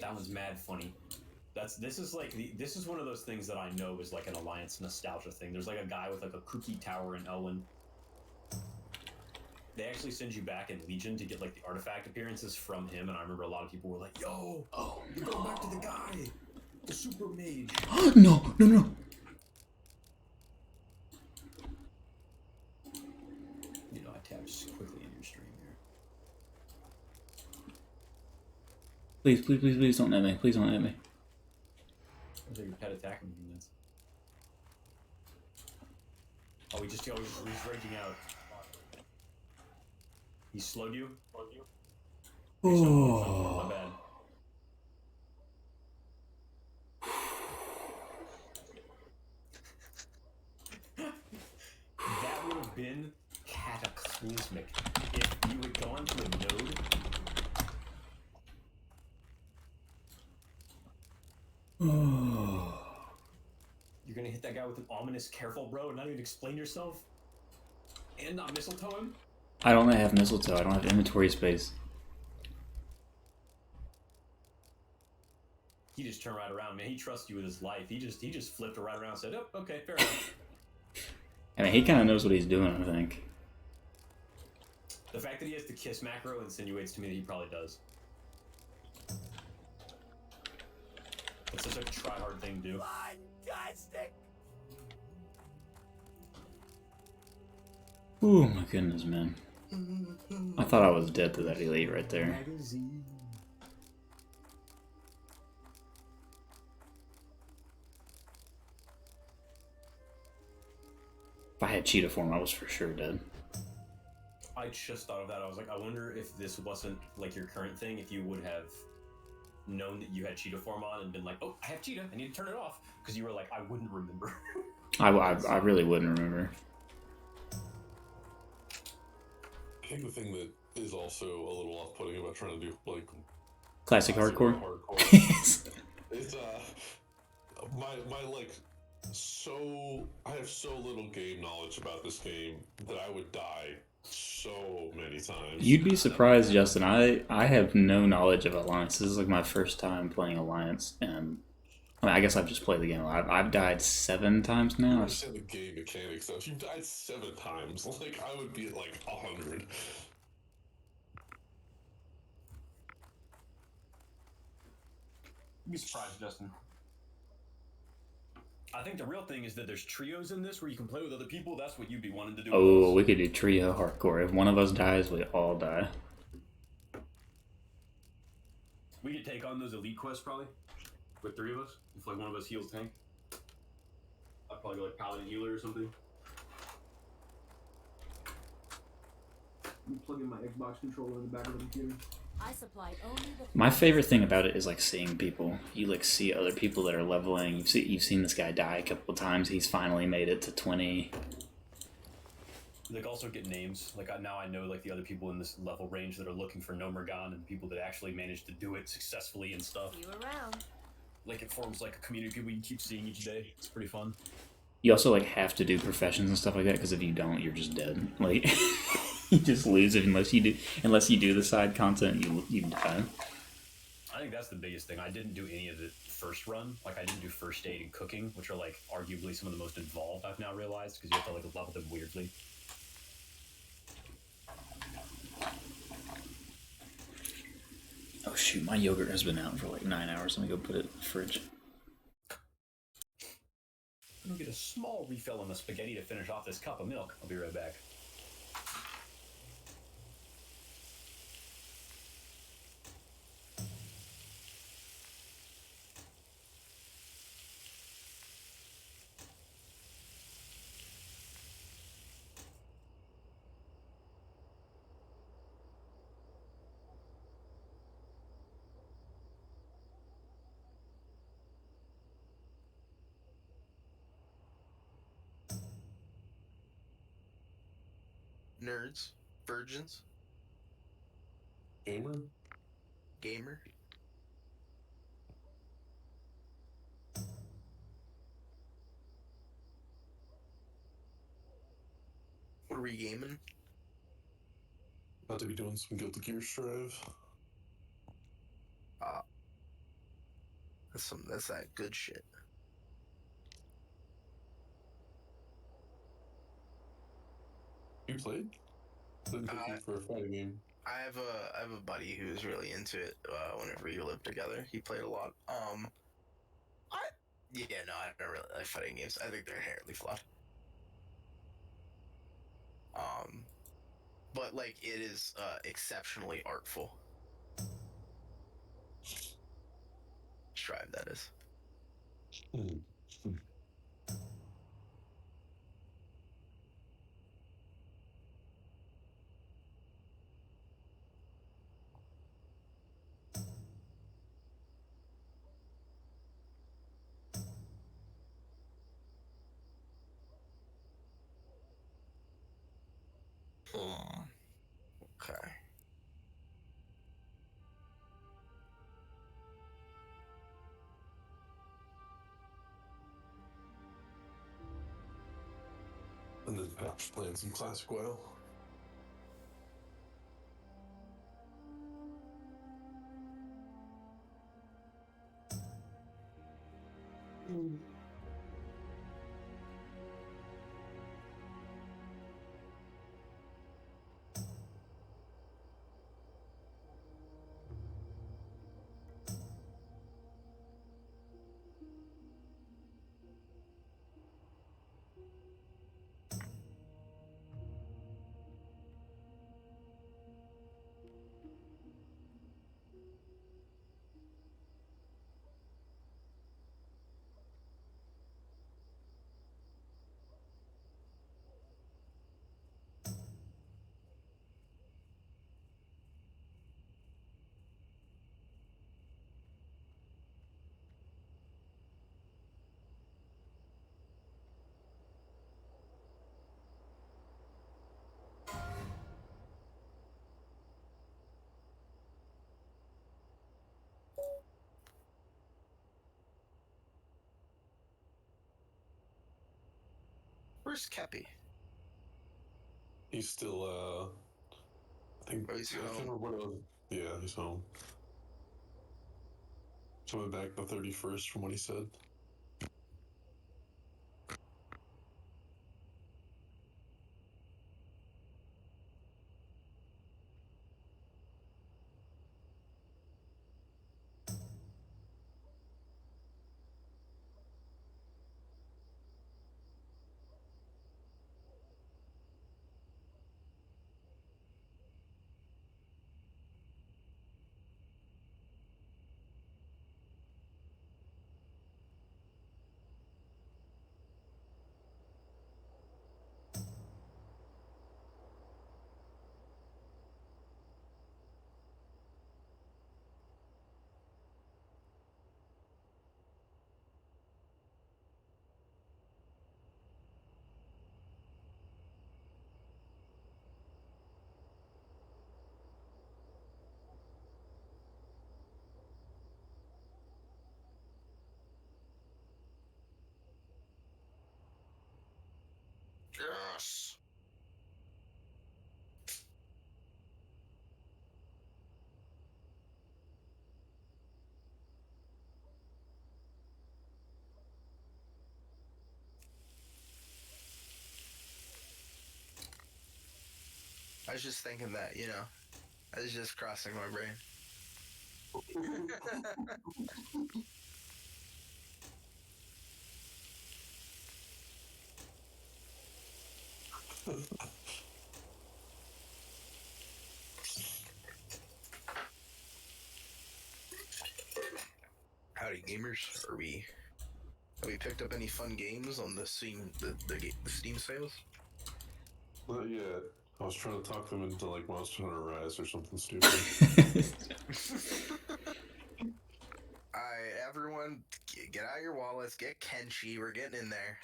That one's mad funny. This is one of those things that I know is like an Alliance nostalgia thing. There's like a guy with like a kooky tower in Elwyn. They actually send you back in Legion to get like the artifact appearances from him, and I remember a lot of people were like, "Yo, you're going back to the guy, the super mage." No, no, no. You know, I tapped just quickly in your stream here. Please, please, please, please don't net me. Please don't net me. I think your pet attacking me. That's... Oh, he's raging out. He slowed you? Oh. My bad. That would have been cataclysmic if you had gone to a node. You're gonna hit that guy with an ominous careful, bro, and not even explain yourself? And not mistletoe him? I don't have mistletoe. I don't have inventory space. He just turned right around, man. He trusts you with his life. He just flipped right around and said, "Oh, okay, fair enough." I mean, he kind of knows what he's doing, I think. The fact that he has the kiss macro insinuates to me that he probably does. It's such a try-hard thing to do. Oh my goodness, man. I thought I was dead to that elite right there. If I had cheetah form, I was for sure dead. I just thought of that. I was like, I wonder if this wasn't like your current thing, if you would have known that you had cheetah form on and been like, "Oh, I have cheetah. I need to turn it off," because you were like, "I wouldn't remember." I really wouldn't remember. I think the thing that is also a little off-putting about trying to do like Classic hardcore. It's my like I have so little game knowledge about this game that I would die so many times. You'd be surprised, Justin. I have no knowledge of Alliance. This is like my first time playing Alliance, and I mean, I guess I've just played the game. I've died 7 times I now. understand the game mechanics though. If you died 7 times, like I would be at like 100. You'd be surprised, Justin. I think the real thing is that there's trios in this where you can play with other people. That's what you'd be wanting to do. Oh, we could do trio hardcore. If one of us dies, we all die. We could take on those elite quests probably with 3 of us. If like one of us heals tank, I'd probably go like paladin healer or something. I'm plugging my Xbox controller in the back of the computer. I supply only the My favorite thing about it is like seeing people. You like see other people that are leveling. You've seen this guy die a couple of times. He's finally made it to 20. Like also get names. Like now I know like the other people in this level range that are looking for Nomergon and people that actually managed to do it successfully and stuff. you around. Like it forms like a community of people you keep seeing each day. It's pretty fun. You also like have to do professions and stuff like that because if you don't, you're just dead. Like you just lose it unless you do the side content. You die. I think that's the biggest thing. I didn't do any of the first run. Like I didn't do first aid and cooking, which are like arguably some of the most involved. I've now realized because you have to like level them weirdly. Oh shoot, my yogurt has been out for like 9 hours. Let me go put it in the fridge. I'm gonna get a small refill on the spaghetti to finish off this cup of milk. I'll be right back. Nerds, virgins, Gamer? gamer. What are we gaming? About to be doing some Guilty Gear Strive. That's that good shit. You played? Didn't take you for a fighting game. I have a buddy who's really into it. Whenever we lived together, he played a lot. I don't really like fighting games. I think they're inherently flawed. But like it is exceptionally artful. Strive, that is. Okay. And then Patch playing some classic WoW. Where's Kepi? He's still, I think, Oh, he's I can't home. remember what it was. Yeah, he's home. Coming back the 31st from what he said. was just thinking that, you know. I was just crossing my brain. Howdy, gamers. Have we picked up any fun games on the Steam the Steam sales? Not yet. I was trying to talk them into like Monster Hunter Rise or something stupid. Alright, everyone, get out your wallets, get Kenshi. We're getting in there.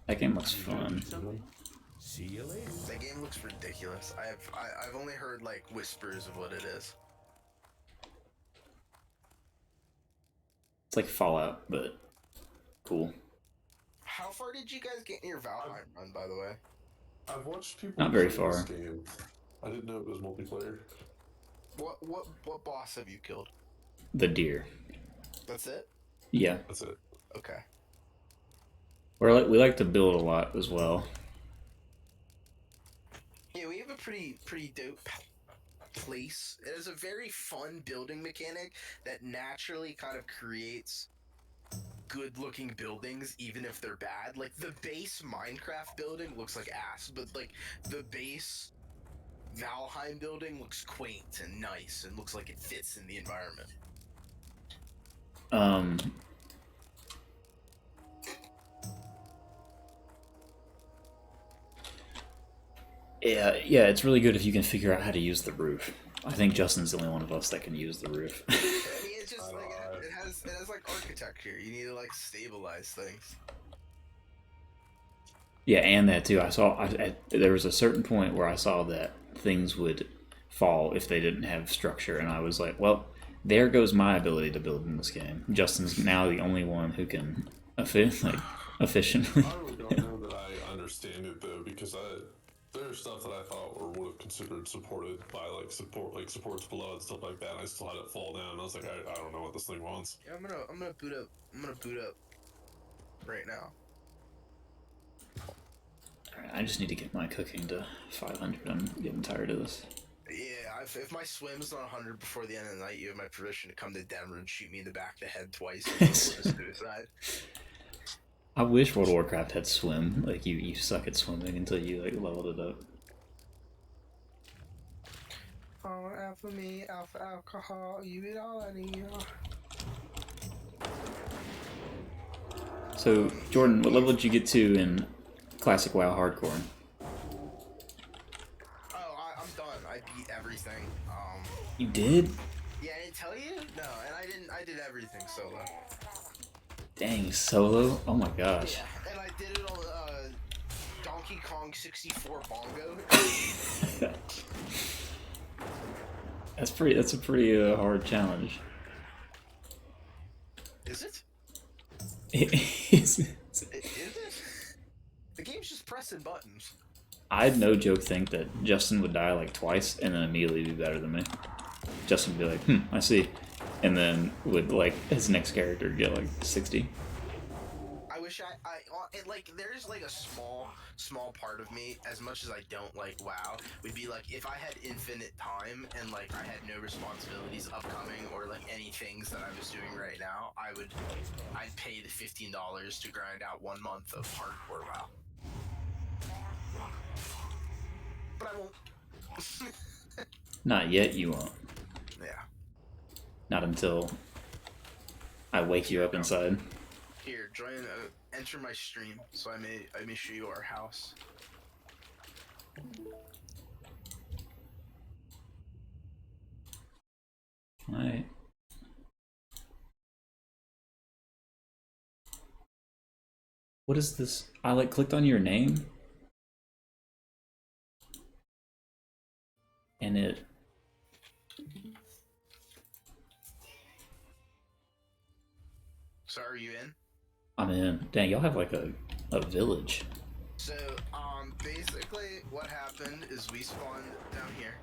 That game looks fun. See you later. That game looks ridiculous. I've only heard like whispers of what it is. It's like Fallout, but cool. How far did you guys get in your Valheim run, by the way? I've watched people Not very play this far. game. I didn't know it was multiplayer. What boss have you killed? The deer. That's it? Yeah. That's it. Okay. We like to build a lot as well. Yeah, we have a pretty dope place. It is a very fun building mechanic that naturally kind of creates good looking buildings even if they're bad. Like the base Minecraft building looks like ass, but like the base Valheim building looks quaint and nice and looks like it fits in the environment. Yeah, it's really good if you can figure out how to use the roof. I think Justin's the only one of us that can use the roof. I mean, it's just like it has like architecture. You need to like stabilize things. Yeah, and that too. There was a certain point where I saw that things would fall if they didn't have structure, and I was like, well, there goes my ability to build in this game. Justin's now the only one who can efficiently. I really don't know that I understand it though, because there's stuff that I thought or would have considered supported by supports below and stuff like that. And I still had it fall down. And I was like, I don't know what this thing wants. Yeah, I'm gonna boot up. I'm gonna boot up right now. Alright, I just need to get my cooking to 500. I'm getting tired of this. Yeah, if my swim's not 100 before the end of the night, you have my permission to come to Denver and shoot me in the back of the head twice and suicide. I wish World of Warcraft had swim. Like you suck at swimming until you like leveled it up. Oh, alpha me, alpha alcohol, you eat all I need. So Jordan, what level did you get to in Classic WoW Hardcore? Oh, I'm done. I beat everything. You did? Yeah, I didn't tell you? No, and I did everything solo. Dang, solo? Oh my gosh. Yeah, and I did it on Donkey Kong 64 bongo. That's a pretty hard challenge. Is it? Is it? Is it? The game's just pressing buttons. I'd no joke think that Justin would die like twice and then immediately be better than me. Justin would be like, I see. And then would like his next character get like 60. I wish like there's like a small part of me, as much as I don't like WoW, would be like if I had infinite time and like I had no responsibilities upcoming or like any things that I was doing right now, I'd pay the $15 to grind out 1 month of hardcore WoW. But I won't. Not yet, you won't. Yeah. Not until I wake you up inside. Here, join. Enter my stream, so I may show you our house. Alright. What is this? I like clicked on your name and it So are you in? I'm in. Dang, y'all have like a village. So, basically what happened is we spawned down here,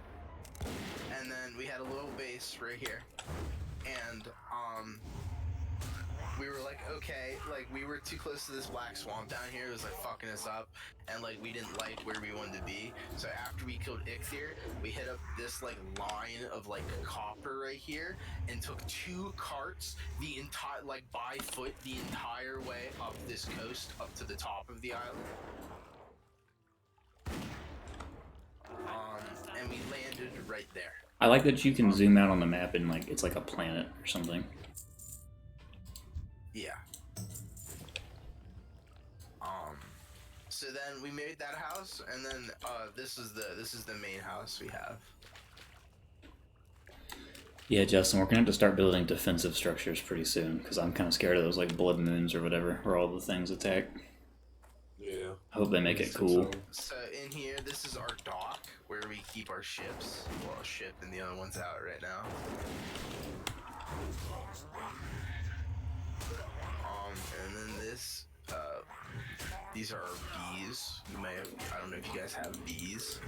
and then we had a little base right here, and, we were like, okay, like we were too close to this black swamp down here. It was like fucking us up, and like we didn't like where we wanted to be. So after we killed Ixir, we hit up this like line of like copper right here, and took 2 carts the entire like by foot the entire way up this coast up to the top of the island. And we landed right there. I like that you can zoom out on the map and like it's like a planet or something. Yeah. So then we made that house, and then this is the main house we have. Yeah, Justin, we're gonna have to start building defensive structures pretty soon because I'm kind of scared of those like blood moons or whatever, where all the things attack. Yeah. I hope they make it cool. So in here, this is our dock where we keep our ships. Well, a ship and the other one's out right now. And then this, these are our bees. You may have, I don't know if you guys have bees.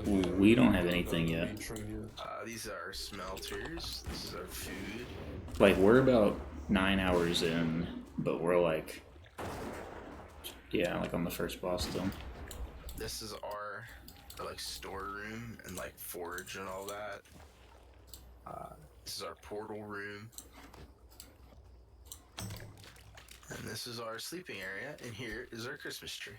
Ooh, we don't have anything yet. These are our smelters. This is our food. Like, we're about 9 hours in, but we're like, yeah, like on the first boss still. This is our like storeroom and like forge and all that. This is our portal room. And this is our sleeping area, and here is our Christmas tree.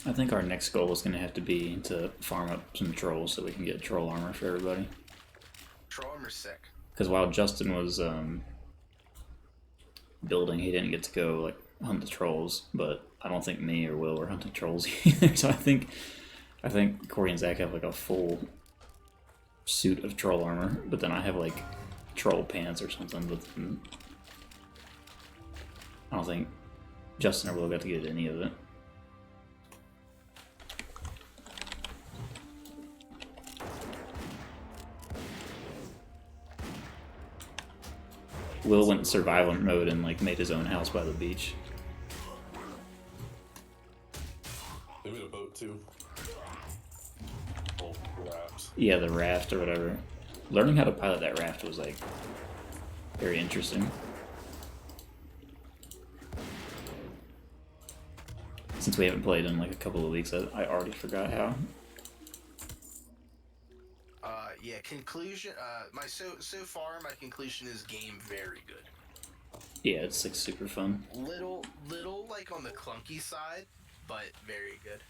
I think our next goal is going to have to be to farm up some trolls so we can get troll armor for everybody. Troll armor's sick. Because while Justin was building, he didn't get to go like hunt the trolls, but I don't think me or Will were hunting trolls either. So I think Corey and Zach have like a full suit of troll armor, but then I have like troll pants or something. But I don't think Justin or Will got to get any of it. Will went survival mode and like made his own house by the beach. They made a boat too. Oh, raft. Yeah, the raft or whatever. Learning how to pilot that raft was like very interesting. Since we haven't played in like a couple of weeks, I already forgot how. Yeah, conclusion. So far, my conclusion is game very good. Yeah, it's like super fun. Little like on the clunky side, but very good.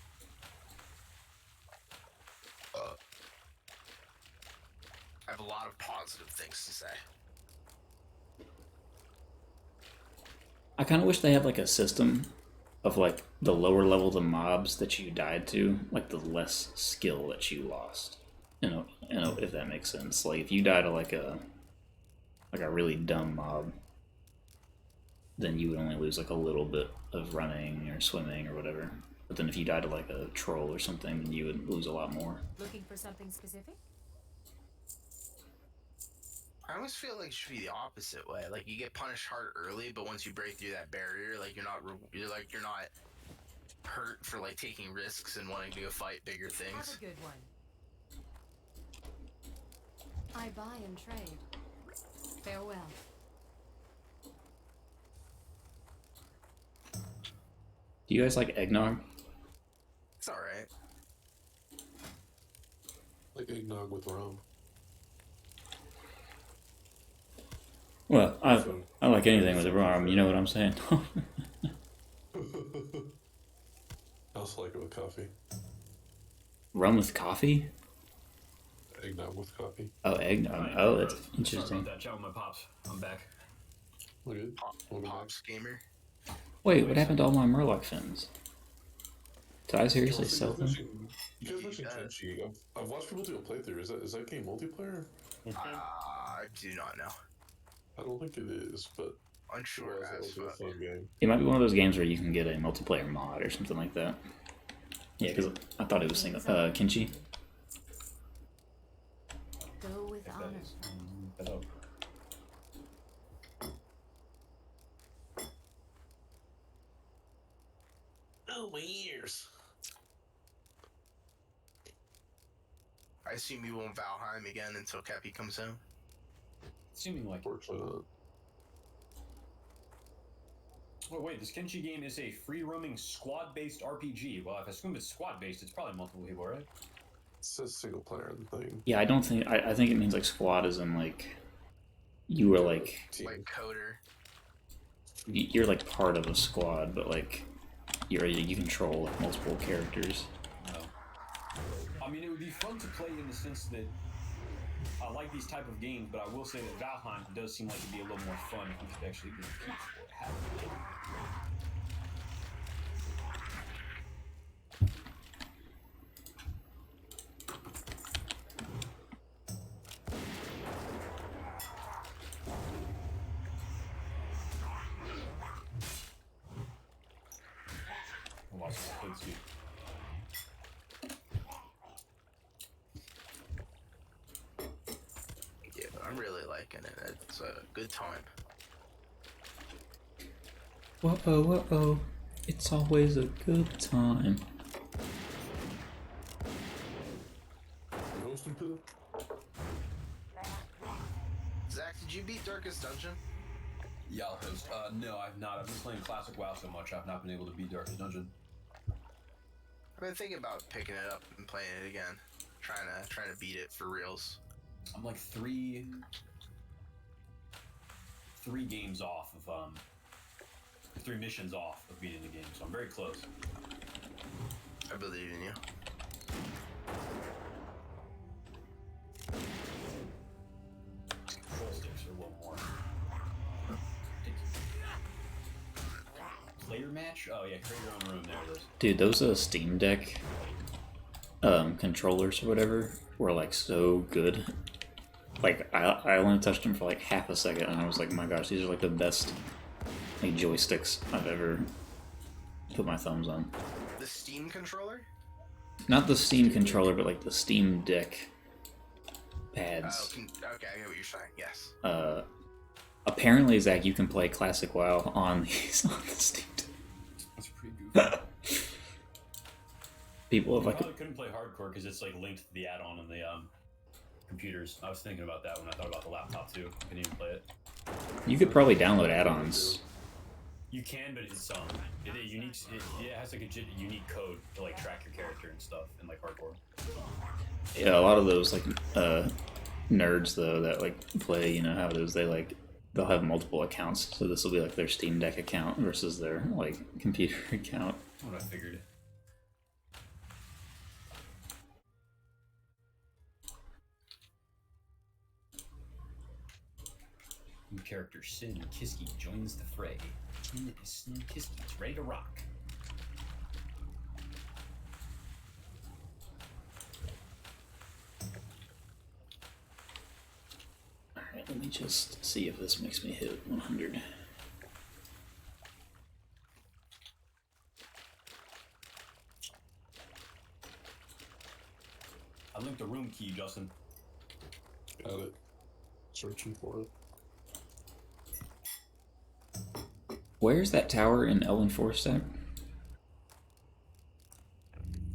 I have a lot of positive things to say. I kind of wish they had like a system of like the lower level the mobs that you died to, like the less skill that you lost. You know, if that makes sense. Like if you die to like a really dumb mob, then you would only lose like a little bit of running or swimming or whatever. But then if you die to like a troll or something, then you would lose a lot more. Looking for something specific? I almost feel like it should be the opposite way. Like you get punished hard early, but once you break through that barrier, like you're not hurt for like taking risks and wanting to go fight bigger things. Have a good one. I buy and trade. Farewell. Do you guys like eggnog? It's all right. Like eggnog with rum. Well, I like anything with a rum. You know what I'm saying? I also like it with coffee. Rum with coffee? Eggnog with coffee. Oh, eggnog. Oh, that's Sorry interesting. about that. Ciao, my pops. I'm back. Look good. Welcome back. Pops gamer. Wait, what happened to all my Murloc fins? Did I seriously sell them? You guys mentioned Kenshi. I've watched people do a playthrough. Is that game multiplayer? I do not know. I don't think it is, but Unsure that as was a fuck. fun game. It might be one of those games where you can get a multiplayer mod or something like that. Yeah, because I thought it was single. Kenshi. Go with honor. Oh, my ears. I assume you won't Valheim again until Cappy comes home. Seeming like Unfortunately not. Oh, wait, this Kenshi game is a free-roaming squad-based RPG. Well, if I assume it's squad-based, it's probably multiple people, right? It says single player thing. Yeah, I don't think. I think it means like squad is in like you were like Like coder. you're like part of a squad, but like you control like, multiple characters. No. I mean, it would be fun to play in the sense that I like these type of games, but I will say that Valheim does seem like it'd be a little more fun if you could actually be people have it. Watch this, let's see. Yeah, but I'm really liking it. It's a good time. Whoa, it's always a good time. Hosting to Zach, did you beat Darkest Dungeon? Yeah, I'll host. No, I've not. I've been playing Classic WoW so much, I've not been able to beat Darkest Dungeon. I've been thinking about picking it up and playing it again. Trying to beat it for reals. I'm like three games off of 3 missions off of beating the game, so I'm very close. I believe in you. Control sticks are a little more. Player match? Oh yeah, create your own room. There it is. Dude, those Steam Deck controllers or whatever were like so good. Like I only touched them for like half a second, and I was like, my gosh, these are like the best like joysticks I've ever put my thumbs on. The Steam controller? Not the Steam controller, but like the Steam Deck pads. Okay, I get what you're saying. Yes. Apparently, Zach, you can play Classic WoW on these on the Steam Deck. That's pretty goofy. People have I like probably couldn't play hardcore because it's like linked to the add-on on the computers. I was thinking about that when I thought about the laptop too. Couldn't even play it. you could probably download add-ons. You can, but it's it has like a unique code to like track your character and stuff in like hardcore. Yeah, a lot of those like nerds though that like play, you know how it is. They'll have multiple accounts, so this will be like their Steam Deck account versus their like computer account. What I figured. New character Sin Kiski joins the fray. Sin Kiski is ready to rock. Alright, let me just see if this makes me hit 100. I linked the room key, Justin. Got it. Searching for it. Where's that tower in Elven Forest stack?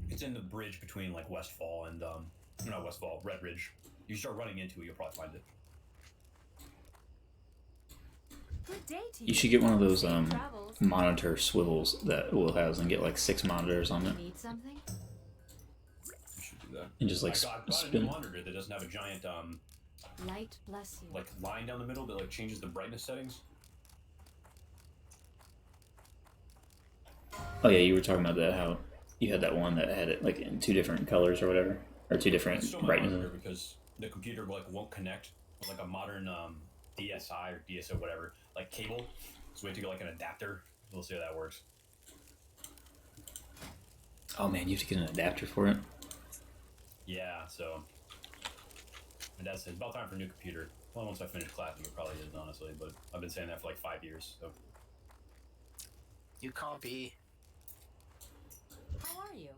It's in the bridge between like Westfall and not Westfall, Red Ridge. You start running into it, you'll probably find it. Good day to You should get one of those Safe travels. monitor swivels that Will has and get like 6 monitors on it Need something? You should do that. and just like I got a new spin. monitor that doesn't have a giant Light bless you. like line down the middle that like changes the brightness settings. Oh yeah, you were talking about that, how you had that one that had it like in 2 different colors or whatever, or 2 different It's still my brightnesses. monitor because the computer like won't connect with like a modern DSI or DSO whatever like cable. So we have to get like an adapter. We'll see how that works. Oh man, you have to get an adapter for it. Yeah, so my dad said it's about time for a new computer. Well, once I finish classic, it probably is honestly, but I've been saying that for like 5 years. So You can't be. How are you?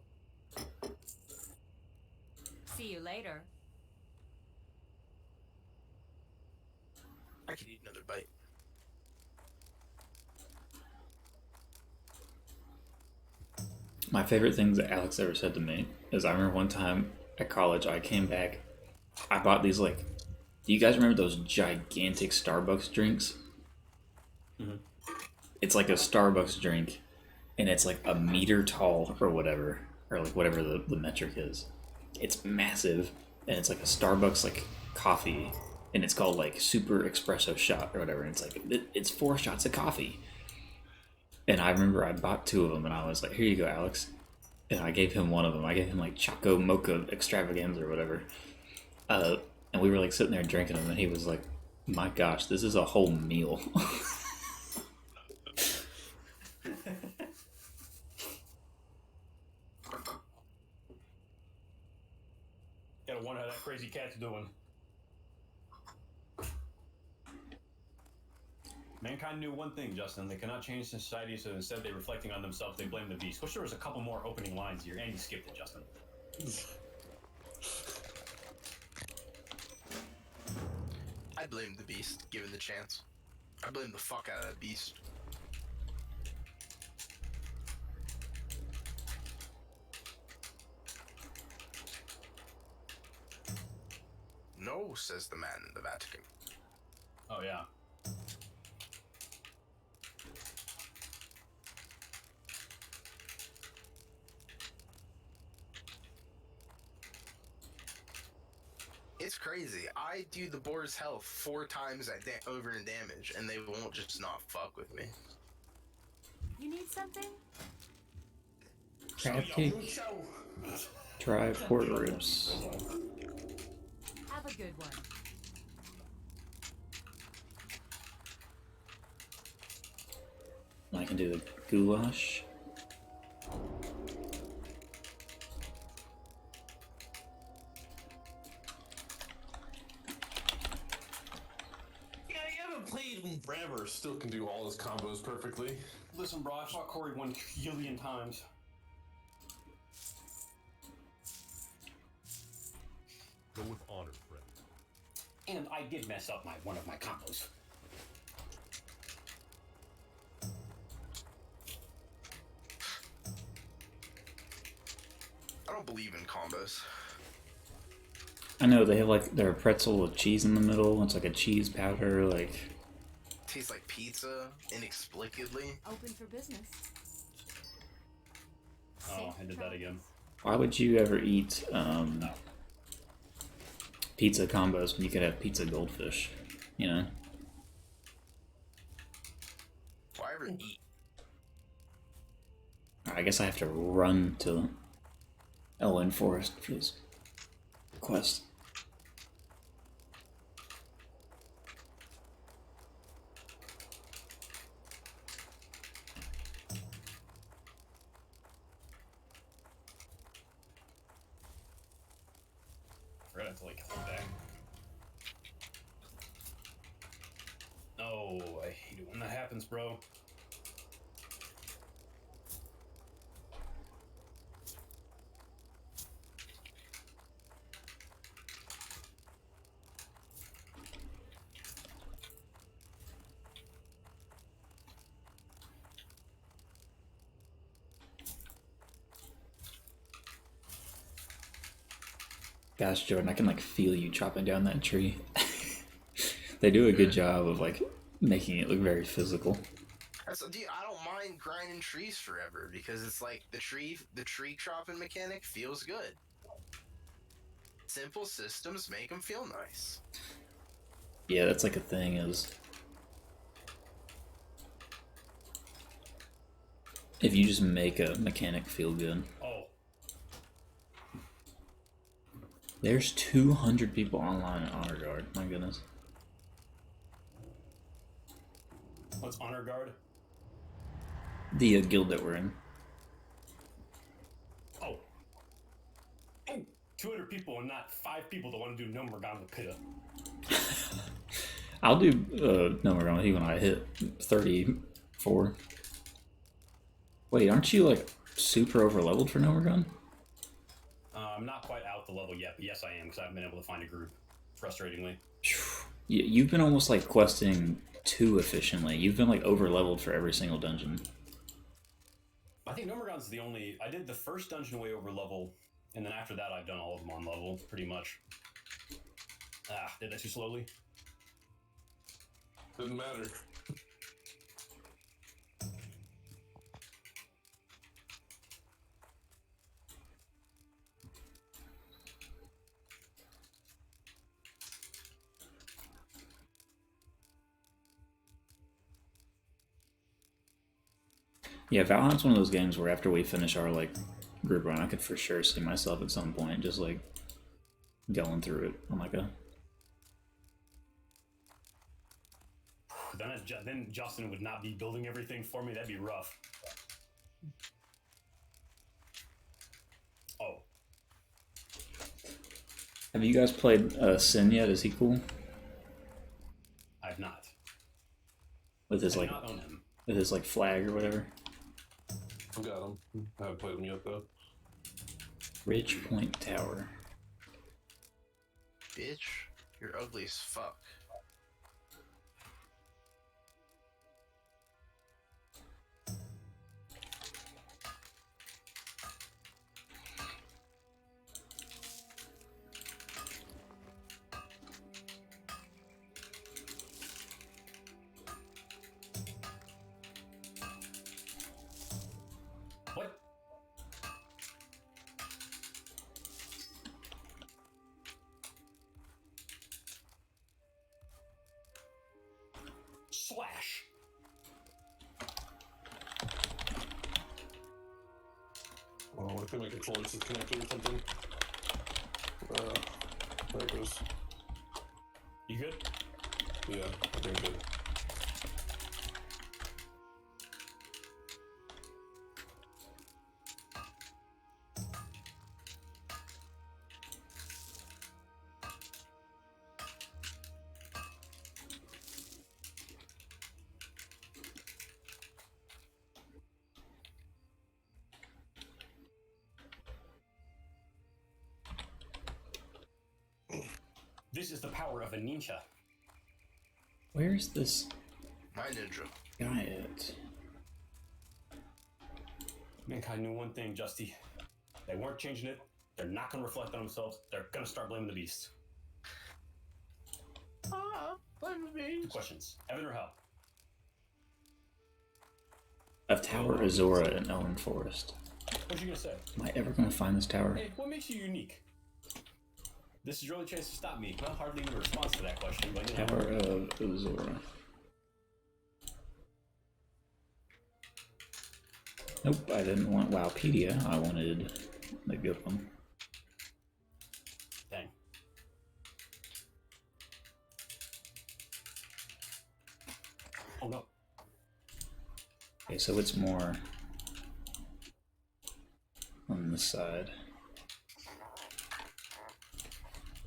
See you later. I could eat another bite. My favorite things that Alex ever said to me is I remember one time at college I came back, I bought these like, do you guys remember those gigantic Starbucks drinks? Mhm. it's like a Starbucks drink, and it's like a meter tall or whatever, or like whatever the metric is. It's massive, and it's like a Starbucks like coffee, and it's called like super espresso shot or whatever. And it's like it's 4 shots of coffee. And I remember I bought 2 of them, and I was like, "Here you go, Alex." And I gave him one of them. I gave him like Choco Mocha Extravaganza or whatever. And we were like sitting there drinking them, and he was like, "My gosh, this is a whole meal." Gotta wonder how that crazy cat's doing. Mankind knew one thing, Justin. They cannot change society, so instead of they reflecting on themselves, they blame the beast. Wish there was a couple more opening lines here, and you skipped it, Justin. I blame the beast, given the chance. I blame the fuck out of that beast. No, says the man in the Vatican. Oh, yeah. It's crazy. I do the boar's health 4 times over in damage, and they won't just not fuck with me. You need something? Crab cake. Try pork ribs. Have a good one. I can do the goulash. Yeah, you haven't played in forever. Still can do all his combos perfectly. Listen, bro, I fought Corey 1 billion times. Go with honor, friend. And I did mess up one of my combos. I don't believe in combos. I know they have like their pretzel with cheese in the middle. It's like a cheese powder, like. Tastes like pizza, inexplicably. Open for business. Oh, I did that again. Why would you ever eat pizza combos when you could have pizza goldfish? You know. Why ever eat? I guess I have to run to Elwyn Forest for this quest. We're gonna have to like hold back. Oh, I hate it when that happens, bro. Gosh, Jordan, I can like feel you chopping down that tree. They do a good job of like making it look very physical. Dude, I don't mind grinding trees forever because it's like the tree chopping mechanic feels good. Simple systems make them feel nice. Yeah, that's like a thing is if you just make a mechanic feel good. Oh, There's 200 people online in Honor Guard. My goodness. what's Honor Guard? The guild that we're in. Oh. Oh, 200 people and not 5 people that want to do Nomergon with Pitta. I'll do Nomergon with you when I hit 34. Wait, aren't you like super over leveled for Nomergon? I'm not quite out the level yet, but yes, I am because I haven't been able to find a group, frustratingly. You've been almost like questing too efficiently. You've been like over leveled for every single dungeon. I think Nomergon's the only. I did the first dungeon way over level, and then after that, I've done all of them on level, pretty much. Ah, did that too slowly? Doesn't matter. Yeah, Valheim's one of those games where after we finish our like group run, I could for sure see myself at some point just like going through it on like a. Then Justin would not be building everything for me. That'd be rough. Oh, Have you guys played Sin yet? Is he cool I've not. with his I do like not own him. with his like flag or whatever? I've got them. I haven't played them yet though. Ridge Point Tower. Bitch, you're ugly as fuck. What? Slash. Oh, I think my controller's disconnected or something. There it goes. You good? Yeah, I think good. This is the power of a ninja. Where's this My ninja. guy at? Mankind knew one thing, Justy. They weren't changing it. They're not going to reflect on themselves. They're going to start blaming the beast. Blame the Two beast. questions. Heaven or hell? I have Tower Azora in Elven Forest. What you going to say? Am I ever gonna find this tower? Hey, what makes you unique? This is your only chance to stop me. Well, hardly even a response to that question, but you know. Tower of Azora. Nope, I didn't want Wowpedia. I wanted the good one. Dang. Oh no. Okay, so it's more on this side.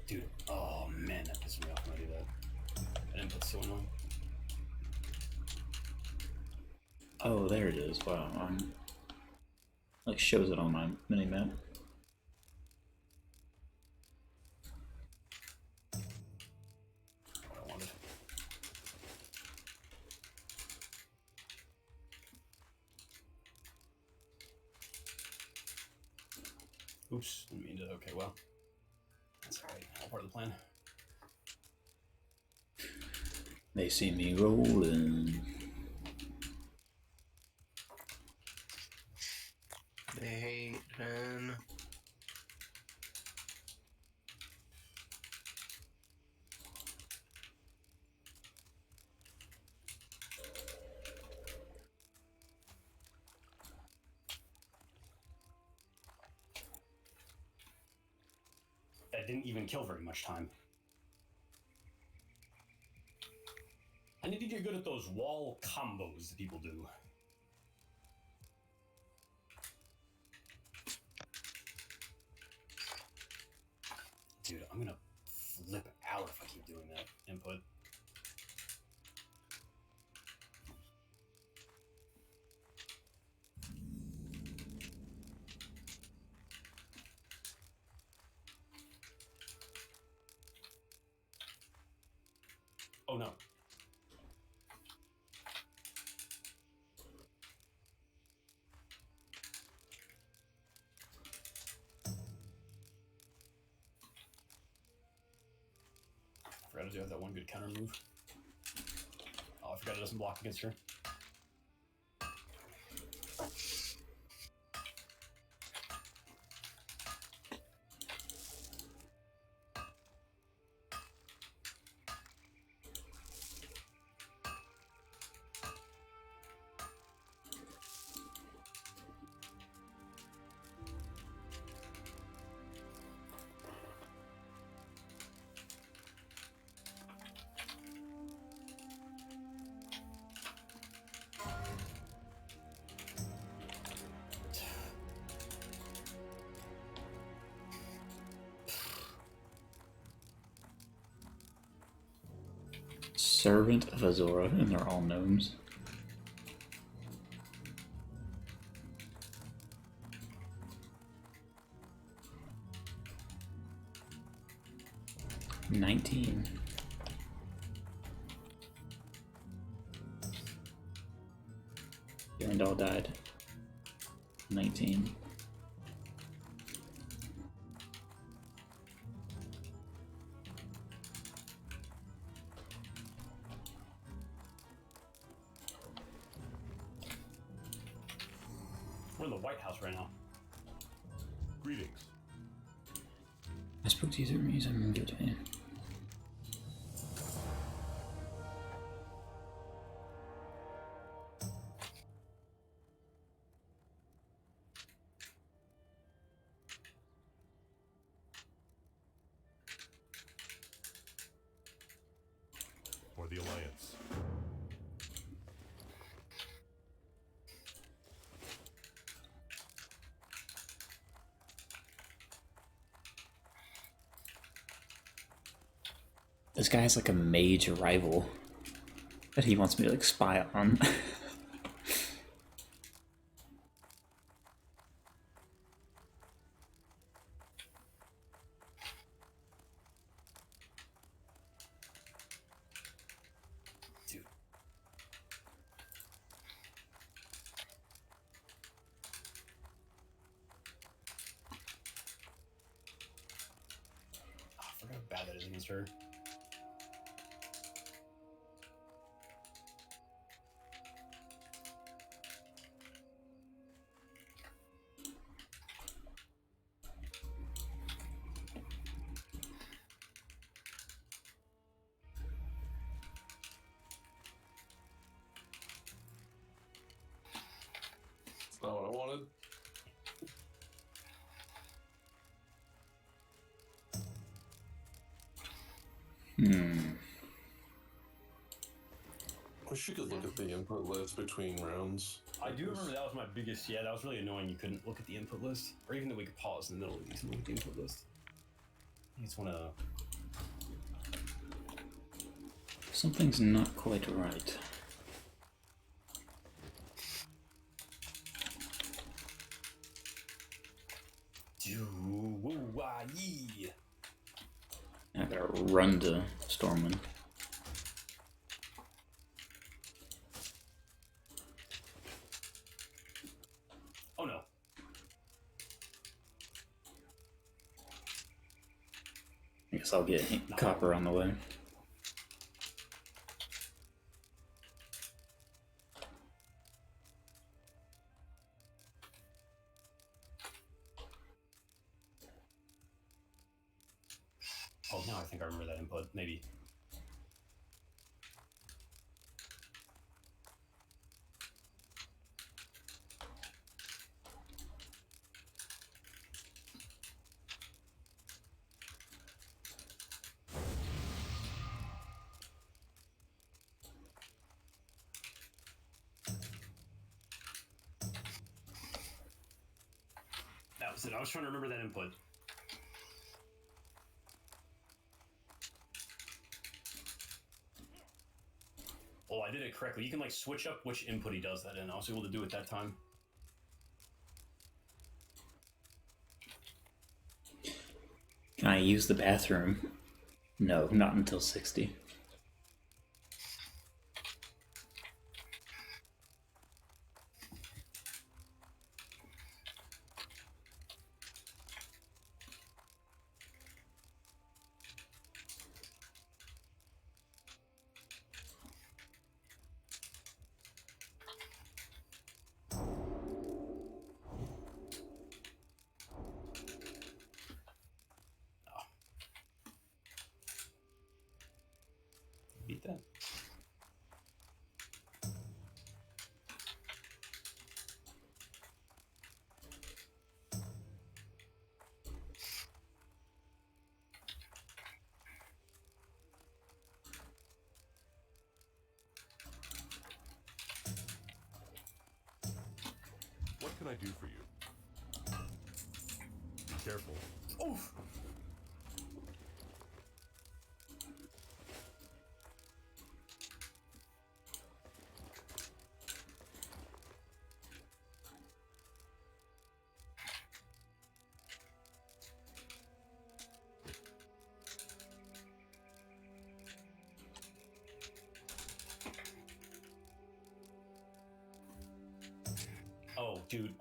Dude, oh man, that pisses me off when I do that. That input's so annoying. Oh, there it is. Wow, like shows it on my mini map. What I wanted. Oops, didn't mean to. Okay, well, that's alright. All part of the plan. They see me rolling. They hate men. That didn't even kill very much time. I need to get good at those wall combos that people do. Dude, I'm gonna flip out if I keep doing that input. Oh no. I forgot to do have that one good counter move. Oh, I forgot it doesn't block against her. Servant of Azora, and they're all gnomes. $19. And all died. 19. We're in the White House right now. Greetings. I spoke to user means I'm gonna give it to me. For the Alliance. This guy has like a mage rival that he wants me to like spy on. Dude. Oh, I forgot how bad that is against her. That's not what I wanted. Wish you could look at the input list between rounds. I do remember that was my biggest. Yeah, that was really annoying. You couldn't look at the input list, or even that we could pause in the middle of these and look at the input list. I just want to. Something's not quite right. I gotta run to Stormwind. Oh no. I guess I'll get copper on the way. Oh, now I think I remember that input. Maybe. That was it. I was trying to remember that input. Oh, I did it correctly. You can like switch up which input he does that in. I was able to do it that time. Can I use the bathroom? No, not until 60. Beat that. What can I do for you? Be careful. Oof. dude.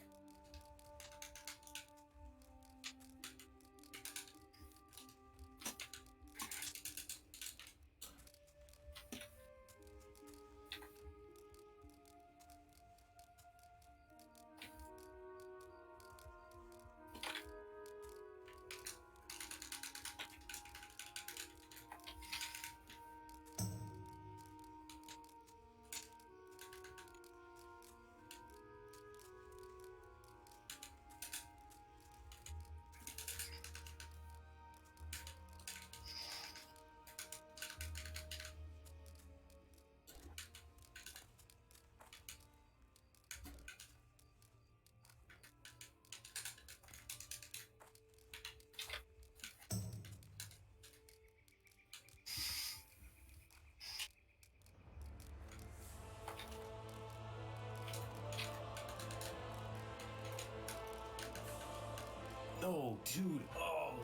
No, dude. Oh,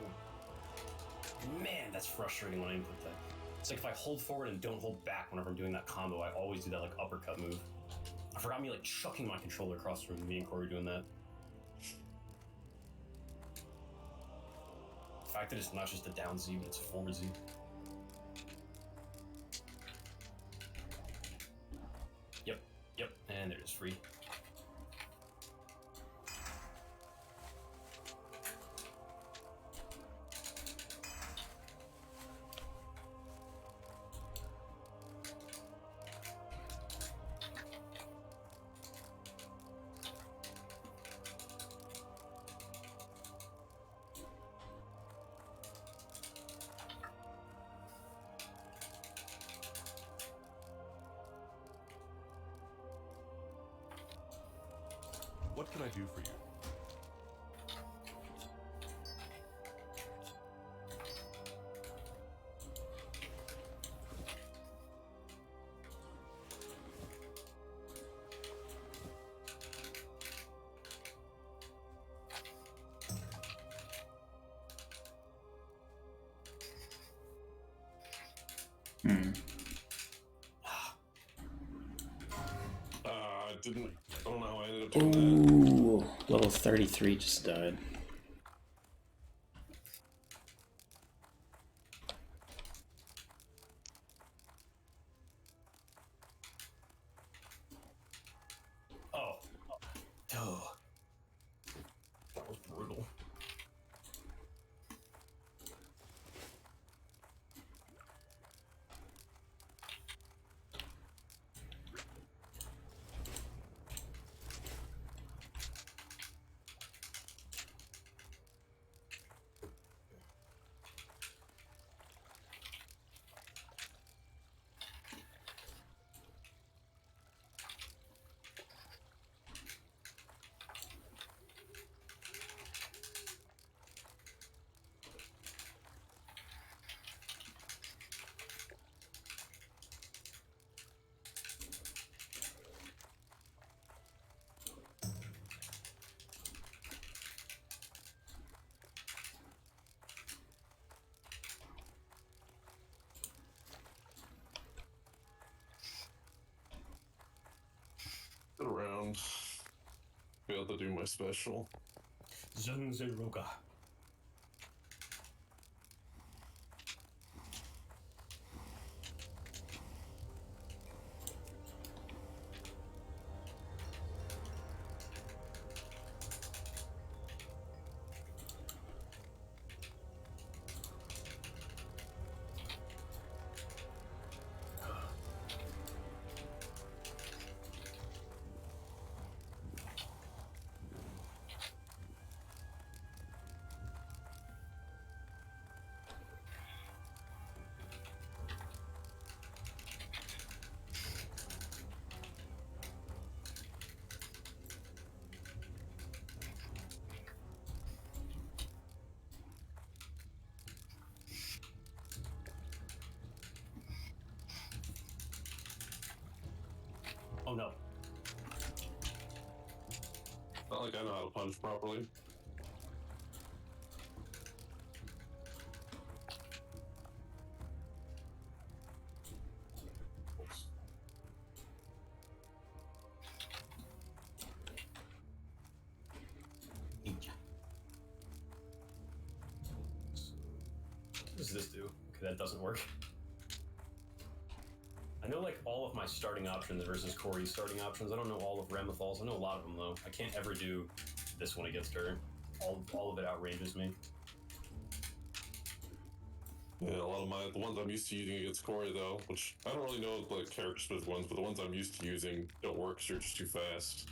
man, that's frustrating when I input that. It's like if I hold forward and don't hold back whenever I'm doing that combo, I always do that like uppercut move. I forgot me like chucking my controller across the room. Me and Corey doing that. The fact that it's not just a down Z, but it's a forward Z. Yep, and there it is, free. What can I do for you? I don't know how I ended up doing that. Ooh, level 33 just died. Oh. Duh. That was brutal. Around. Be able to do my special. Zunzeroga. Oh no. Not like I know how to punch properly. does this do? Okay, that doesn't work. I know like all of my starting options versus Corey's starting options. I don't know all of Ramthal's. I know a lot of them though. I can't ever do this one against her. All of it outranges me. Yeah, a lot of the ones I'm used to using against Corey though, which I don't really know like character specific ones, but the ones I'm used to using don't work because you're just too fast.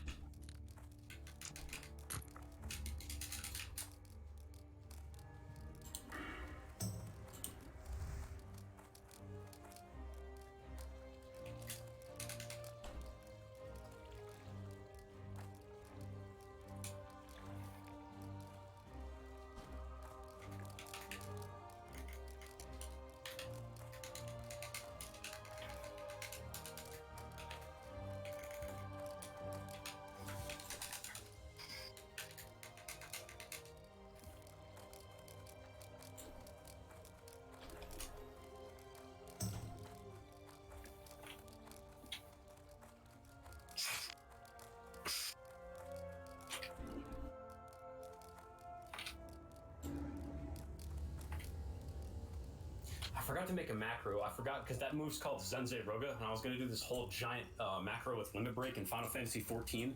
I forgot to make a macro. I forgot because that move's called Zenze Roga, and I was gonna do this whole giant macro with Limit Break in Final Fantasy XIV.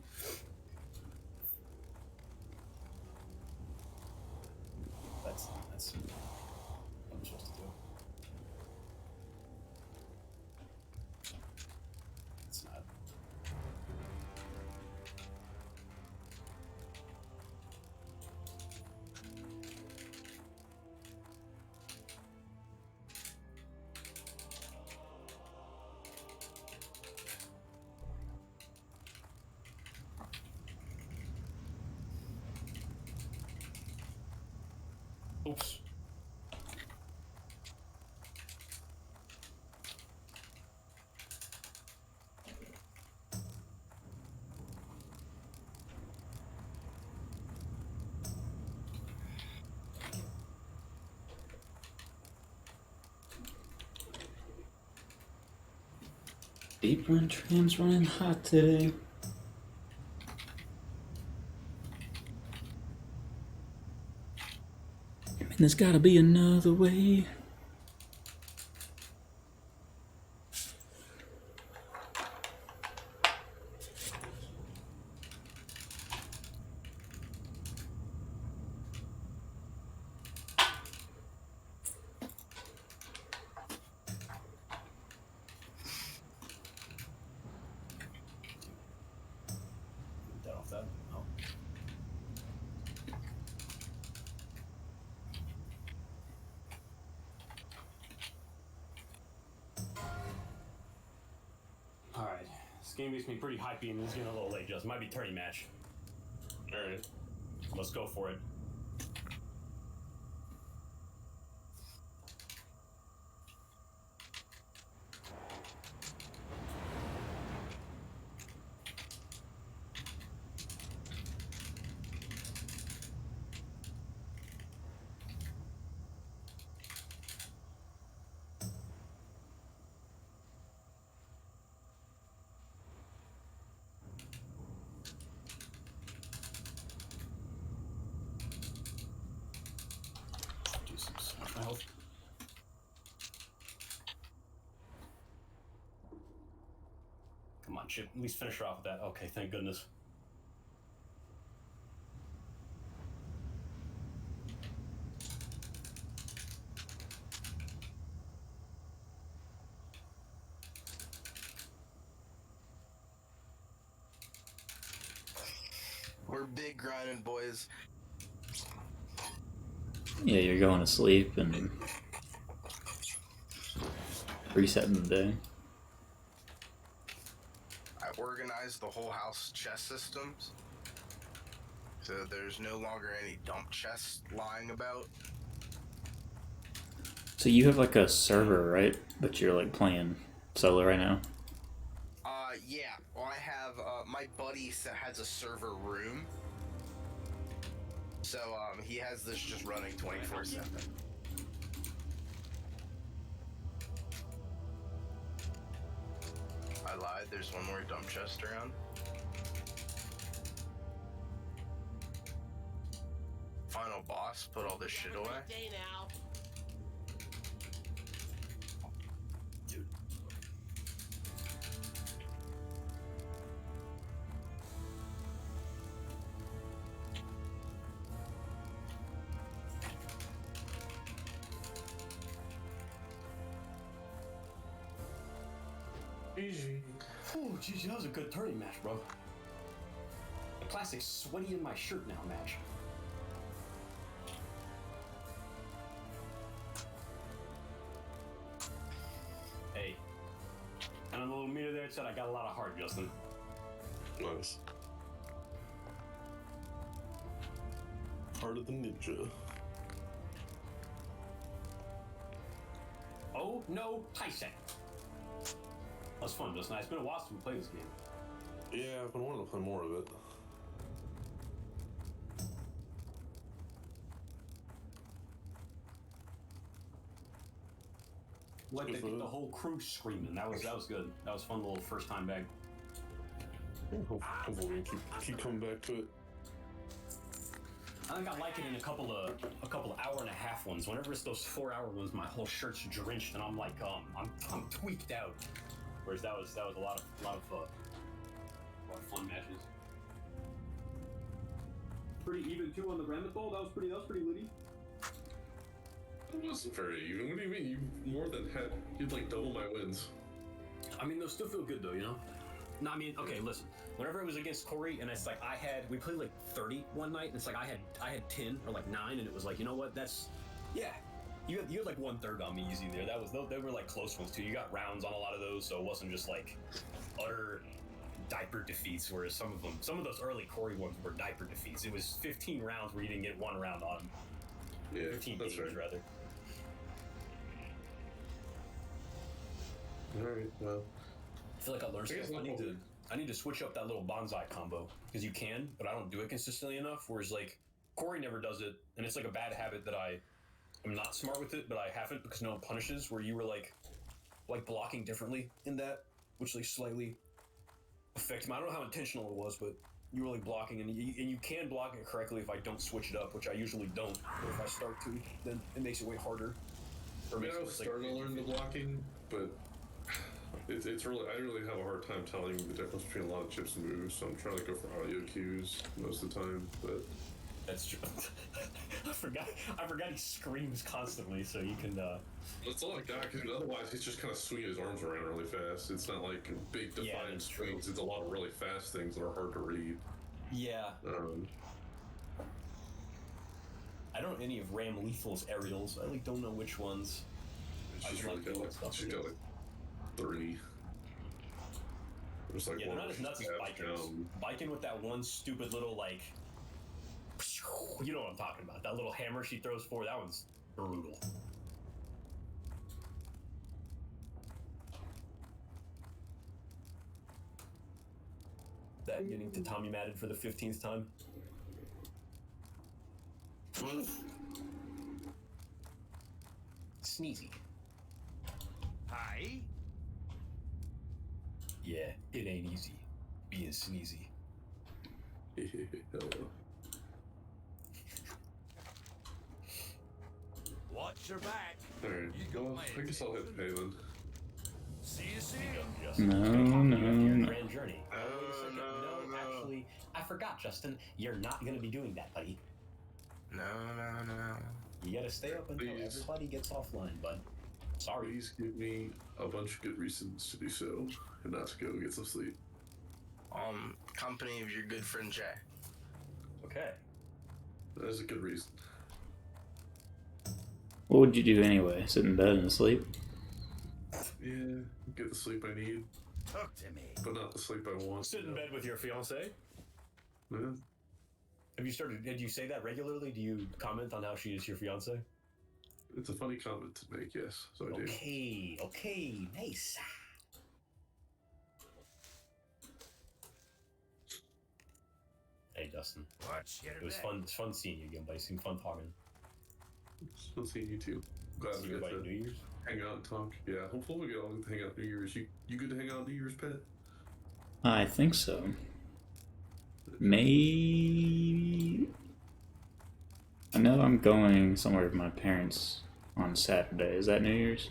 That's what I'm supposed to do. It's not. Oops. Deep run tram's running hot today. I mean, there's gotta be another way. Dead off that. Oh. Alright. This game makes me pretty hypey and this is getting a little late, just might be tourney match. Alright. Let's go for it. Do some smash my health. Come on, Chip. At least finish her off with that. Okay, thank goodness. We're big grinding boys. Yeah, you're going to sleep and resetting the day. I organized the whole house chest systems, so there's no longer any dump chests lying about. So you have like a server, right? But you're like playing solo right now. Yeah. Well, I have my buddy has a server room, so he has this just running 24/7. I lied. There's one more dump chest around. Final boss. Put all this shit away. Day now. GG. Oh, geez, that was a good tourney match, bro. A classic sweaty in my shirt now match. Hey, and on the little meter there, it said I got a lot of heart, Justin. Nice. Heart of the Ninja. Oh no, Tyson. That's fun, Justin. It's been a while since we played this game. Yeah, I've been wanting to play more of it. Like the whole crew screaming. That was good. That was fun little first time back. Hopefully we keep coming back to it. I think I like it in a couple of hour and a half ones. Whenever it's those 4 hour ones, my whole shirt's drenched and I'm like, I'm tweaked out. Whereas that was a lot of fun matches. Pretty even too on the Ramethol. That was pretty litty. It wasn't very even. What do you mean? You more than had. You'd like double my wins. I mean, those still feel good though, you know. No, I mean, okay, listen. Whenever it was against Corey, and it's like we played like 30 one night, and it's like I had 10 or like 9, and it was like, you know what? That's, yeah. You had like 1/3 on me easy there. They were like close ones too. You got rounds on a lot of those, so it wasn't just like utter diaper defeats. Whereas some of those early Corey ones were diaper defeats. It was 15 rounds where you didn't get 1 round on them. Yeah, 15 that's games right. rather. All right, well. I feel like I learned stuff. I need to switch up that little bonsai combo because you can, but I don't do it consistently enough. Whereas like Corey never does it, and it's like a bad habit that I'm not smart with it, but I haven't because no one punishes. Where you were like blocking differently in that, which like slightly affected me. I don't know how intentional it was, but you were like blocking, and you can block it correctly if I don't switch it up, which I usually don't. But if I start to, then it makes it way harder. I mean, I was starting to learn the blocking, but it's really I really have a hard time telling the difference between a lot of chips and moves. So I'm trying to go for audio cues most of the time, but. That's true. I forgot he screams constantly, so you can. That's all I got, because otherwise he's just kind of swinging his arms around really fast. It's not like big defined swings. It's a lot of really fast things that are hard to read. Yeah. I don't know any of Ram Lethal's aerials. I like don't know which ones. She's got like 3. There's like yeah, they're not as nuts as bikers. Biking with that one stupid little like. You know what I'm talking about. That little hammer she throws forward, that one's brutal. That getting to Tommy Madden for the 15th time. Sneezy. Hi. Yeah, it ain't easy being sneezy. Watch your back. Alright, well, I guess I'll hit pay then. See you soon. No. Grand journey. No, actually, I forgot, Justin. You're not going to be doing that, buddy. No. You got to stay up until everybody gets offline, bud. Sorry. Please give me a bunch of good reasons to do so, and not to go get some sleep. Company of your good friend Jay. Okay. That is a good reason. What would you do anyway? Sit in bed and sleep? Yeah, get the sleep I need, Talk to me. but not the sleep I want. Sit in bed with your fiance. Yeah. Did you say that regularly? Do you comment on how she is your fiance? It's a funny comment to make, yes, so I do. Okay, nice. Hey, Dustin. Watch your It was back. fun. It's fun seeing you again, buddy. It seemed fun talking. It's fun seeing you too. Glad See we you get by New to Year's. hang out and talk. Yeah, hopefully we get all to hang out New Year's. You good to hang out New Year's, Pet? I think so. Maybe. I know I'm going somewhere with my parents on Saturday. Is that New Year's?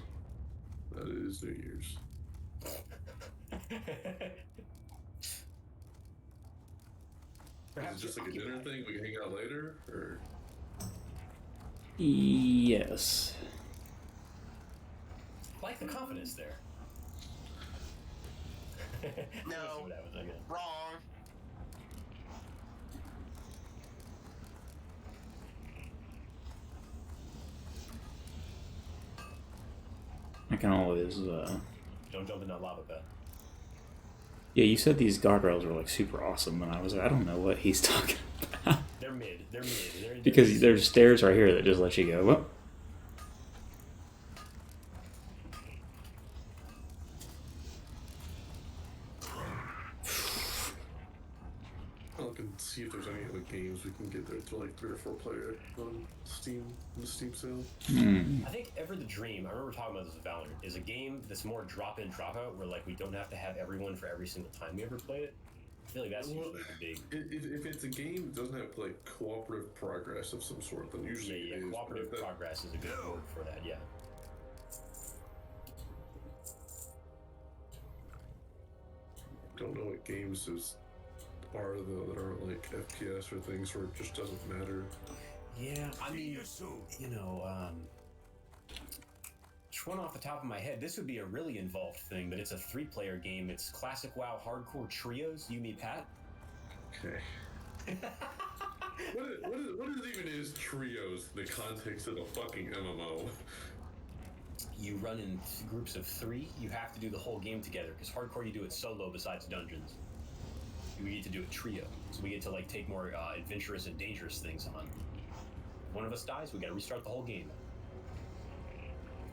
That is New Year's. Perhaps Is it just like a dinner thing? We can hang out later, or Yes. I like the confidence there. We'll No. see what happens, I guess. Wrong. I can always, Don't jump in that lava pit. Yeah, you said these guardrails were like super awesome, and I was like, I don't know what he's talking about. They're mid. They're mid. They're Because there's stairs right here that just let you go. Whoop. I'll look and see if there's any other games we can get there to like 3 or 4 player on Steam, the Steam sale. I think Ever the Dream, I remember talking about this with Valorant, is a game that's more drop in, drop out, where like we don't have to have everyone for every single time we ever play it. I feel like that's usually the big. If it's a game that doesn't have like cooperative progress of some sort, then usually Yeah, it is. cooperative But progress is a good word for that, yeah. don't know what games are though that aren't like FPS or things where it just doesn't matter. Yeah, I mean, you know, just one off the top of my head, this would be a really involved thing, but it's a 3-player game. It's classic WoW hardcore trios. You, me, Pat. Okay. what even is trios in the context of a fucking MMO? You run in groups of 3. You have to do the whole game together, because hardcore you do it solo besides dungeons. We get to do a trio, so we get to like take more adventurous and dangerous things on. If one of us dies, we gotta restart the whole game.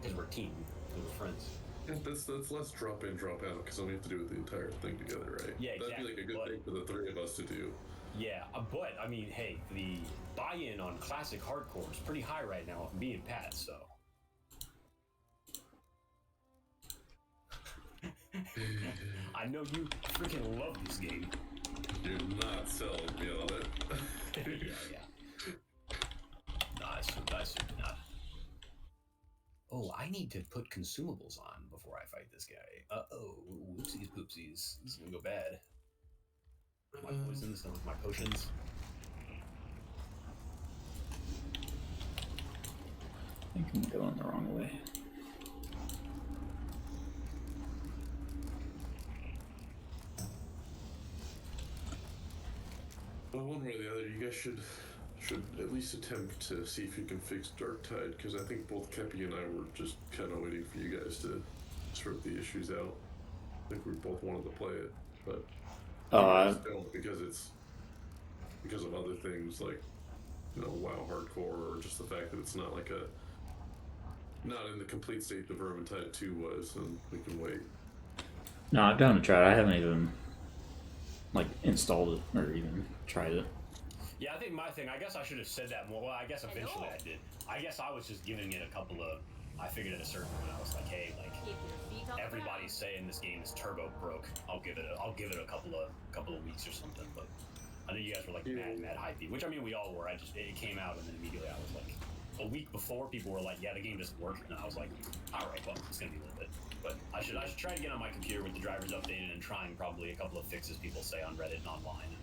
Because we're a team, because we're friends. Yeah, that's less drop in, drop out, because then we have to do the entire thing together, right? Yeah, exactly. That'd be like a good thing for the 3 of us to do. Yeah, but I mean, hey, the buy-in on classic hardcore is pretty high right now with me and Pat, so. I know you freaking love this game. You're not selling me on it. Yeah. Nice, not. Oh, I need to put consumables on before I fight this guy. Uh-oh, whoopsies poopsies. This is gonna go bad. My poisons, some of my potions. I think I'm going the wrong way. Well, one way or the other, you guys should at least attempt to see if you can fix Dark Tide, because I think both Kepi and I were just kind of waiting for you guys to sort the issues out. I think we both wanted to play it, but you guys don't because of other things like, you know, WoW hardcore, or just the fact that it's not like not in the complete state that Vermintide 2 was, and we can wait. No, I've done a try. I haven't even like installed it or even tried it. Yeah, I think my thing, I guess I should have said that more. Well, I guess eventually I did. I guess I was just giving it a couple of, I figured at a certain point, I was like, hey, like, Keep your feet off the everybody's saying this game is turbo broke. I'll give it a couple of weeks or something, but I know you guys were like mad hypey, which I mean we all were. It came out and then immediately I was like, a week before people were like, yeah, the game doesn't work, and I was like, all right, well, it's gonna be a little bit. But I should try to get on my computer with the drivers updated and trying probably a couple of fixes people say on Reddit and online, and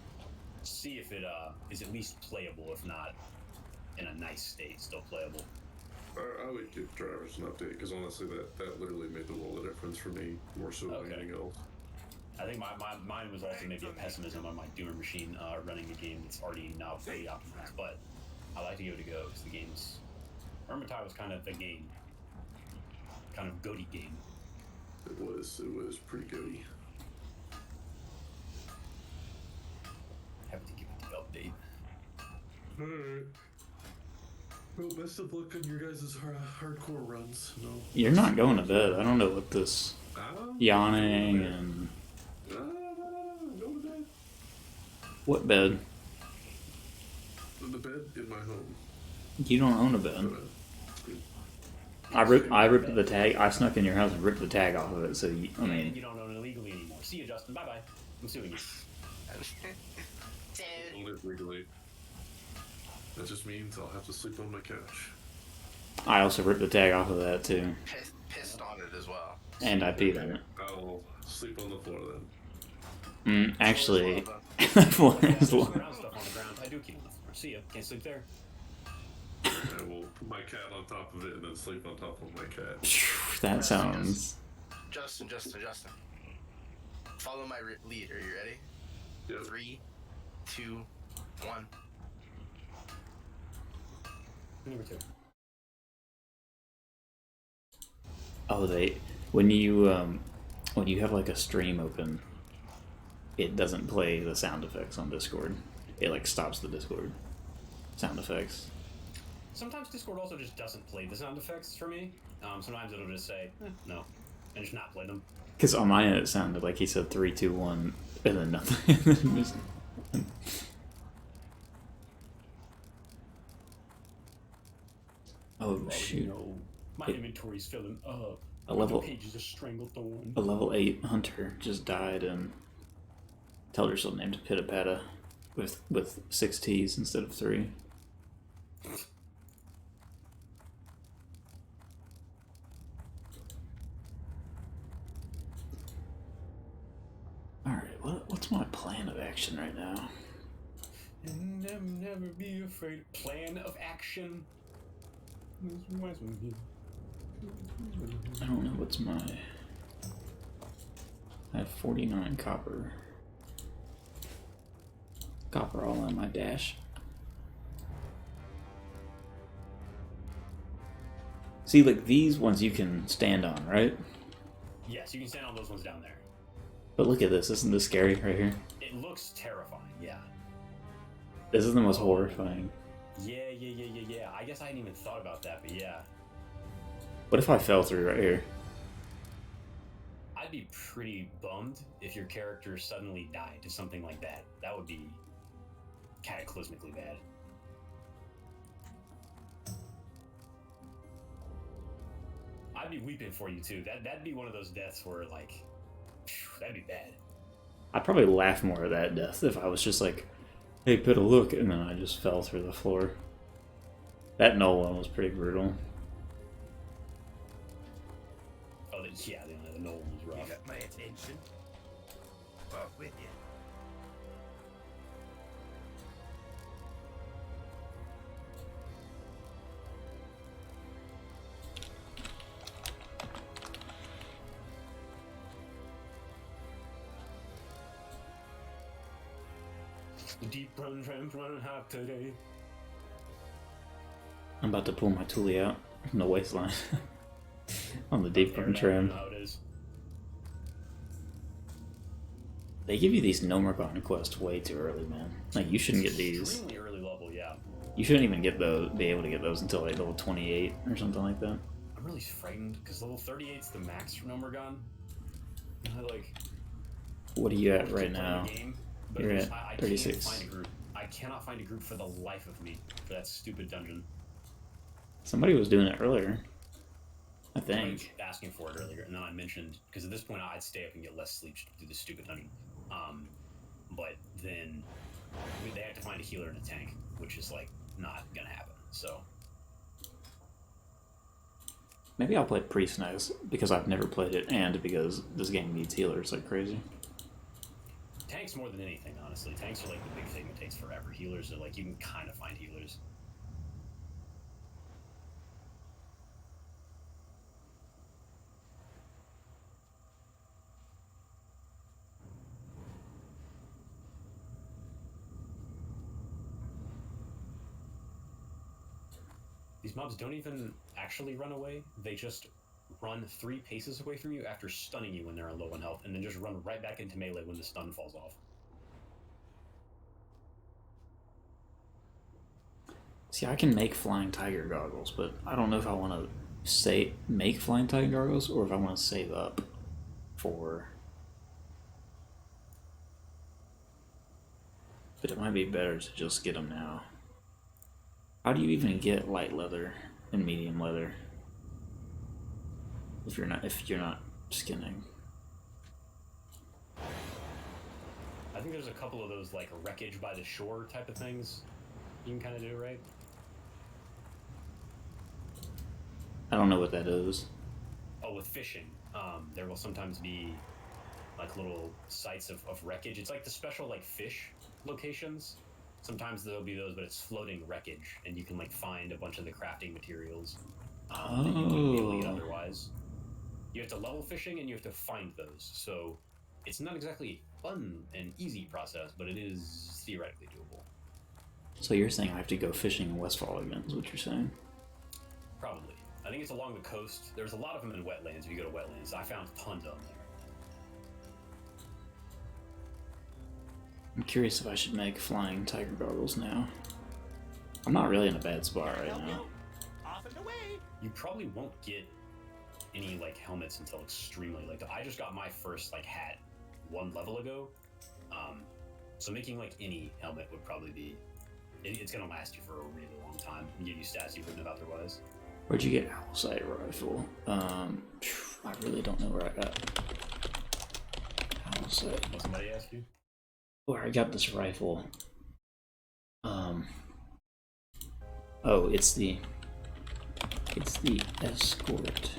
see if it is at least playable, if not in a nice state, still playable. I would give drivers an update, because honestly, that literally made the world of difference for me, more so than anything else. I think mine was also maybe a pessimism on my Doomer machine running a game that's already now fully optimized, but I like to give it a go because the game's Vermintide was kind of the game, kind of goaty game. It was pretty goody. Happy to give it the update. Alright. Well, best of luck on your guys' hardcore runs. No. You're not going to bed. I don't know what this yawning and No, go to bed. what bed? The bed in my home. You don't own a bed. I ripped the tag. I snuck in your house and ripped the tag off of it. So you, I And mean, you don't own it illegally anymore. See you, Justin. Bye bye. I'm suing you. I don't live legally. That just means I'll have to sleep on my couch. I also ripped the tag off of that too, Pissed on it as well. and I peed on it. I'll sleep on the floor then. Actually, the floor is Ground low. stuff on the ground. I do keep on the floor. See ya. Can't sleep there. I will put my cat on top of it and then sleep on top of my cat. That sounds. Justin. Follow my lead. Are you ready? Yep. 3, 2, 1. Number 2. Oh, when you have like a stream open, it doesn't play the sound effects on Discord. It like stops the Discord sound effects. Sometimes Discord also just doesn't play the sound effects for me. Sometimes it'll just say no, and just not play them. Because on my end it sounded like he said 3, 2, 1, and then nothing. Oh shoot! No, my inventory's filling up. A level pages of Stranglethorn. A level 8 hunter just died and told herself named Pitapata with 6 T's instead of 3. Alright, what's my plan of action right now? And never be afraid. Plan of action. I don't know what's my... I have 49 copper. Copper all on my dash. See, like these ones you can stand on, right? Yes, you can stand on those ones down there. But look at this, isn't this scary right here? It looks terrifying, yeah. This is the most horrifying. Yeah. I guess I hadn't even thought about that, but yeah. What if I fell through right here? I'd be pretty bummed if your character suddenly died to something like that. That would be cataclysmically bad. I'd be weeping for you too. That'd be one of those deaths where like, that'd be bad. I'd probably laugh more at that death if I was just like, hey, Pit, a look, and then I just fell through the floor. That Null one was pretty brutal. Oh, yeah, the Null one was rough. You got my attention. Off with you. The deep run tramps running hot today. I'm about to pull my toolie out from the waistline on the deep run tram. They give you these No Morgon quests way too early, man. Like, you shouldn't get these. Extremely early level, yeah. You shouldn't even get those, be able to get those until like level 28 or something like that. I'm really frightened because level 38's the max for Numbergon. What are you at right now? You're at I 36. Can't find a group. I cannot find a group for the life of me for that stupid dungeon. Somebody was doing it earlier, I I think. was asking for it earlier, and then I mentioned because at this point I'd stay up and get less sleep to do this stupid dungeon. But then they have to find a healer and a tank, which is like not gonna happen. So Maybe I'll play Priest next because I've never played it, and because this game needs healers like crazy. tanks more than anything, honestly. Tanks are like the big thing that takes forever. Healers are like you can kind of find healers. These mobs don't even actually run away. They just run 3 paces away from you after stunning you when they're low on health, and then just run right back into melee when the stun falls off. See, I can make Flying Tiger goggles, but I don't know if I want to make Flying Tiger goggles or if I want to save up for... But it might be better to just get them now. How do you even get light leather and medium leather if you're not skinning? I think there's a couple of those like wreckage by the shore type of things you can kind of do, right? I don't know what that is. Oh, with fishing, there will sometimes be like little sites of wreckage. It's like the special like fish locations. Sometimes there'll be those, but it's floating wreckage, and you can like find a bunch of the crafting materials that you wouldn't be able to get otherwise. You have to level fishing, and you have to find those. So It's not exactly fun and easy process, but it is theoretically doable. So you're saying I have to go fishing in Westfall again, is what you're saying? Probably. I think it's along the coast. There's a lot of them in wetlands if you go to wetlands. I found tons of them there. I'm curious if I should make flying tiger goggles now. I'm not really in a bad spot right now. Off and away. You probably won't get any like helmets until extremely late. I just got my first like hat 1 level ago. So making like any helmet would probably be it's gonna last you for a really long time and give you stats you wouldn't have otherwise. Where'd you get owl sight rifle? I really don't know where I got owl sight. Did somebody ask you? Where I got this rifle. Oh, it's the escort.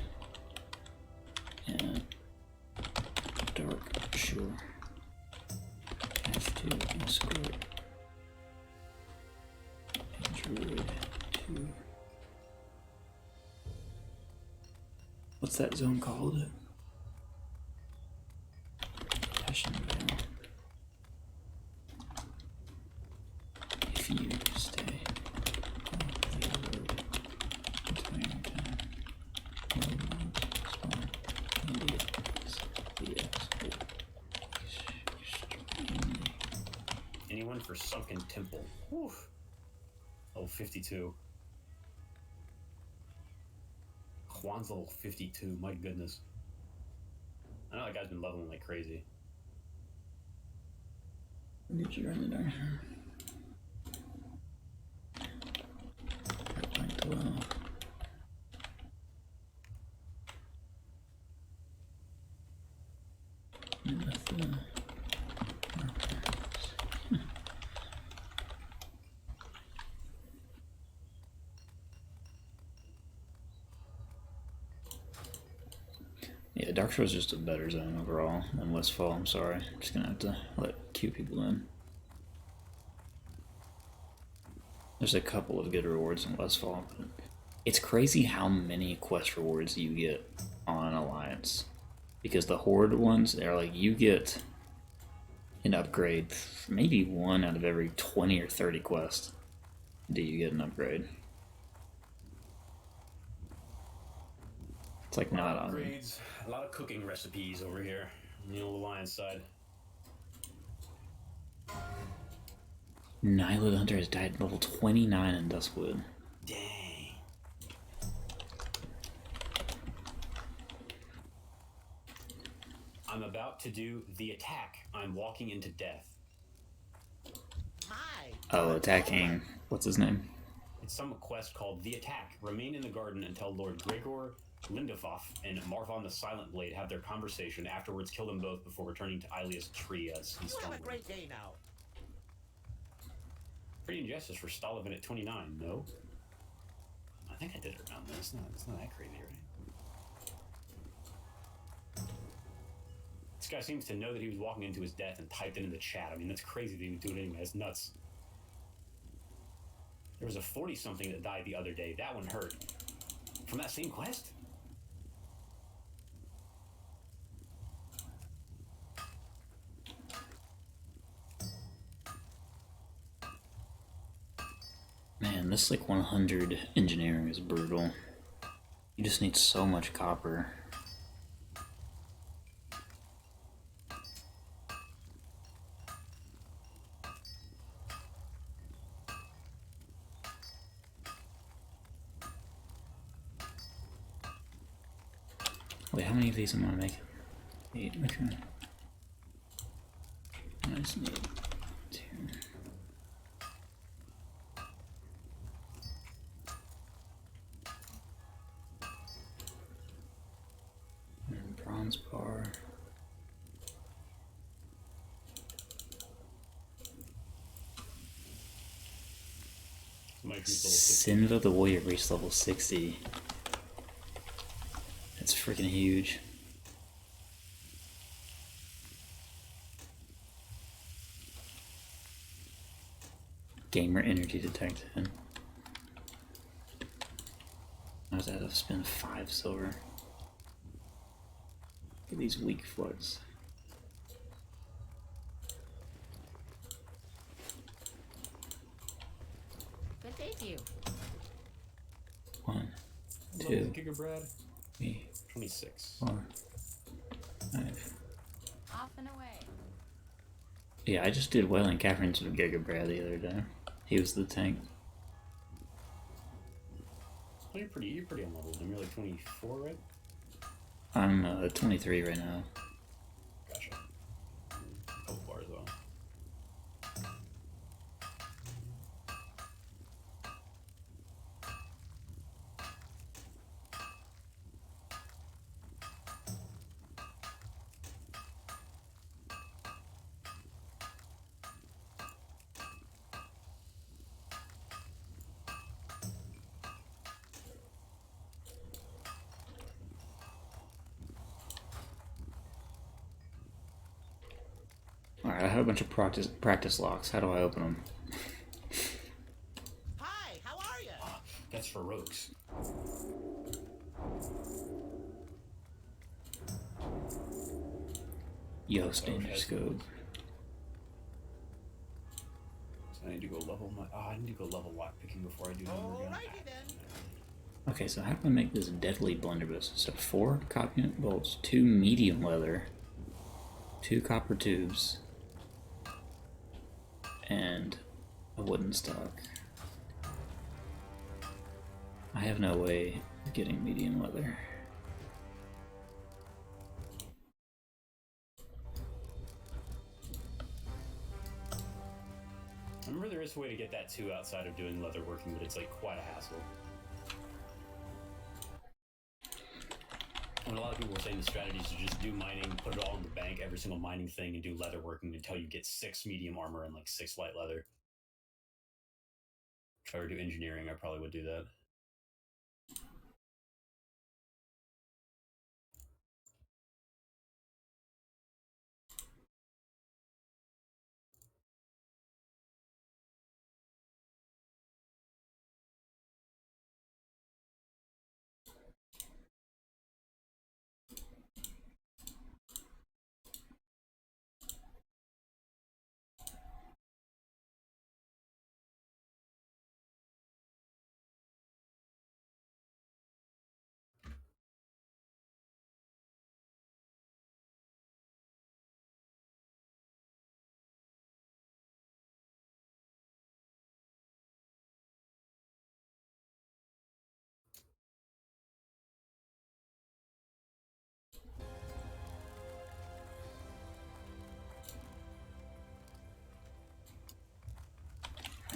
And dark sure. Have to escort a druid to. What's that zone called? Passion Vale. If you stay on the road entire time, no one spawn candidates the escort extremely. Anyone for Sunken Temple. Whew. Level 52. Juan's level 52, my goodness. I know that guy's been leveling like crazy. Did you run the dark? Like 12. Nothing. Yeah, Dark Shore is just a better zone overall than Westfall. I'm sorry. I'm just gonna have to let queue people in. There's a couple of good rewards in Westfall, but it's crazy how many quest rewards you get on Alliance. Because the Horde ones, they're like, you get an upgrade, maybe 1 out of every 20 or 30 quests do you get an upgrade. It's like not on Upgrades, a lot of cooking recipes over here on the old Alliance side. Nyla Hunter has died at level 29 in Duskwood. Dang. I'm about to do the attack. I'm walking into death. Oh, attacking. What's his name? It's some quest called The Attack. Remain in the garden until Lord Gregor Lindefoff and Marvon the Silent Blade have their conversation. Afterwards, kill them both before returning to Ilia's tree as We'll have a great day now. Pretty injustice for Stollivan at 29, no? I think I did it around this. It's not that crazy, right? This guy seems to know that he was walking into his death and typed it in the chat. I mean, that's crazy that he would do it anyway. That's nuts. There was a 40-something that died the other day. That one hurt. From that same quest? Man, this like 100 engineering is brutal. You just need so much copper. Wait, how many of these am I making? 8, okay. I just need 2. And bronze bar. Sinva the Warrior reached level 60. That's freaking huge. Gamer energy detected. I was out to spend 5 silver. Look at these weak floods. meet you. 1, What 2, level is Giga Brad? 3, 26. 4, 5. Off and away. Yeah, I just did Wailing Caverns with Giga Brad the other day. He was the tank. Oh, you're pretty on level. You're like 24, right? I'm 23 right now. Gotcha. Oh, bar as well. Alright, I have a bunch of practice locks. How do I open them? Hi, how are you? That's for rogues. Yo, standard scope. So I need to go level my. I need to go level lock picking before I do number again. Alrighty then. Okay, so how do I make this deadly blunderbuss? So 4 copper unit bolts, 2 medium leather, 2 copper tubes, and a wooden stock. I have no way of getting medium leather. I remember there is a way to get that too outside of doing leather working, but it's like quite a hassle. And a lot of people were saying the strategy is to just do mining, put it all in the bank, every single mining thing, and do leather working until you get 6 medium armor and like 6 light leather. If I were to do engineering, I probably would do that.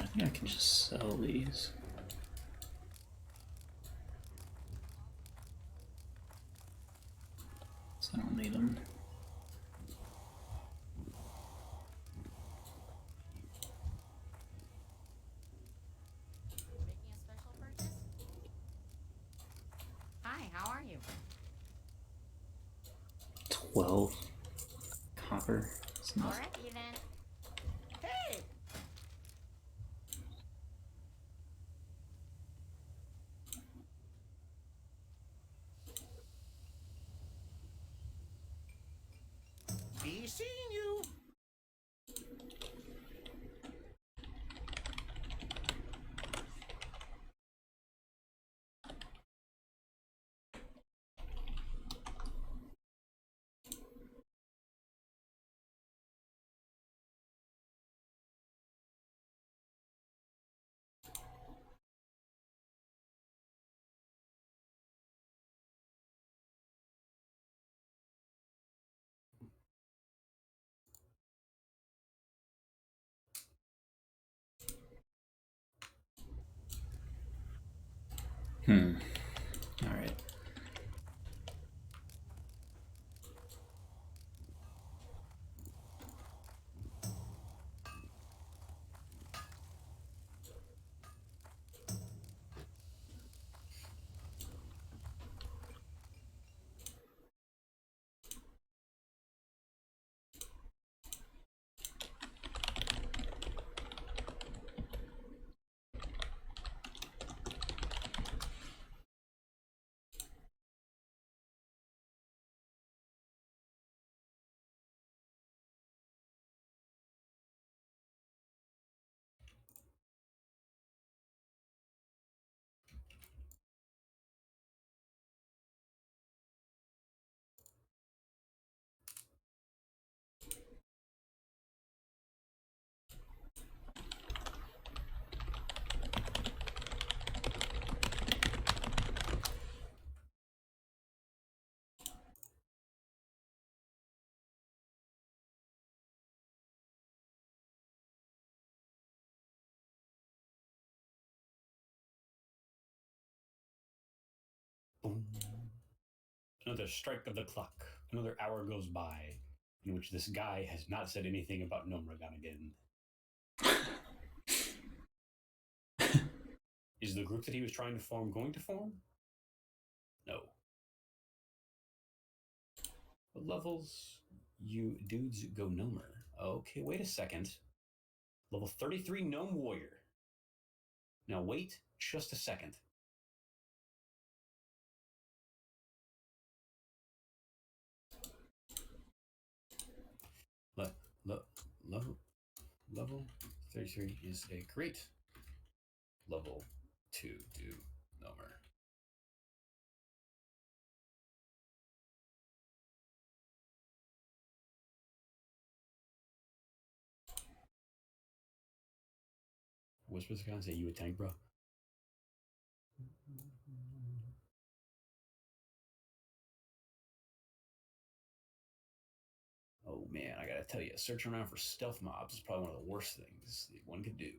I think I can just sell these. So I don't need them. Making a special purchase? Hi, how are you? 12 copper. That's not Alrighty then. Hey! Be seeing you. Alright. Boom. Another strike of the clock. Another hour goes by in which this guy has not said anything about Nomragan again. Is the group that he was trying to form going to form? No. What levels you dudes go Gnomer? Okay, wait a second. Level 33 Gnome Warrior. Now wait just a second. Level 33 is a great level to do Gnomer. Whispers gonna say you a tank, bro. Oh man, I gotta tell you, searching around for stealth mobs is probably one of the worst things that one could do.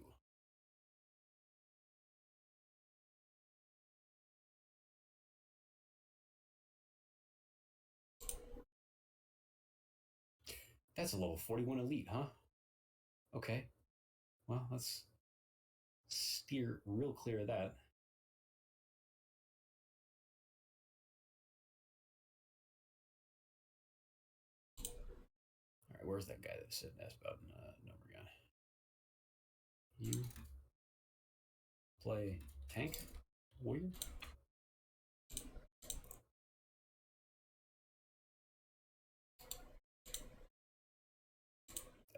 That's a level 41 elite, huh? Okay. Well, let's steer real clear of that. All right, where's that guy that said that's about Nomragan? You play tank warrior?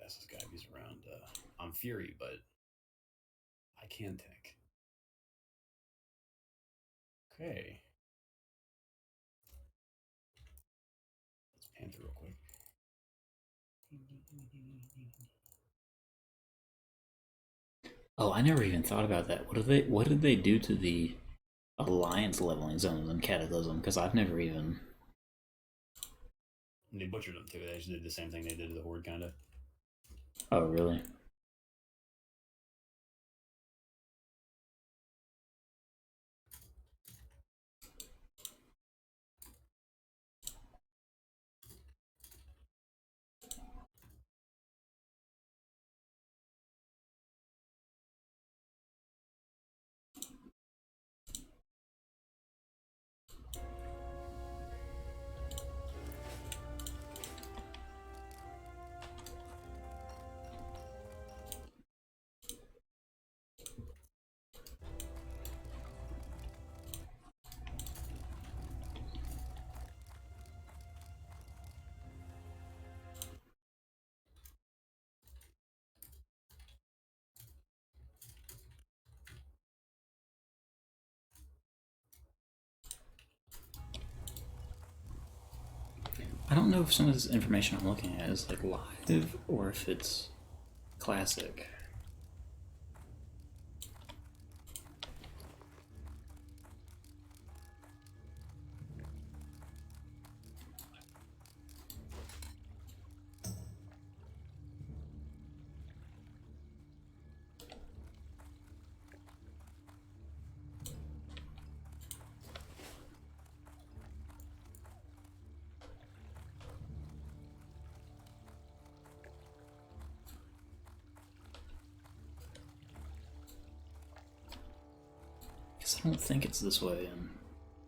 That's this guy. He's around. I'm Fury, but I can tank. Okay. Let's pan through real quick. Oh, I never even thought about that. What did they do to the alliance leveling zones in Cataclysm? Because I've never even. They butchered them too. They just did the same thing they did to the Horde, kind of. Oh, really? I don't know if some of this information I'm looking at is like live or if it's classic. I don't think it's this way in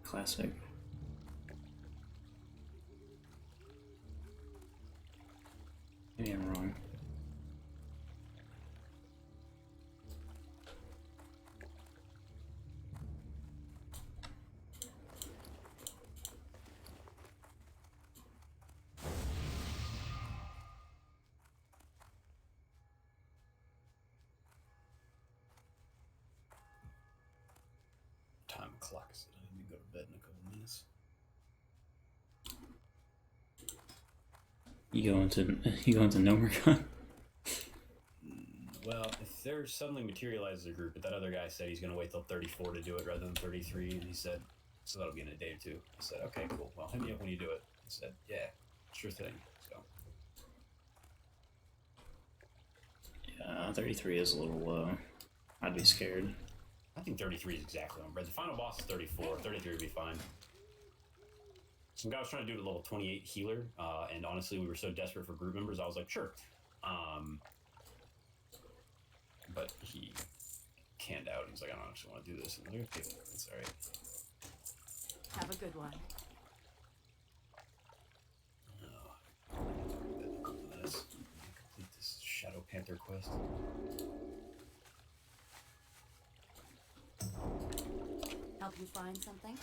classic. Maybe I'm wrong. Time clock is it? Let me go to bed in a couple minutes. You go into Nomercon? Well, if they're suddenly materialized as a group, but that other guy said he's going to wait till 34 to do it rather than 33, and he said, so that'll be in a day or two. I said, okay, cool. Well, hit me up when you do it. He said, yeah, sure thing. So. Yeah, 33 is a little low. I'd be scared. I think 33 is exactly on bread. The final boss is 34. 33 would be fine. Some guy was trying to do a level 28 healer, and honestly, we were so desperate for group members, I was like, sure. But he canned out. He's like, I don't actually want to do this. And I'm like, okay, it's all right. Have a good one. Let's complete this Shadow Panther quest. Help you find something?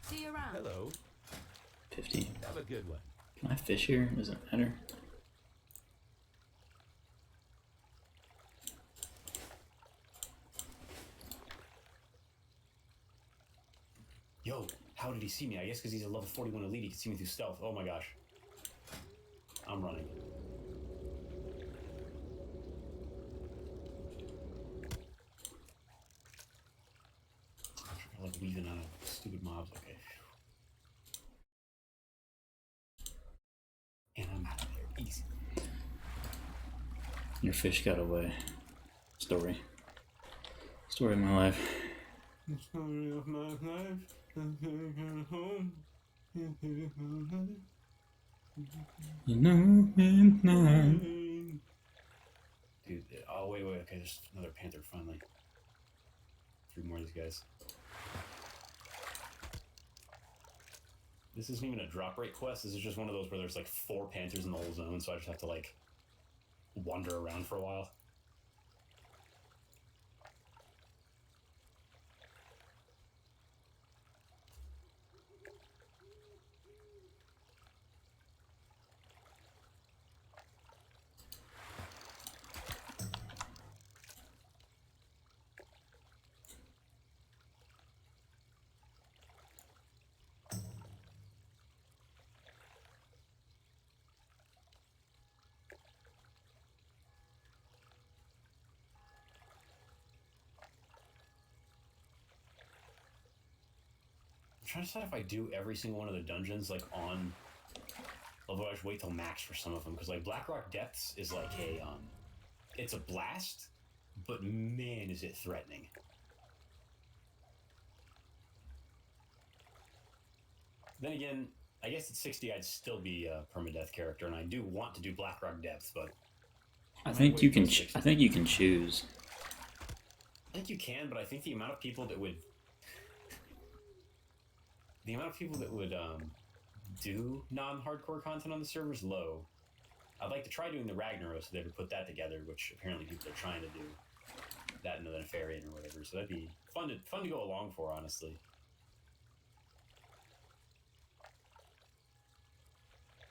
See you around. Hello. 50. Have a good one. Can I fish here? Does it matter? Yo, how did he see me? I guess because he's a level 41 elite, he can see me through stealth. Oh my gosh. I'm running. I like weaving out of stupid mobs. Okay. And I'm out of there. Easy. Your fish got away. Story. Story of my life. The story of my life. Home. You know it's not. Dude, oh wait, okay, there's another panther finally. 3 more of these guys. This isn't even a drop rate quest, this is just one of those where there's like 4 panthers in the whole zone, so I just have to like wander around for a while. I'm trying to decide if I do every single one of the dungeons like on, although I should wait till max for some of them, because like Blackrock Depths is like a it's a blast, but man is it threatening. Then again, I guess at 60 I'd still be a permadeath character, and I do want to do Blackrock Depths, but I think you can. I think you can choose. I think you can, but I think the amount of people that would do non-hardcore content on the server is low. I'd like to try doing the Ragnaros if they ever put that together, which apparently people are trying to do. That and the Nefarian or whatever, so that'd be fun to go along for, honestly.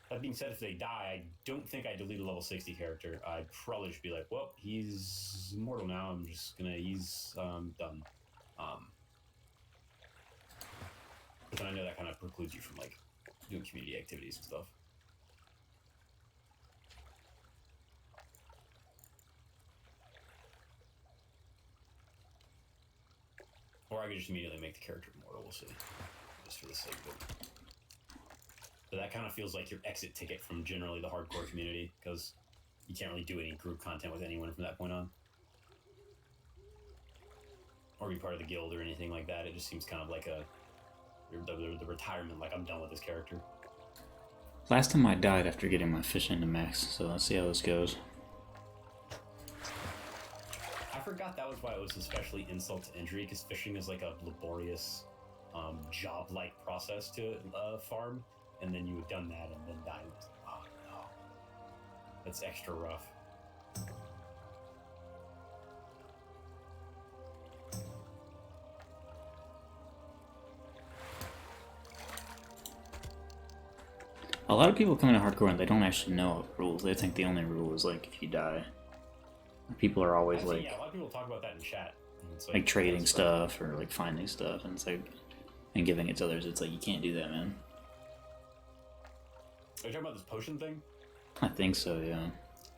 That being said, if they die, I don't think I delete a level 60 character. I'd probably just be like, well, he's immortal now. He's done. But then I know that kind of precludes you from like doing community activities and stuff. Or I could just immediately make the character immortal. We'll see, just for the sake of it. But that kind of feels like your exit ticket from generally the hardcore community, because you can't really do any group content with anyone from that point on. Or be part of the guild or anything like that. It just seems kind of like the retirement, like I'm done with this character. Last time I died after getting my fishing to max, so let's see how this goes. I forgot that was why it was especially insult to injury, because fishing is like a laborious, job-like process to farm. And then you had done that and then died. Oh no. That's extra rough. A lot of people come into hardcore and they don't actually know rules. They think the only rule is like if you die. People are always like, yeah, a lot of people talk about that in chat. Like trading stuff or like finding stuff, and it's like, and giving it to others. It's like, you can't do that, man. Are you talking about this potion thing? I think so, yeah.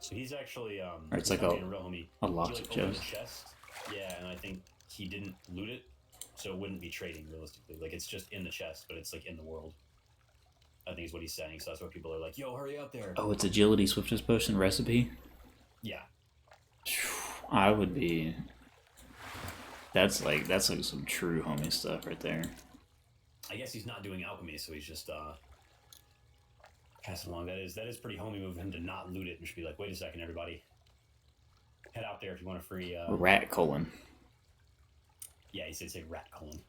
So he's actually or it's he's like not being a real homie. a locked He, like, opened chest. a chest. Yeah, and I think he didn't loot it, so it wouldn't be trading realistically. Like it's just in the chest, but it's like in the world. I think is what he's saying. So that's why people are like, "Yo, hurry out there!" Oh, it's agility, swiftness potion recipe. Yeah, I would be. That's like some true homie stuff right there. I guess he's not doing alchemy, so he's just passing along. That is pretty homie move of him to not loot it and just be like, "Wait a second, everybody, head out there if you want a free." Rat colon. Yeah, he said say rat colon.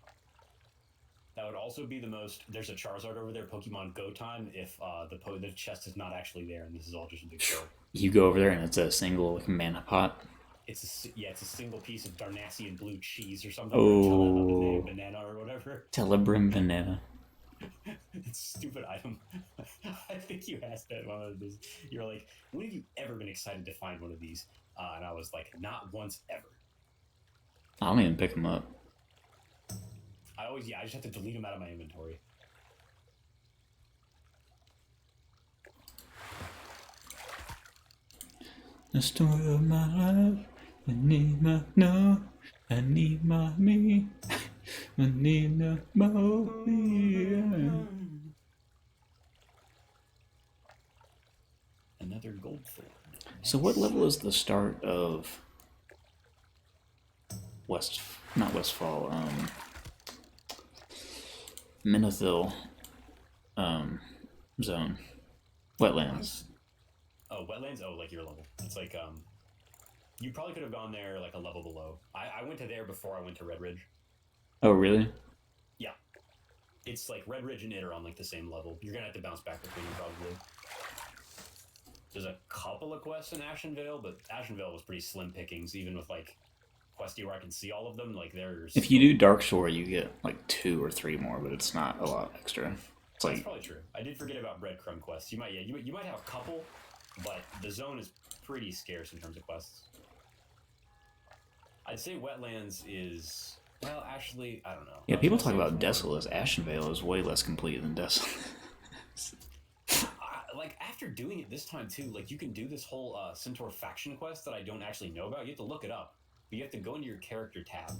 That would also be the most. There's a Charizard over there, Pokemon Go time. If the chest is not actually there, and this is all just a big show. You go over there and it's a single like, mana pot. It's a single piece of Darnassian blue cheese or something. Oh. Or banana or whatever. Telebrim banana. It's a stupid item. I think you asked that one of these. You're like, when have you ever been excited to find one of these? And I was like, not once ever. I don't even pick them up. I just have to delete them out of my inventory. The story of my life. I need my no. I need my me. I need the more. Another gold thorn. So what level is the start of not Westfall, Menethil zone? Wetlands. Oh, wetlands? Oh, like your level. It's like, you probably could have gone there like a level below. I went to there before I went to Red Ridge. Oh, really? Yeah. It's like Red Ridge and it are on like the same level. You're gonna have to bounce back between them probably. There's a couple of quests in Ashenvale, but Ashenvale was pretty slim pickings, even with like Questy where I can see all of them. Like there's. If you do Dark Shore, you get like 2 or 3 more, but it's not a lot extra. It's That's like probably true. I did forget about breadcrumb quests. You might have a couple, but the zone is pretty scarce in terms of quests. I'd say Wetlands is well, actually, I don't know. yeah. People talk about Desolate. Ashenvale is way less complete than Desolate. Like after doing it this time too, like you can do this whole Centaur faction quest that I don't actually know about. You have to look it up, but you have to go into your character tab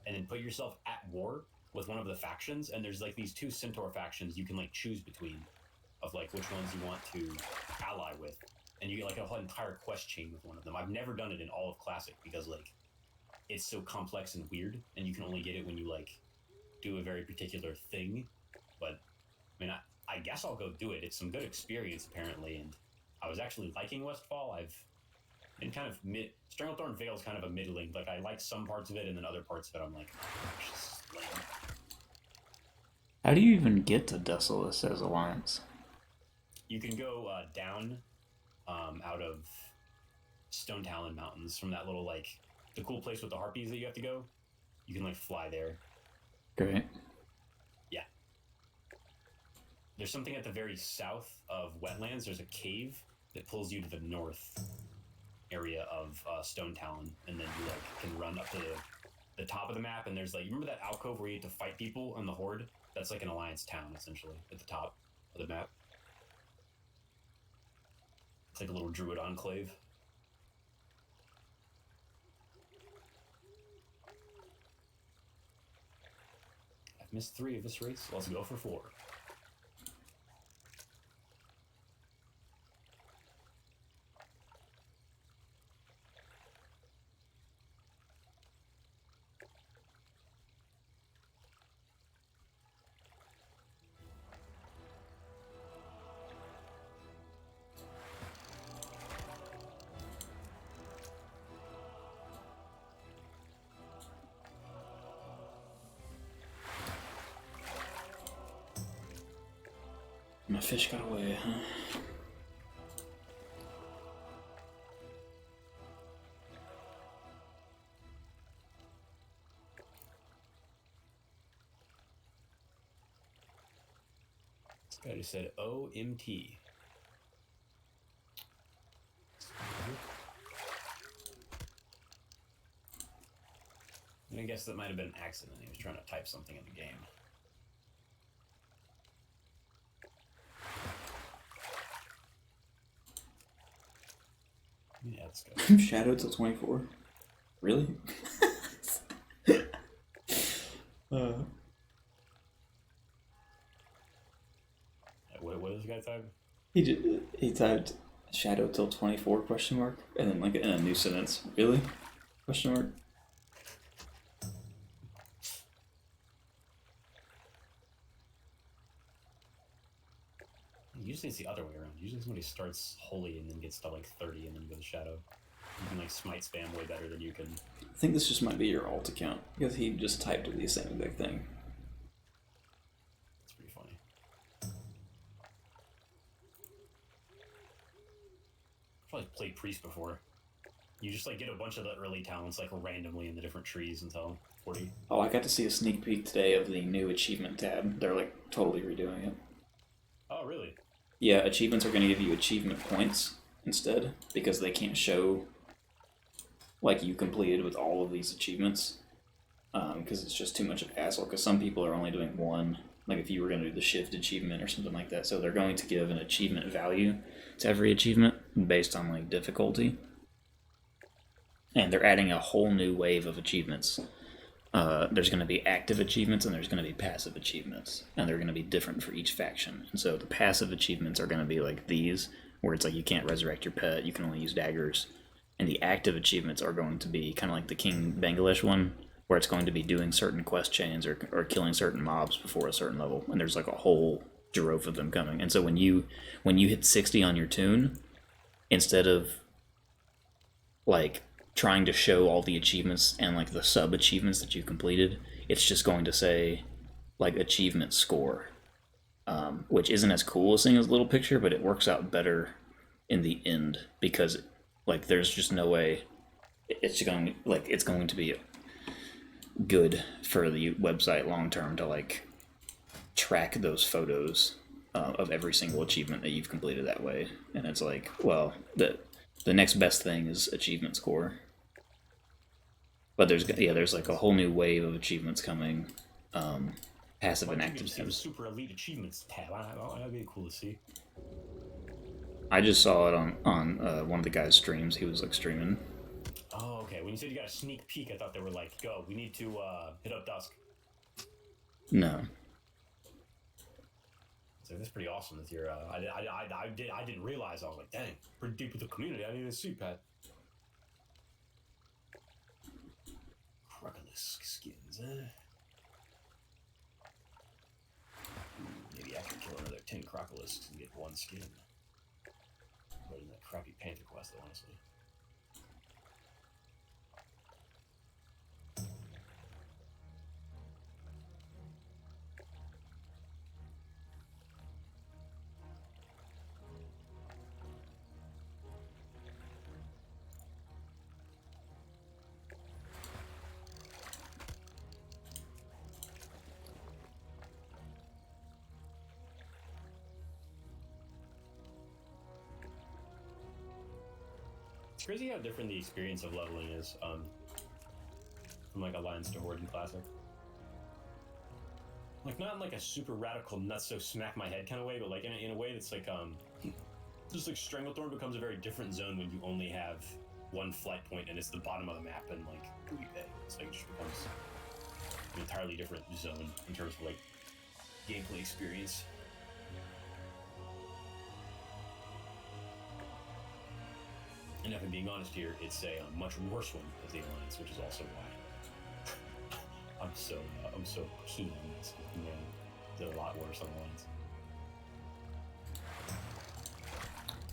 and then put yourself at war with one of the factions. And there's like these 2 Centaur factions you can like choose between, of like which ones you want to ally with, and you get like a whole entire quest chain with one of them. I've never done it in all of Classic because like it's so complex and weird, and you can only get it when you like do a very particular thing. But I mean, I guess I'll go do it. It's some good experience, apparently, and I was actually liking Westfall. I've been kind of Stranglethorn Vale is kind of a middling. Like, I like some parts of it, and then other parts of it I'm like, oh gosh, this is lame. How do you even get to Desolate as Alliance? You can go down out of Stone Talon Mountains from that little, like, the cool place with the harpies that you have to go. You can, like, fly there. Great. Yeah. There's something at the very south of Wetlands. There's a cave that pulls you to the north area of Stone Talon, and then you like can run up to the top of the map. And there's like, you remember that alcove where you have to fight people on the Horde? That's like an Alliance town, essentially, at the top of the map. It's like a little druid enclave. I've missed 3 of this race. Let's go for 4. My fish got away, huh? This guy just said OMT. I guess that might have been an accident. He was trying to type something in the game. Yeah, let's go. Shadow till 24. Really? What type? He typed shadow till 24 question mark and then like in a new sentence. Really? Question mark. Usually it's the other way around. Usually somebody starts holy and then gets to like 30 and then goes shadow. You can like smite spam way better than you can. I think this just might be your alt account because he just typed the same exact thing. It's pretty funny. Probably played priest before. You just like get a bunch of the early talents like randomly in the different trees until 40. Oh, I got to see a sneak peek today of the new achievement tab. They're like totally redoing it. Oh, really? Yeah, achievements are going to give you achievement points instead because they can't show like you completed with all of these achievements because it's just too much of a hassle because some people are only doing one, like if you were going to do the shift achievement or something like that. So they're going to give an achievement value to every achievement based on like difficulty, and they're adding a whole new wave of achievements. There's going to be active achievements and there's going to be passive achievements, and they're going to be different for each faction. And so the passive achievements are going to be like these, where it's like you can't resurrect your pet, you can only use daggers. And the active achievements are going to be kind of like the King Bangladesh one, where it's going to be doing certain quest chains or killing certain mobs before a certain level. And there's like a whole drove of them coming. And so when you hit 60 on your tune, instead of like trying to show all the achievements and like the sub achievements that you completed, it's just going to say like achievement score, which isn't as cool as seeing as a little picture, but it works out better in the end because like there's just no way it's going to be good for the website long term to like track those photos of every single achievement that you've completed that way. And it's like, well, the next best thing is achievement score. But there's like a whole new wave of achievements coming, passive and active tabs. tabs. Super elite achievements tab. That'd be cool to see. I just saw it on one of the guys' streams. He was like streaming. Oh, okay. When you said you got a sneak peek, I thought they were like, "Go, we need to hit up dusk." No. So that's pretty awesome that you're. I didn't realize. I was like, "Dang, pretty deep with the community. I need a suit pad." Crocolisk skins, eh? Maybe I can kill another 10 crocolisks and get one skin. Better than that crappy Panther quest, honestly. It's crazy how different the experience of leveling is from like Alliance to Horde in Classic. Like not in like a super radical nutso smack my head kind of way, but like in a way that's like just like Stranglethorn becomes a very different zone when you only have one flight point and it's the bottom of the map, and like it's like it just becomes an entirely different zone in terms of like gameplay experience. And if I'm being honest here, it's a much worse one as the Alliance, which is also why I'm so keen on this. Man, they're a lot worse on Alliance.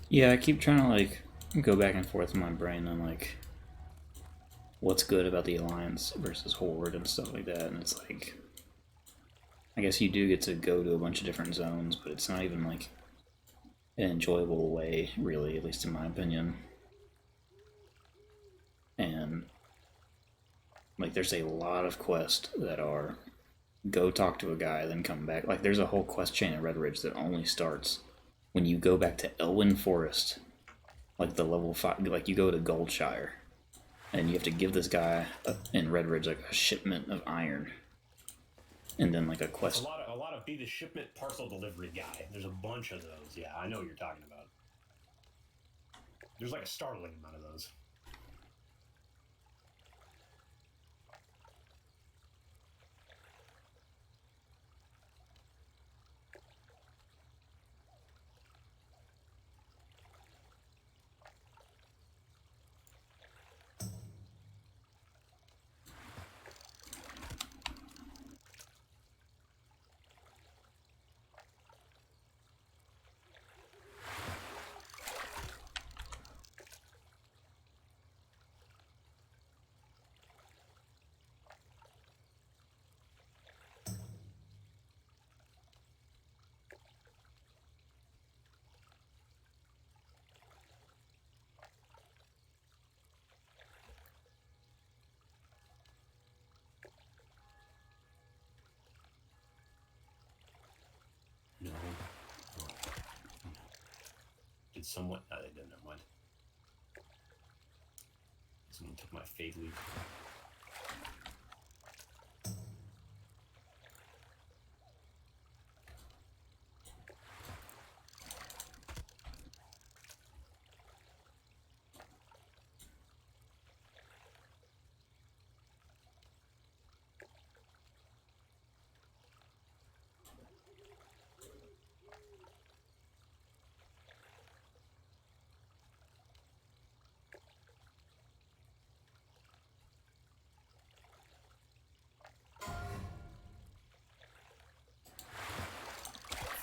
Yeah, I keep trying to like go back and forth in my brain on like what's good about the Alliance versus Horde and stuff like that, and it's like I guess you do get to go to a bunch of different zones, but it's not even like an enjoyable way, really, at least in my opinion. And like there's a lot of quests that are go talk to a guy, then come back. Like there's a whole quest chain in Red Ridge that only starts when you go back to Elwyn Forest, like the level 5, like you go to Goldshire, and you have to give this guy in Red Ridge like a shipment of iron, and then like a quest. A lot of be the shipment parcel delivery guy. There's a bunch of those. Yeah, I know what you're talking about. There's like a startling amount of those. did someone? No, they didn't. Never mind. Someone took my fade leaf.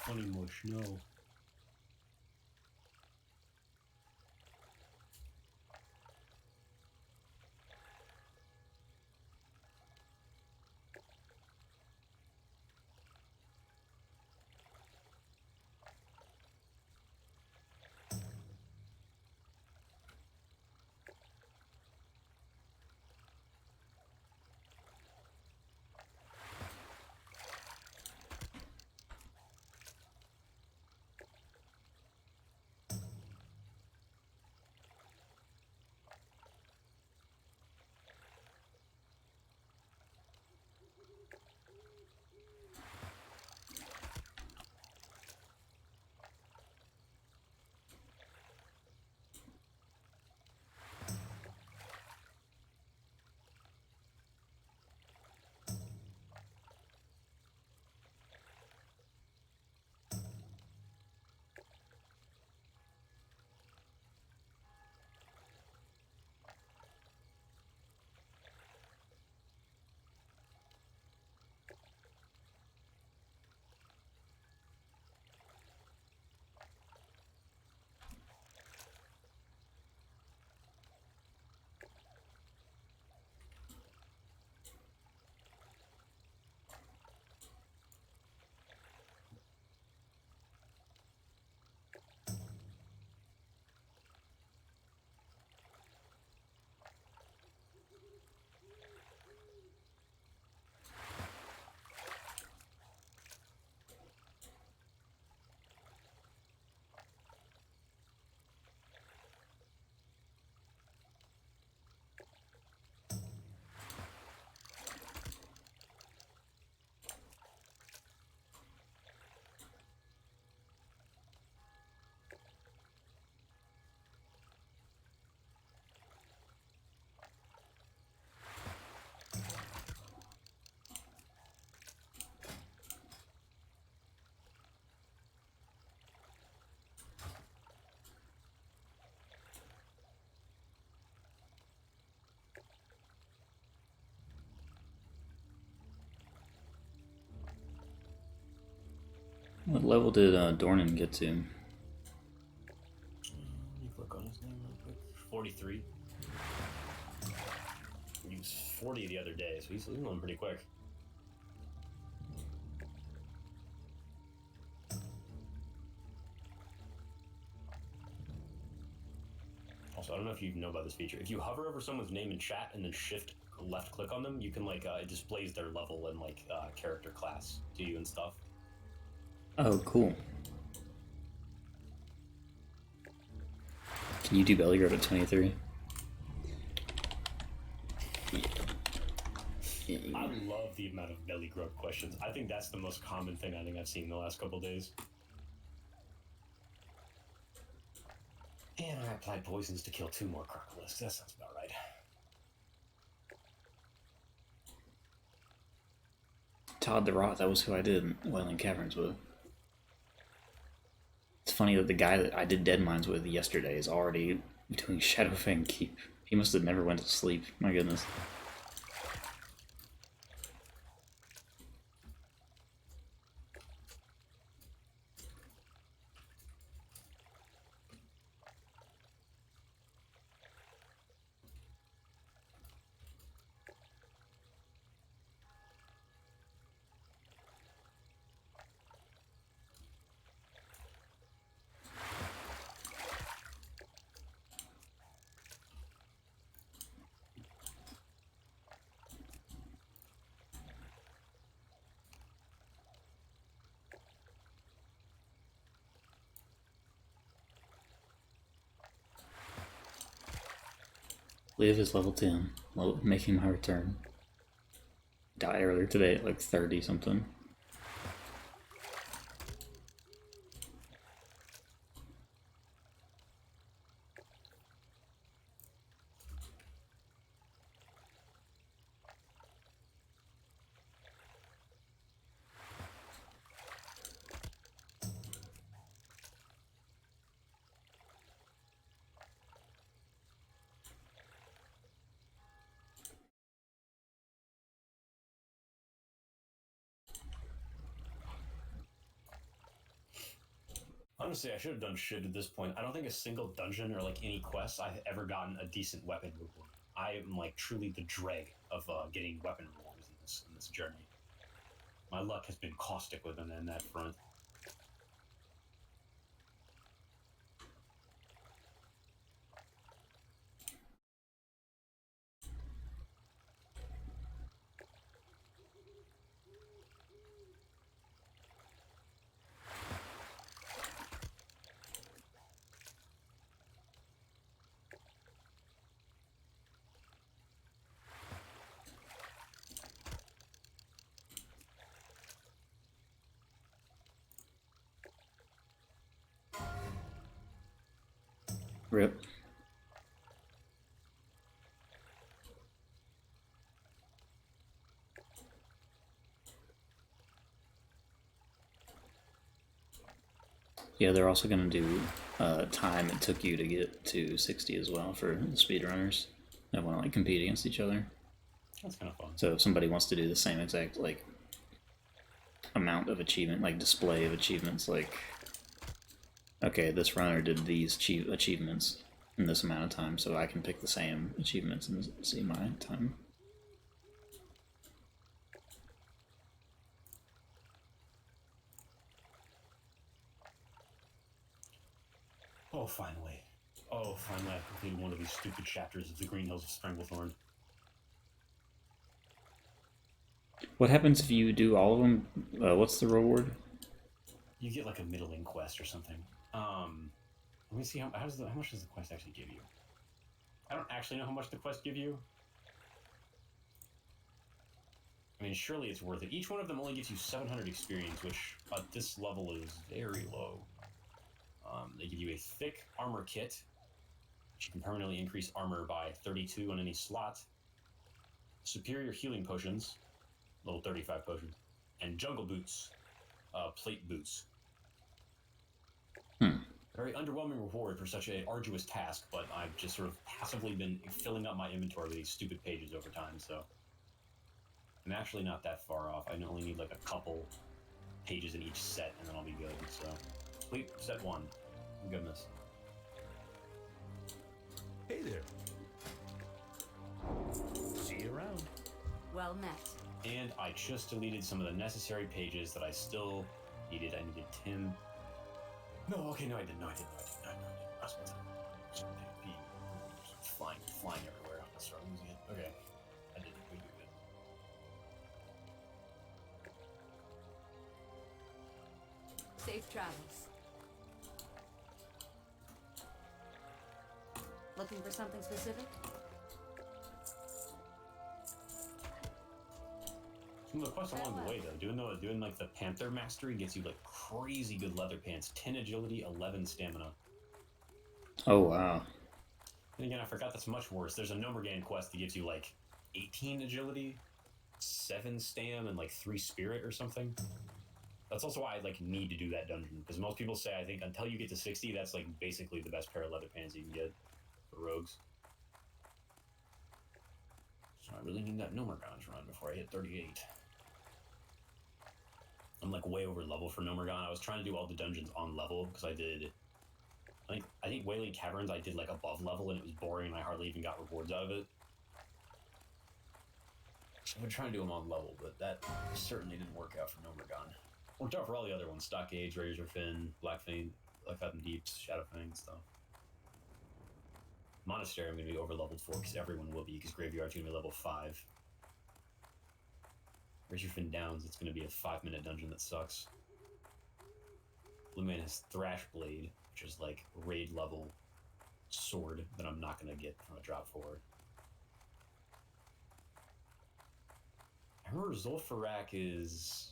Funny mush, no. What level did Dornan get to? Let me click on his name real quick. 43. He was 40 the other day, so he's going pretty quick. Also, I don't know if you know about this feature. If you hover over someone's name in chat and then shift left click on them, you can like it displays their level and like character class to you and stuff. Oh, cool. Can you do belly grub at 23? I love the amount of belly grub questions. I think that's the most common thing I think I've seen in the last couple of days. And I applied poisons to kill 2 more crocodiles. That sounds about right. Todd the Rot, that was who I did Wailing Caverns with. It's funny that the guy that I did Dead Mines with yesterday is already doing Shadowfang Keep. He must have never went to sleep. My goodness. Live is level 10, making my return. Died earlier today at like 30 something. Honestly, I should have done shit at this point. I don't think a single dungeon or like any quest I've ever gotten a decent weapon reward. I am like truly the dreg of getting weapon rewards in this journey. My luck has been caustic with them in that front. Rip. Yeah, they're also going to do time it took you to get to 60 as well for the speedrunners that want to like compete against each other. That's kind of fun. So if somebody wants to do the same exact like amount of achievement, like display of achievements, like okay, this runner did these achievements in this amount of time, so I can pick the same achievements and see my time. Oh, finally. Oh, finally I completed one of these stupid chapters of the Green Hills of Stranglethorn. What happens if you do all of them? What's the reward? You get like a middling quest or something. Let me see how much does the quest actually give you? I don't actually know how much the quest give you. I mean, surely it's worth it. Each one of them only gives you 700 experience, which at this level is very low. They give you a thick armor kit, which you can permanently increase armor by 32 on any slot. Superior healing potions, level 35 potions, and jungle boots, plate boots. Very underwhelming reward for such an arduous task, but I've just sort of passively been filling up my inventory with these stupid pages over time, so I'm actually not that far off. I only need like a couple pages in each set, and then I'll be good. So, complete set 1. Goodness. Hey there. See you around. Well met. And I just deleted some of the necessary pages that I still needed. I needed Tim. No, okay, no, I didn't. No, I didn't. I was flying everywhere. I'm gonna start losing it. Okay, I didn't. We do good. Safe travels. Looking for something specific? Some of the quests along the way, though, doing like the Panther Mastery gets you like crazy good leather pants, 10 agility, 11 stamina. Oh wow! And again, I forgot that's much worse. There's a Nomergan quest that gives you like 18 agility, 7 stam, and like 3 spirit or something. That's also why I like need to do that dungeon, because most people say I think until you get to 60, that's like basically the best pair of leather pants you can get for rogues. So I really need that Nomergan's run before I hit 38. I'm like way over level for Nomergan. I was trying to do all the dungeons on level because I think Wailing Caverns I did like above level and it was boring and I hardly even got rewards out of it. So I've been trying to do them on level, but that certainly didn't work out for Nomergan. Worked out for all the other ones: Stockade, Razorfin, Blackfathom Deeps, Shadowfang stuff. Monastery I'm going to be over leveled for because everyone will be, because Graveyard's going to be level 5. Razorfin Downs, it's going to be a 5-minute dungeon that sucks. Blue Man has Thrash Blade, which is like raid level sword that I'm not going to get from a drop 4. I remember Zulfarak is...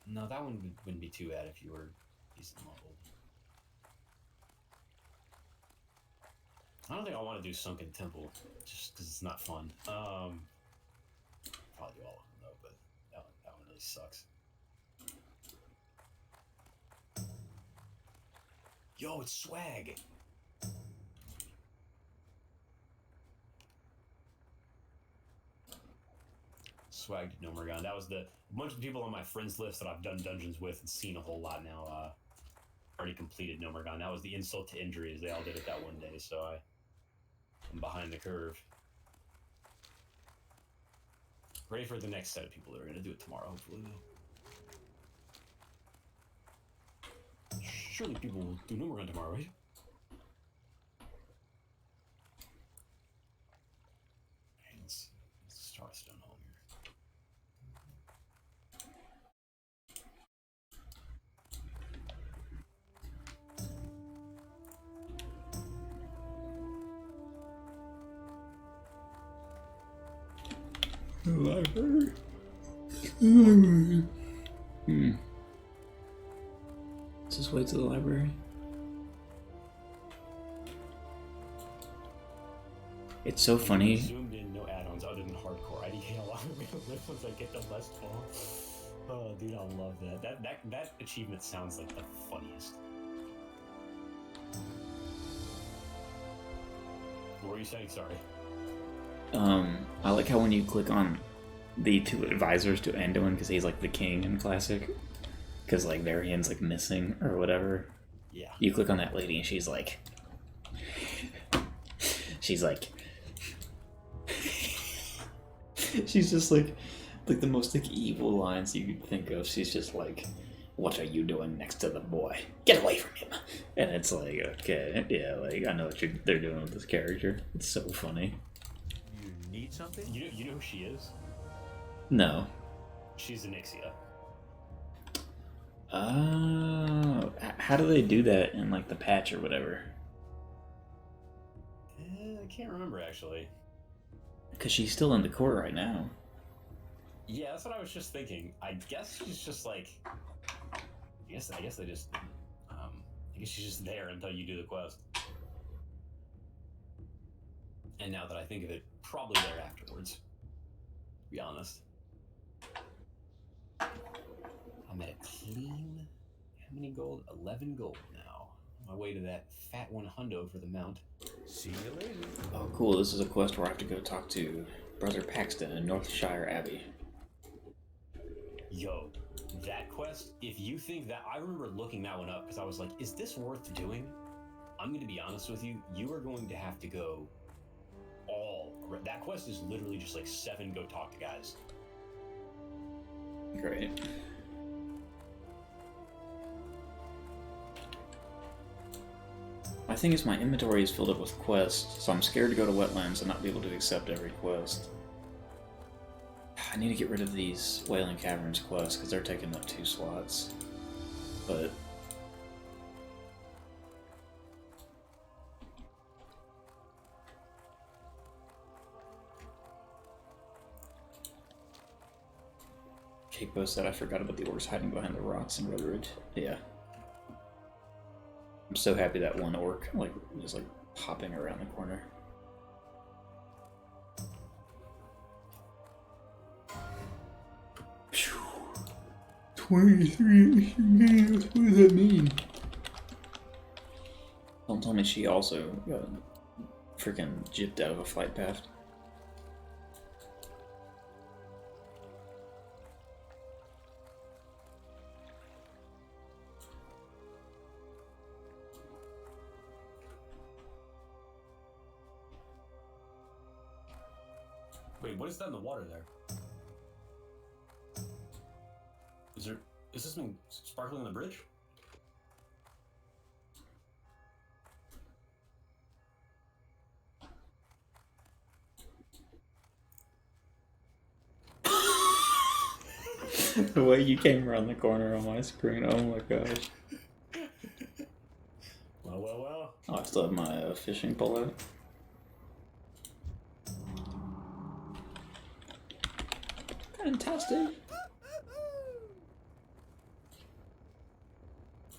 No, that one wouldn't be too bad if you were decent level. I don't think I want to do Sunken Temple, just because it's not fun. Probably do all of them, though, but that one really sucks. Yo, it's swag! Swag did Nomergon. That was a bunch of people on my friends list that I've done dungeons with and seen a whole lot now. Already completed Nomergon. That was the insult to injury, as they all did it that one day, so I'm behind the curve. Ready for the next set of people that are going to do it tomorrow, hopefully. Surely people will do Nomergon tomorrow, right? Let's start stone home here. Library. Let's just wait to the library. It's so funny. Zoomed in, no add-ons other than hardcore. I need a lot of way to live once I get the last fall. Oh, dude, I love that. That achievement sounds like the funniest. What were you saying? Sorry. I like how when you click on the two advisors to Anduin, because he's like the king in Classic, because like Varian's like missing or whatever. Yeah. You click on that lady and she's like, she's just like the most like evil lines you could think of. She's just like, "What are you doing next to the boy? Get away from him!" And it's like, okay, yeah, like I know what they're doing with this character. It's so funny. You need something? You know who she is? No. She's Anixia. Oh, how do they do that in like the patch or whatever? I can't remember actually. Because she's still in the court right now. Yeah, that's what I was just thinking. I guess she's just like. I guess they just. I guess she's just there until you do the quest. And now that I think of it, probably there afterwards. To be honest. I'm at a clean. How many gold? 11 gold now. On my way to that fat one hundo for the mount. See you later. Oh, cool. This is a quest where I have to go talk to Brother Paxton in Northshire Abbey. Yo, that quest, if you think that... I remember looking that one up because I was like, is this worth doing? I'm going to be honest with you. You are going to have to go all... That quest is literally just like 7 go talk to guys. Great. My thing is my inventory is filled up with quests, so I'm scared to go to wetlands and not be able to accept every quest. I need to get rid of these Wailing Caverns quests because they're taking up 2 slots. But Capo said I forgot about the orcs hiding behind the rocks in Red Ridge. Yeah. I'm so happy that one orc was hopping around the corner. Phew. 23 extra games. What does that mean? Don't tell me she also got freaking gypped out of a flight path. Wait, what is that in the water there? Is this something sparkling on the bridge? The way you came around the corner on my screen, oh my gosh. Well. Oh, I still have my fishing pole out. What kind of fantastic.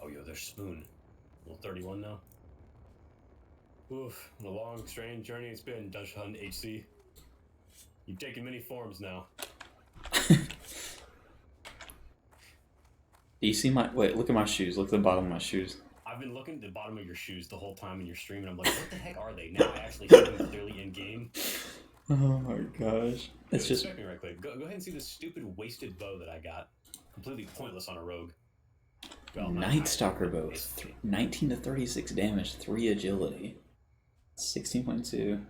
Oh, yo, there's Spoon. Level 31 now. Oof, what a long, strange journey it's been, Dungeon Hunt HC. You've taken many forms now. Do you see my... Wait, look at my shoes. Look at the bottom of my shoes. I've been looking at the bottom of your shoes the whole time in your stream, and I'm like, what the heck are they? Now I actually see them clearly in game. Oh my gosh. It's just... Check me right quick. Go ahead and see this stupid wasted bow that I got. Completely pointless on a rogue. Well, Night Stalker bow. 19 to 36 damage, 3 agility. 16.2.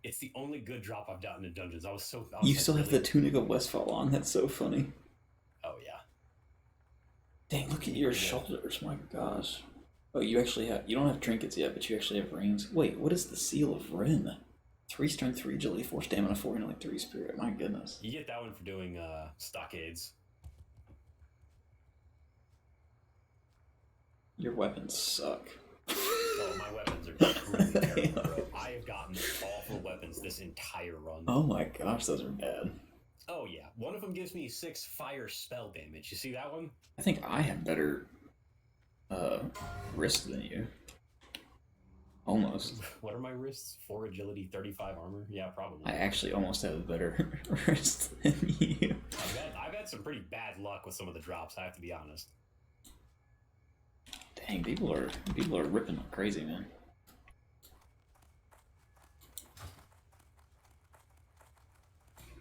It's the only good drop I've gotten in dungeons. I was You still have the Tunic of Westfall on. That's so funny. Oh, yeah. Dang, look at your shoulders. My gosh. Oh, you actually have... You don't have trinkets yet, but you actually have rings. Wait, what is the Seal of Ren? 3 strength, 3 agility, 4 stamina, 4 intellect, 3 spirit. My goodness. You get that one for doing stockades. Your weapons suck. Oh, my weapons are truly terrible, bro. I have gotten awful weapons this entire run. Oh my gosh, those are bad. Oh, yeah. One of them gives me 6 fire spell damage. You see that one? I think I have better wrists than you. Almost. What are my wrists? 4 agility, 35 armor? Yeah, probably. I actually almost have a better wrist than you. I've had some pretty bad luck with some of the drops, I have to be honest. Dang, people are ripping like crazy, man.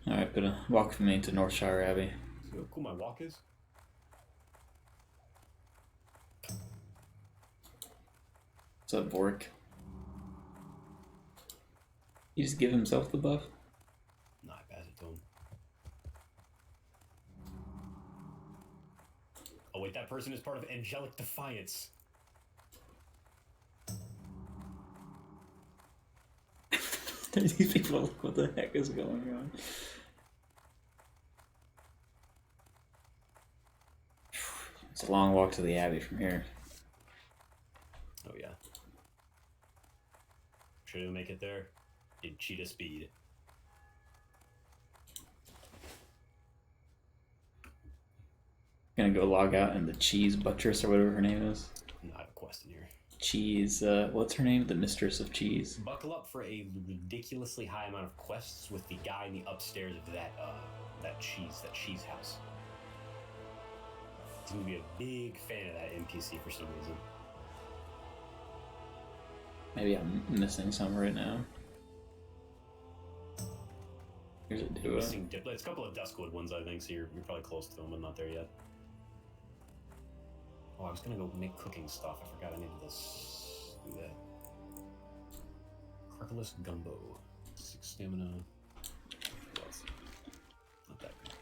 Alright, but walk with me to Northshire Abbey. See how cool my walk is? What's up, Vork? You just give himself the buff? No, I pass it to him. Oh wait, that person is part of Angelic Defiance. These people look what the heck is going on. It's a long walk to the Abbey from here. Oh yeah. Sure you'll make it there? In cheetah speed. Gonna go log out in the Cheese Buttress or whatever her name is. No, I have a quest in here. Cheese, what's her name? The Mistress of Cheese. Buckle up for a ridiculously high amount of quests with the guy in the upstairs of that cheese house. He's gonna be a big fan of that NPC for some reason. Maybe I'm missing some right now. Here's a duo. Missing It's a couple of Duskwood ones, I think, so you're probably close to them, but not there yet. Oh, I was gonna go make cooking stuff. I forgot I needed to do that. Crockless Gumbo. 6 stamina. What else? Not that good.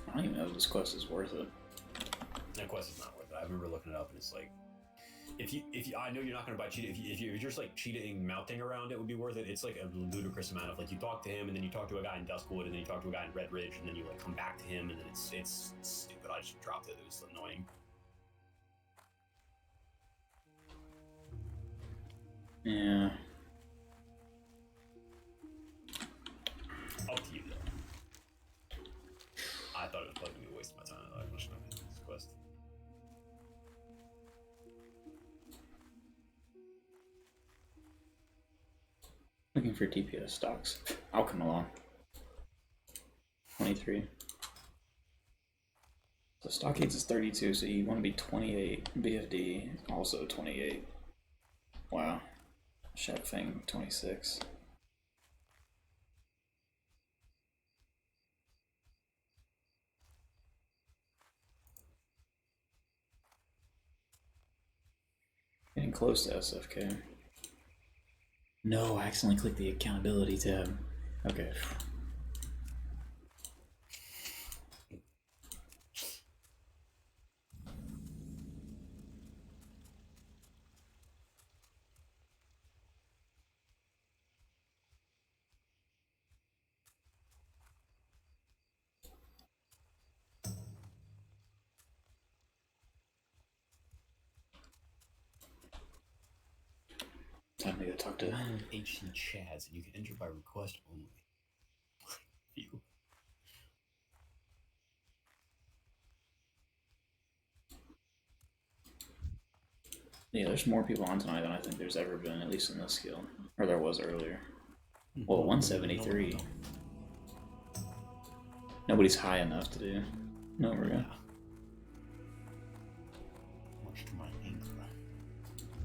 I don't even know if this quest is worth it. That quest is not worth it. I remember looking it up, and it's like, if you, I know you're not going to buy cheetah. If you're just like cheetahing, mounting around, it would be worth it. It's like a ludicrous amount of like you talk to him, and then you talk to a guy in Duskwood, and then you talk to a guy in Red Ridge, and then you like come back to him, and then it's stupid. I just dropped it. It was annoying. Yeah. Up to you though. I thought it was probably gonna be a waste of my time. I thought I should not do this quest. Looking for DPS stocks. I'll come along. 23. So Stockades is 32, so you want to be 28. BFD also 28. Wow. Shadowfang 26. Getting close to SFK. No, I accidentally clicked the accountability tab. Okay. Time to go talk to. HC Chads, and you can enter by request only. Phew. Yeah, there's more people on tonight than I think there's ever been, at least in this skill. Or there was earlier. Well, 173. Nobody's high enough to do. No, we're good. Much to my anger.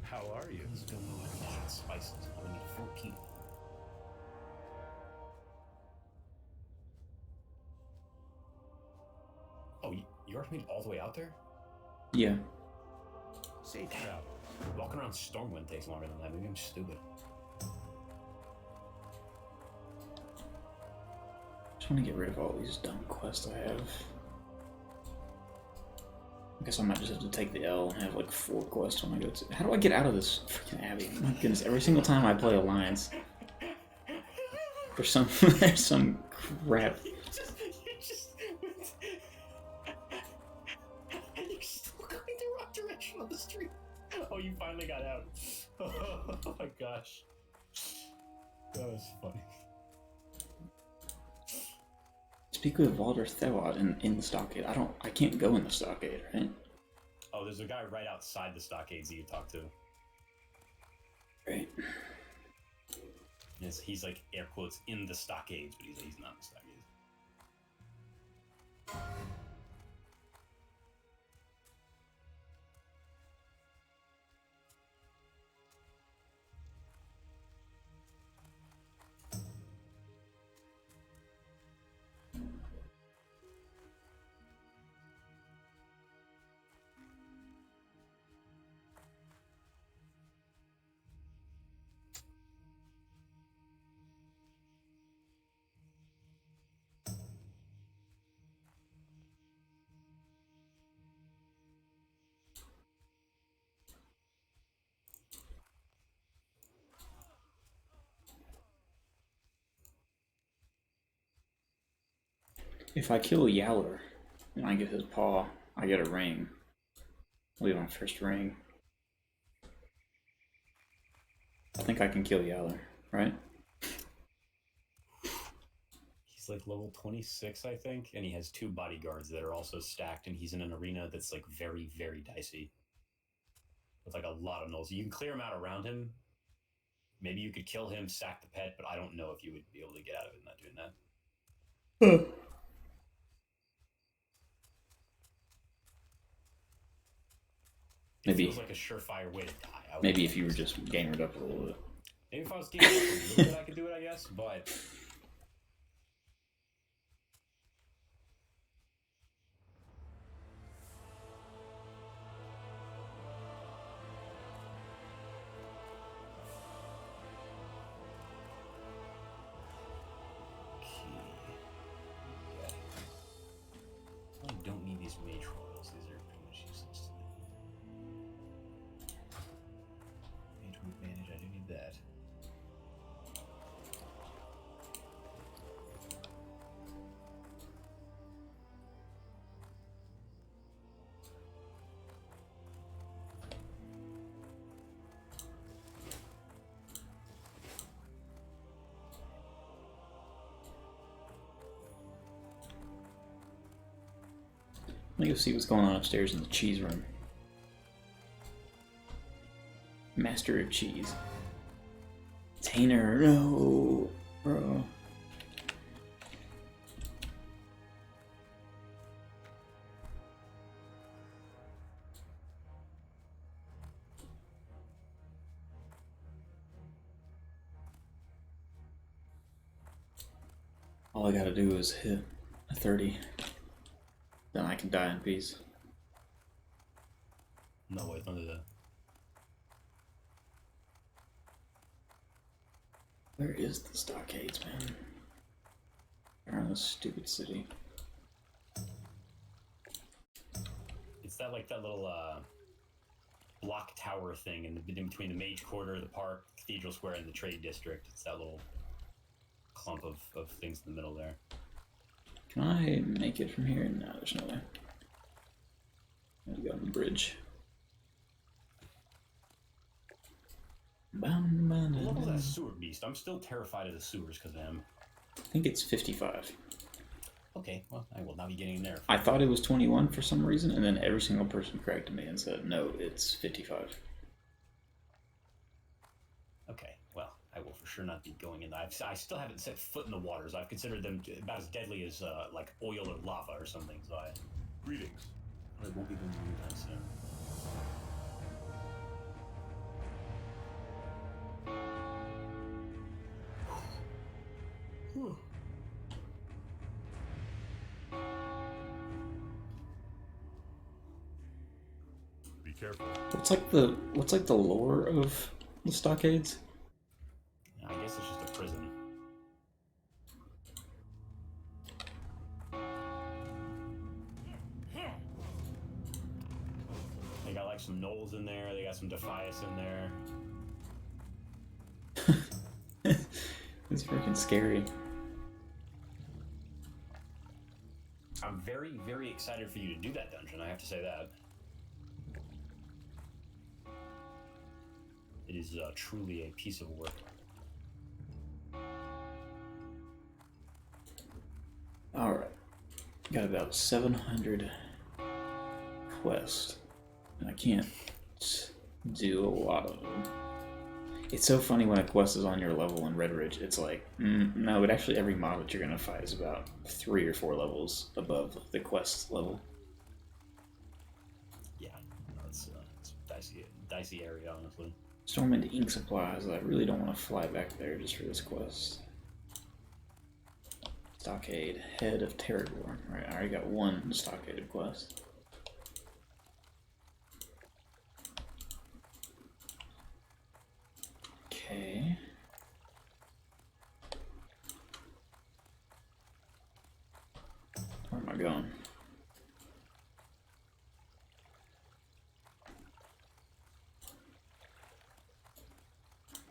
How are you? Let's go with spices. I need 14. Oh, you already made it all the way out there? Yeah. Safe travel. Walking around Stormwind takes longer than that. Maybe I'm stupid. Just want to get rid of all these dumb quests I have. I guess I might just have to take the L and have like 4 quests when I go to. How do I get out of this freaking abbey? My goodness! Every single time I play Alliance, there's some there's some crap. You're still going the wrong direction on the street. Oh, you finally got out. Oh my gosh. That was funny. Speak with Walter Thewad in the stockade. I can't go in the stockade, right? Oh, there's a guy right outside the stockades that you talk to. Right. Yes, he's like air quotes in the stockades, but he's not in the stockades. If I kill Yowler and I get his paw, I get a ring. Leave on first ring. I think I can kill Yowler, right? He's like level 26, I think, and he has 2 bodyguards that are also stacked, and he's in an arena that's like very, very dicey. With like a lot of nulls. You can clear him out around him. Maybe you could kill him, sack the pet, but I don't know if you would be able to get out of it not doing that. It feels like a surefire way to die. Maybe if you were just gamered up a little bit. Maybe if I was gamered up a little bit, I could do it, I guess, but... I don't need these mage royals. These are pretty much useless to me. Mage advantage, I do need that. Let me go see what's going on upstairs in the cheese room. Master of cheese. Tainer, no, bro. All I gotta do is hit a 30. Then I can die in peace. No, wait, don't do that. Where is the stockades, man? They're in this stupid city. It's that like that little block tower thing in between the Mage Quarter, the park, Cathedral Square, and the Trade District. It's that little clump of things in the middle there. Can I make it from here? No, there's no way. I gotta go on the bridge. What level is that sewer beast? I'm still terrified of the sewers because of him. I think it's 55. Okay, well, I will not be getting in there. I thought it was 21 for some reason, and then every single person corrected me and said, no, it's 55. Okay, well, I will for sure not be going in. I still haven't set foot in the waters. I've considered them about as deadly as like oil or lava or something. So I Greetings. won't be going anytime soon. Be careful. What's like the lore of the stockades? I guess it's just a prison. They got like some gnolls in there. They got some Defias in there. It's freaking scary. I'm very, very excited for you to do that dungeon. I have to say that. It is truly a piece of work. Alright. Got about 700 quests. And I can't do a lot of them. It's so funny when a quest is on your level in Red Ridge. It's like, no, but actually every mob that you're going to fight is about 3 or 4 levels above the quest level. Yeah, no, it's dicey area, honestly. Storm into ink supplies. I really don't want to fly back there just for this quest. Stockade, Head of Terragor. Alright, I already got one stockaded quest. Okay. Where am I going?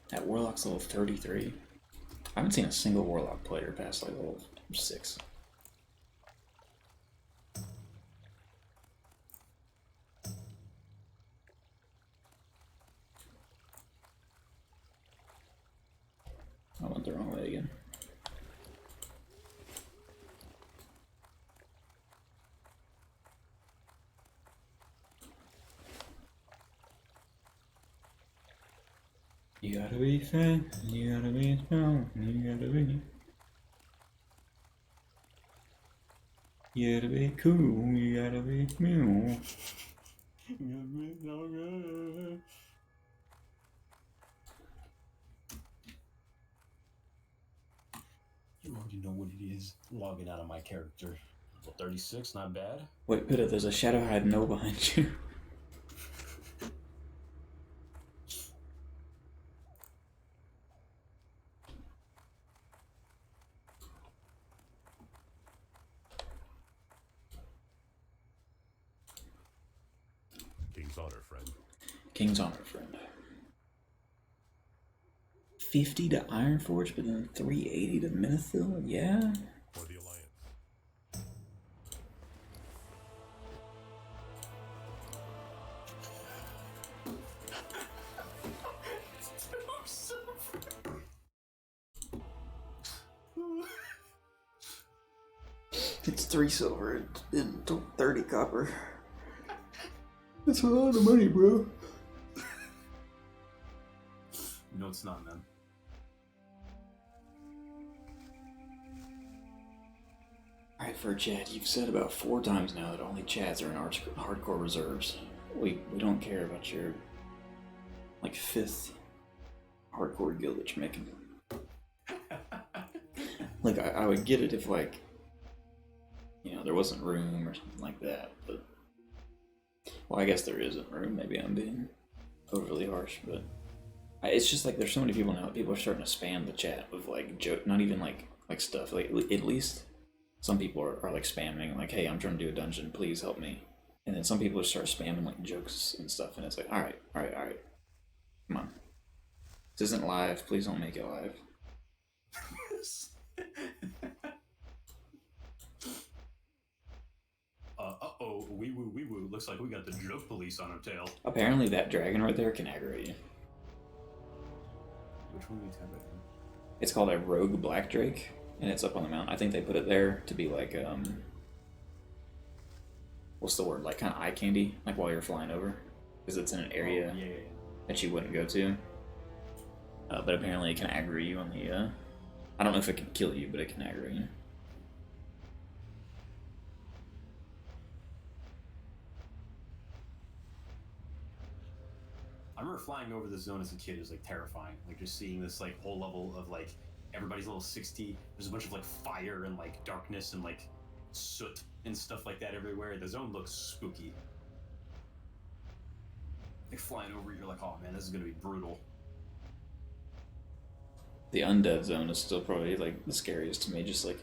That Warlock's level 33. I haven't seen a single Warlock player past like level 6. I went the wrong way again. You gotta be fun, you gotta be strong, you gotta be. You gotta be cool, you gotta be new. You already know what it is. Logging out of my character. Level 36, not bad. Wait, Pitta, there's a Shadow Hide No behind you. King's honor, friend. King's Honor, friend. 50 to Ironforge, but then 380 to Minithil? Yeah? For the Alliance. It's 3 silver and 30 copper. That's a lot of money, bro. No, it's not, man. Alright, for Chad, you've said about 4 times now that only Chads are in hardcore reserves. We don't care about your, like, 5th hardcore guild that you're making. Like, I would get it if, like, you know, there wasn't room or something like that, but... Well, I guess there isn't room. Maybe I'm being overly harsh, but... It's just like there's so many people now, people are starting to spam the chat with, like, joke, not even, like stuff. Like, at least some people are like, spamming, like, hey, I'm trying to do a dungeon, please help me. And then some people just start spamming, like, jokes and stuff, and it's like, alright. Come on. This isn't live, please don't make it live. Uh-oh, wee-woo. Looks like we got the joke police on our tail. Apparently that dragon right there can aggravate you. Which one do we have right now? It's called a Rogue Black Drake, and it's up on the mountain. I think they put it there to be like, what's the word? Like kind of eye candy, like while you're flying over, because it's in an area that you wouldn't go to. But apparently it can aggro you on the. I don't know if it can kill you, but it can aggro you. I remember flying over this zone as a kid. It was like terrifying. Like just seeing this like whole level of like everybody's level 60. There's a bunch of like fire and like darkness and like soot and stuff like that everywhere. The zone looks spooky. Like flying over, you're like, oh man, this is gonna be brutal. The undead zone is still probably like the scariest to me. Just like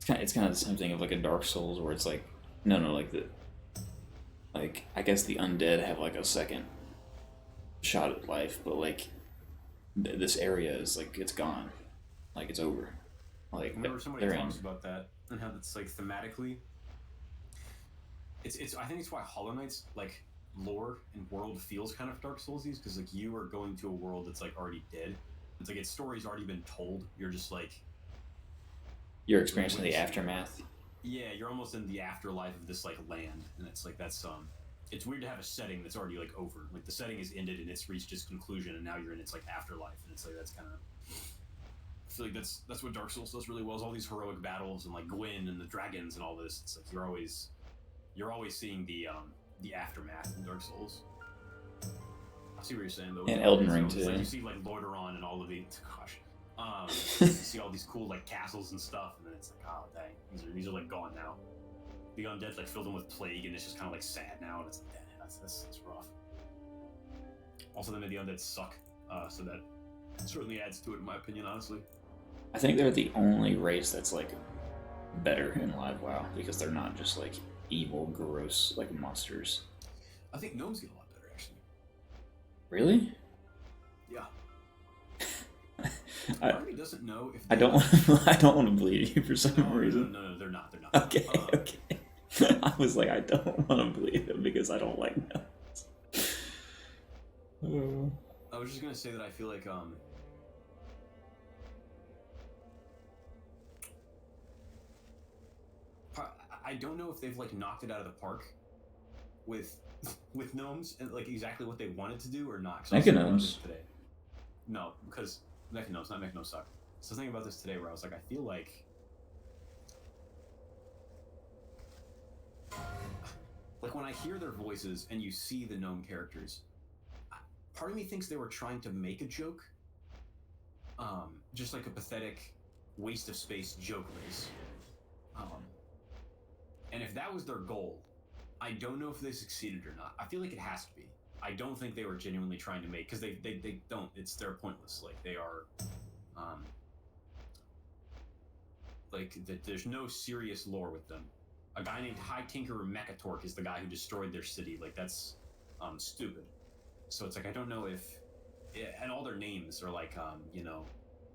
it's kind of the same thing of like a Dark Souls where it's like like I guess the undead have like a second shot at life, but like this area is like it's gone, like it's over. Like Whenever somebody talks about that and how it's like thematically, it's I think it's why Hollow Knight's like lore and world feels kind of Dark Soulsy, because like you are going to a world that's like already dead. It's like its story's already been told. You're just like you're experiencing the aftermath. Yeah, you're almost in the afterlife of this like land, and it's like that's it's weird to have a setting that's already like over. Like the setting is ended and it's reached its conclusion, and now you're in its like afterlife, and it's like that's kind of. I feel like that's what Dark Souls does really well. Is all these heroic battles and like Gwyn and the dragons and all this. It's like you're always seeing the aftermath in Dark Souls. I see what you're saying though. And Elden Ring too. Like you see like Lordaeron and all of the you see all these cool like castles and stuff, and then it's like, oh dang, these are like gone now. The undead like filled them with plague, and it's just kind of like sad now, and it's like, dang, that's rough. Also, they made the undead suck, so that certainly adds to it, in my opinion, honestly. I think they're the only race that's like better in Live WoW because they're not just like evil, gross like monsters. I think gnomes get a lot better, actually. Really? Yeah. I doesn't know if I don't want to believe you for some reason. No, they're not. Okay, okay. I was like, I don't want to believe him because I don't like gnomes. I was just gonna say that I feel like I don't know if they've like knocked it out of the park with gnomes and like exactly what they wanted to do or not. Mechagnomes today. No, because Mechagnomes, not Mechagnomes suck. So I was thinking about this today where I was like, I feel like when I hear their voices and you see the gnome characters, part of me thinks they were trying to make a joke, just like a pathetic waste of space joke race. And if that was their goal, I don't know if they succeeded or not. I feel like it has to be. I don't think they were genuinely trying to make, because they don't. They're pointless. Like they are, there's no serious lore with them. A guy named High Tinkerer Mechatork is the guy who destroyed their city. Like that's stupid. So it's like I don't know if, and all their names are like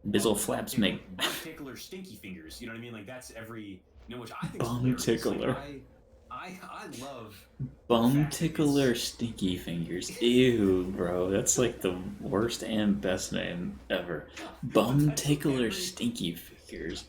Bizzle Flaps make Bum Tickler Stinky Fingers. You know what I mean? Like that's every which I think Bum Tickler. Like, I love Bum Tickler Stinky Fingers. Ew, bro. That's like the worst and best name ever. Bum Tickler Stinky Fingers.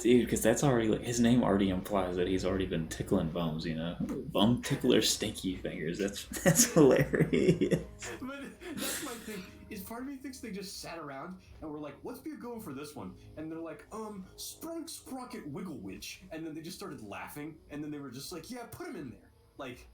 Dude, because that's already like his name already implies that he's already been tickling bums, you know. Bum Tickler Stinky Fingers. That's hilarious. But that's my thing. Is part of me thinks they just sat around and were like, "What's be going for this one?" And they're like, Sprunk Sprocket Wiggle Witch," and then they just started laughing, and then they were just like, "Yeah, put him in there." Like,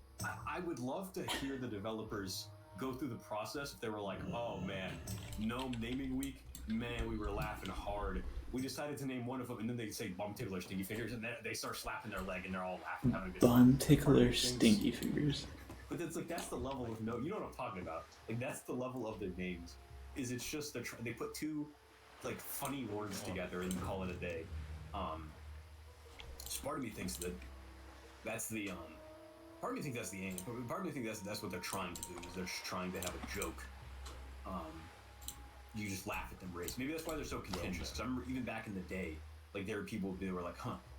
I would love to hear the developers go through the process if they were like, "Oh man, Gnome Naming Week, man, we were laughing hard. We decided to name one of them," and then they say Bum Tickler Stinky Fingers, and they start slapping their leg, and they're all laughing, having a good time. Bum Tickler Stinky Fingers. But that's like that's the level of you know what I'm talking about. Like that's the level of their names. Is it's just they put two like funny words together and call it a day. So part of me thinks that's the part of me thinks that's the aim. Part of me thinks that's what they're trying to do. Is they're just trying to have a joke. You just laugh at them race. Maybe that's why they're so contentious. Because I remember even back in the day, like there were people who were like,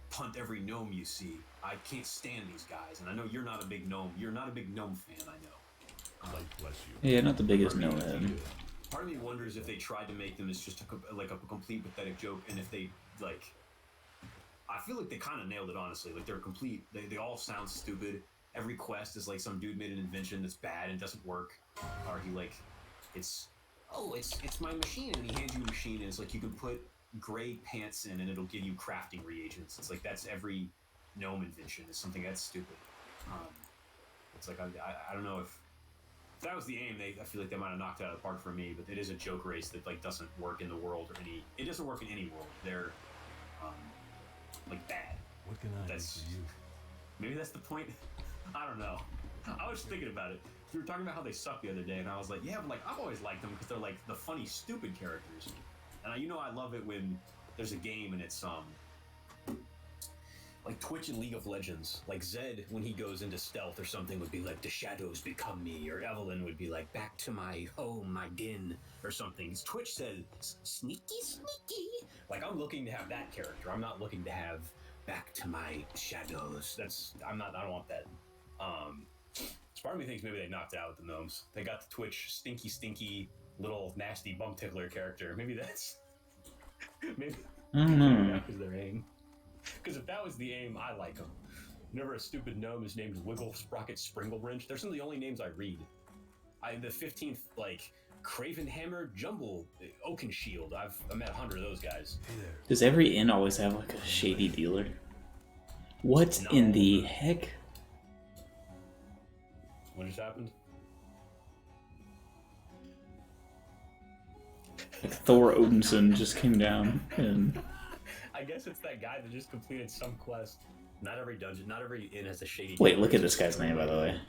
punt every gnome you see. I can't stand these guys. And I know you're not a big gnome. You're not a big gnome fan, I know. Light bless you. Yeah, not the biggest no-head. Part of me wonders if they tried to make them as just like a complete pathetic joke, and if they like, I feel like they kind of nailed it, honestly. Like they're complete. They all sound stupid. Every quest is like some dude made an invention that's bad and doesn't work, or he like, it's my machine, and he hands you a machine, and it's like you can put gray pants in, and it'll give you crafting reagents. It's like that's every gnome invention is something that's stupid. It's like I don't know if that was the aim. I feel like they might have knocked it out of the park for me, but it is a joke race that like doesn't work in the world or any. It doesn't work in any world. They're like bad. What can I do for you? Maybe that's the point. I don't know. I was thinking about it. We were talking about how they suck the other day, and I was like, yeah, but like I've always liked them because they're like the funny, stupid characters. And I love it when there's a game and it's like Twitch and League of Legends. Like Zed, when he goes into stealth or something, would be like, the shadows become me. Or Evelyn would be like, back to my home, my den, or something. Twitch says, sneaky, sneaky. Like, I'm looking to have that character. I'm not looking to have back to my shadows. I don't want that. So part of me thinks maybe they knocked it out with the gnomes. They got the Twitch stinky, little nasty bum tickler character. Maybe that's... maybe I don't know. that was their aim. Because if that was the aim, I like them. Whenever a stupid gnome is named Wiggle Sprocket Springle Wrench, they're some of the only names I read. The 15th, like, Craven Hammer Jumble Oaken Shield. I met 100 of those guys. Hey there. Does every inn always have like a shady dealer? What in the heck? What just happened? Like Thor Odinson just came down and... I guess it's that guy that just completed some quest. Not every dungeon, not every inn has a shady... Wait, look at this guy's name, by the way.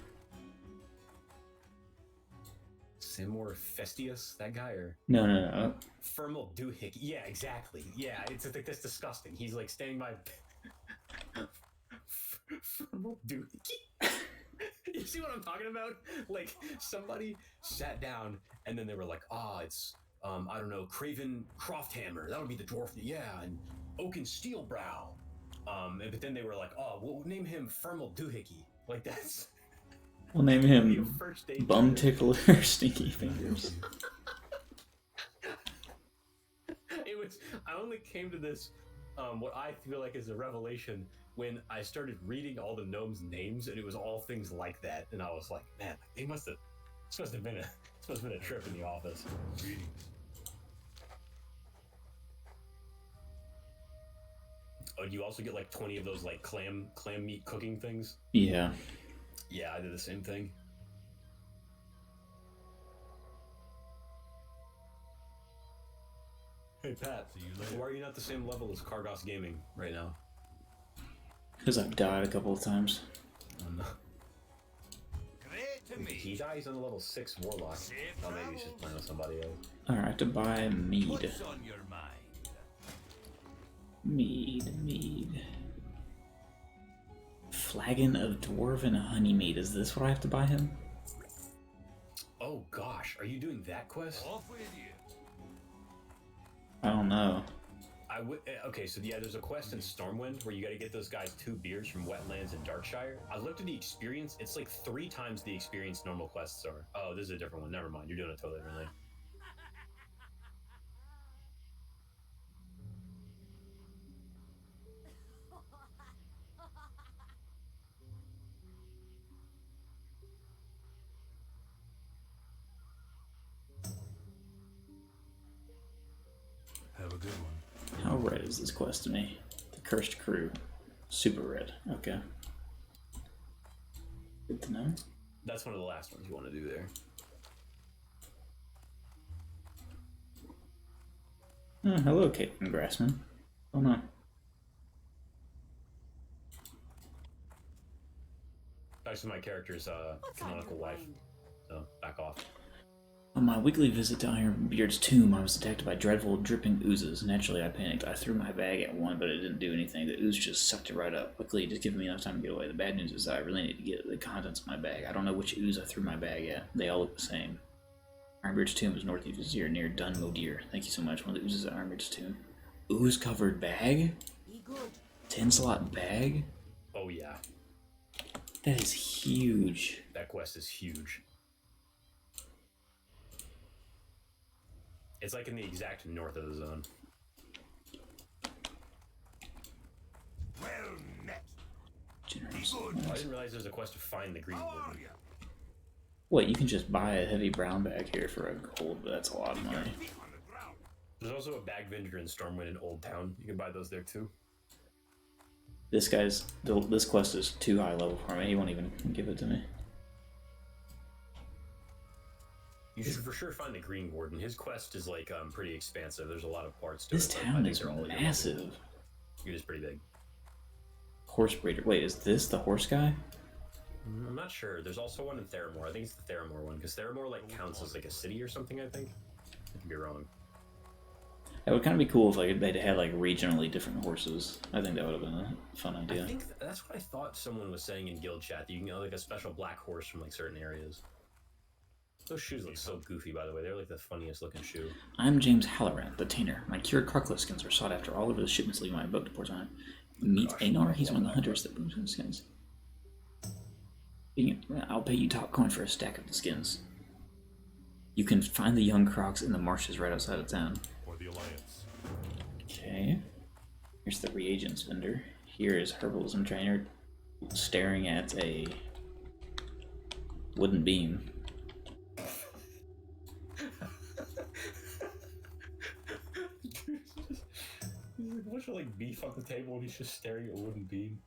Simor Festius, that guy, or... No. Fermal Doohickey. Yeah, exactly. Yeah, it's like, that's disgusting. He's like standing by... Fermal Doohickey? You see what I'm talking about? Like, somebody sat down, and then they were like, it's... I don't know, Craven Crofthammer. That would be the dwarf. Yeah, and Oaken Steelbrow. But then they were like, we'll name him Fermal Doohickey. Like, that's... We'll name him Bum Tickler Stinky Fingers. I only came to this, what I feel like is a revelation, when I started reading all the gnomes' names, and it was all things like that. And I was like, man, this must have been a trip in the office. Greetings. Oh, do you also get like 20 of those like clam meat cooking things? Yeah. Yeah, I did the same thing. Hey Pat, See you later. why are you not the same level as Kargos Gaming right now? Because I've died a couple of times. Great to Did meet he die? He's on the level 6 Warlock. Safe Oh, maybe he's just playing with somebody else. Alright, I have to buy mead. What's on your mind? Mead. Flagon of Dwarven Honey Mead. Is this what I have to buy him? Oh gosh, are you doing that quest? Off with you. I don't know. Okay, so yeah, there's a quest in Stormwind where you got to get those guys 2 beers from Wetlands in Darkshire. I looked at the experience; it's like 3 times the experience normal quests are. Oh, this is a different one. Never mind. You're doing it totally differently. Have a good one. How red is this quest to me? The Cursed Crew. Super red. Okay. Good to know. That's one of the last ones you want to do there. Hello, Caitlin Grassman. Oh no. Actually, my character's What's on canonical your wife, mind? so back off. On my weekly visit down here in Beard's tomb, I was attacked by dreadful, dripping oozes. Naturally, I panicked. I threw my bag at one, but it didn't do anything. The ooze just sucked it right up. Luckily, it just gave me enough time to get away. The bad news is that I really need to get the contents of my bag. I don't know which ooze I threw my bag at. They all look the same. Ironbeard's tomb is northeast of here, near Dunmodir. Thank you so much. One of the oozes at Ironbeard's tomb. Ooze-covered bag? Be good. 10-slot bag? Oh yeah, That is huge. that quest is huge. It's like in the exact north of the zone. Well met. Generous. Oh, I didn't realize there's a quest to find the green How are warden. you? Wait, you can just buy a heavy brown bag here for a gold, but that's a lot of money. Feet on the ground. There's also a bag vendor in Stormwind in Old Town. You can buy those there too. This quest is too high level for me. He won't even give it to me. You should for sure find the green warden. His quest is like pretty expansive. There's a lot of parts to This it. but I town think is they're all at your level. massive. It is pretty big. Horse breeder. Wait, is this the horse guy? I'm not sure. There's also one in Theramore. I think it's the Theramore one because Theramore like counts as like a city or something. I think. I could be wrong. It would kind of be cool if like they'd had like regionally different horses. I think that would have been a fun idea. I think that's what I thought someone was saying in guild chat. That you can get like a special black horse from like certain areas. Those shoes look so goofy, by the way. They're like the funniest looking shoe. I'm James Halloran, the Tainer. My cured Karkla skins are sought after all over the shipments leaving my boat to Portland. Meet Anar, he's one of the hunters that brings in the skins. I'll pay you top coin for a stack of the skins. You can find the young crocs in the marshes right outside of town. For the Alliance. Okay. Here's the reagents vendor. Here is herbalism trainer staring at a wooden beam. He's like a bunch of like beef on the table and he's just staring at a wooden beam.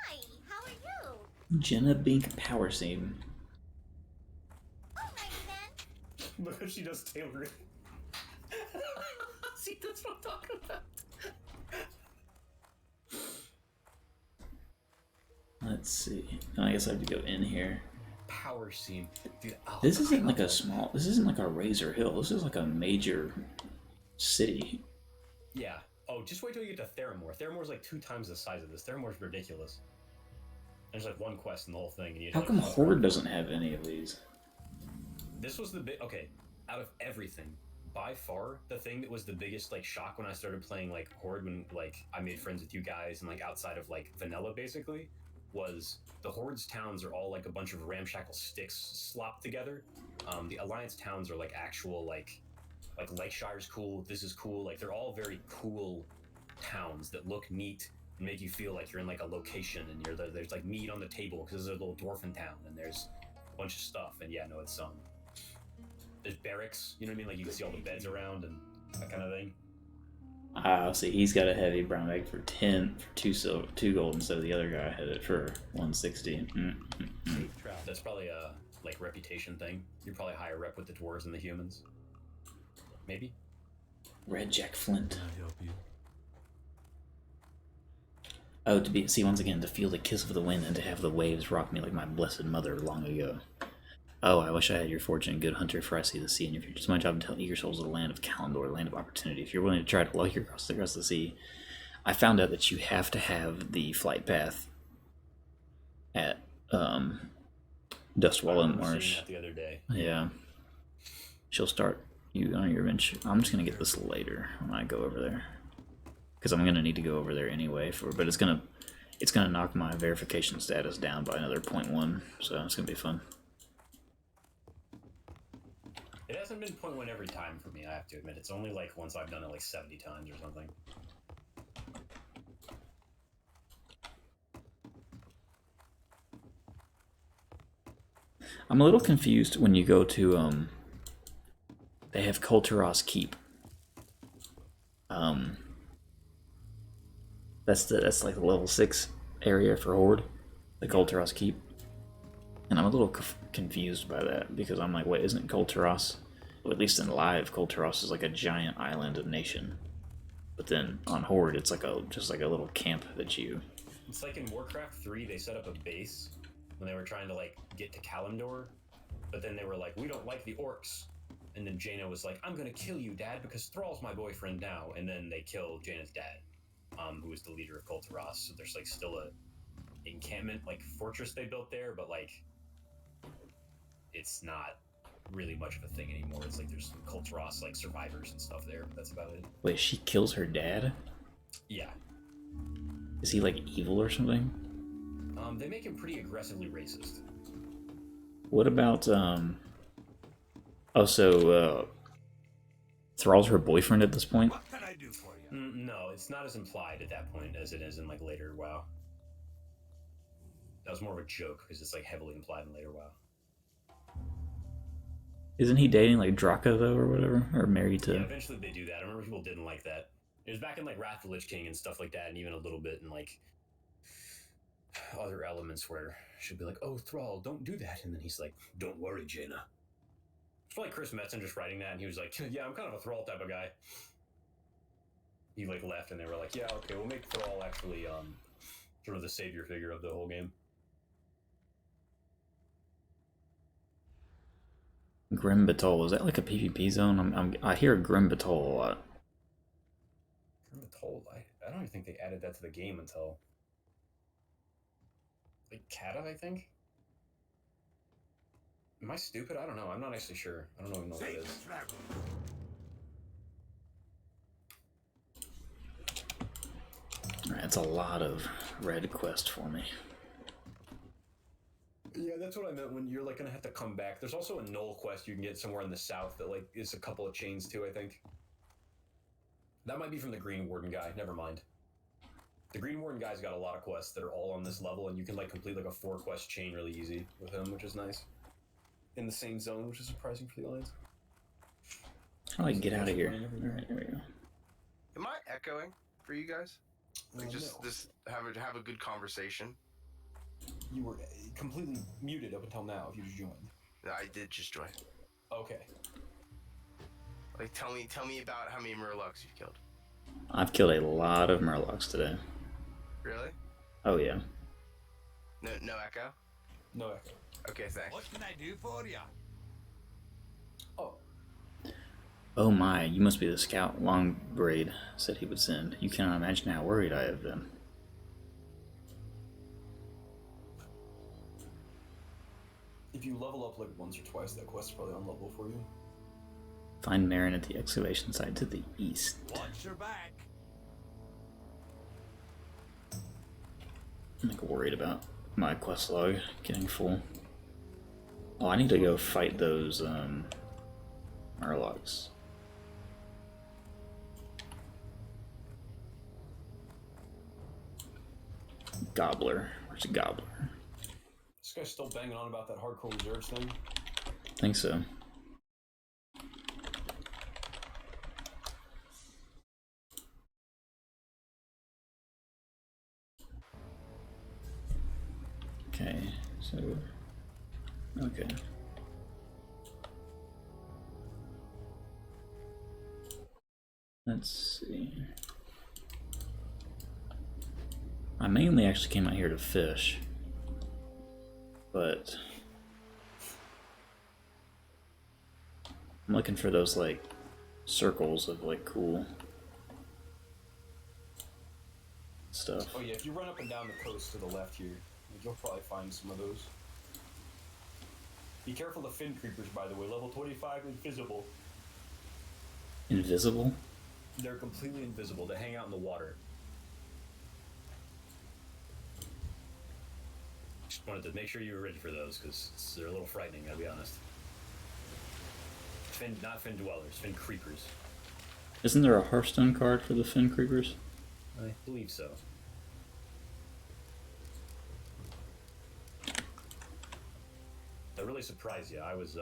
Hi, how are you? Jenna Bink Power Seam. Alright then. Look how she does tailoring. See, that's what I'm talking about. Let's see. I guess I have to go in here. Power seam. Dude, This isn't like a small. This isn't like a Razor Hill. This is like a major city. Yeah. Oh, just wait till you get to Theramore. Theramore's like 2 times the size of this. Theramore's ridiculous. There's like one quest in the whole thing. And you How come Horde doesn't have any of these? This was the big. Okay, out of everything, by far, the thing that was the biggest like shock when I started playing like Horde, when like I made friends with you guys and like outside of like vanilla, basically, was the Horde's towns are all like a bunch of ramshackle sticks slopped together. The Alliance towns are like actual like Lakeshire's cool. This is cool. Like they're all very cool towns that look neat and make you feel like you're in like a location and there's like meat on the table because there's a little dwarfen town and there's a bunch of stuff. And yeah, no, it's there's barracks. You know what I mean? Like you can see all the beds around and that kind of thing. See, he's got a heavy brown bag for 10 for 2 gold instead of the other guy had it for 160. That's probably a like reputation thing. You're probably higher rep with the dwarves than the humans. Maybe. Red Jack Flint. Can I help you? Oh, once again, to feel the kiss of the wind and to have the waves rock me like my blessed mother long ago. Oh, I wish I had your fortune, good hunter, for I see the sea in your future. It's my job to tell eager souls of the land of Kalimdor, land of opportunity. If you're willing to try to luck across the sea, I found out that you have to have the flight path at Dustwall and Marsh. That the other day. Yeah. She'll start you on your bench. I'm just gonna get this later when I go over there, because I'm gonna need to go over there anyway. But it's gonna knock my verification status down by another 0.1, so it's gonna be fun. It hasn't been 0.1 every time for me, I have to admit. It's only like once I've done it like 70 times or something. I'm a little confused when you go to they have Kulturas Keep. That's like the level 6 area for Horde, the Kulturas Keep. And I'm a little confused by that, because I'm like, wait, isn't Kulturas, well, at least in live, Kulturas is like a giant island of nation. But then on Horde, it's like just like a little camp that you... It's like in Warcraft 3, they set up a base when they were trying to like get to Kalimdor, but then they were like, we don't like the orcs. And then Jaina was like, I'm gonna kill you, Dad, because Thrall's my boyfriend now. And then they kill Jaina's dad, who was the leader of Kulturas. So there's like still a encampment, like fortress they built there, but like it's not really much of a thing anymore. It's like there's some Kulturas like survivors and stuff there, but that's about it. Wait, she kills her dad? Yeah. Is he like evil or something? They make him pretty aggressively racist. What about Thrall's her boyfriend at this point? What can I do for you? No, it's not as implied at that point as it is in like later WoW. That was more of a joke because it's like heavily implied in later WoW. Isn't he dating like Draka though, or whatever, or married to? Yeah, eventually they do that. I remember people didn't like that. It was back in like Wrath of the Lich King and stuff like that, and even a little bit in like other elements where she'll be like, "Oh, Thrall, don't do that," and then he's like, "Don't worry, Jaina." It's probably Chris Metzen just writing that, and he was like, "Yeah, I'm kind of a Thrall type of guy." He like left, and they were like, "Yeah, okay, we'll make Thrall actually sort of the savior figure of the whole game." Grim Batol, is that like a PvP zone? I hear Grim Batol a lot. I don't even think they added that to the game until like Kata, I think. Am I stupid? I don't know. I'm not actually sure. I don't even know what it is. Alright, that's a lot of red quest for me. Yeah, that's what I meant when you're like gonna have to come back. There's also a Knoll quest you can get somewhere in the south that like is a couple of chains too, I think. That might be from the Green Warden guy. Never mind. The Green Warden guy's got a lot of quests that are all on this level, and you can like complete like a 4-quest chain really easy with him, which is nice. In the same zone, which is surprising for the Alliance. How do I get out of here? Alright, there we go. Am I echoing for you guys? Like just No. have a good conversation. You were completely muted up until now if you just joined. I did just join. Okay. Like tell me about how many Murlocs you've killed. I've killed a lot of Murlocs today. Really? Oh yeah. No echo? No echo. Okay, thanks. What can I do for you? Oh. Oh my, you must be the scout Longbraid said he would send. You cannot imagine how worried I have been. If you level up like once or twice, that quest is probably unlevelable for you. Find Marin at the excavation site to the east. Watch your back. I'm like worried about my quest log getting full. Oh, I need to go fight those Murlocs. Gobbler. Where's Gobbler? This guy's still banging on about that hardcore reserves thing. I think so. Okay, so okay. Let's see. I mainly actually came out here to fish, but I'm looking for those like circles of like cool stuff. Oh yeah, if you run up and down the coast to the left here, you'll probably find some of those. Be careful of fin creepers, by the way. Level 25, invisible. Invisible? They're completely invisible. They hang out in the water. Just wanted to make sure you were ready for those, because they're a little frightening, I'll be honest. Not fin dwellers, fin creepers. Isn't there a Hearthstone card for the fin creepers? I believe so. That really surprised you. That was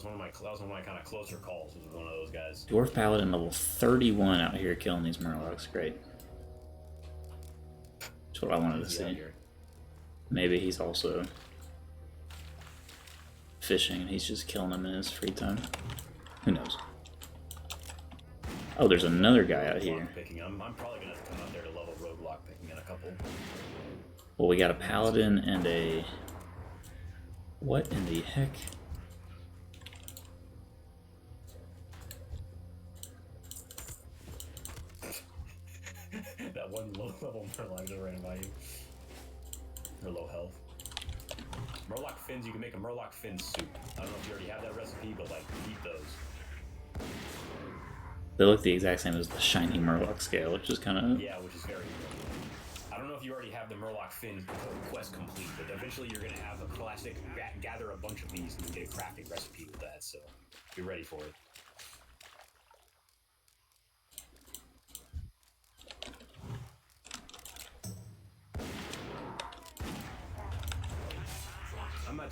one of my kind of closer calls. Was one of those guys. Dwarf Paladin level 31 out here killing these Murlocs. Great. That's what I wanted to see. Maybe he's also fishing and he's just killing them in his free time. Who knows? Oh, there's another guy out here. I'm probably gonna have to come out there to level roadblock picking in a couple. Well, we got a paladin and a... What in the heck? That one low level Murloc just ran by you. Or low health. Murloc fins, you can make a Murloc fin soup. I don't know if you already have that recipe, but like, eat those. They look the exact same as the shiny Murloc scale, which is kind of... Yeah, which is very good. I don't know if you already have the Murloc fin quest complete, but eventually you're going to have a classic, gather a bunch of these and get a crafting recipe with that, so be ready for it.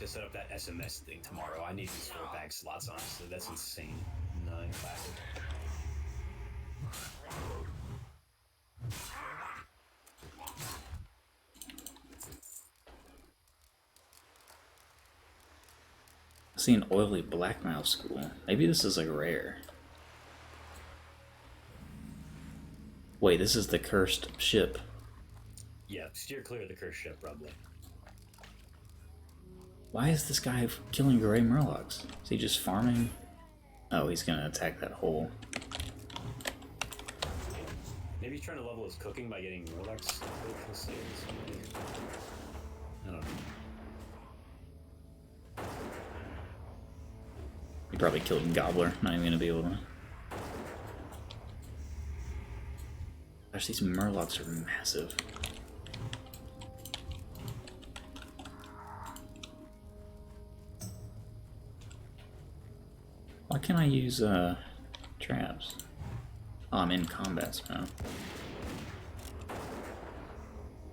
to set up that SMS thing tomorrow. I need these 4 bag slots, honestly. That's insane. 9 classic. I see an oily blackmouth school. Maybe this is like rare. Wait, this is the cursed ship. Yeah, steer clear of the cursed ship, probably. Why is this guy killing gray murlocs? Is he just farming? Oh, he's gonna attack that hole. Maybe he's trying to level his cooking by getting Rolex. I don't know. He probably killed Gobbler. Not even gonna be able to. Gosh, these murlocs are massive. Why can't I use traps? Oh, I'm in combat now.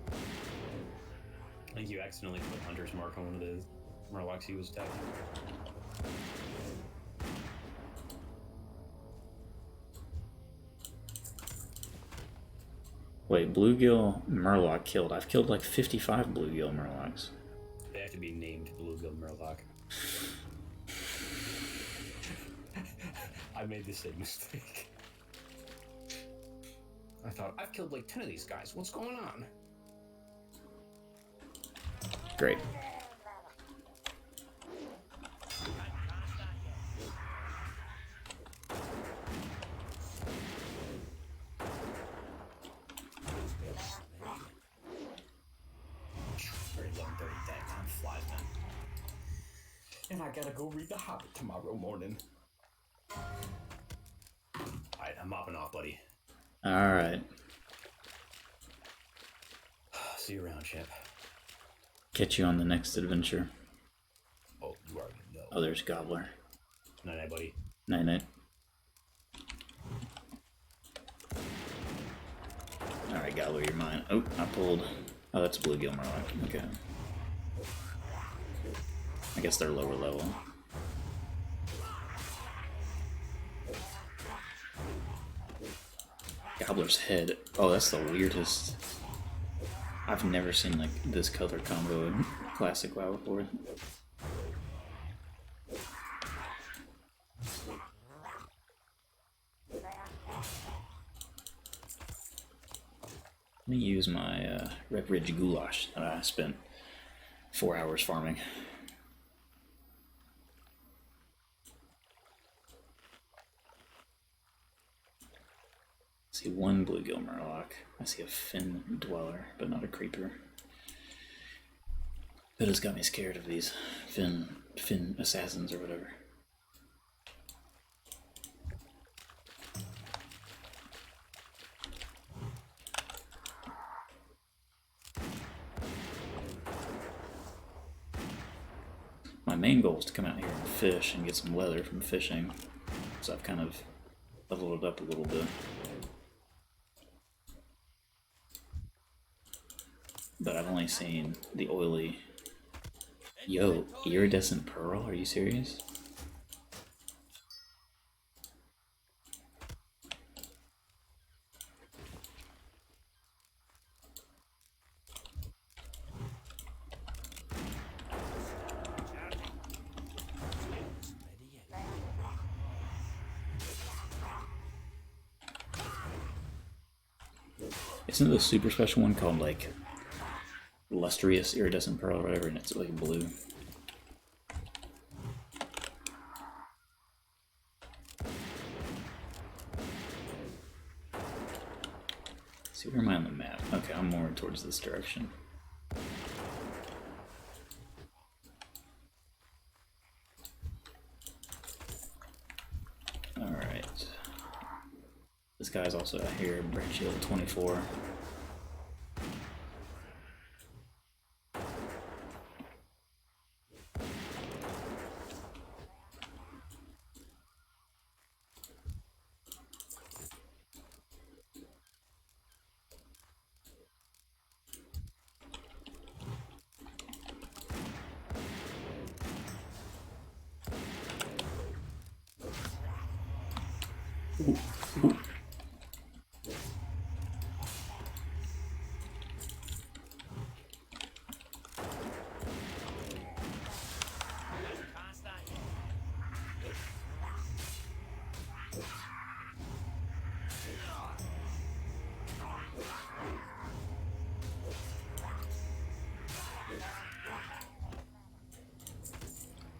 I think you accidentally put Hunter's Mark on one of the Murlocs he was attacking. Wait, bluegill murloc killed. I've killed like 55 bluegill murlocs. They have to be named Bluegill Murloc. I made the same mistake. I thought, I've killed like 10 of these guys. What's going on? Great. And I gotta go read The Hobbit tomorrow morning. Alright, I'm mopping off, buddy. Alright. See you around, champ. Catch you on the next adventure. Oh, you already know. Oh, there's Gobbler. Night-night, buddy. Night-night. Alright, Gobbler, you're mine. Oh, I pulled... Oh, that's a bluegill murloc. Okay. I guess they're lower level. Gobbler's head. Oh, that's the weirdest. I've never seen like this color combo in classic WoW before. Let me use my Red Ridge Goulash that I spent 4 hours farming. I see one bluegill murloc. I see a Fin dweller, but not a creeper. That has got me scared of these Fin assassins or whatever. My main goal is to come out here and fish and get some leather from fishing, so I've kind of leveled it up a little bit. But I've only seen the oily... Yo, iridescent pearl? Are you serious? Isn't the super special one called like lustrous iridescent pearl or whatever, and it's like blue? See, where am I on the map? Okay, I'm more towards this direction. Alright. This guy's also out here, Branch Hill 24.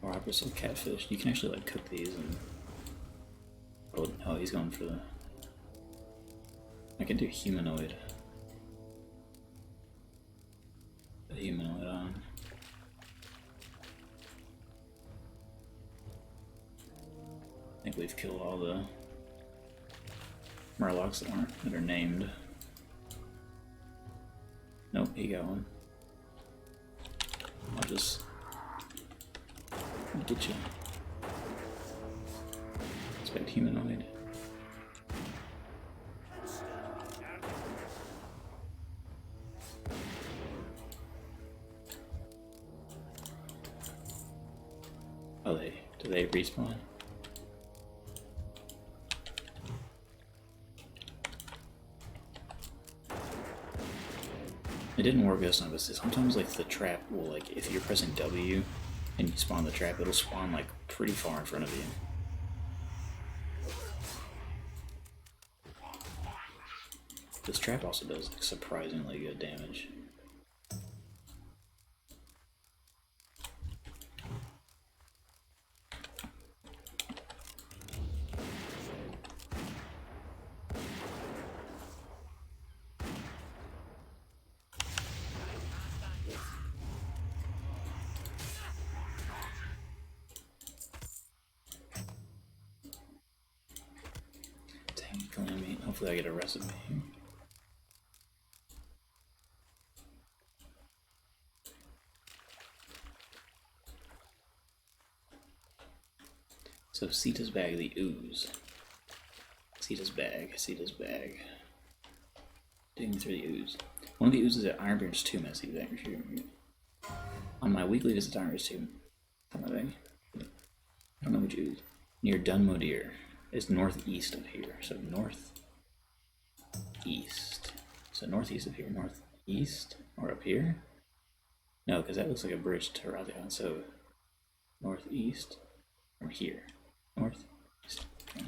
Or I some catfish. You can actually like cook these and. Oh, he's going for the. I can do humanoid. Put humanoid on. I think we've killed all the Murlocs that are named. Nope, he got one. I'll just get you. Expect humanoid. Oh, do they respawn? It didn't work this time, but sometimes like the trap will like if you're pressing W and you spawn the trap, it'll spawn like pretty far in front of you. This trap also does like, surprisingly good damage. Dang, Calamity. Hopefully I get a recipe. So Sita's bag, the ooze. Sita's bag. Digging through the ooze. One of the oozes at Ironbeard's tomb has the exact on my weekly visit to Ironbeard's tomb. On my bag. I don't know which ooze. Near Dunmodir. It's northeast of here. So northeast. So northeast of here. Northeast? Or up here? No, because that looks like a bridge to Rathion. So northeast from here. North. Okay.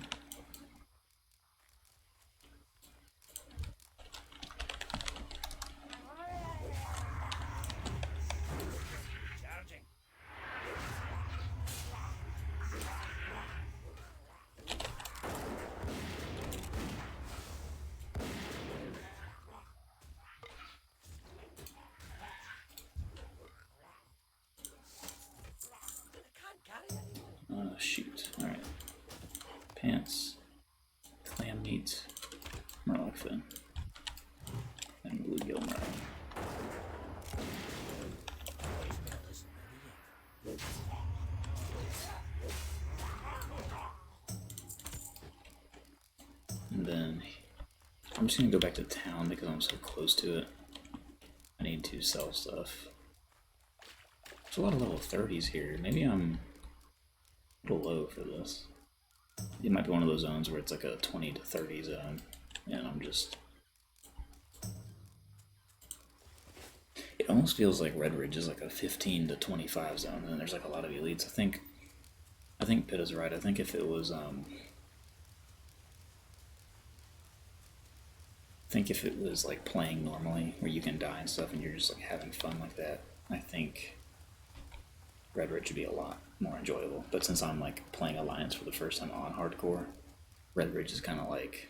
Shoot. Alright. Pants. Clam meat. Murloc fin. And bluegill murloc. And then I'm just gonna go back to town because I'm so close to it. I need to sell stuff. There's a lot of level 30s here. Maybe I'm a little low for this. It might be one of those zones where it's like a 20 to 30 zone, and I'm just... It almost feels like Red Ridge is like a 15 to 25 zone, and there's like a lot of elites. I think Pitt is right. I think if it was, like playing normally, where you can die and stuff, and you're just like having fun like that, I think Red Ridge would be a lot more enjoyable. But since I'm like playing Alliance for the first time on hardcore, Red Ridge is kind of like,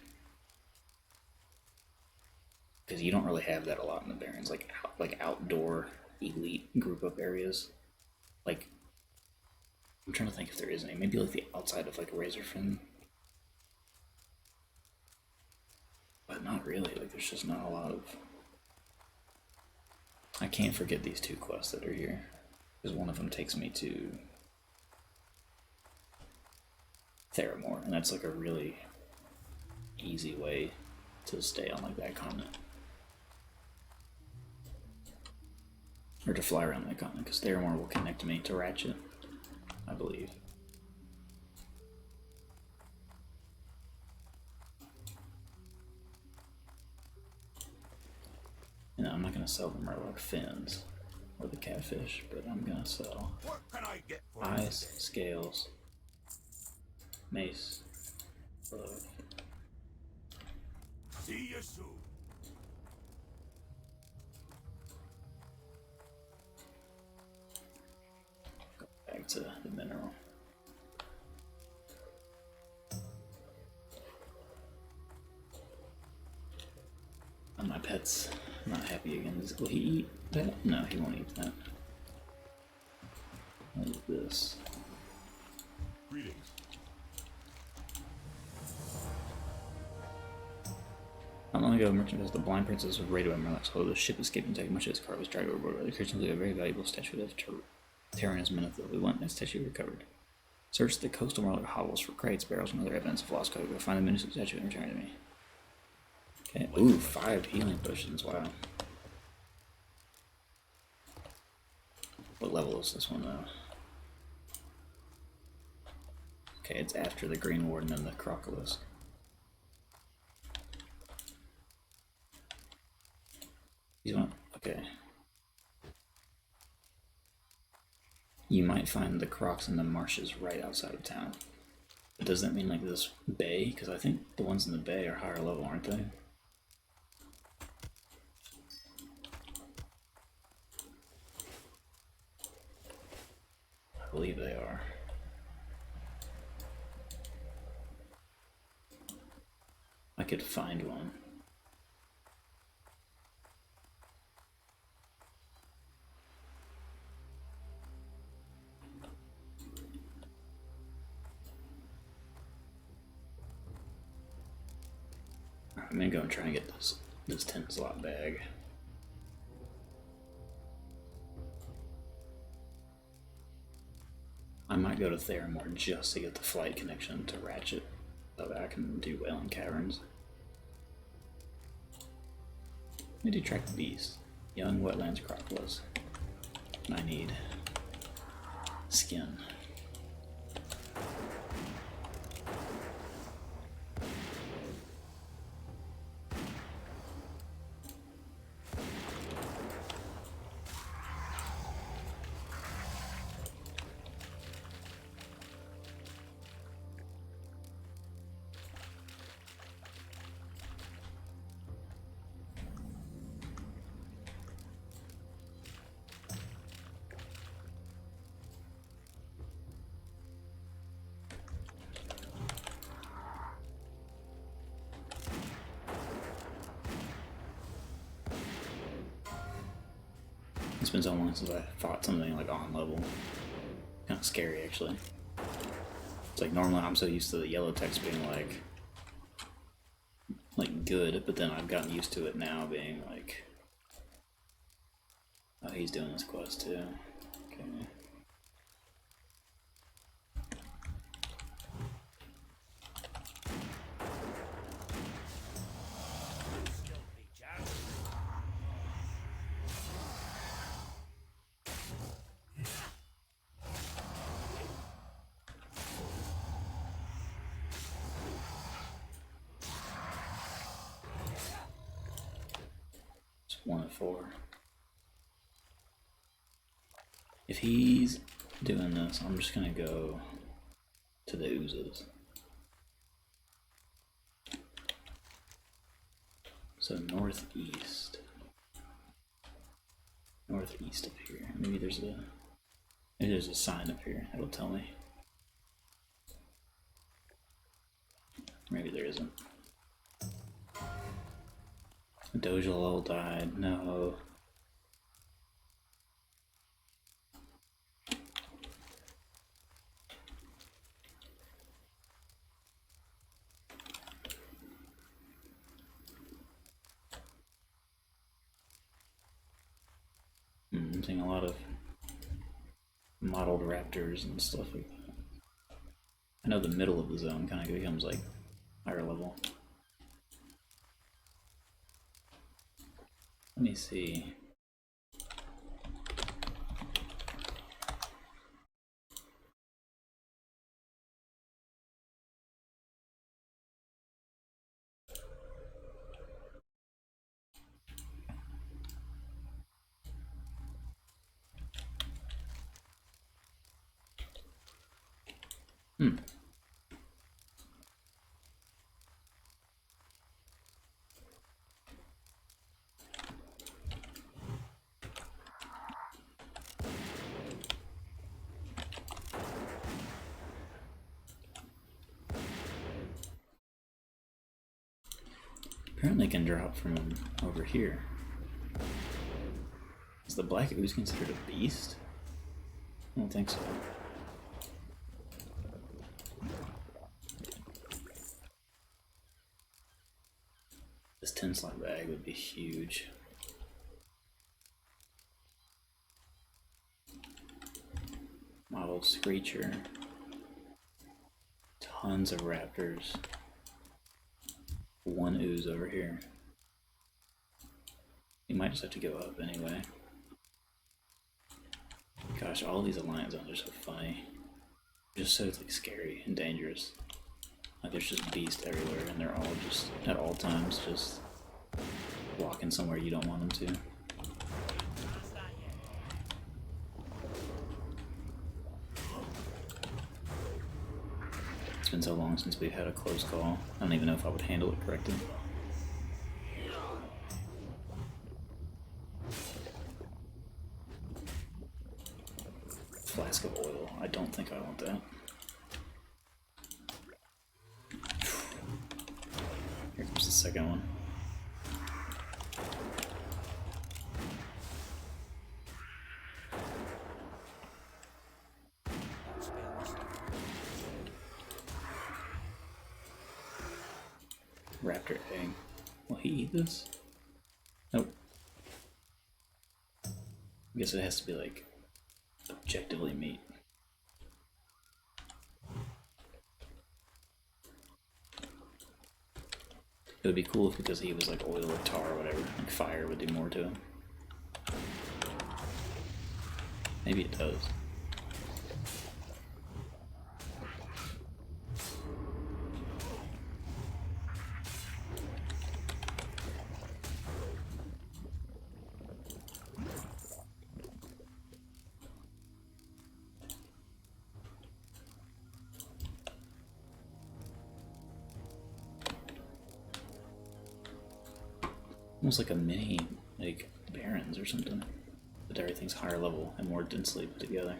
because you don't really have that a lot in the Barrens, like outdoor elite group up areas. Like, I'm trying to think if there is any. Maybe like the outside of like Razorfin, but not really. Like, there's just not a lot of. I can't forget these two quests that are here, because one of them takes me to Theramore, and that's like a really easy way to stay on like that continent, or to fly around that continent, because Theramore will connect me to Ratchet, I believe. You know, I'm not gonna sell the murloc fins or the catfish, but I'm gonna sell What can I get for you eyes, today? scales, mace, glove. See you soon. Back to the mineral. And my pet's not happy again. Will he eat that? No, he won't eat that. What is this? Greetings. Not long ago, a merchant was the blind princess was raided by Murlocs. Although the ship escaped and taken much of its cargo was dragged overboard by the creatures, including a very valuable statue of Terranus Menethil. We want that statue recovered. Search the coastal Murloc hovels for crates, barrels, and other evidence of lost cargo. Find the minuscule statue and return it to me. Okay. Ooh, 5 healing potions. Wow. What level is this one though? Okay, it's after the Green Warden and the Crocolisk. You want? Okay. You might find the crocs in the marshes right outside of town. But does that mean like this bay? Because I think the ones in the bay are higher level, aren't they? I believe they are. I could find one. I'm gonna go and try and get this 10 slot bag. I might go to Theramore just to get the flight connection to Ratchet, so that I can do well in caverns. Let me do Track the Beast. Young Wetlands Crocodile. I need skin. It's been so long since I fought something like on level. Kind of scary, actually. It's like normally I'm so used to the yellow text being like good, but then I've gotten used to it now being like, oh, he's doing this quest too. Okay. It's 1 of 4. If he's doing this, I'm just gonna go to the oozes. So northeast. Northeast up here. Maybe there's a sign up here that'll tell me. Maybe there isn't. Dojal died. No. I'm seeing a lot of modeled raptors and stuff like that. I know the middle of the zone kind of becomes like higher level. Let me see. Hmm. Apparently can drop from over here. Is the black ooze considered a beast? I don't think so. This 10 slot bag would be huge. Model Screecher. Tons of raptors. One ooze over here. You might just have to go up anyway. Gosh, all these alliance zones are so funny. Just so like scary and dangerous. Like there's just beasts everywhere and they're all just at all times just walking somewhere you don't want them to. It's been so long since we've had a close call. I don't even know if I would handle it correctly. Flask of oil. I don't think I want that. Here comes the second one. Raptor egg. Will he eat this? Nope. I guess it has to be like objectively meat. It would be cool if because he was like oil or tar or whatever, like fire would do more to him. Maybe it does. Almost like a mini, like, Barons or something. But everything's higher level and more densely put together.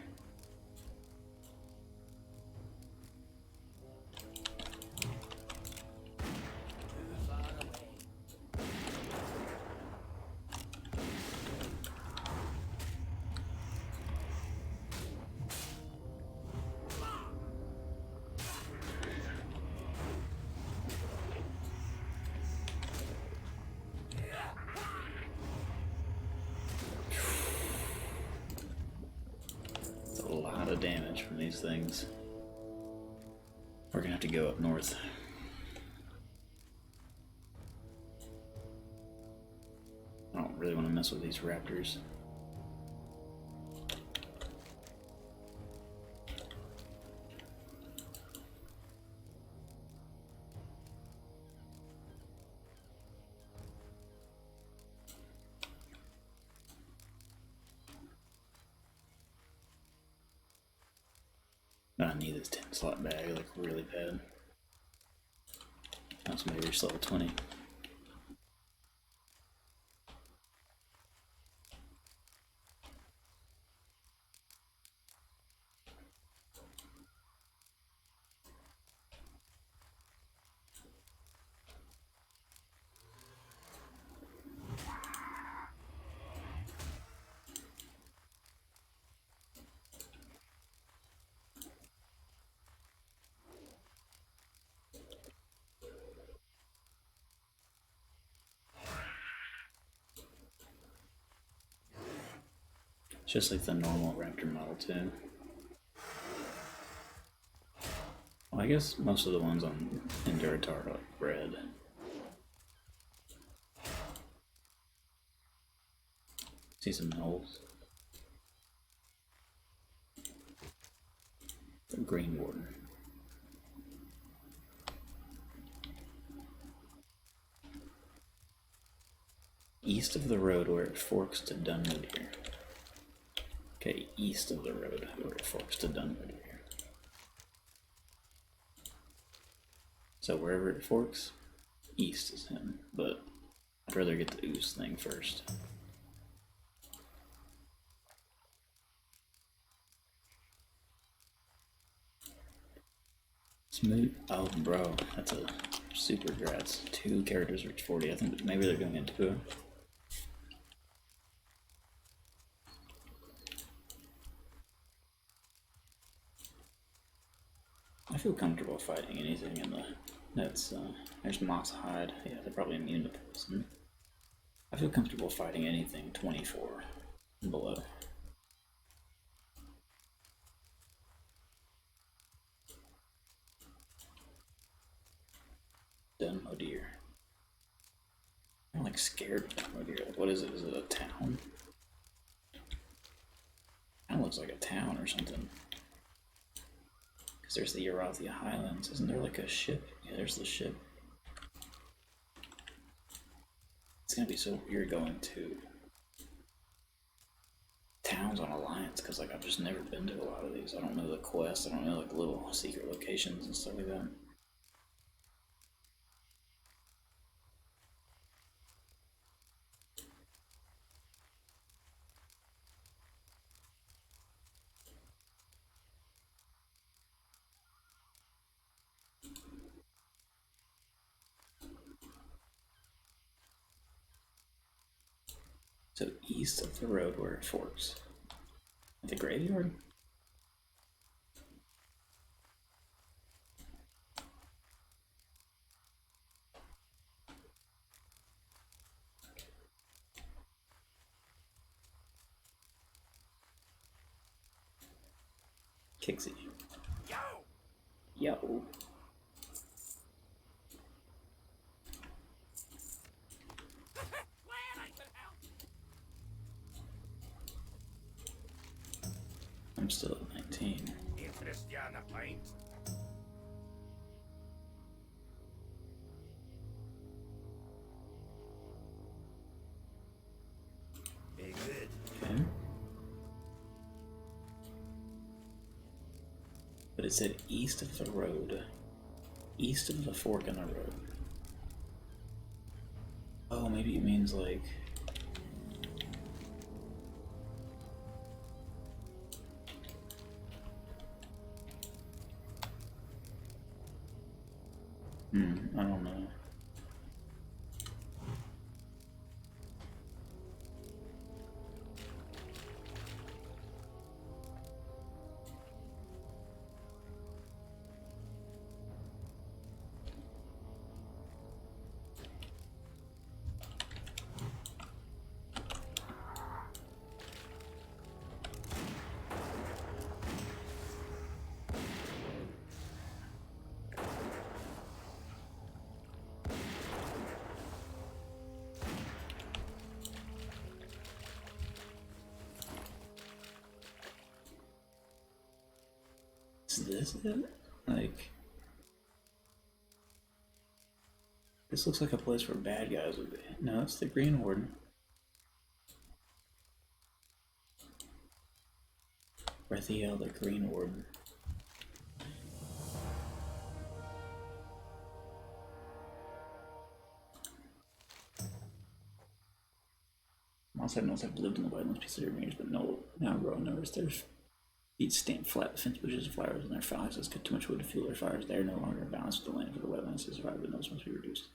A lot of damage from these things. We're gonna have to go up north. I don't really want to mess with these raptors. I need this 10 slot bag like really bad. That's maybe reach level 20. Just like the normal raptor model too. Well, I guess most of the ones on Enduratar are like red. See some holes. The green warden. East of the road where it forks to Dunwood here. Okay, east of the road where it forks to Dunwood here. So wherever it forks, east is in. But I'd rather get the ooze thing first. Smooth. Oh, bro, that's a super grats. 2 characters reach 40. I think maybe they're going into it. I feel comfortable fighting anything in the. That's there's Moss Hide. Yeah, they're probably immune to poison. I feel comfortable fighting anything 24 and below. Dunmo Deer. I'm like scared of Dunmo Deer. Like, what is it? Is it a town? Kind of looks like a town or something. Because there's the Urathia Highlands. Isn't there like a ship? Yeah, there's the ship. It's gonna be so weird going to towns on Alliance because like I've just never been to a lot of these. I don't know the quests. I don't know like little secret locations and stuff like that. So east of the road where it forks. The graveyard? Kixie. Yo! I'm still at 19. Interest you on a pint? Be good. Okay. But it said east of the road. East of the fork in the road. Oh, maybe it means like... I don't know. Is this it? Like... This looks like a place where bad guys would be. No, it's the Green Warden. Rethiel, the Green Warden. Mossad knows I've lived in the wetlands piece of range, but no, now growing notice there's feet stand flat, fence bushes and flowers, and their foxes cut too much wood to fuel their fires. They are no longer balanced with the land for the wetlands to survive, but those must be reduced.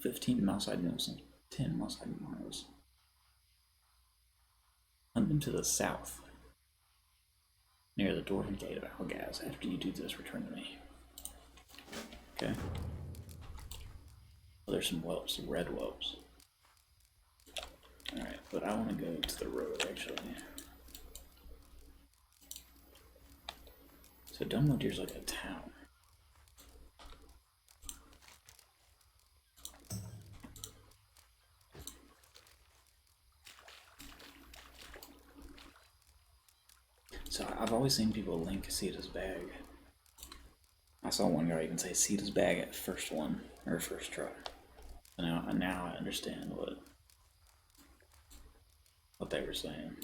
15 mouse-eyed mills and 10 mouse-eyed miles. Hunt them to the south, near the Dwarven Gate of Algaz. After you do this, return to me. Okay. Oh, there's some whelps, some red whelps. Alright, but I want to go to the road, actually. So Dunmo Deer's like a town. So I've always seen people link Sita's bag. I saw one guy even say Sita's bag at first one, or first try. Now I understand what they were saying.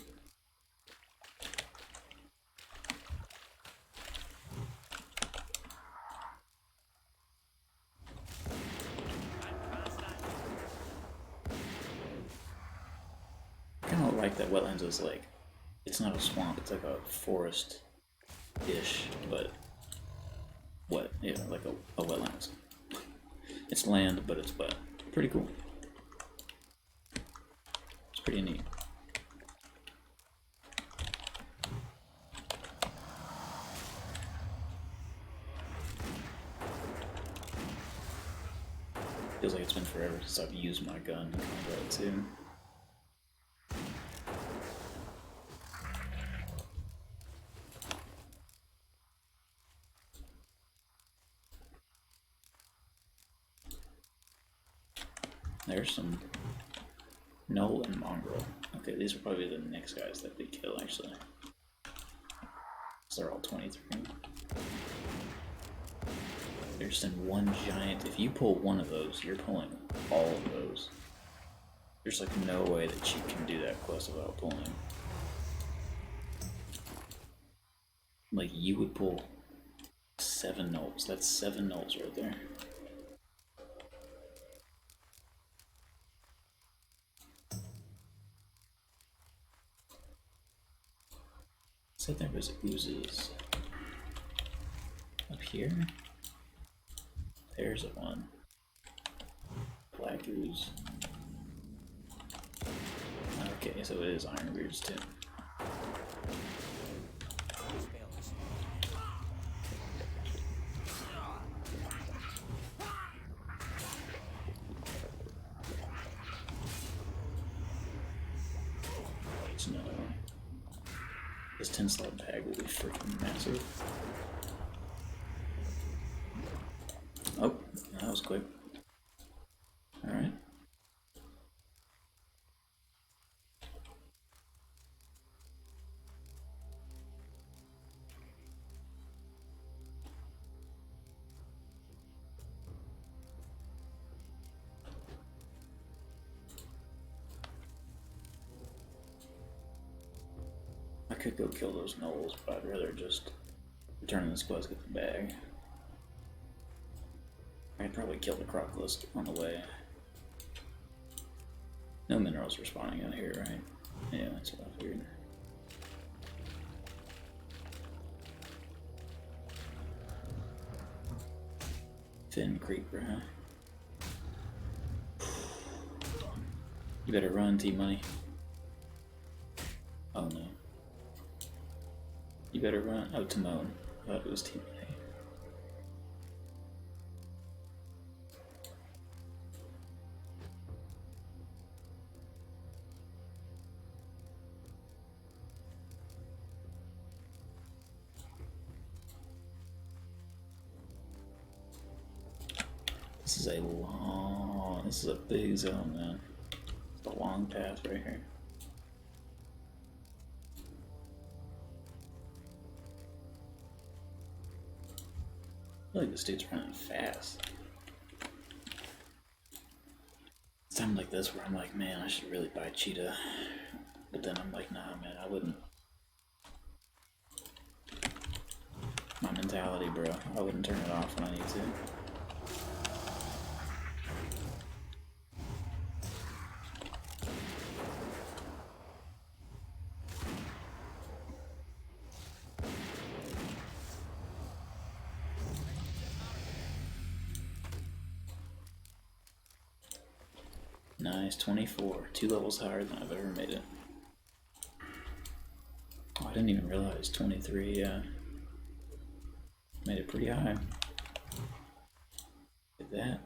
like that wetlands is like, it's not a swamp, it's like a forest-ish, but wet, yeah, like a wetlands. It's land, but it's wet. Pretty cool. It's pretty neat. Feels like it's been forever since I've used my gun in combat too. There's some Null and Mongrel. Okay, these are probably the next guys that we kill actually. So they're all 23. They're just in one giant. If you pull one of those, you're pulling all of those. There's like no way that you can do that quest without pulling. Like you would pull 7 nulls. That's 7 nulls right there. Said there was oozes up here. There's a one. Black ooze. Okay, so it is Ironbeards too. There's another one. This 10-slot bag will be freaking massive. Oh, that was quick. Alright. I could go kill those gnolls, but I'd rather just return this quest, get the bag. I'd probably kill the Croclist on the way. No minerals respawning out here, right? Yeah, that's what I figured. Fin Creeper, huh? You better run, T-Money. Oh no. You better run. Oh, Timon. I thought it was T-Money. This is a big zone, man. It's a long path right here. I feel like this dude's running fast. It's time like this where I'm like, man, I should really buy Cheetah. But then I'm like, nah, man, I wouldn't. My mentality, bro. I wouldn't turn it off when I need to. Nice, 24. 2 levels higher than I've ever made it. Oh, I didn't even realize 23, made it pretty high. Look at that.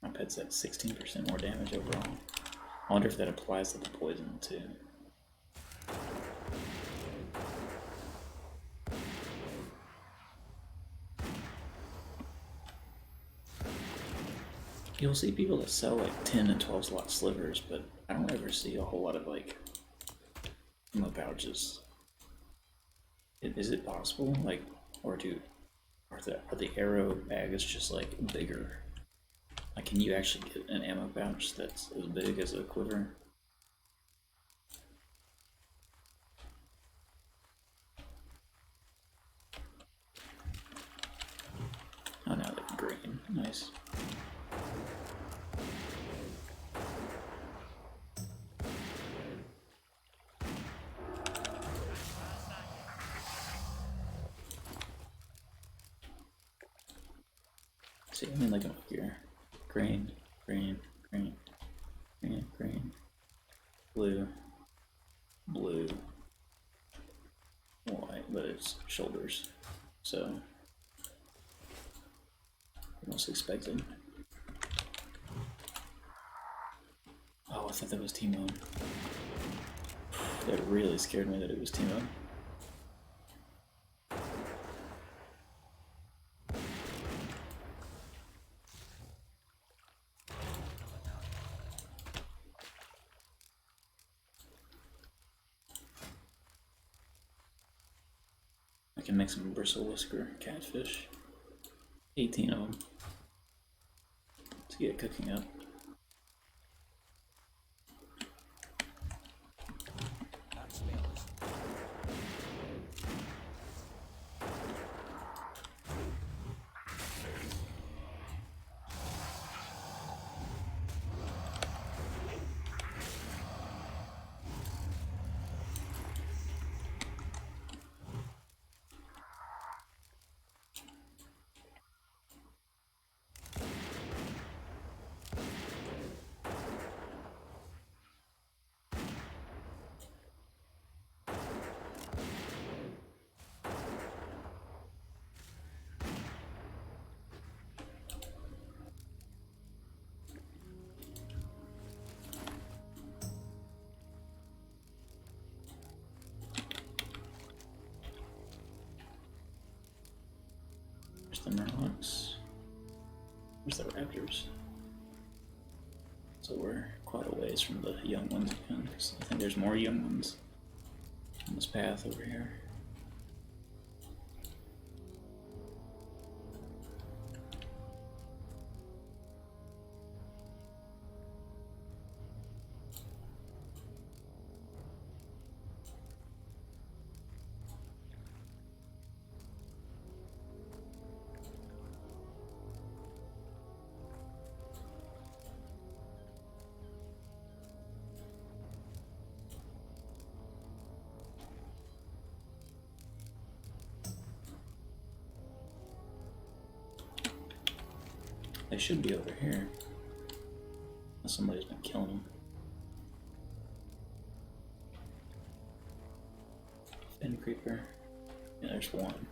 My pet's at 16% more damage overall. I wonder if that applies to the poison too. You'll see people that sell like 10 and 12 slot slivers, but I don't ever see a whole lot of like ammo pouches. Is it possible? Like, or are the arrow bags just like bigger? Like, can you actually get an ammo pouch that's as big as a quiver? Oh, now they're green. Nice. See, I mean, like up here. Green, green, green, green, green, blue, blue, white, but it's shoulders. So, almost expected. Oh, I thought that was Timo. That really scared me that it was Timo. I can make some bristle whisker catfish. 18 of them. To get cooking up. That spell is There's the Murlocs. Where's the Raptors? So we're quite a ways from the young ones again, because I think there's more young ones on this path over here. They should be over here. Unless somebody's been killing them. Fin creeper. Yeah, there's one.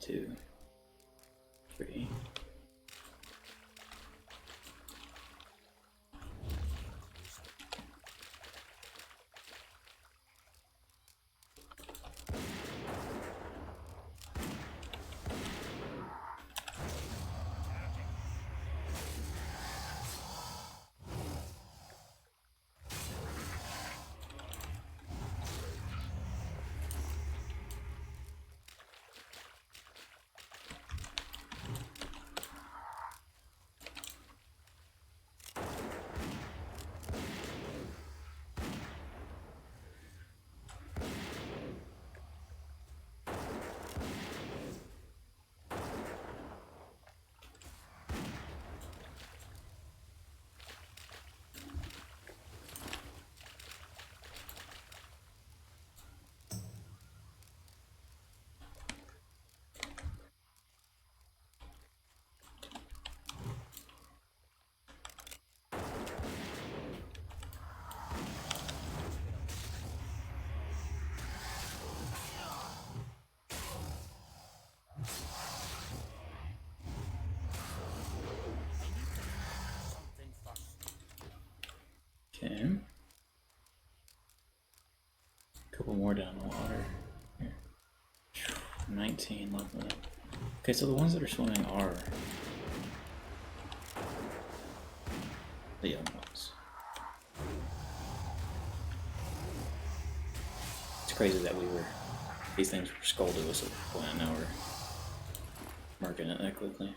2, 3. something first. Okay. Couple more down the water. Here. 19 left of them. Okay, so the ones that are swimming are the young ones. It's crazy that these things were scolded us at one point, and now we're marking it that quickly.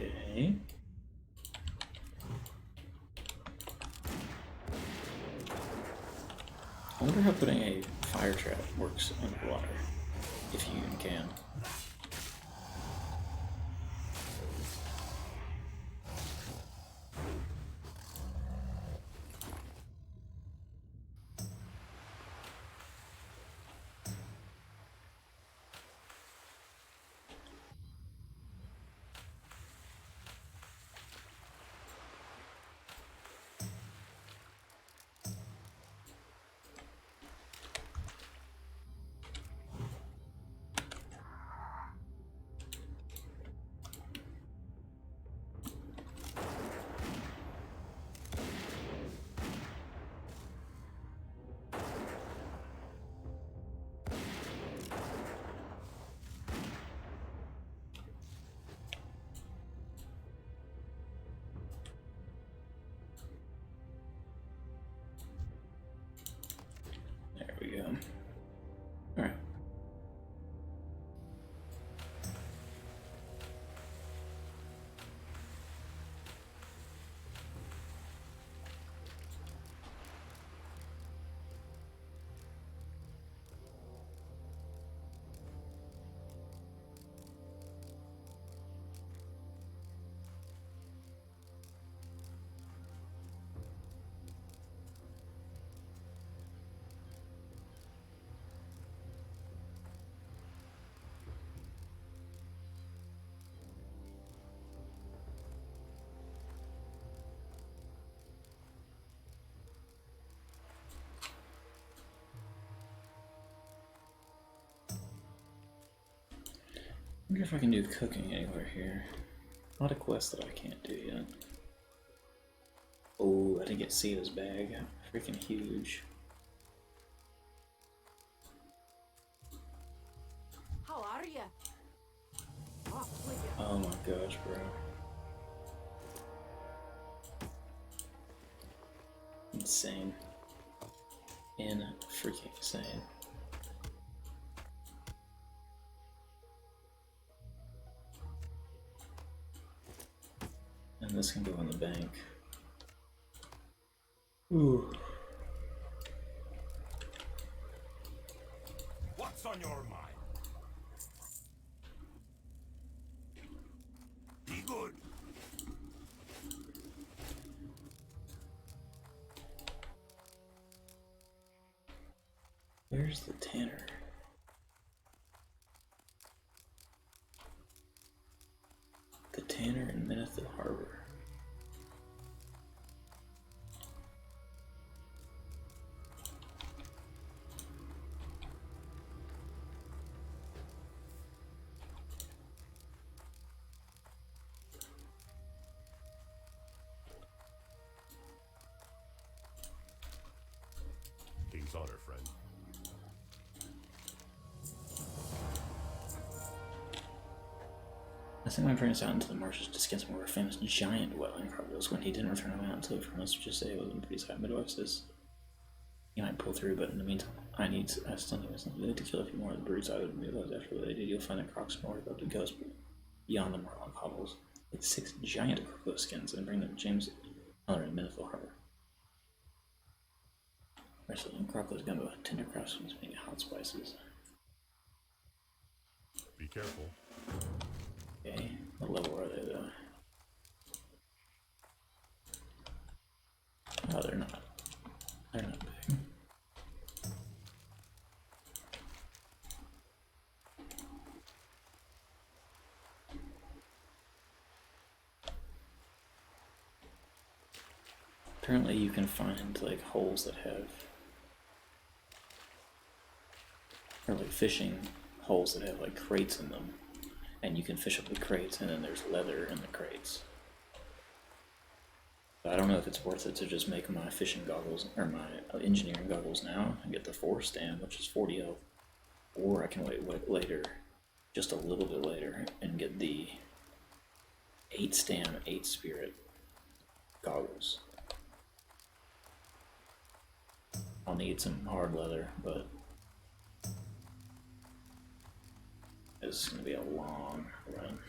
Okay. I wonder how putting a fire trap works underwater, if you even can. There we go. Alright. I wonder if I can do cooking anywhere here. Not a quest that I can't do yet. Oh, I didn't get to see this bag. Freaking huge. How are ya? Off with ya. Oh my gosh, bro. Insane. Freaking insane. And this can go in the bank. Ooh. What's on your mind? Be good. Where's the tanner? The tanner in Menethil Harbor. King's honor, friend. I sent my parents out into the marshes to skin some of our famous giant wetland crocodiles. When he didn't return them out until from us, just say it was in pretty side midwife says he might pull through, but in the meantime, I still need something to kill a few more of the brutes. I would realize after what they did, you'll find the crocs more about the ghost beyond the Marlock hovels. Get 6 giant crocodile skins and bring them to James Miller in Menethil Harbor. Wrestling crocodile's gumbo, tender craftsman's making hot spices. Be careful. Okay, what level are they though? Oh, they're not. They're not big. Apparently you can find like holes that have, or like fishing holes that have like crates in them, and you can fish up the crates and then there's leather in the crates. I don't know if it's worth it to just make my fishing goggles, or my engineering goggles now, and get the 4 stam, which is 40 health, or I can wait later, just a little bit later, and get the 8 stam, 8 spirit goggles. I'll need some hard leather, but this is going to be a long run.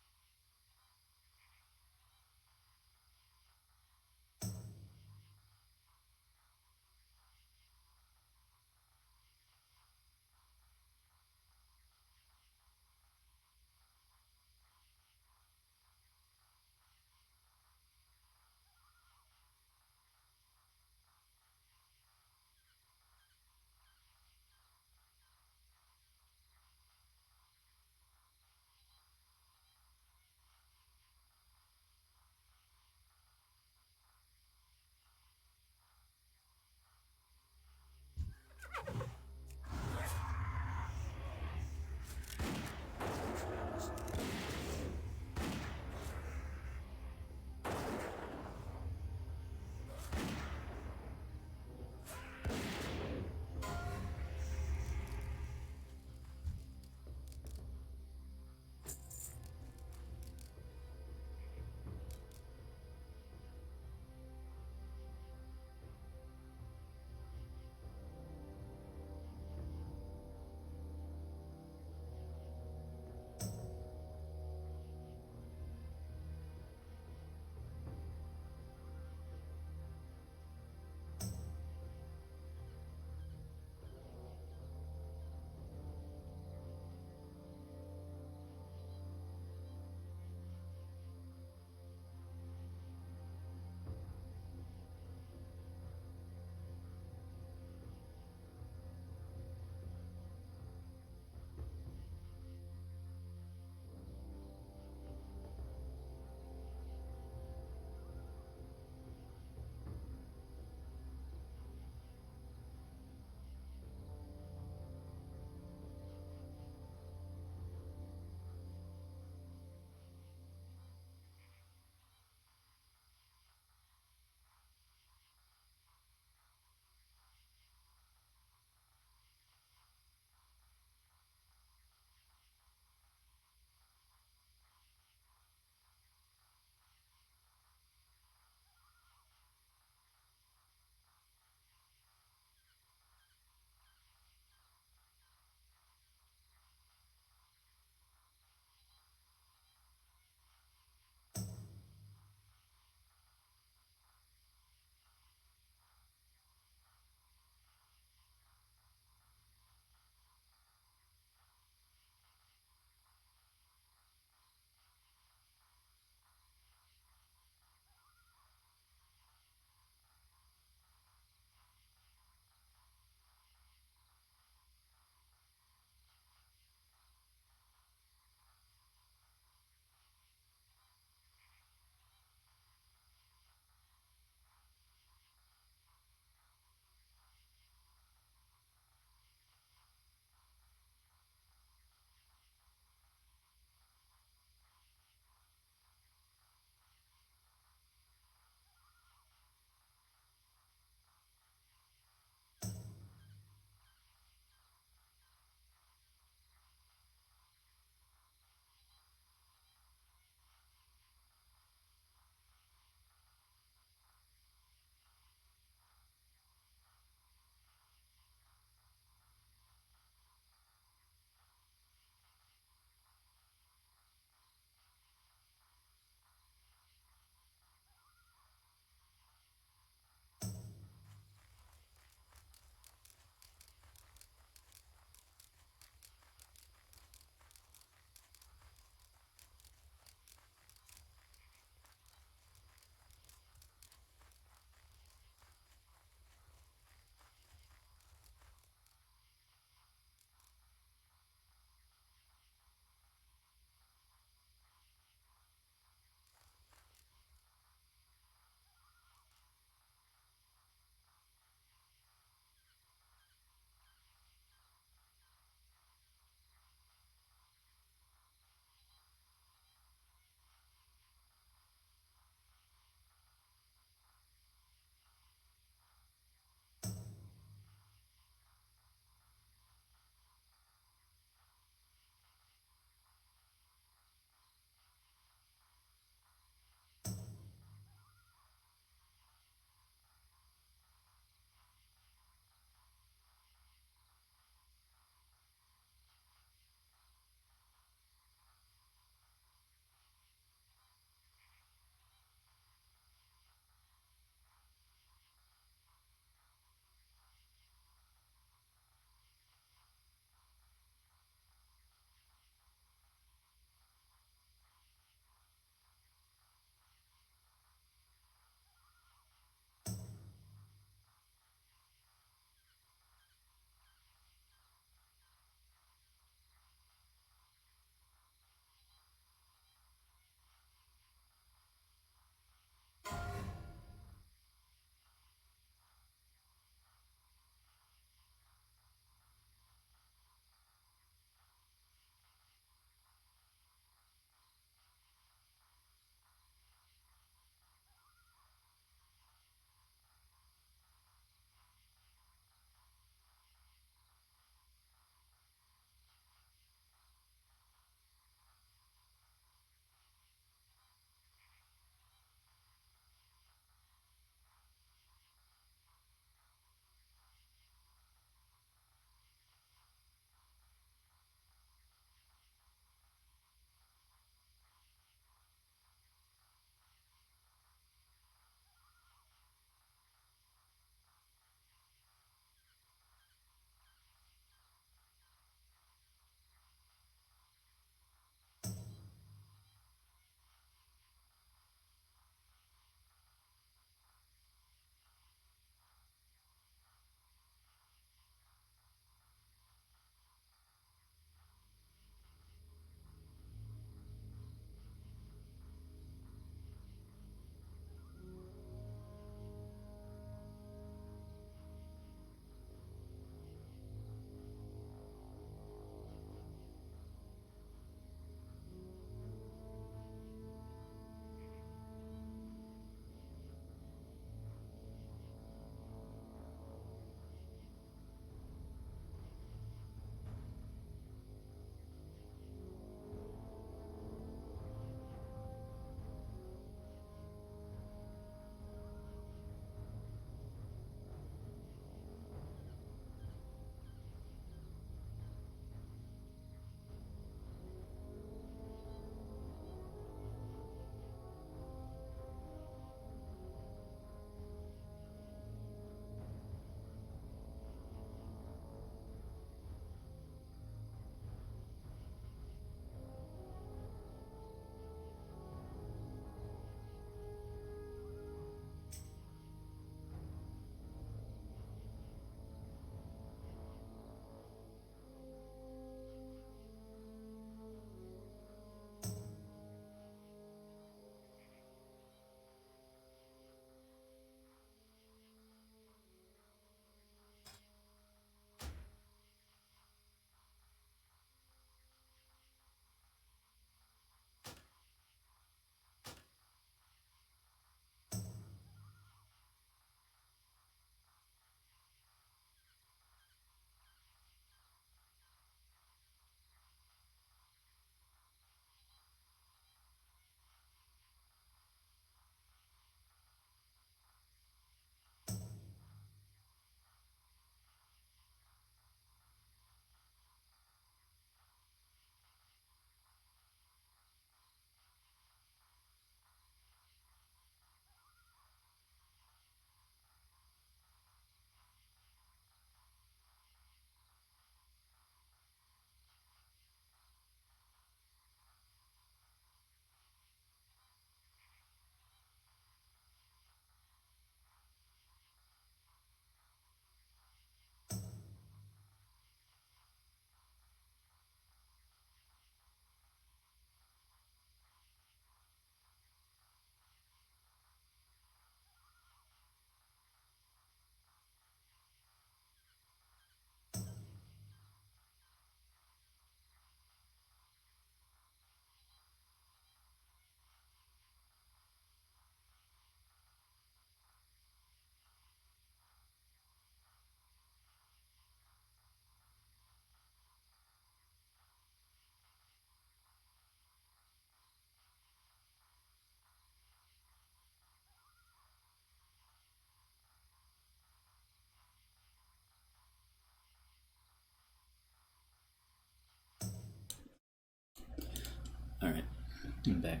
I'm back.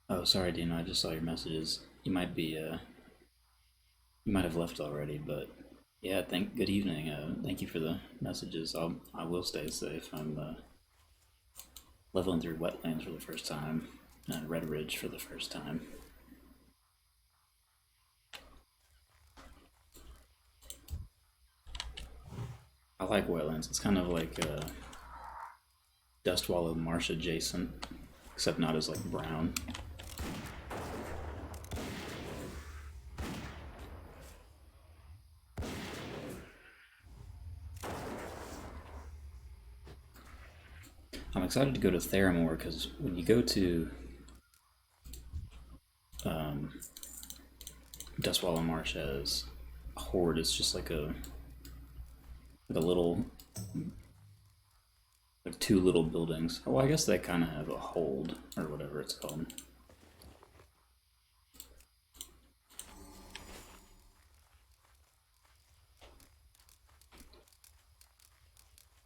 Oh, sorry, Dino. I just saw your messages. You might be, you might have left already, but yeah. Good evening. Thank you for the messages. I will stay safe. I'm leveling through wetlands for the first time, and Red Ridge for the first time. I like wetlands. It's kind of like Dustwallow Marsh adjacent, except not as like brown. I'm excited to go to Theramore because when you go to Dustwallow Marsh as a horde, it's just like a little, like two little buildings. Well, I guess they kind of have a hold or whatever it's called.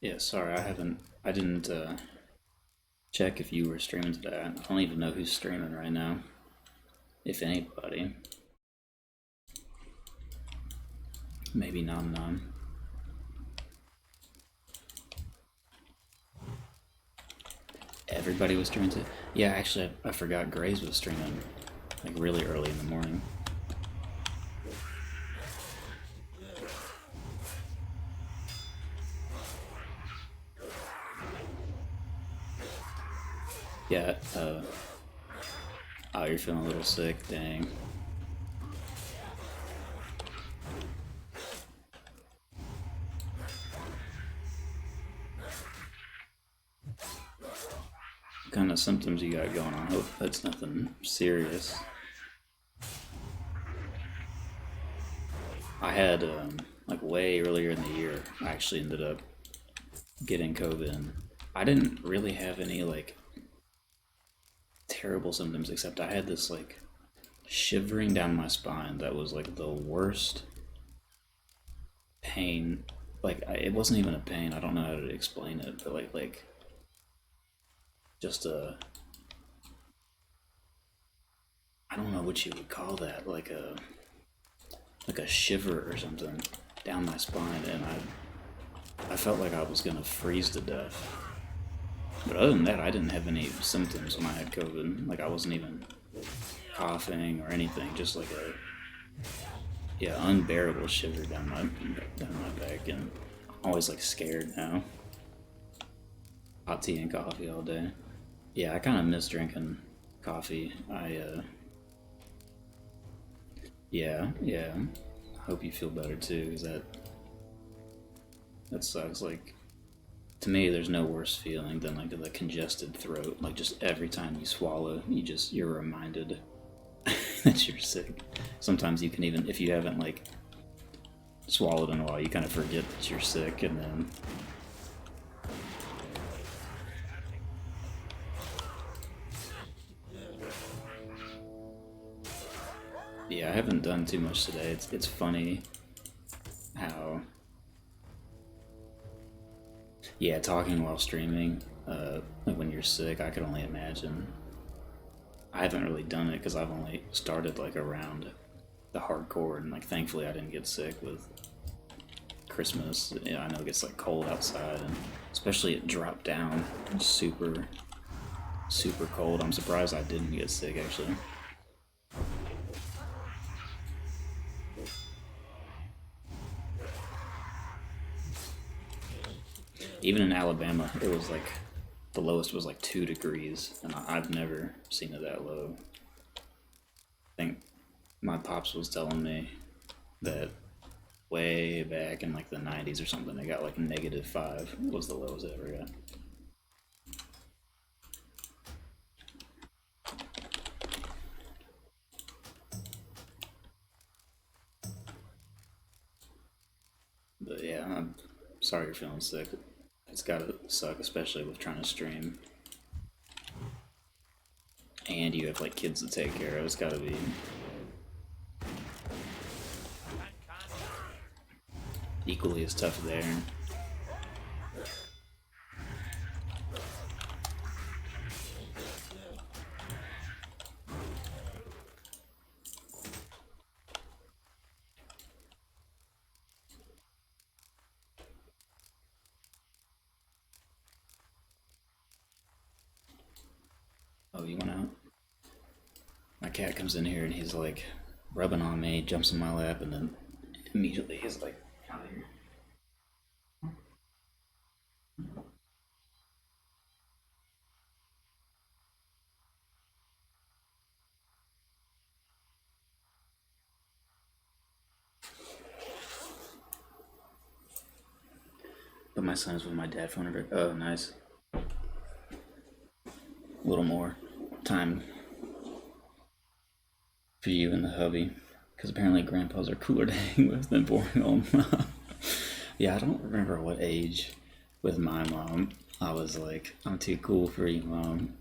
Yeah, sorry, I didn't check if you were streaming today. I don't even know who's streaming right now, if anybody. Maybe Nom Nom. Everybody was streaming today. Yeah, actually, I forgot Grays was streaming like really early in the morning. Yeah, oh, you're feeling a little sick, dang. What kind of symptoms you got going on? I hope that's nothing serious. I had, like way earlier in the year, I actually ended up getting COVID. I didn't really have any like terrible symptoms, except I had this like shivering down my spine that was like the worst pain. Like it wasn't even a pain. I don't know how to explain it, but like just a, I don't know what you would call that, like a shiver or something down my spine, and I felt like I was gonna freeze to death. But other than that, I didn't have any symptoms when I had COVID. Like I wasn't even coughing or anything. Just like a unbearable shiver down my back, and I'm always like scared now. Hot tea and coffee all day. Yeah, I kind of miss drinking coffee. Yeah. I hope you feel better too, because that sucks. Like, to me, there's no worse feeling than like the congested throat. Like just every time you swallow, you're reminded that you're sick. Sometimes you can even, if you haven't like swallowed in a while, you kind of forget that you're sick, and then yeah, I haven't done too much today. It's funny how, yeah, talking while streaming, like when you're sick, I could only imagine. I haven't really done it because I've only started like around the hardcore, and like thankfully I didn't get sick with Christmas. Yeah, I know it gets like cold outside, and especially it dropped down super cold. I'm surprised I didn't get sick actually. Even in Alabama, it was like, the lowest was like 2 degrees, and I've never seen it that low. I think my pops was telling me that way back in like the 90s or something, they got like -5 was the lowest they ever got. But yeah, I'm sorry you're feeling sick. It's gotta suck, especially with trying to stream. And you have like kids to take care of. It's gotta be equally as tough there. cat comes in here and he's like rubbing on me, jumps in my lap, and then immediately he's like out of here. But my son's with my dad for whenever. Oh, nice. A little more time for you and the hubby, because apparently grandpas are cooler to hang with than boring old mom. Yeah, I don't remember what age with my mom I was like, I'm too cool for you, mom.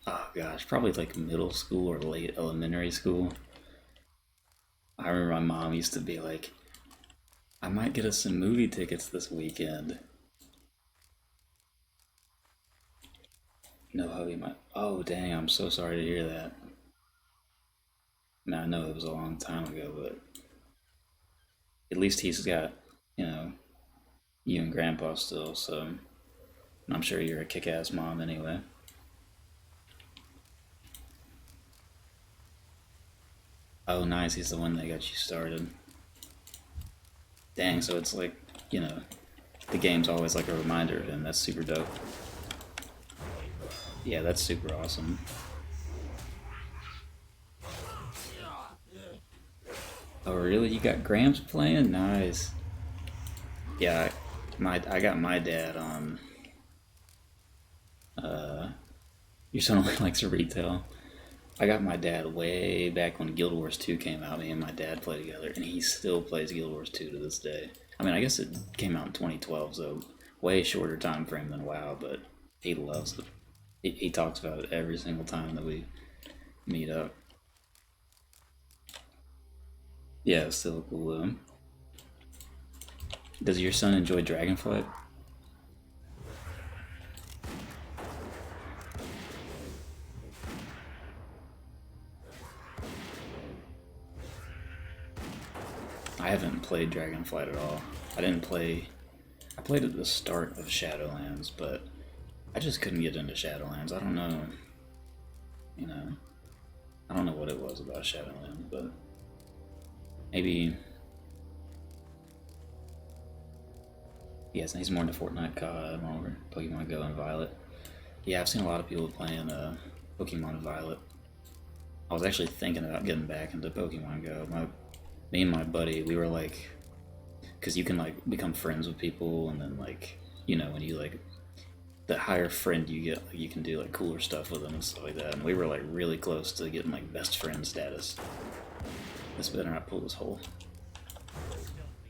Oh gosh, probably like middle school or late elementary school. I remember my mom used to be like, I might get us some movie tickets this weekend. No hubby might. Oh dang, I'm so sorry to hear that. I mean, I know it was a long time ago, but at least he's got, you know, you and grandpa still, so I'm sure you're a kick-ass mom anyway. Oh nice, he's the one that got you started. Dang, so it's like, you know, the game's always like a reminder of him. That's super dope. Yeah, that's super awesome. Oh really? You got Gramps playing? Nice. Yeah, I got my dad on. Your son only likes retail. I got my dad way back when Guild Wars 2 came out. Me and my dad played together, and he still plays Guild Wars 2 to this day. I mean, I guess it came out in 2012, so way shorter time frame than WoW, but he loves it. He talks about it every single time that we meet up. Yeah, it's still cool though. Does your son enjoy Dragonflight? I haven't played Dragonflight at all. I played at the start of Shadowlands, but I just couldn't get into Shadowlands. I don't know, you know, I don't know what it was about Shadowlands, but maybe, yes, he's more into Fortnite COD or Pokemon Go and Violet. Yeah, I've seen a lot of people playing Pokemon Violet. I was actually thinking about getting back into Pokemon Go. Me and my buddy, we were like, because you can like become friends with people, and then like, you know, when you like, the higher friend you get, like, you can do like cooler stuff with them and stuff like that. And we were like really close to getting like best friend status. This better not pull this hole.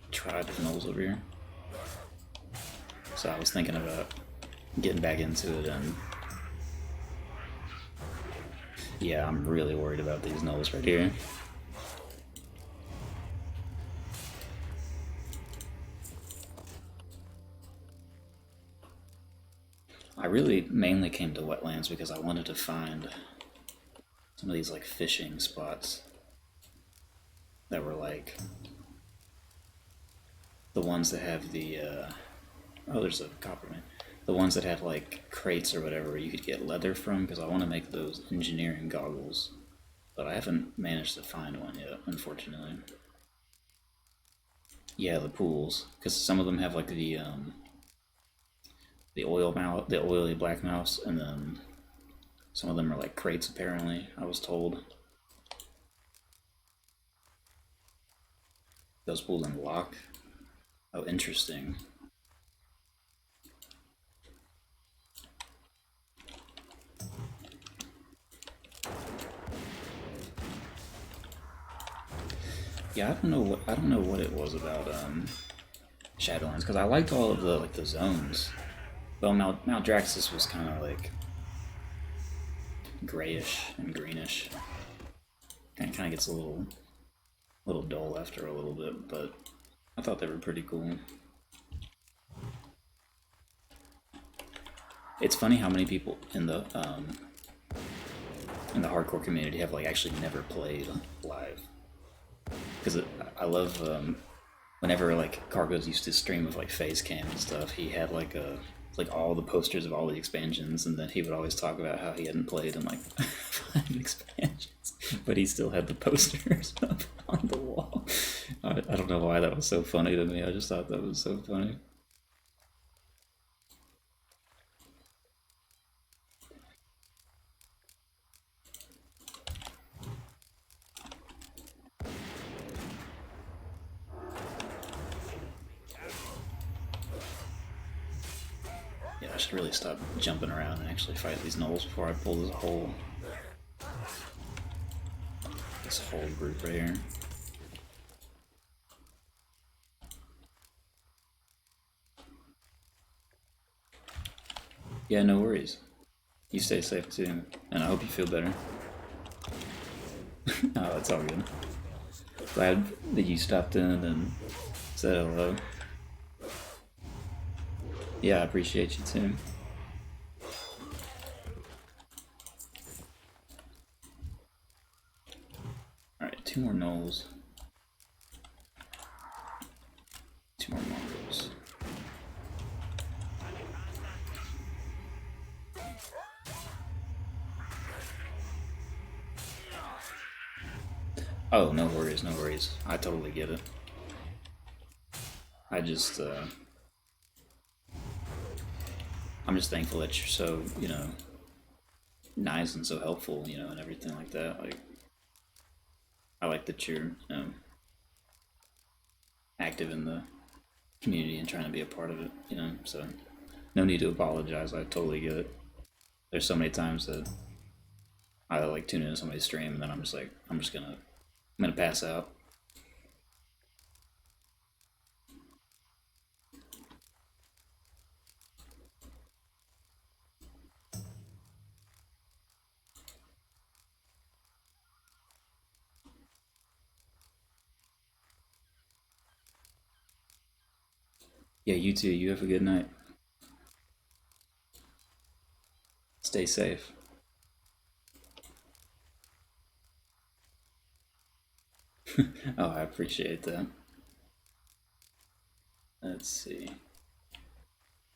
Tried with Knowles over here. So I was thinking about getting back into it, and yeah, I'm really worried about these Knowles right here. I really mainly came to wetlands because I wanted to find some of these like fishing spots that were like the ones that have the oh, there's a copperman. The ones that had like crates or whatever where you could get leather from, because I want to make those engineering goggles, but I haven't managed to find one yet, unfortunately. Yeah, the pools, because some of them have like the oily black mouse, and then some of them are like crates apparently, I was told. Those pools unlock. Oh, interesting. Yeah, I don't know what it was about Shadowlands, because I liked all of the zones. Well, Maldraxxus was kind of like grayish and greenish. Kind of gets a little dull after a little bit, but I thought they were pretty cool. It's funny how many people in the hardcore community have like actually never played live. Because I love whenever like Cargos used to stream with like face cam and stuff, he had like all the posters of all the expansions, and then he would always talk about how he hadn't played in like 5 expansions. but he still had the posters up on the wall. I don't know why that was so funny to me. I just thought that was so funny. Yeah, I should really stop jumping around and actually fight these gnolls before I pull this whole group right here. Yeah, no worries. You stay safe too, and I hope you feel better. Oh, it's all good. Glad that you stopped in and said hello. Yeah, I appreciate you too. Alright, 2 more gnolls. 2 more mongrels. Oh, no worries, no worries. I totally get it. I'm just thankful that you're so, you know, nice and so helpful, you know, and everything like that. Like, I like that you're, active in the community and trying to be a part of it, you know, so no need to apologize. I totally get it. There's so many times that I like tune into somebody's stream and then I'm just like, I'm gonna pass out. Yeah, you too. You have a good night. Stay safe. Oh, I appreciate that. Let's see.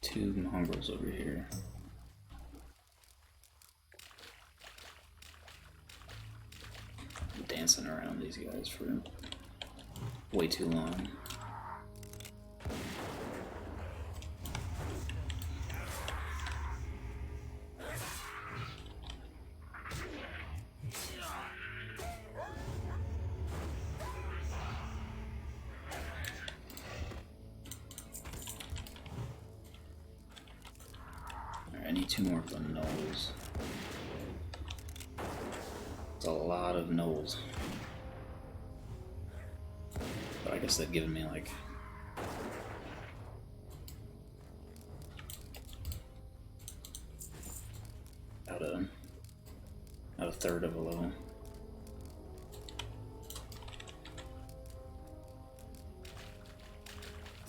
2 mongrels over here. I'm dancing around these guys for way too long. Alright, I need 2 more of the gnolls. It's a lot of gnolls. But I guess they've given me like about a third of a level.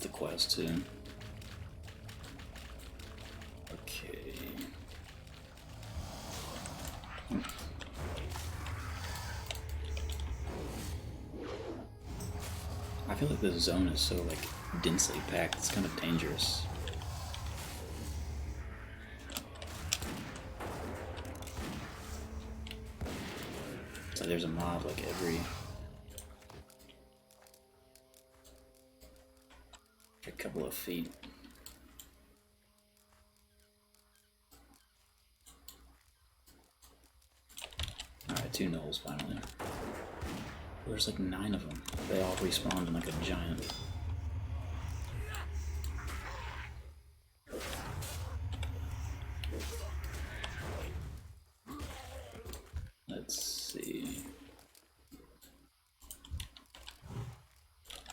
The quest too. Okay. I feel like this zone is so like densely packed. It's kind of dangerous. It's like there's a mob like every couple of feet. Alright, 2 gnolls finally. There's like 9 of them. They all respawned in like a giant. Let's see.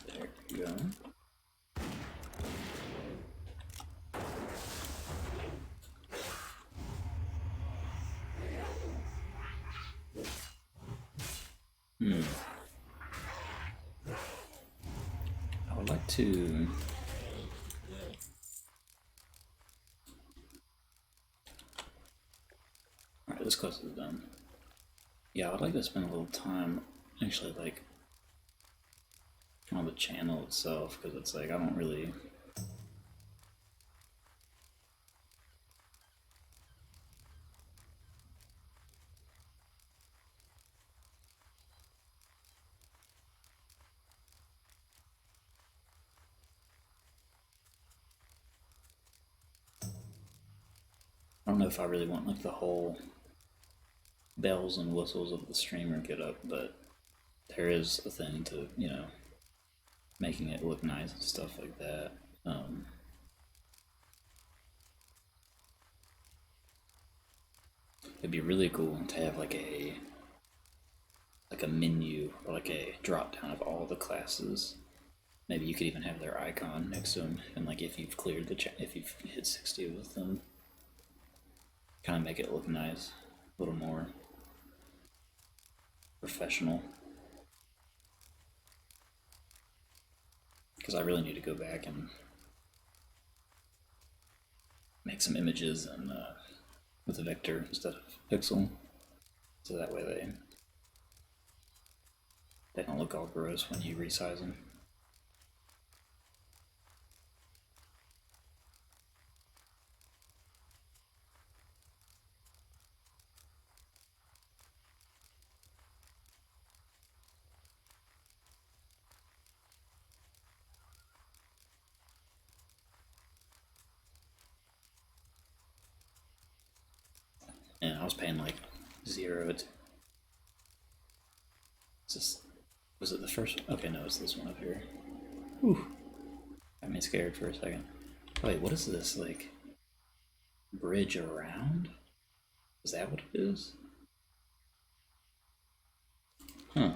There we go. I would like to... Alright, this quest is done. Yeah, I'd like to spend a little time actually like on the channel itself, because it's like I don't really... don't know if I really want like the whole bells and whistles of the streamer get up, but there is a thing to, you know, making it look nice and stuff like that. It'd be really cool to have like a menu or like a drop down of all the classes. Maybe you could even have their icon next to them, and like if you've cleared the if you've hit 60 with them, kind of make it look nice, a little more professional. Because I really need to go back and make some images and with a vector instead of pixel, so that way they don't look all gross when you resize them. And I was paying like 0 to... Is this... Was it the first one? Okay, no, it's this one up here. Whew. Got me scared for a second. Wait, what is this, like... bridge around? Is that what it is? Huh.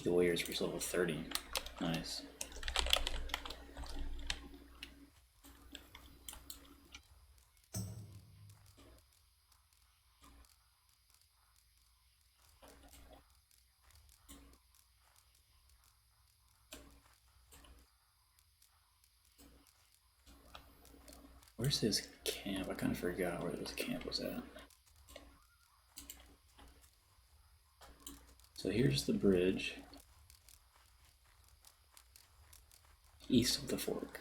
The Warriors reach level 30. Nice. Where's this camp? I kind of forgot where this camp was at. So here's the bridge. East of the fork.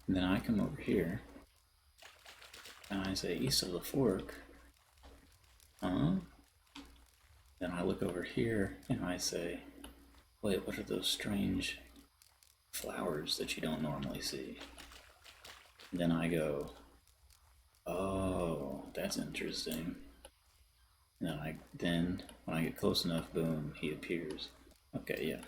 And then I come over here and I say east of the fork. Then I look over here and I say, wait, what are those strange flowers that you don't normally see? And then I go, oh, that's interesting. And then when I get close enough, boom, he appears. Okay, yeah.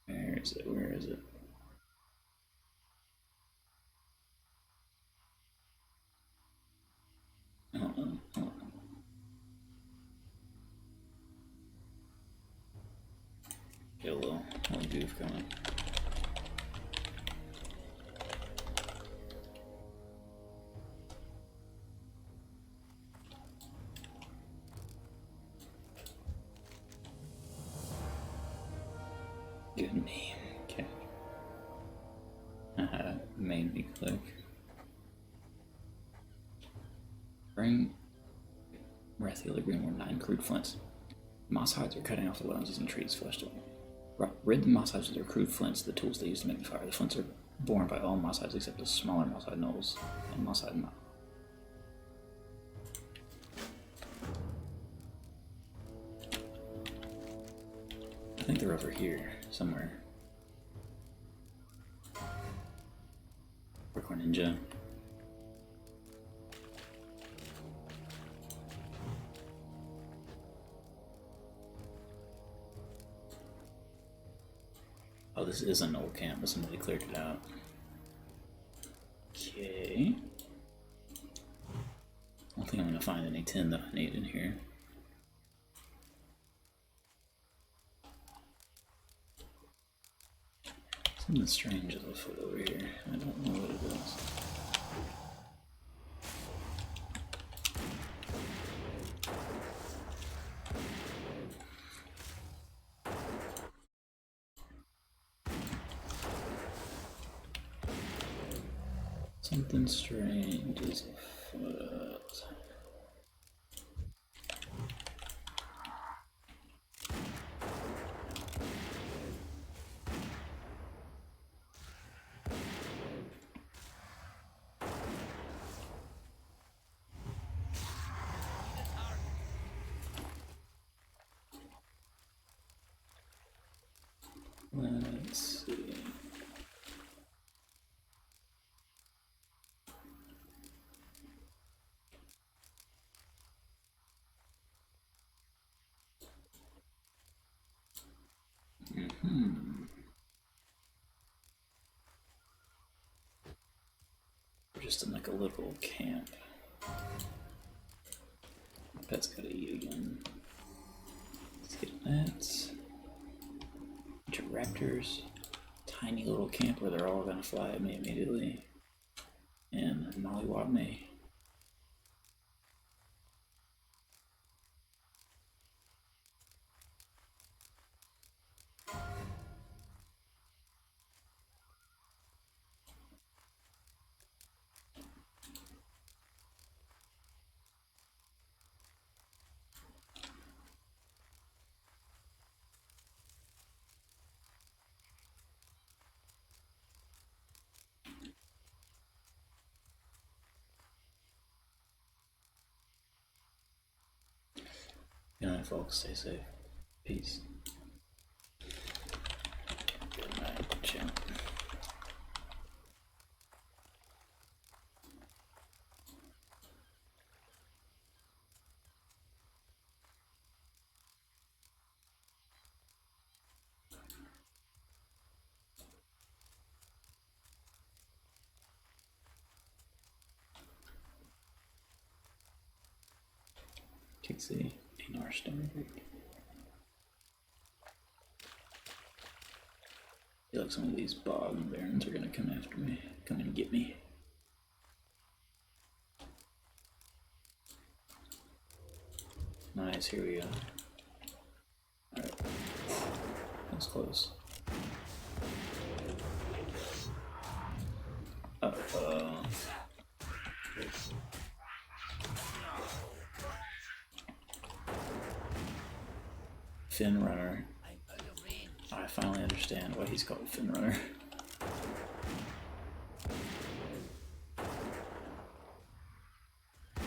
Where is it? Where is it? I don't know. Get a little goof going. Good name. Okay. Made me click. Bring Wrathiel Green were 9 crude flints. Moss hides are cutting off the lenses and trees fleshed away. Rid the moss hides of their crude flints, the tools they use to make the fire. The flints are borne by all moss hides except the smaller moss hide gnolls and moss hide moss. I think they're over here somewhere. Parkour Ninja. Oh, this is an old camp, but somebody cleared it out. Okay. I don't think I'm gonna find any tin that I need in here. Something strange is afoot over here. I don't know what it is. Something strange is afoot. Let's see. We're just in like a little camp. Pet's gotta eat again. Let's get that. Bunch of raptors. Tiny little camp where they're all gonna fly at me immediately. And mollywop me. Good night, folks. Stay safe. Peace. Good night, champ. Tixie, in our stomach. I feel like some of these bog barons are gonna come after me, come and get me. Nice, here we go. Alright. That's close. Fin Runner. I finally understand why he's called Fin Runner.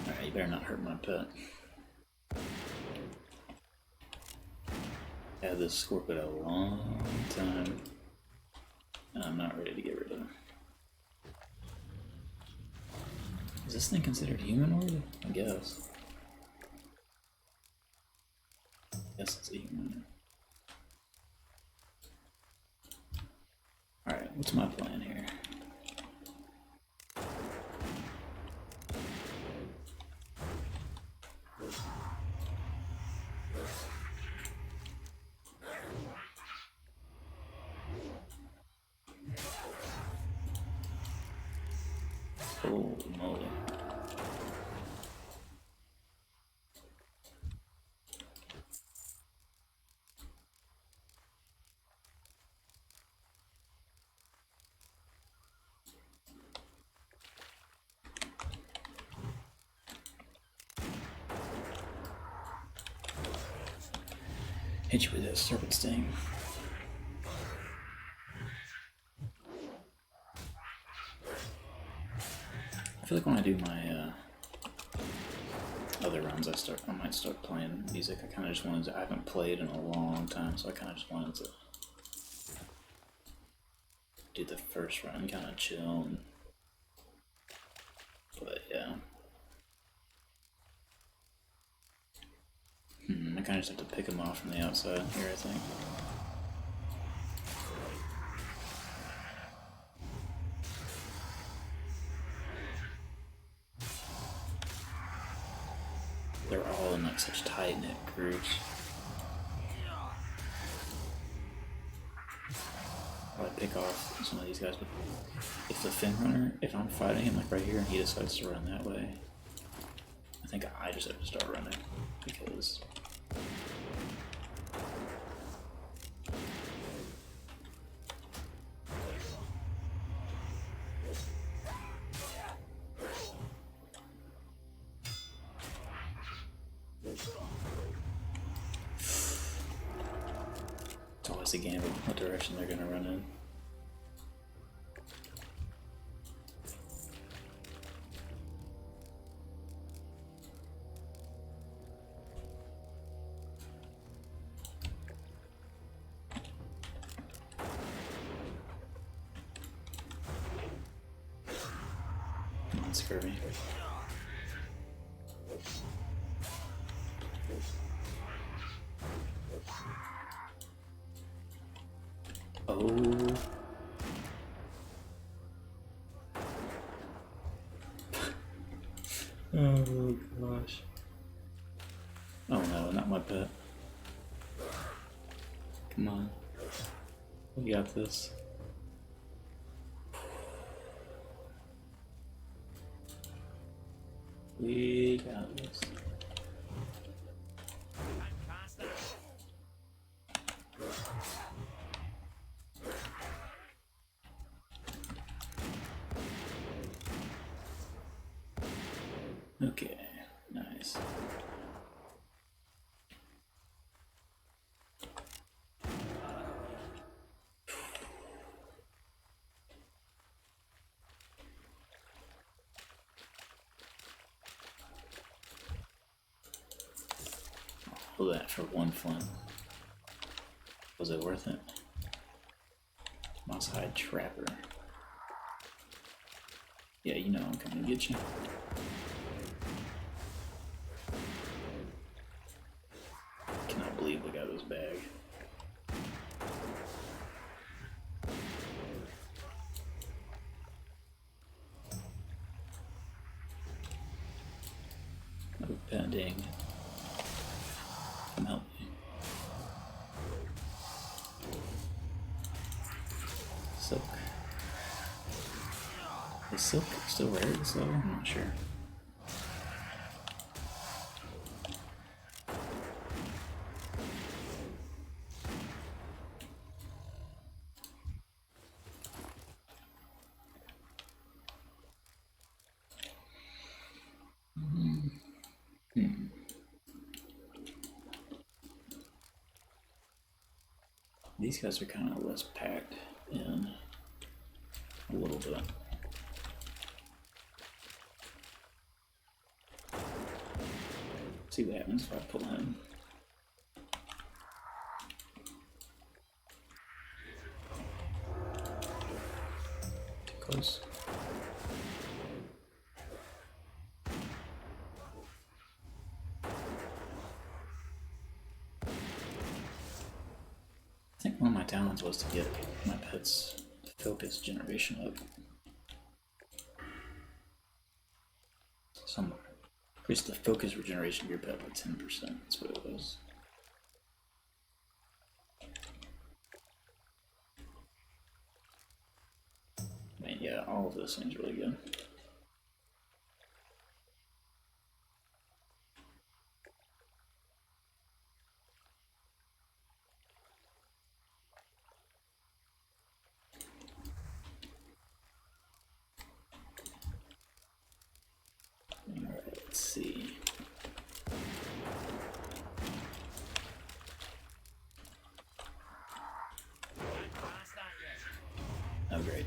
Alright, you better not hurt my pet. I had this Scorpid a long time, and I'm not ready to get rid of him. Is this thing considered humanoid? I guess. Yes, it's a human. Alright, what's my plan here? Holy moly. Hit you with that serpent sting. I feel like when I do my other runs, I might start playing music. I kind of just wanted to. I haven't played in a long time, so I kind of just wanted to do the first run, kind of chill. But yeah. I kind of just have to pick them off from the outside here, I think. They're all in like such tight-knit groups. I pick off some of these guys, but if the Fin Runner, if I'm fighting him like right here and he decides to run that way, I think I just have to start running because It's a gamble what direction they're gonna run in. Come on, Scurvy. Oh. Oh gosh. Oh no, not my pet. Come on. We got this. We got this. Okay, nice. All that for one flint. Was it worth it? Mouse-hide trapper. Yeah, you know I'm coming to get you. Cannot believe we got this bag. Oh, dang. Come help me. Silk. Is silk still rare though? I'm not sure. These guys are kind of less packed in a little bit. See what happens if I pull in. Too close. I think one of my talents was to get my pet's focus generation up. Somewhere. Increase the focus regeneration of your pet by 10%. That's what it was. I mean, yeah, all of this seems really good. Alright, let's see. Oh, great.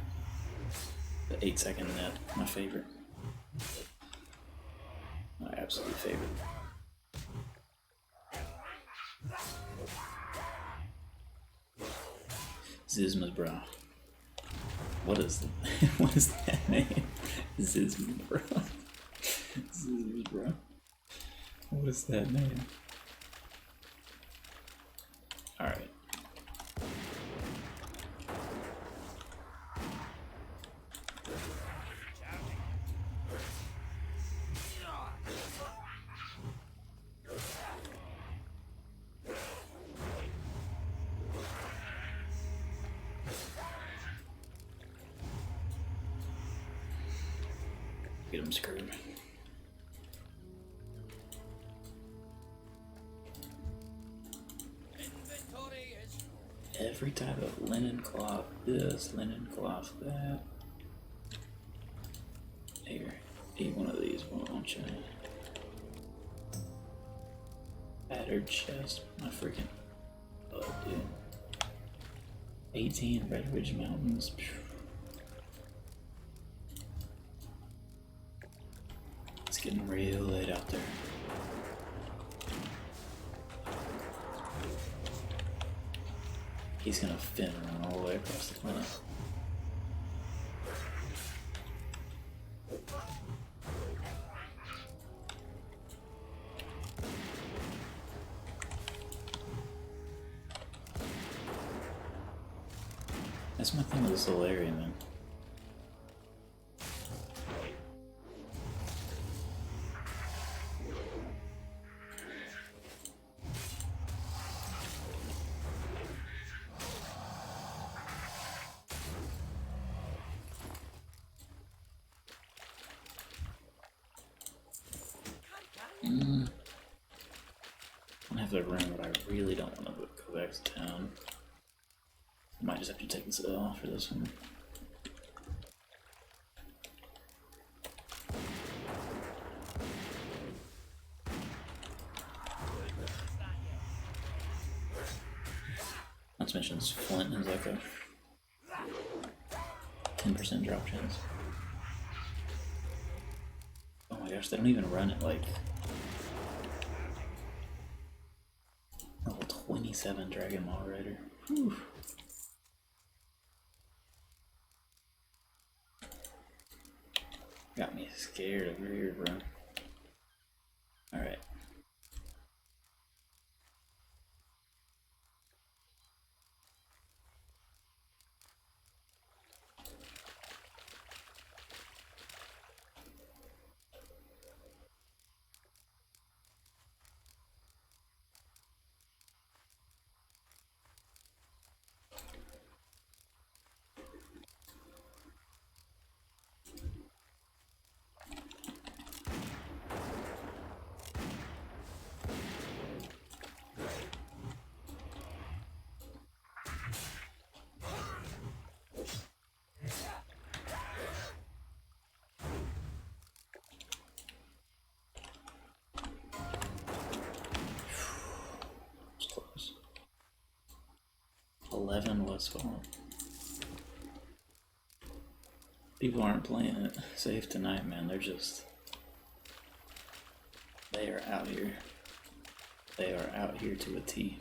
The 8-second net, my favorite. My absolute favorite. Zizmabra. What is what is that name? Zizmabra. Zizmabra. What is that name? Alright. Get him screwed. Every type of linen cloth this, linen cloth that. Here, eat one of these, won't you? Battered chest, my freaking. Oh, dude. 18 Red Ridge Mountains. It's getting real late out there. He's gonna fin run all the way across the planet. That's my thing with this little area, man. I have the room, but I really don't want to go back to town. I might just have to take this off for this one. Not to mention this flint is like a 10% drop chance. Oh my gosh, they don't even run it like level 27 Dragon Maw Rider. Whew. Got me scared over here, bro. Alright. It's close. 11 Westfall. People aren't playing it safe tonight, man. They're just... They are out here. They are out here to a T.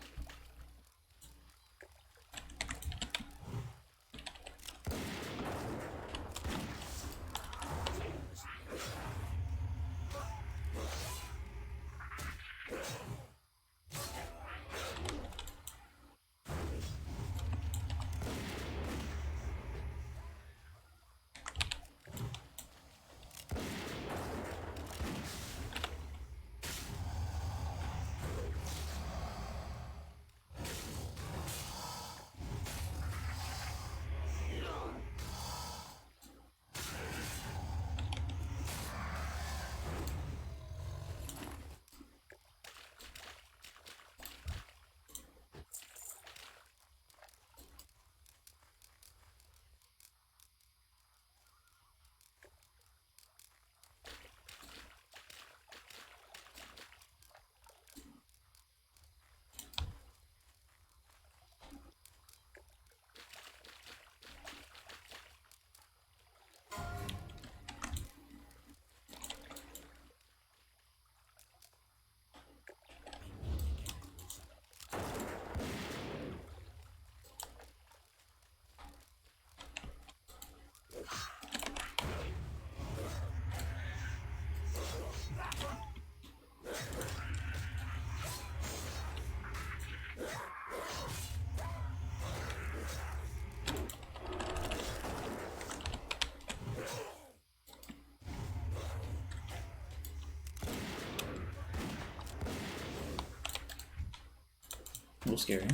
A little scary.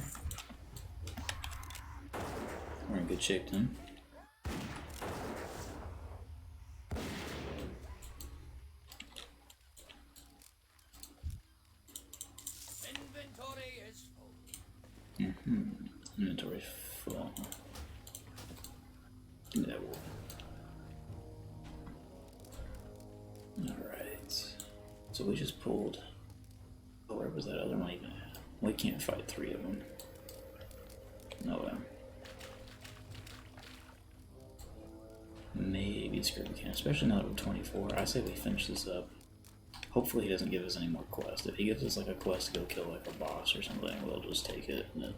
We're in good shape then. Inventory is full. Inventory full. Give me that wool. Alright. So we just pulled. Oh, where was that other one even at? We can't fight 3 of them. No way. screwed we can, especially now that we're 24. I say we finish this up. Hopefully he doesn't give us any more quests. If he gives us like a quest to go kill like a boss or something, we'll just take it and then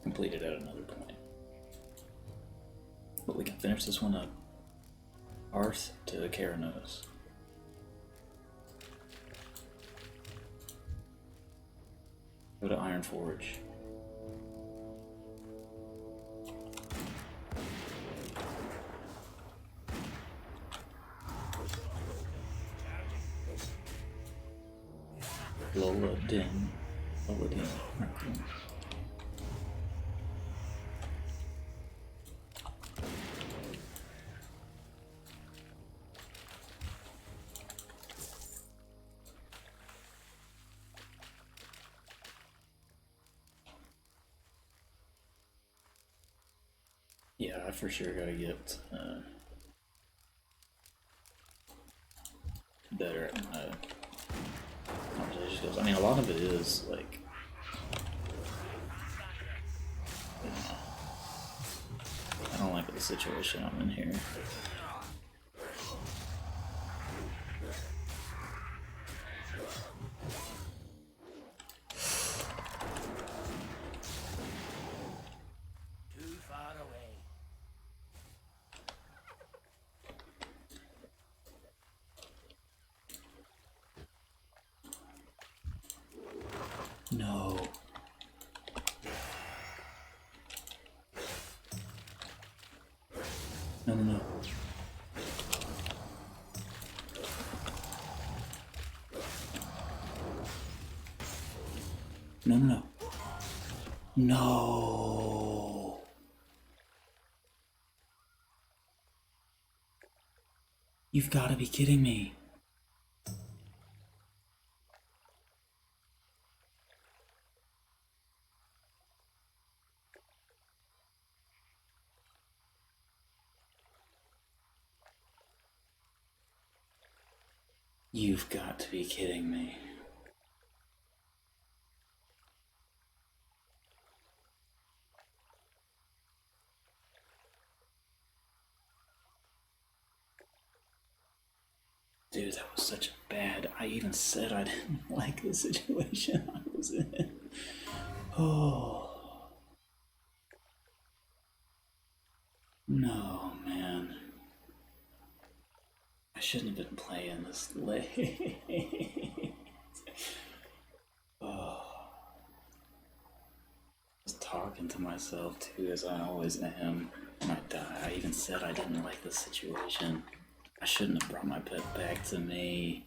complete it at another point. But we can finish this one up. Arth to Karanos. Go to Iron Forge. Lola Din. Lola Din. Okay. Yeah, I for sure gotta get better at my conversation skills. I mean, a lot of it is like, I don't like the situation I'm in here. Too far away. No. No, no, no. No, no, no. No. You've got to be kidding me. You've got to be kidding me. Dude, that was such a bad... I even said I didn't like the situation I was in. Oh. No, man. I shouldn't have been playing this late. Oh. Just talking to myself too, as I always am when I die. I even said I didn't like the situation. I shouldn't have brought my pet back to me.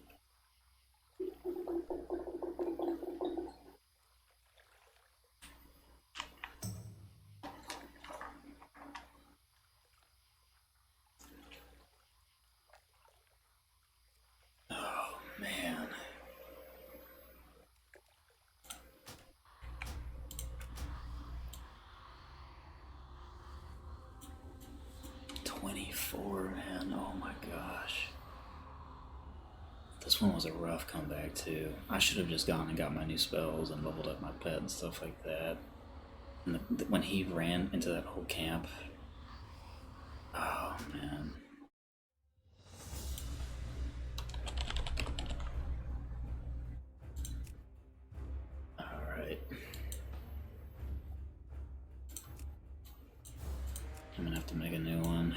Oh, man. Man, oh my gosh. This one was a rough comeback too. I should have just gone and got my new spells and leveled up my pet and stuff like that. And when he ran into that whole camp, oh man. Alright. I'm gonna have to make a new one.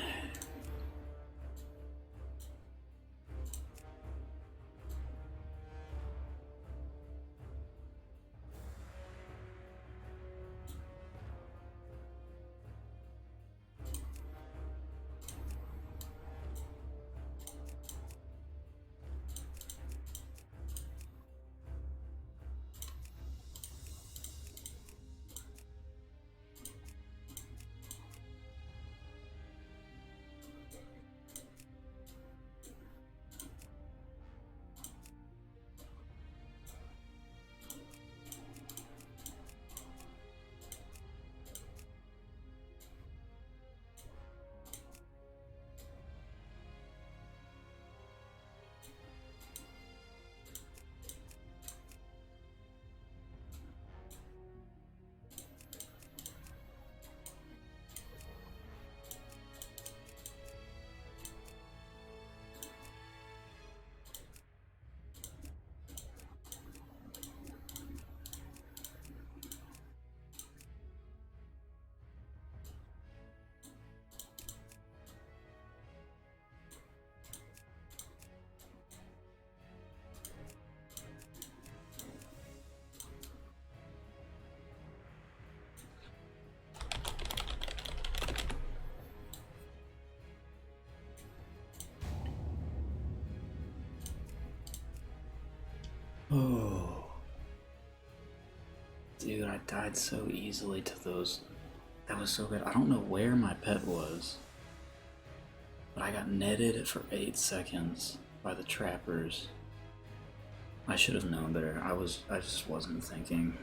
I died so easily to those. That was so good. I don't know where my pet was, but I got netted for 8 seconds by the trappers. I should have known better. I just wasn't thinking.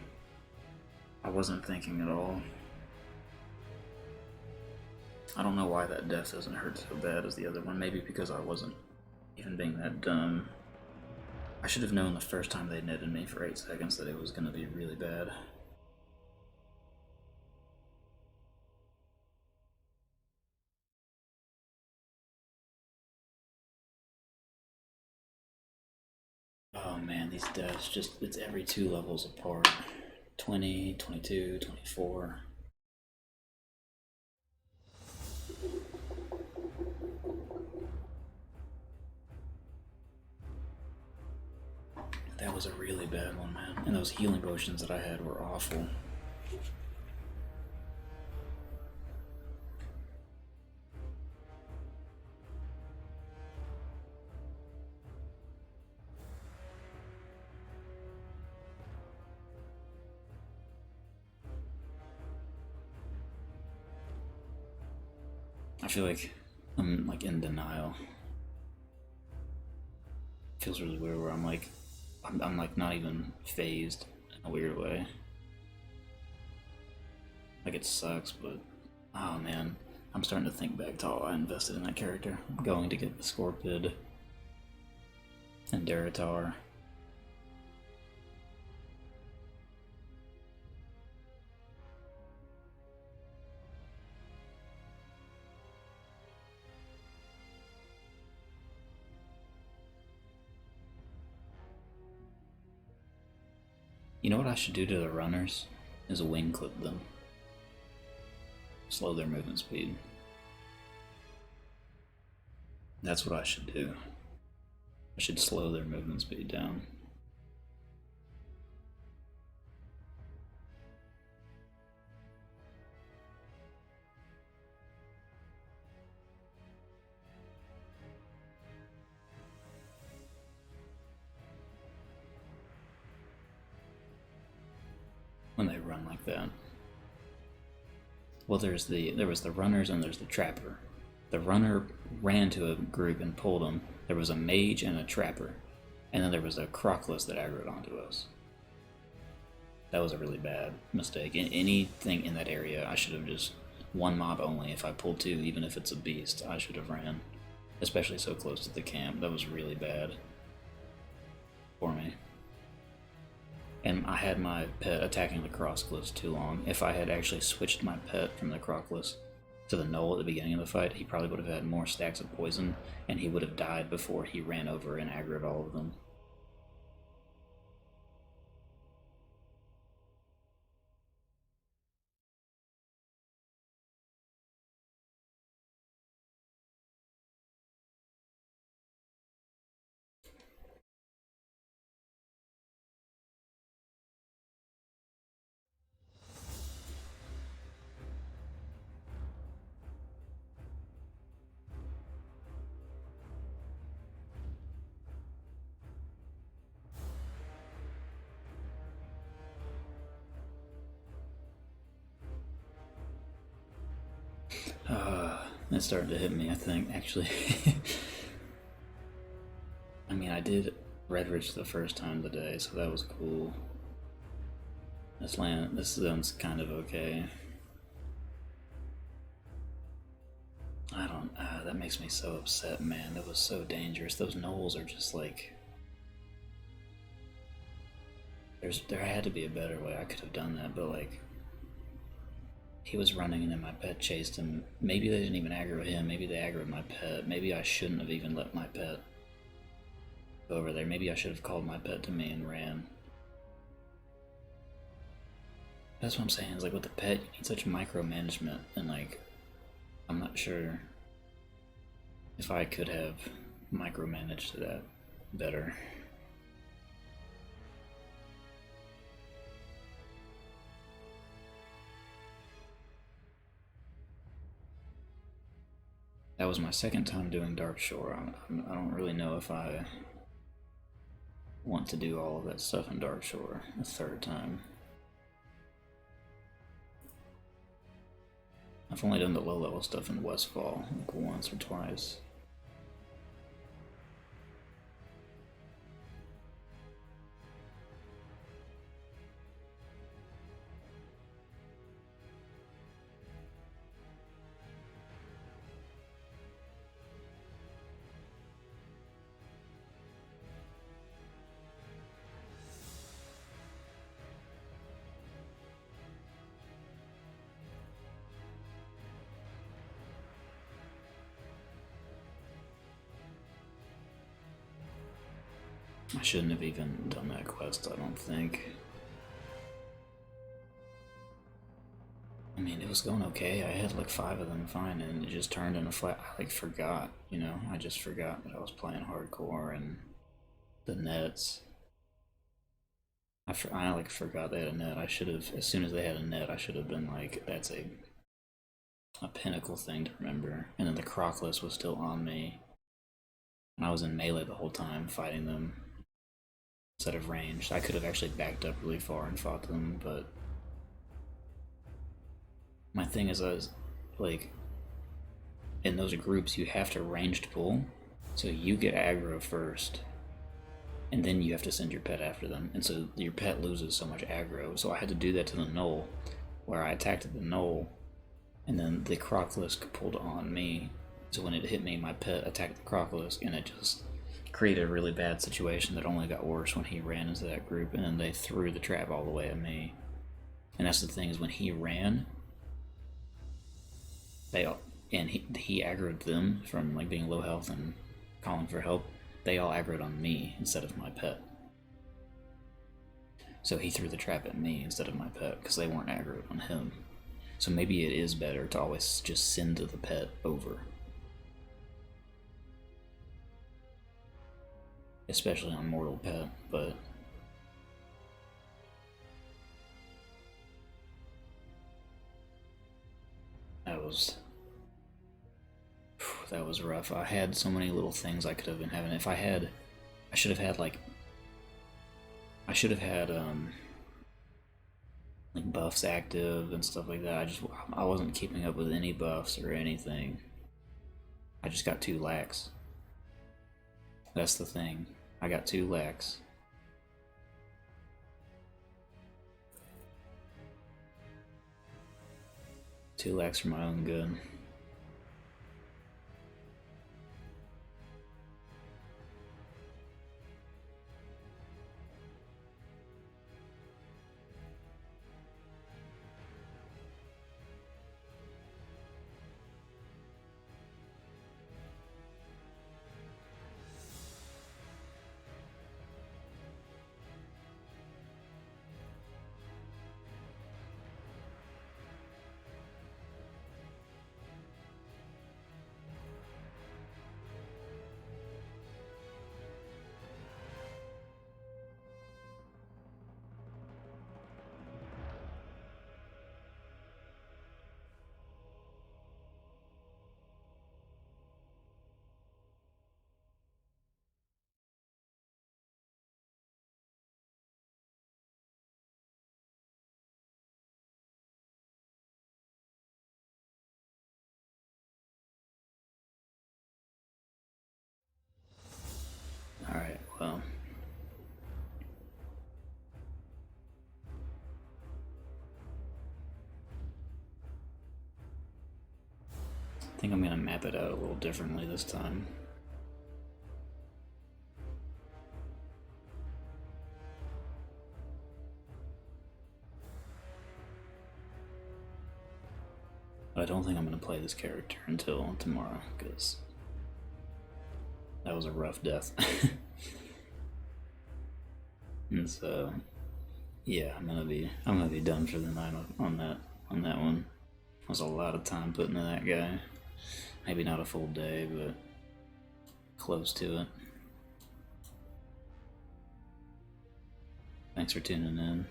I wasn't thinking at all. I don't know why that death doesn't hurt so bad as the other one. Maybe because I wasn't even being that dumb. I should have known the first time they netted me for 8 seconds that it was going to be really bad. Oh man, these deaths, just, it's every 2 levels apart. 20, 22, 24. That was a really bad one, man. And those healing potions that I had were awful. I feel like I'm like in denial. It feels really weird where I'm like not even phased in a weird way. Like it sucks, but oh man, I'm starting to think back to all I invested in that character. I'm going to get the Scorpid and Duratar. You know what I should do to the runners? Is wing clip them. Slow their movement speed. That's what I should do. I should slow their movement speed down. When they run like that. Well, there was the runners and there's the trapper. The runner ran to a group and pulled them. There was a mage and a trapper, and then there was a crocless that aggroed onto us. That was a really bad mistake. Anything in that area, I should have just one mob only. If I pulled 2, even if it's a beast, I should have ran, especially so close to the camp. That was really bad for me. And I had my pet attacking the Croclus too long. If I had actually switched my pet from the Croclus to the Knoll at the beginning of the fight, he probably would have had more stacks of poison, and he would have died before he ran over and aggroed all of them. It's starting to hit me, I think, actually. I mean, I did Redridge the first time today, so that was cool. This zone's kind of okay. That makes me so upset, man. That was so dangerous. Those knolls are just like... There had to be a better way. I could have done that, but like... He was running and then my pet chased him. Maybe they didn't even aggro him. Maybe they aggroed my pet. Maybe I shouldn't have even let my pet go over there. Maybe I should have called my pet to me and ran. That's what I'm saying, is like with the pet, you need such micromanagement, and like, I'm not sure if I could have micromanaged that better. That was my second time doing Dark Shore. I don't really know if I want to do all of that stuff in Dark Shore a third time. I've only done the low level stuff in Westfall like once or twice. I shouldn't have even done that quest, I don't think. I mean, it was going okay. I had like 5 of them fine, and it just turned into flat. I like forgot, you know? I just forgot that I was playing hardcore and the nets. I like forgot they had a net. I should have, as soon as they had a net, I should have been like, that's a pinnacle thing to remember. And then the Crocless was still on me. And I was in melee the whole time fighting them instead of ranged. I could have actually backed up really far and fought them, but my thing is, I was like, in those groups you have to ranged pull, so you get aggro first, and then you have to send your pet after them, and so your pet loses so much aggro. So I had to do that to the knoll, where I attacked the knoll, and then the Crocless pulled on me. So when it hit me, my pet attacked the Crocless, and it just created a really bad situation that only got worse when he ran into that group, and then they threw the trap all the way at me. And that's the thing, is when he ran, he aggroed them from like being low health and calling for help. They all aggroed on me instead of my pet. So he threw the trap at me instead of my pet because they weren't aggroed on him. So maybe it is better to always just send the pet over. Especially on mortal pet, but that was rough. I had so many little things I could have been having. I should have had like buffs active and stuff like that. I wasn't keeping up with any buffs or anything. I just got 2 lax. That's the thing. I got 2 lax. Two lax for my own good. Alright, well. I think I'm gonna map it out a little differently this time. But I don't think I'm gonna play this character until tomorrow, because that was a rough death. And so, yeah, I'm gonna be done for the night on that one. It was a lot of time put into that guy. Maybe not a full day, but close to it. Thanks for tuning in.